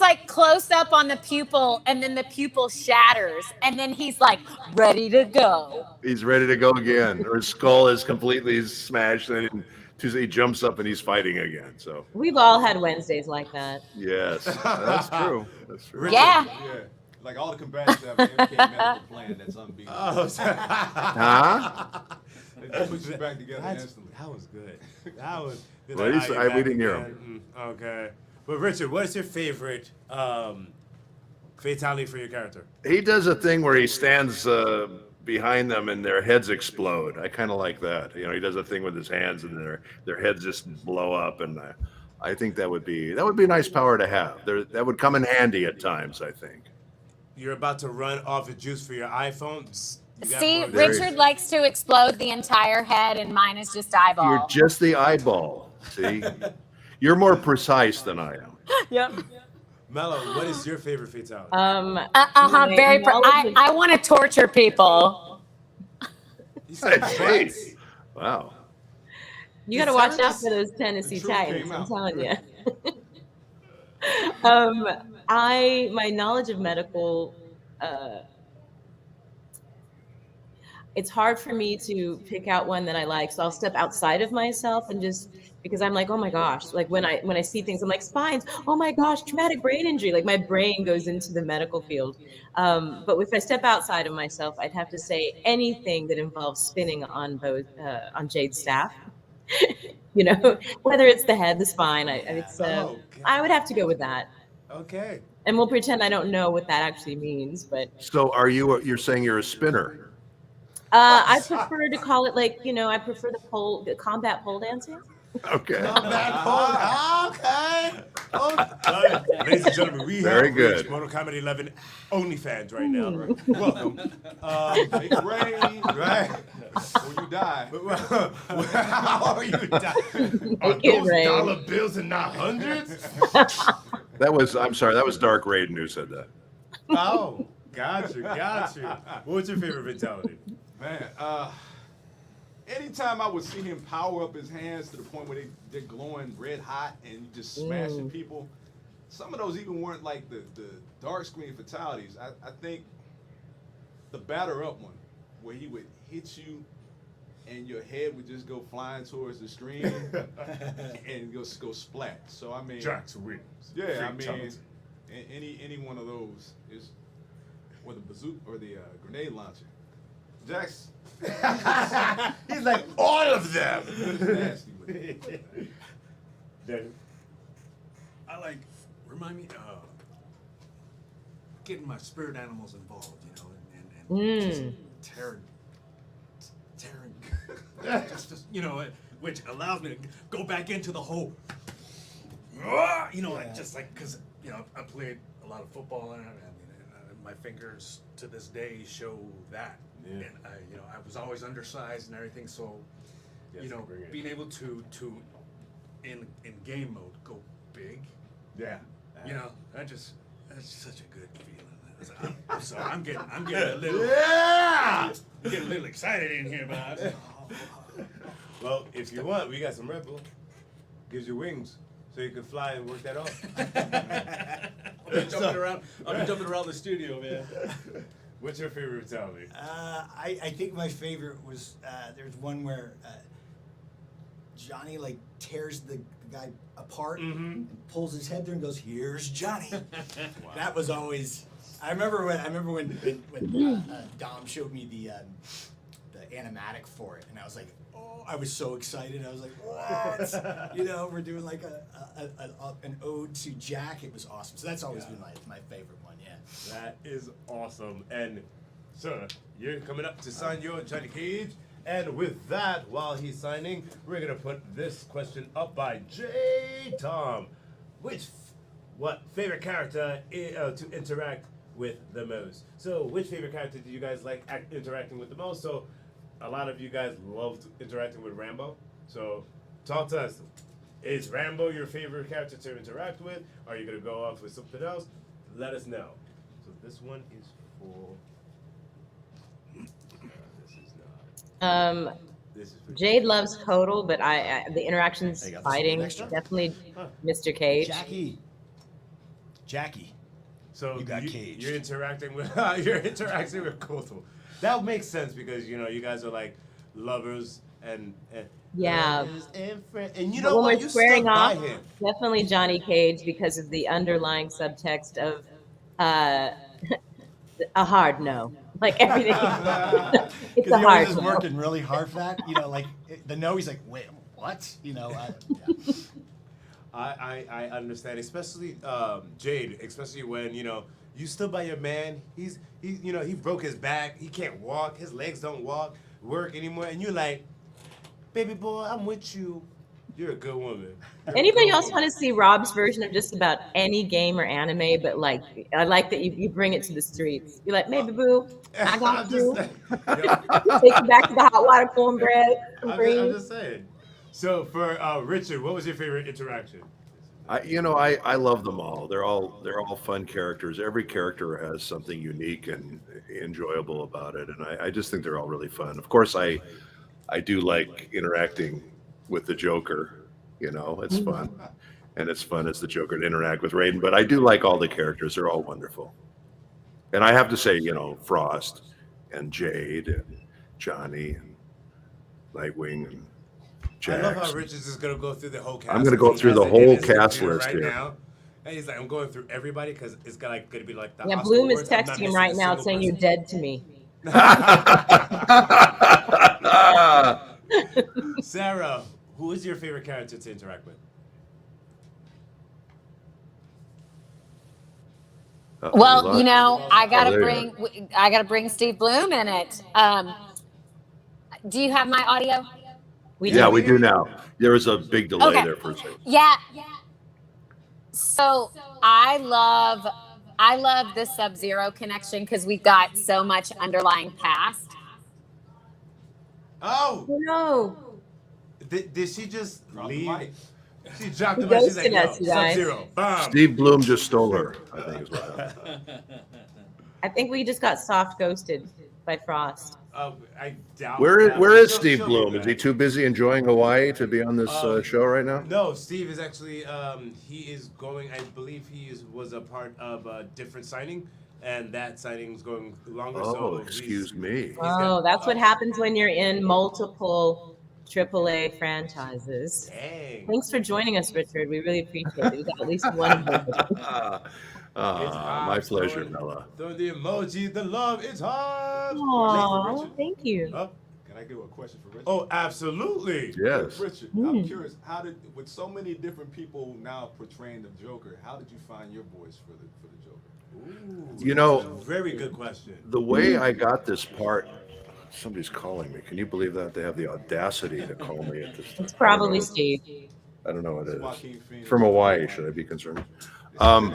like close up on the pupil, and then the pupil shatters, and then he's like ready to go. He's ready to go again, or his skull is completely smashed, and then he jumps up and he's fighting again. So We've all had Wednesdays like that. yes, that's true. That's true. Yeah. Yeah. Like all the combatants have an MK medical plan that's unbeatable. Huh? They put you back together instantly. That was good. That was. Well, we didn't hear him. Okay. But Richard, what is your favorite fatality for your character? He does a thing where he stands behind them and their heads explode. I kind of like that. You know, he does a thing with his hands and their heads just blow up, and I think that would be a nice power to have. That would come in handy at times, I think. You're about to run off of juice for your iPhone. See, Richard likes to explode the entire head, and mine is just eyeball. You're just the eyeball. See, you're more precise than I am. Yep. Mello, what is your favorite fatality? Very. I want to torture people. Hey, wow. You got to watch out for those Tennessee Titans. I'm telling you. My knowledge of medical. It's hard for me to pick out one that I like, so I'll step outside of myself and just because I'm like, oh my gosh, like when I see things, I'm like spines, oh my gosh, traumatic brain injury, like my brain goes into the medical field. But if I step outside of myself, I'd have to say anything that involves spinning on on Jade's staff. You know, whether it's the head, the spine, I would have to go with that. Okay. And we'll pretend I don't know what that actually means, but. So you're saying you're a spinner? I prefer to call it like, you know, I prefer the combat pole dancing. Okay. Combat pole. Okay. Ladies and gentlemen, we Very have good. reached Mortal Kombat 11 OnlyFans right now. Welcome. Make it rain, right? When you die. How are you dying? Are Make it those rain. dollar bills and not hundreds? I'm sorry, that was Dark Raiden who said that. Oh, got you. What's your favorite fatality? Man, anytime I would see him power up his hands to the point where they're glowing red hot and you just smashing people, some of those even weren't like the dark screen fatalities. I think the batter up one, where he would hit you and your head would just go flying towards the screen and go splat. So I mean, Drax wins. Yeah, I mean, any one of those is, or the bazooka or the grenade launcher. Jax. He's like all of them. Nasty with it. I like, remind me, getting my spirit animals involved, you know, and just tearing, just you know, which allows me to go back into the whole, you know, like just like because you know I played a lot of football and my fingers to this day show that. Yeah. And I was always undersized and everything, so you know, being able to in game mode go big, you know, that's such a good feeling. I'm sorry, I'm getting a little getting a little excited in here, but well, if you want, we got some Red Bull. Gives you wings, so you can fly and work that off. I'll be jumping around the studio, man. What's your favorite brutality? I think my favorite was there's one where Johnny like tears the guy apart and pulls his head through and goes, "Here's Johnny." That was always. I remember when Dom showed me the animatic for it, and I was like, oh, I was so excited. I was like, what? You know, we're doing like an ode to Jack. It was awesome. So that's always been my favorite one. Yeah. That is awesome. And sir, you're coming up to sign your Johnny Cage. And with that, while he's signing, we're gonna put this question up by J. Tom. What favorite character to interact with the most? So, which favorite character do you guys like interacting with the most? So, a lot of you guys loved interacting with Rambo. So, talk to us. Is Rambo your favorite character to interact with? Are you gonna go off with something else? Let us know. So, this one is for. Jade loves Hodel, but I the interactions fighting definitely Mr. Cage. Jackie. So you got Cage. You're interacting with Kotal. That makes sense because you know you guys are like lovers and Yeah. And you But know when what? we're You squaring stuck by off, him. definitely Johnny Cage because of the underlying subtext of a hard no. Like everything. It's a he hard always is no. working really hard for that. You know, like the no, he's like, wait, what? You know. Yeah. I understand, especially Jade, especially when you know you stood by your man. He broke his back. He can't walk. His legs don't work anymore. And you're like, baby boy, I'm with you. You're a good woman. Anybody else want to see Rob's version of just about any game or anime? But like, I like that you bring it to the streets. You're like, maybe boo, I got you. Take you back to the hot water cornbread. I'm just saying. So for Richard, what was your favorite interaction? I love them all. They're all fun characters. Every character has something unique and enjoyable about it, and I just think they're all really fun. Of course, I do like interacting with the Joker. You know, it's fun, and it's fun as the Joker to interact with Raiden. But I do like all the characters. They're all wonderful, and I have to say, Frost and Jade and Johnny and Nightwing and Jax. I love how Richard's just gonna go through the whole cast. I'm gonna go through the whole cast list here. Now. And he's like, I'm going through everybody because it's gonna be like the Yeah, Oscar Bloom is awards. I'm not texting him missing right a now single saying person. you're dead to me. Sarah, who is your favorite character to interact with? Well, I gotta there you bring Steve Bloom in it. Do you have my audio? We do now. There was a big delay there for a second. Yeah. So I love the Sub-Zero connection because we've got so much underlying past. Oh no! Did she just leave? She dropped He the mic. She's like, ghosted yo, us, you guys. Sub-Zero, bomb. Steve Bloom just stole her, I think is what happened. I think we just got soft ghosted by Frost. I doubt. Where that. is She'll Steve be Bloom? Is back. he too busy enjoying Hawaii to be on this show right now? No, Steve is actually he is going. I believe was a part of a different signing, and that signing is going longer. Oh, so excuse me. Oh, that's what happens when you're in multiple AAA franchises. Dang. Thanks for joining us, Richard. We really appreciate it. We got at least one. My pleasure, Bella. Throw the emoji, the love, it's hard. Aw, thank you. Oh, Can I give a question for Richard? oh, absolutely. Yes. Richard, Mm. I'm curious. With so many different people now portraying the Joker, how did you find your voice for the Joker? Very good question. The way I got this part, somebody's calling me. Can you believe that? They have the audacity to call me at this time. It's probably Steve. I don't know what it Joaquin is. Phoenix. From Hawaii, should I be concerned? When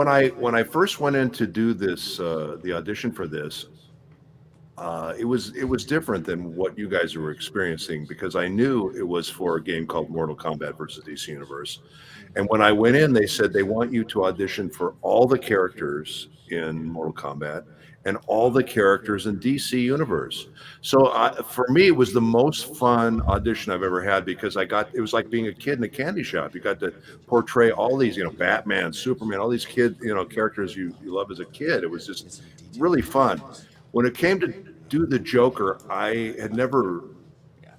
I first went in to do this, the audition for this, it was different than what you guys were experiencing because I knew it was for a game called Mortal Kombat versus DC Universe. And when I went in, they said they want you to audition for all the characters in Mortal Kombat and all the characters in DC Universe. So for me, it was the most fun audition I've ever had because it was like being a kid in a candy shop. You got to portray all these, Batman, Superman, all these characters you love as a kid. It was just really fun. When it came to do the Joker, I had never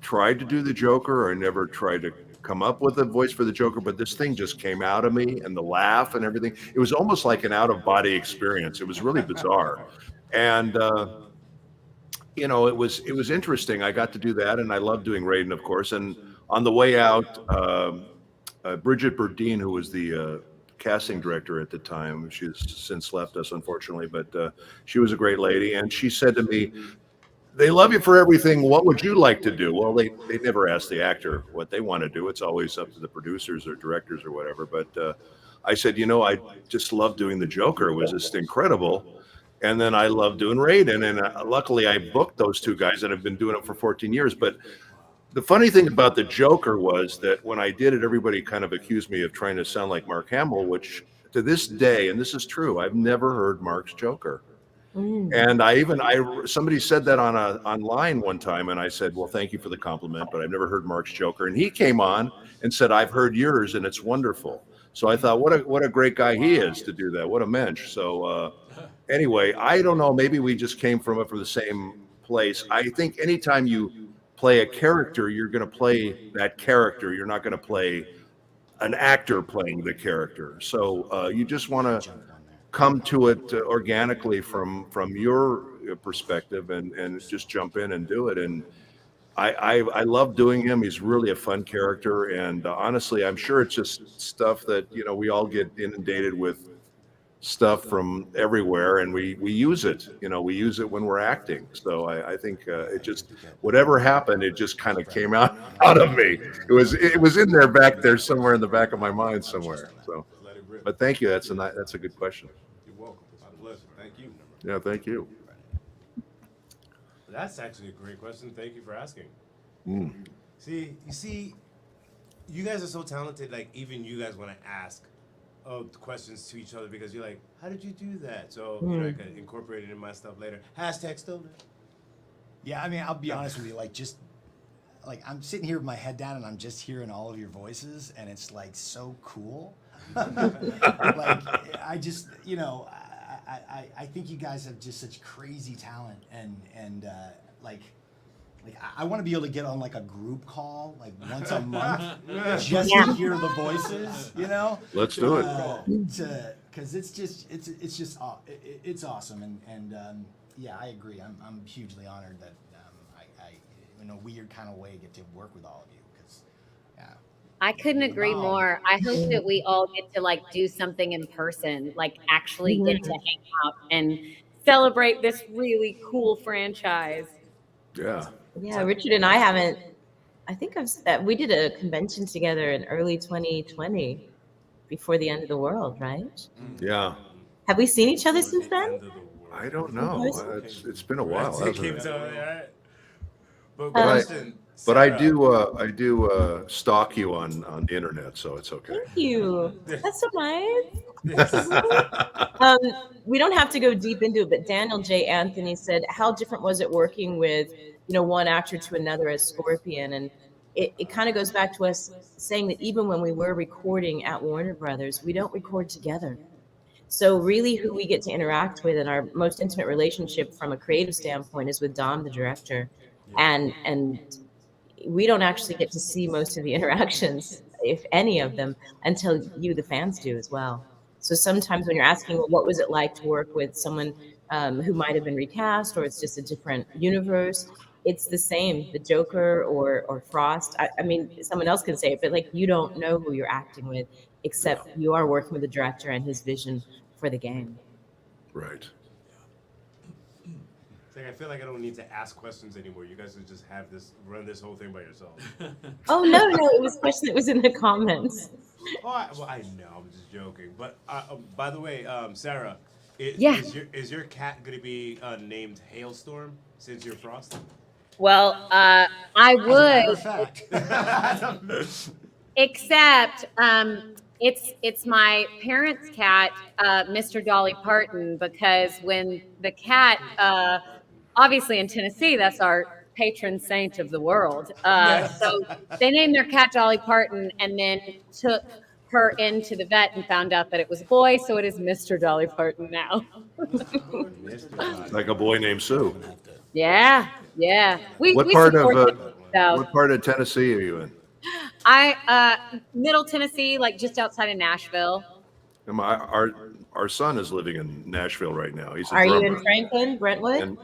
tried to do the Joker, or I never tried to come up with a voice for the Joker, but this thing just came out of me, and the laugh and everything. It was almost like an out-of-body experience. It was really bizarre, and it was interesting. I got to do that, and I loved doing Raiden, of course. And on the way out, Bridget Berdine, who was the casting director at the time, she's since left us, unfortunately, but she was a great lady, and she said to me, they love you for everything. What would you like to do? Well, they never ask the actor what they want to do. It's always up to the producers or directors or whatever. But I said, I just love doing the Joker. It was just incredible. And then I love doing Raiden. And luckily I booked those two guys and I've been doing it for 14 years. But the funny thing about the Joker was that when I did it, everybody kind of accused me of trying to sound like Mark Hamill, which to this day, and this is true, I've never heard Mark's Joker. And somebody said that online one time, and I said, well, thank you for the compliment, but I've never heard Mark's Joker. And he came on and said, I've heard yours, and it's wonderful. So I thought, what a great guy he is to do that. What a mensch. So anyway, I don't know. Maybe we just came from the same place. I think anytime you play a character, you're going to play that character. You're not going to play an actor playing the character. So you just want to come to it organically from your perspective and just jump in and do it. And I love doing him. He's really a fun character. And honestly, I'm sure it's just stuff that, we all get inundated with stuff from everywhere, and we use it. We use it when we're acting. So I think it just, whatever happened, it just kind of came out of me. It was in there, back there somewhere in the back of my mind somewhere. So, but thank you. That's a good question. You're welcome. My pleasure. Thank you. Yeah, thank you. That's actually a great question. Thank you for asking. See, you guys are so talented. Like, even you guys want to ask questions to each other because you're like, how did you do that? So I could incorporate it in my stuff later. Hashtag stoner. Yeah, I mean, I'll be honest with you. Like I'm sitting here with my head down and I'm just hearing all of your voices, and it's like so cool. Like I just, I think you guys have just such crazy talent, and like I want to be able to get on like a group call like once a month just to hear the voices, Let's do it. Because it's awesome, and yeah, I agree. I'm hugely honored that I in a weird kind of way get to work with all of you, because I couldn't agree more. I hope that we all get to like do something in person, like actually get to hang out and celebrate this really cool franchise. Yeah. Yeah, Richard and I haven't. I think we did a convention together in early 2020, before the end of the world, right? Yeah. Have we seen each other since then? I don't know. It's been a while, hasn't it? But I do stalk you on the internet, so it's okay. Thank you. That's so nice. We don't have to go deep into it, but Daniel J. Anthony said, how different was it working with, one actor to another as Scorpion? And it kind of goes back to us saying that even when we were recording at Warner Brothers, we don't record together. So really who we get to interact with, and our most intimate relationship from a creative standpoint, is with Dom, the director. And we don't actually get to see most of the interactions, if any of them, until you, the fans, do as well. So sometimes when you're asking, well, what was it like to work with someone who might have been recast, or it's just a different universe, it's the same. The Joker or Frost, I mean, someone else can say it, but like, you don't know who you're acting with, except you are working with the director and his vision for the game. Right. It's like I feel like I don't need to ask questions anymore. You guys would just run this whole thing by yourselves. Oh, no, it was a question that was in the comments. I know, I'm just joking. But by the way, Sarah, Yeah. is your cat going to be named Hailstorm? since you're Frost? Well, I As a matter would, of fact. except it's my parents' cat, Mr. Dolly Parton, because when the cat, obviously in Tennessee, that's our patron saint of the world. So they named their cat Dolly Parton, and then took her into the vet and found out that it was a boy, so it is Mr. Dolly Parton now. Like a boy named Sue. Yeah, yeah. We What we part of support it, so. what part of Tennessee are you in? Middle Tennessee, like just outside of Nashville. Our son is living in Nashville right now. He's a Are you drummer. in Franklin, Brentwood? And,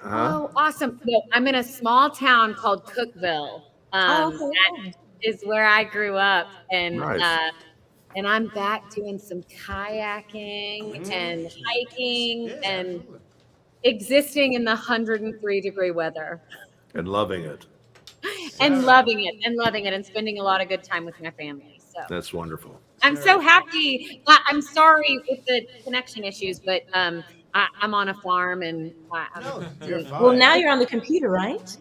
huh? Oh, awesome. No, I'm in a small town called Cookville. Oh, That okay. is where I grew up. Nice. And I'm back doing some kayaking and hiking and existing in the 103-degree weather. And loving it. And loving it and spending a lot of good time with my family. So That's wonderful. I'm so happy. I'm sorry with the connection issues, but I'm on a farm and You're fine. Well, now you're on the computer, right?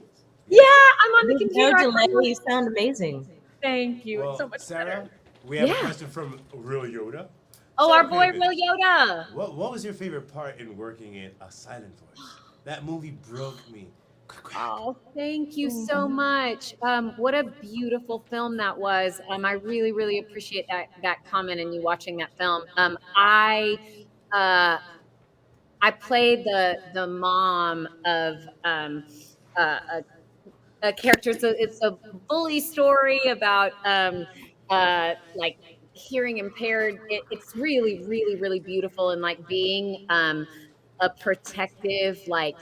yeah, I'm on the There's computer. no delay. You sound amazing. Thank you. Well, It's so much Sarah, better. we have a Yeah. question from Real Yoda. Oh, Sarah our boy Piven, Will Yoda. What was your favorite part in working in a silent voice? That movie broke me. Oh, thank you so much. What a beautiful film that was. I really, really appreciate that comment and you watching that film. I played the mom of a character. So it's a bully story about like hearing impaired. It's really, really, really beautiful and like being a protective like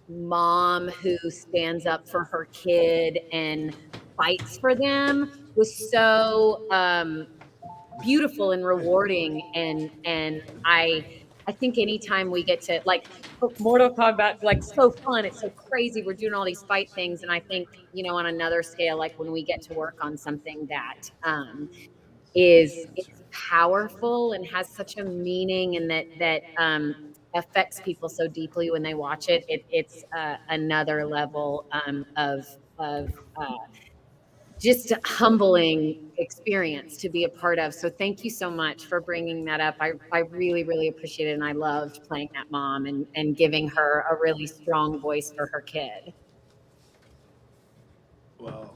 mom who stands up for her kid and fights for them was so beautiful and rewarding. And I think anytime we get to like Mortal Kombat, like so fun, it's so crazy. We're doing all these fight things, and I think on another scale, like when we get to work on something that is powerful and has such a meaning, and that affects people so deeply when they watch it. It's another level of just a humbling experience to be a part of. So thank you so much for bringing that up. I really, really appreciate it. And I loved playing that mom and giving her a really strong voice for her kid. Well,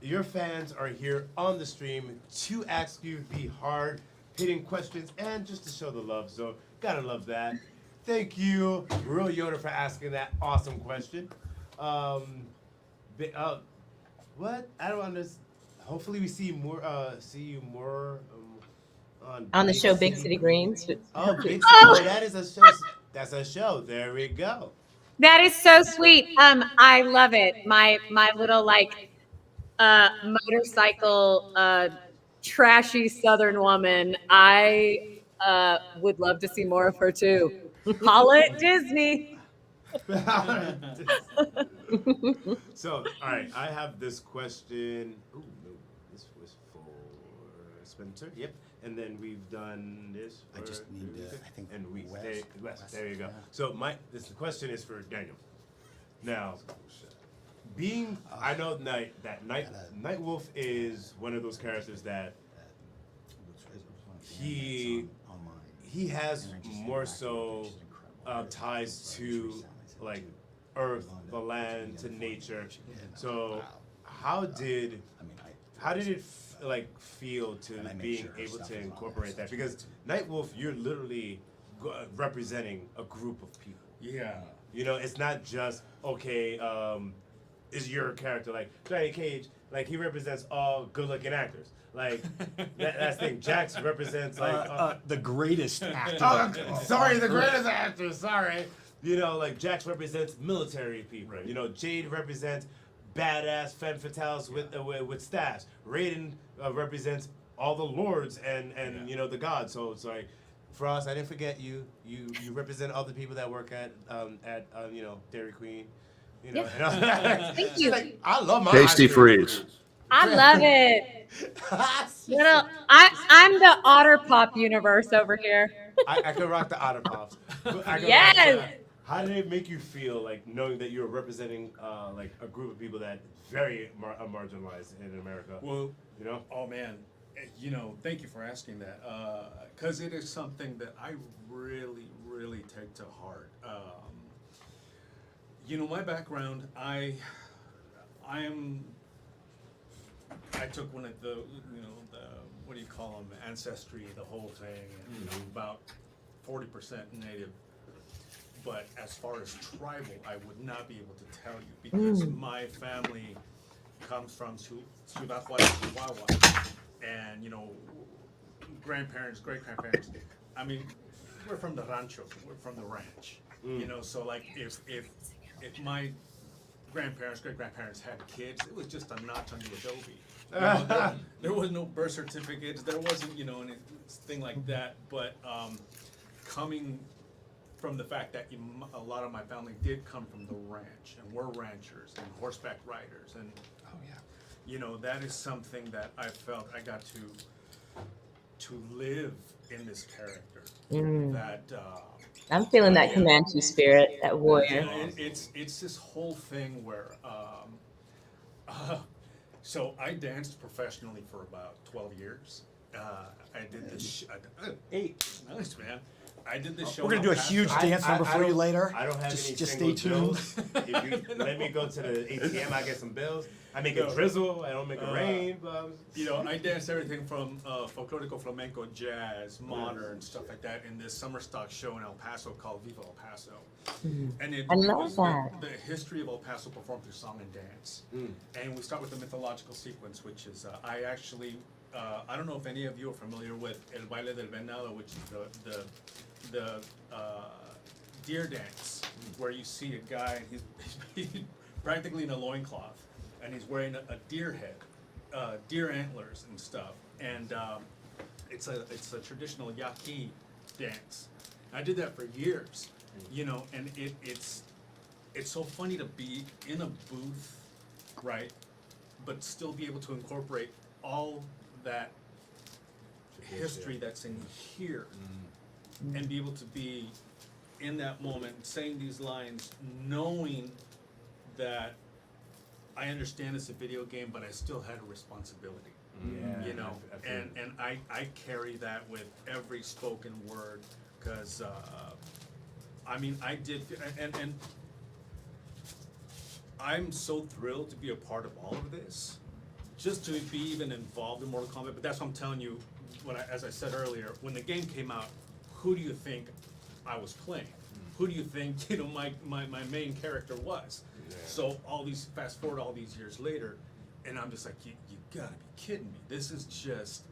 your fans are here on the stream to ask you the hard-hitting questions and just to show the love. So gotta love that. Thank you, Real Yoda, for asking that awesome question. What? I don't understand. Hopefully, we see you more On the show Big City Greens. Oh, Big City. Oh! That is a show. That's a show. There we go. That is so sweet. I love it. My little like motorcycle trashy Southern woman. I would love to see more of her too. Holla at Disney. So, all right, I have this question. Ooh, no, this was for Spencer. Yep. And then we've done this. I just need to, I think, and we Wes. Wes. There you go. So the question is for Daniel. Now, I know Nightwolf is one of those characters that he has more so ties to like earth, the land, to nature. So how did it feel to being able to incorporate that? Because Nightwolf, you're literally representing a group of people. Yeah. It's not just is your character like Johnny Cage? Like he represents all good-looking actors. Like that's the thing. Jax represents like the greatest actor. The greatest actor. Sorry. Like Jax represents military people. Right. Jade represents badass femme fatales with staffs. Raiden represents all the lords and the gods. So it's like Frost, I didn't forget you. You represent all the people that work at Dairy Queen. Thank you. Like, I love my Tasty ice cream. Freeze. I love it. I'm the Otter Pop universe over here. I could rock the Otter Pops. Yes. How did it make you feel, like knowing that you're representing like a group of people that very marginalized in America? Well, you know. Oh man, thank you for asking that, because it is something that I really, really take to heart. My background, I took one of the, what do you call them, ancestry, the whole thing, and about 40% native. But as far as tribal, I would not be able to tell you because my family comes from Ciudad Juárez, Chihuahua, and grandparents, great grandparents. I mean, we're from the rancho, we're from the ranch. So like if my grandparents, great grandparents had kids, it was just a notch on the adobe. There was no birth certificates, there wasn't anything like that. But coming from the fact that a lot of my family did come from the ranch and were ranchers and horseback riders, and that is something that I felt I got to live in this character. That I'm feeling that Comanche spirit, that warrior. It's this whole thing where so I danced professionally for about 12 years. I did this 8. Nice, man. I did this show. We're gonna do a huge dance number for you later. I don't have any just single stay tuned. bills. If you let me go to the ATM, I get some bills. I make it drizzle. I don't make it rain. But I danced everything from folklorico, flamenco, jazz, modern stuff like that in this summer stock show in El Paso called Viva El Paso. And I love that. The history of El Paso performed through song and dance. And we start with the mythological sequence, which is I actually I don't know if any of you are familiar with El Baile del Venado, which is the deer dance, where you see a guy and he's practically in a loincloth and he's wearing a deer head, deer antlers and stuff, and it's a traditional yaqui dance. I did that for years, and it's so funny to be in a booth, right, but still be able to incorporate all that history that's in here, and be able to be in that moment saying these lines, knowing that I understand it's a video game, but I still had a responsibility. And I carry that with every spoken word, because I mean, I did, and I'm so thrilled to be a part of all of this, just to be even involved in Mortal Kombat. But that's what I'm telling you, as I said earlier, when the game came out, who do you think I was playing? Who do you think my main character was? So fast forward all these years later, and I'm just like, you gotta be kidding me. This is just,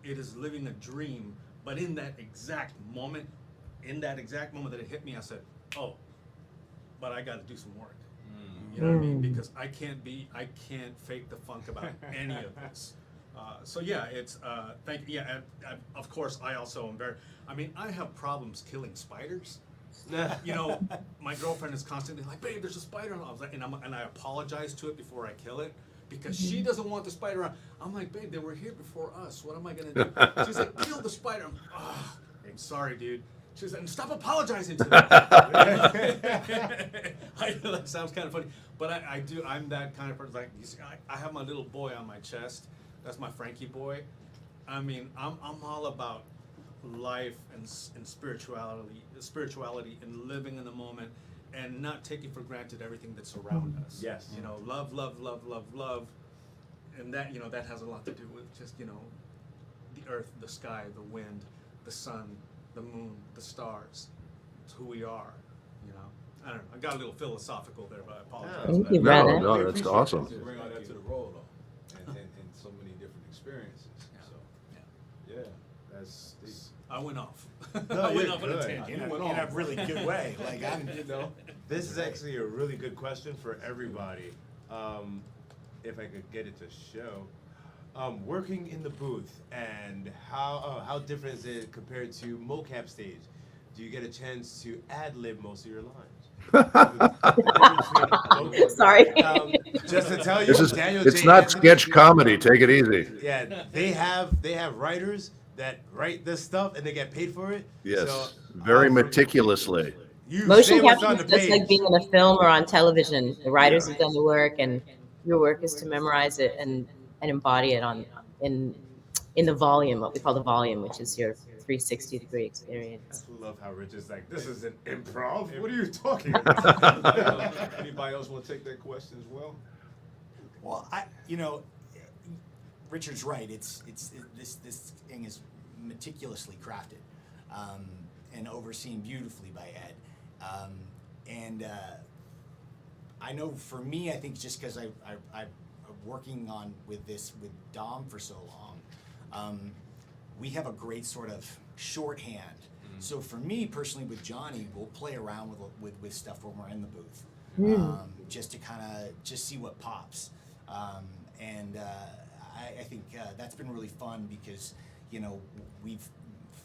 it is living a dream. But in that exact moment that it hit me, I said, oh, but I gotta do some work. You know what I mean? Because I can't fake the funk about any of this. So yeah, it's and of course I also am I have problems killing spiders. My girlfriend is constantly like, babe, there's a spider. I was like, and I apologize to it before I kill it, because she doesn't want the spider around. I'm like, babe, they were here before us. What am I gonna do? She's like, kill the spider. I'm sorry, dude. She's like, stop apologizing to me. That sounds kind of funny, but I'm that kind of person. Like, you see, I have my little boy on my chest. That's my Frankie boy. I mean, I'm all about life and spirituality and living in the moment and not taking for granted everything that's around us. Yes. Love, and that that has a lot to do with just the earth, the sky, the wind, the sun, the moon, the stars. It's who we are. I don't know. I got a little philosophical there, but I apologize. Thank you, brother. No, that's awesome. To bring all that to the role, though, and so many different experiences. So, that's. I went off. No, I went you're off on a good. tangent. You went in off. a really good way. Like This is actually a really good question for everybody. If I could get it to show, working in the booth, and how different is it compared to mocap stage? Do you get a chance to ad-lib most of your lines? Sorry. Just to tell you, It's not sketch comedy. Take it easy. Yeah, they have writers that write this stuff and they get paid for it. Yes, So, very meticulously. You Motion say what's capture on is the just like page. being in a film or on television. The writers have done the work, and your work is to memorize it and embody it in in the volume, what we call the volume, which is your 360-degree I experience. just love how Rich is like, this is an improv. What are you talking about? Anybody else want to take that question as well? Well, Richard's right. This thing is meticulously crafted and overseen beautifully by Ed. I know for me, I think just because I'm working on with Dom for so long, we have a great sort of shorthand. So for me personally, with Johnny, we'll play around with stuff when we're in the booth, just to kind of just see what pops. I think that's been really fun because we've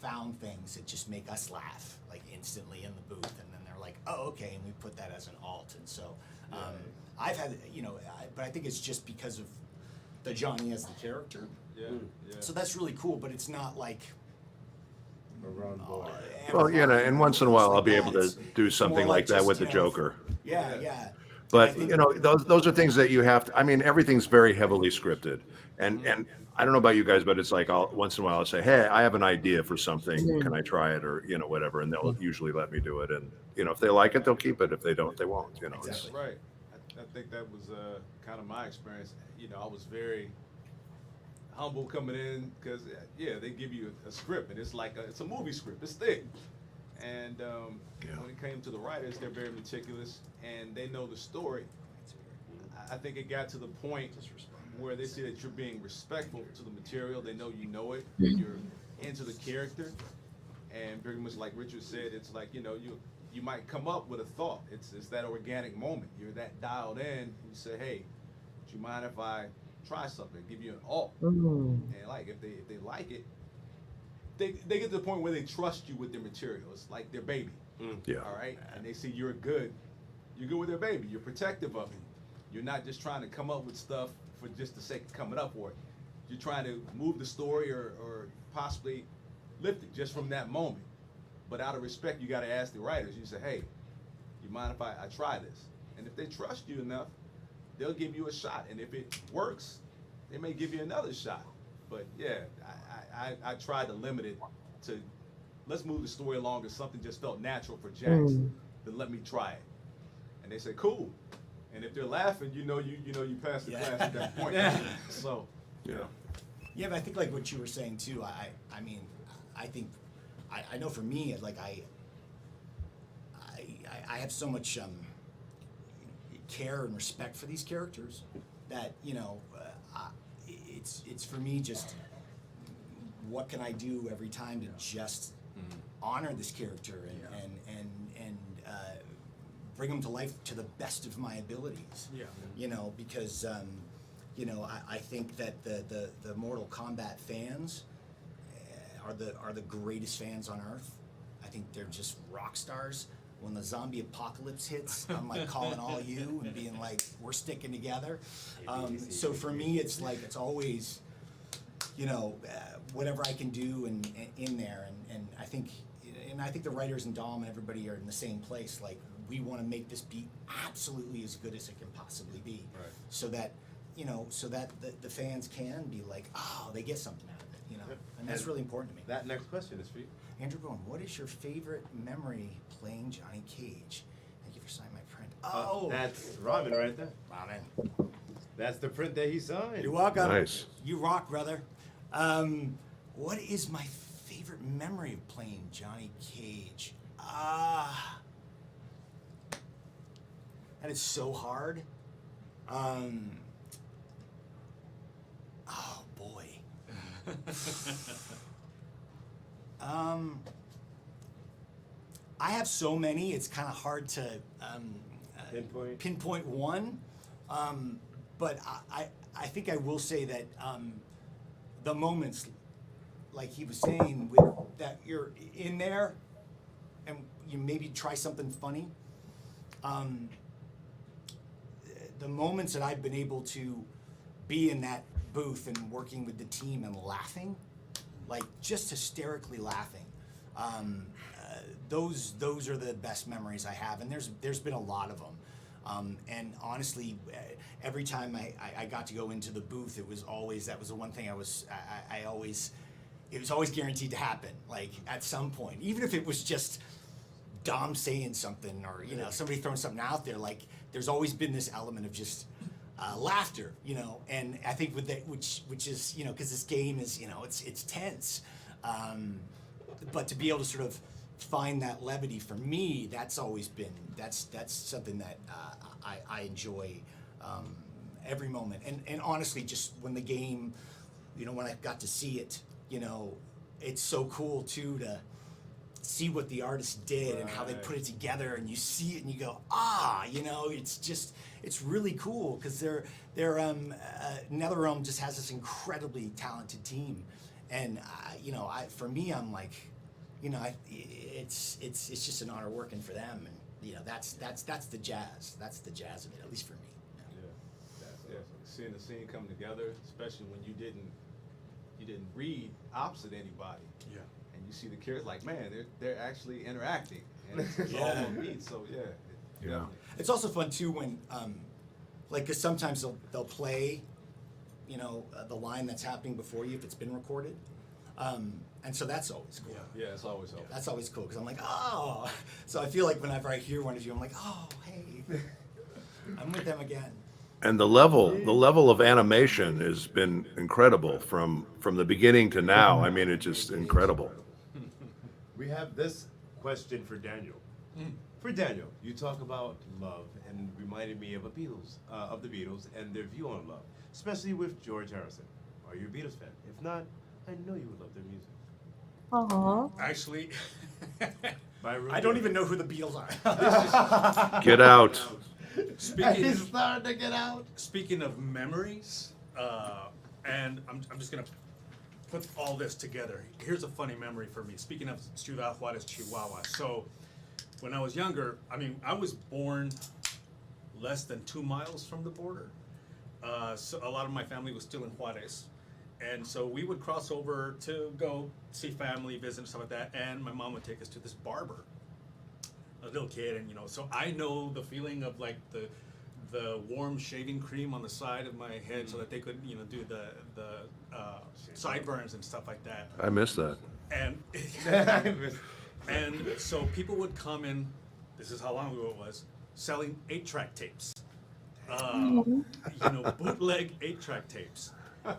found things that just make us laugh like instantly in the booth, and then they're like, oh, okay, and we put that as an alt. And so I've had but I think it's just because of the Johnny as the character. Yeah. So that's really cool, but it's not like Well, and once in a while I'll be able to do something like that with the Joker. Yeah. But those are things that you have to. I mean, everything's very heavily scripted, and I don't know about you guys, but it's like once in a while I'll say, hey, I have an idea for something. Can I try it, or whatever, and they'll usually let me do it. And if they like it, they'll keep it. If they don't, they won't. That's right. I think that was kind of my experience. I was very humble coming in because they give you a script, and it's like it's a movie script. It's thick. And when it came to the writers, they're very meticulous and they know the story. I think it got to the point where they see that you're being respectful to the material. They know you know it. You're into the character. And very much like Richard said, it's like, you might come up with a thought. It's that organic moment. You're that dialed in. You say, hey, do you mind if I try something? Give you an alt. And like if they like it, they get to the point where they trust you with their material. It's like their baby. All right. And they see you're good with their baby. You're protective of it. You're not just trying to come up with stuff for just the sake of coming up for it. You're trying to move the story or possibly lift it just from that moment. But out of respect, you got to ask the writers. You say, hey, you mind if I try this? And if they trust you enough, they'll give you a shot. And if it works, they may give you another shot. But yeah, I tried to limit it to let's move the story along if something just felt natural for Jackson. Then let me try it. And they say, cool. And if they're laughing, you passed the class at that point. So Yeah, but I think like what you were saying too. I mean, I think I know for me, like I have so much care and respect for these characters that it's for me just what can I do every time to just honor this character and bring them to life to the best of my abilities. Because I think that the Mortal Kombat fans are the greatest fans on earth. I think they're just rock stars. When the zombie apocalypse hits, I'm like calling all you and being like, we're sticking together. So for me, it's like it's always, whatever I can do in there, and I think the writers and Dom and everybody are in the same place. Like we want to make this be absolutely as good as it can possibly be, so that the fans can be like, oh, they get something out of it, and that's really important to me. That next question is for you. Andrew Bowen, what is your favorite memory playing Johnny Cage? Thank you for signing my print. Oh, that's Robin right there. Robin. That's the print that he signed. You're welcome. Nice. You rock, brother. What is my favorite memory of playing Johnny Cage? That is so hard. Oh boy. I have so many. It's kind of hard to pinpoint one. But I think I will say that the moments, like he was saying, with that you're in there and you maybe try something funny. The moments that I've been able to be in that booth and working with the team and laughing, like just hysterically laughing, those are the best memories I have, and there's been a lot of them. And honestly, every time I got to go into the booth, that was the one thing I always, it was always guaranteed to happen, like at some point, even if it was just Dom saying something or somebody throwing something out there. Like there's always been this element of just laughter, and I think with that, which is because this game is it's tense, but to be able to sort of find that levity for me, that's always been that's something that I enjoy every moment, and honestly, just when the game, when I got to see it, it's so cool too to see what the artist did and how they put it together, and you see it and you go, it's really cool because they're NetherRealm just has this incredibly talented team, and for me, I'm like, it's just an honor working for them, and that's the jazz of it, at least for me. Seeing the scene come together, especially when you didn't read opposite anybody. Yeah. And you see the characters like, man, they're actually interacting, and it's all on beat. So yeah. It's also fun too when, because sometimes they'll play, the line that's happening before you if it's been recorded, and so that's always cool. Yeah, it's always helpful. That's always cool because I'm like, oh, so I feel like whenever I hear one of you, I'm like, oh, hey, I'm with them again. And the level of animation has been incredible from the beginning to now. I mean, it's just incredible. We have this question for Daniel. For Daniel, you talk about love and reminded me of the Beatles and their view on love, especially with George Harrison. Are you a Beatles fan? If not, I know you would love their music. Actually, I don't even know who the Beatles are. Get out. He's starting to get out. Speaking of memories, and I'm just gonna put all this together. Here's a funny memory for me. Speaking of Ciudad Juarez, Chihuahua. So when I was younger, I was born less than 2 miles from the border. So a lot of my family was still in Juarez. And so we would cross over to go see family, visit, and stuff like that. And my mom would take us to this barber, a little kid, and so I know the feeling of like the warm shaving cream on the side of my head, so that they could do the sideburns and stuff like that. I miss that. And and so people would come in. This is how long ago it was, selling 8-track tapes, bootleg 8-track tapes,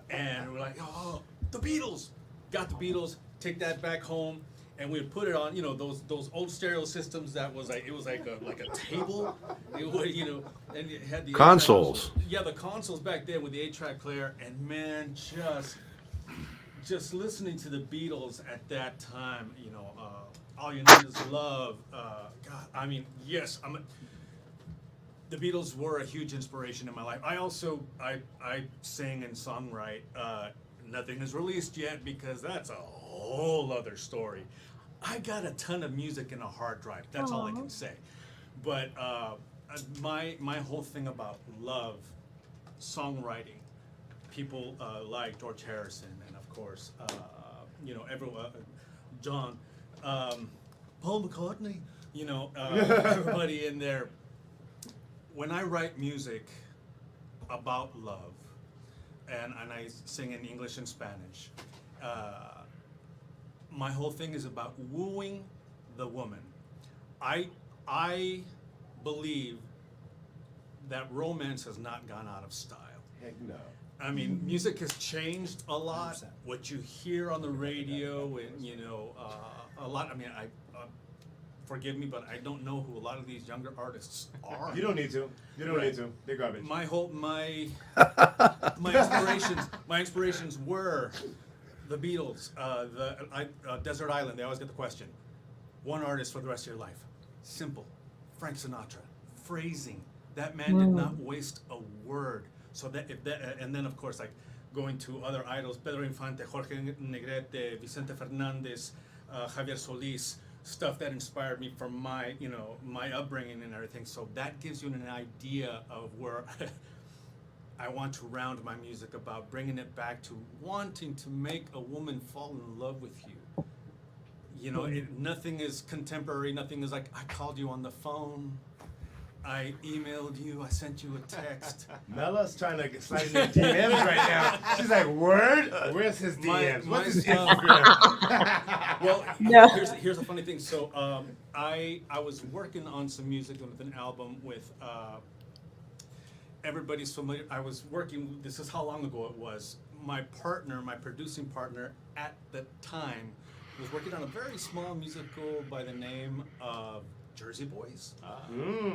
and we're like, oh, the Beatles, got the Beatles. Take that back home. And we would put it on, those old stereo systems that was like, it was like a table, it would, and it had the Consoles. The consoles back then with the 8-track player, and man, just listening to the Beatles at that time, All You Need Is Love, God, yes, the Beatles were a huge inspiration in my life. I also, I sing and songwrite. Nothing is released yet because that's a whole other story. I got a ton of music in a hard drive. That's all I can say. But my whole thing about love, songwriting, people like George Harrison, and of course, everyone, John, Paul McCartney, everybody in there. When I write music about love, and I sing in English and Spanish, my whole thing is about wooing the woman. I believe that romance has not gone out of style. Heck no. Music has changed a lot. 100%. What you hear on the radio, and a lot. Forgive me, but I don't know who a lot of these younger artists are. You don't need to. You don't need to. They're garbage. My inspirations were the Beatles, Desert Island. They always get the question. One artist for the rest of your life. Simple. Frank Sinatra. Phrasing. That man did not waste a word. So and then of course, like going to other idols, Pedro Infante, Jorge Negrete, Vicente Fernandez, Javier Solis. Stuff that inspired me from my upbringing and everything. So that gives you an idea of where I want to round my music about, bringing it back to wanting to make a woman fall in love with you. You know, nothing is contemporary. Nothing is like, I called you on the phone. I emailed you. I sent you a text. Mella's trying to slide in your DMs right now. She's like, word? Where's his DMs? What's his Instagram? Well, No. here's the funny thing. So I was working on some music with an album with everybody's familiar. I was working. This is how long ago it was. My partner, my producing partner at the time, was working on a very small musical by the name of Jersey Boys.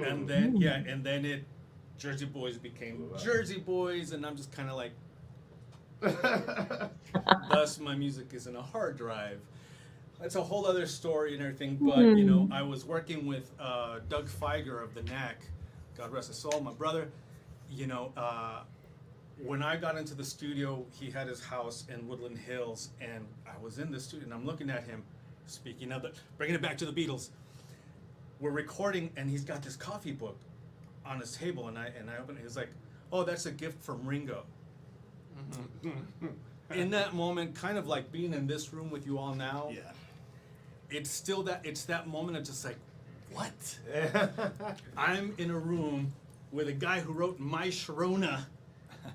And then Jersey Boys became Jersey Boys, and I'm just kind of like, thus my music is in a hard drive. That's a whole other story and everything, but you know, I was working with Doug Feiger of the Knack, God rest his soul, my brother. You know, when I got into the studio, he had his house in Woodland Hills, and I was in the studio, and I'm looking at him, speaking of bringing it back to the Beatles. We're recording, and he's got this coffee book on his table, and I open it. He's like, "Oh, that's a gift from Ringo." In that moment, kind of like being in this room with you all now. Yeah. It's that moment of just like, what? I'm in a room with a guy who wrote My Sharona,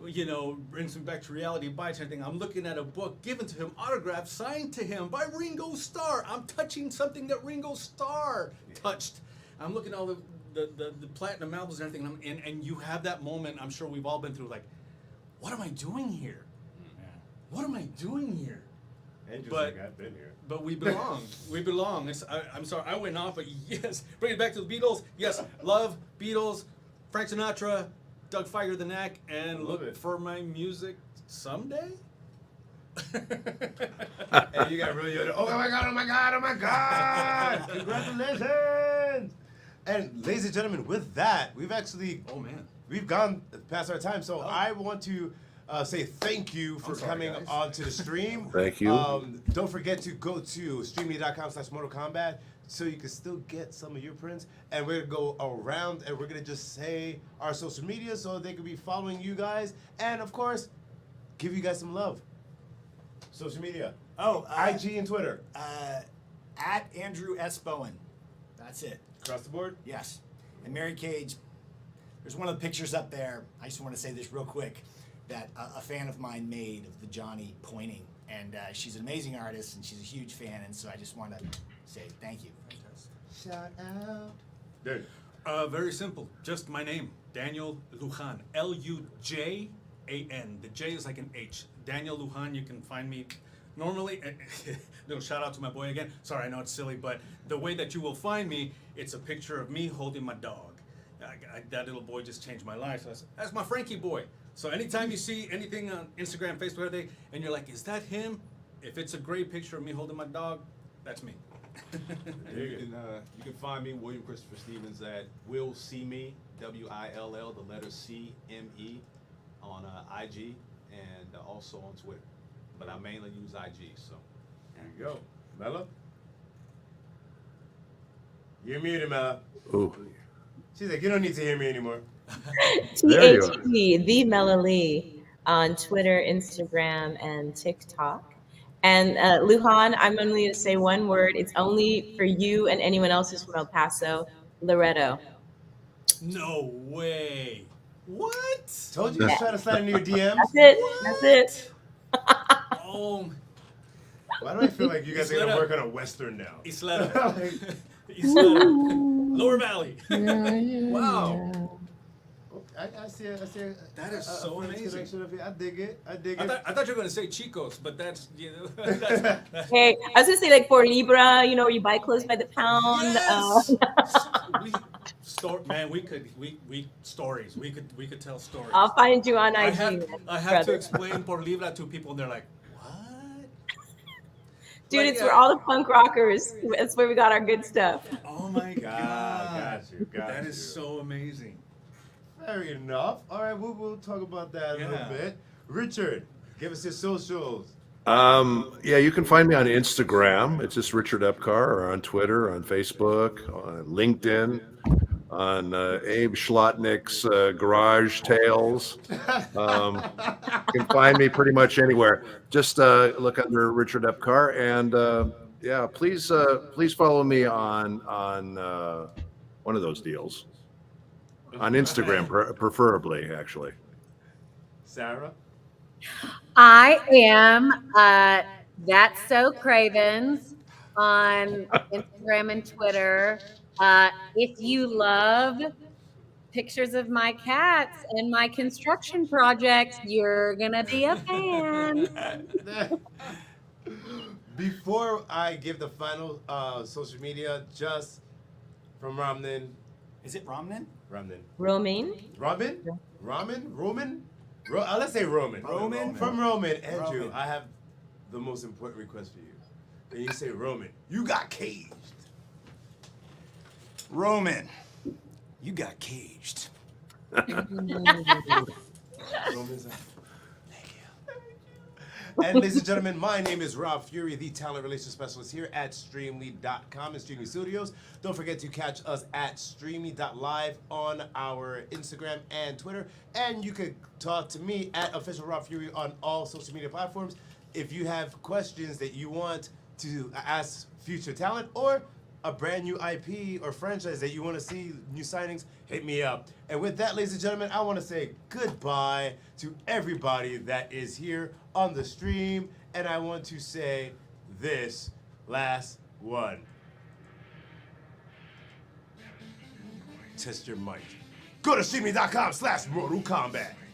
you know, brings me back to reality, bites everything. I'm looking at a book given to him, autographed, signed to him by Ringo Starr. I'm touching something that Ringo Starr touched. I'm looking at all the platinum albums and everything, and you have that moment. I'm sure we've all been through. Like, what am I doing here? What am I doing here? Andrew's But- like, I've been here. But we belong. We belong. I'm sorry, I went off, but yes, bring it back to the Beatles. Yes, love Beatles, Frank Sinatra, Doug Feiger, the Knack, and look for my music someday. And you got really, oh my God, oh my God, oh my God! Congratulations! And ladies and gentlemen, with that, we've gone past our time. So I want to say thank you for coming onto the stream. Thank you. Don't forget to go to streamly.com/Mortal Kombat so you can still get some of your prints. And we're gonna go around and we're gonna just say our social media so they can be following you guys. And of course, give you guys some love. Social media. IG and Twitter. At Andrew S. Bowen. That's it. Across the board? Yes. And Mary Cage, there's one of the pictures up there. I just want to say this real quick, that a fan of mine made of the Johnny pointing. And she's an amazing artist, and she's a huge fan, and so I just want to say thank you. Shout out. Dude. Very simple. Just my name, Daniel Lujan. Lujan. The J is like an H. Daniel Lujan. You can find me normally. Little shout out to my boy again. Sorry, I know it's silly, but the way that you will find me, it's a picture of me holding my dog. That little boy just changed my life. So that's my Frankie boy. So anytime you see anything on Instagram, Facebook, everything, and you're like, is that him? If it's a great picture of me holding my dog, that's me. You can find me, William Christopher Stevens, at Will See Me, WILL, the letter CME, on IG and also on Twitter. But I mainly use IG, so. There you go. Mella? You're muted, Mella. Ooh. She's like, you don't need to hear me anymore. There you are. THE, the Mela Lee, on Twitter, Instagram, and TikTok. And Lujan, I'm only going to say one word. It's only for you and anyone else who's from El Paso, Loretto. No way. What? Told you he's trying to slide into your DMs. That's it. That's it. Oh. Why do I feel like you guys are going to work on a Western now? Isleta. Isleta. Lower Valley. Wow. I see it. That is so amazing. I dig it. I thought you were going to say Chicos, but that's, you know. That's, Hey, I was going to say like for Libra, you know, where you buy clothes by the pound. Yes. Man, we could tell stories. I'll find you on IG. I have to explain Por Libra to people, and they're like, dude, like, it's for all the punk rockers. That's where we got our good stuff. oh my God. Got That is so amazing. Fair enough. All right, we'll talk about that a little bit. Richard, give us your socials. Yeah, you can find me on Instagram. It's just Richard Epcar, or on Twitter, on Facebook, on LinkedIn, on Abe Schlotnick's Garage Tales. You can find me pretty much anywhere. Just look under Richard Epcar, and Yeah, please follow me on one of those deals. On Instagram, preferably, actually. Sarah? I am That's So Cravens on Instagram and Twitter. If you love pictures of my cats and my construction projects, you're gonna be a fan. Before I give the final social media, just from Ramnin. Is it Ramnin? Ramnin. Romaine? Robin? Ramen? Roman? Let's say Roman. Roman? From Roman. Andrew, Roman. I have the most important request for you. Can you say Roman? You got caged. Roman, you got caged. Roman's like, and ladies and gentlemen, my name is Rob Fury, the talent relations specialist here at Streamly.com and Streamy Studios. Don't forget to catch us at Streamy.live on our Instagram and Twitter. And you can talk to me at Official Rob Fury on all social media platforms. If you have questions that you want to ask future talent or a brand new IP or franchise that you want to see new signings, hit me up. And with that, ladies and gentlemen, I want to say goodbye to everybody that is here on the stream. And I want to say this last one. Test your mic. Go to streamy.com/Mortal Kombat.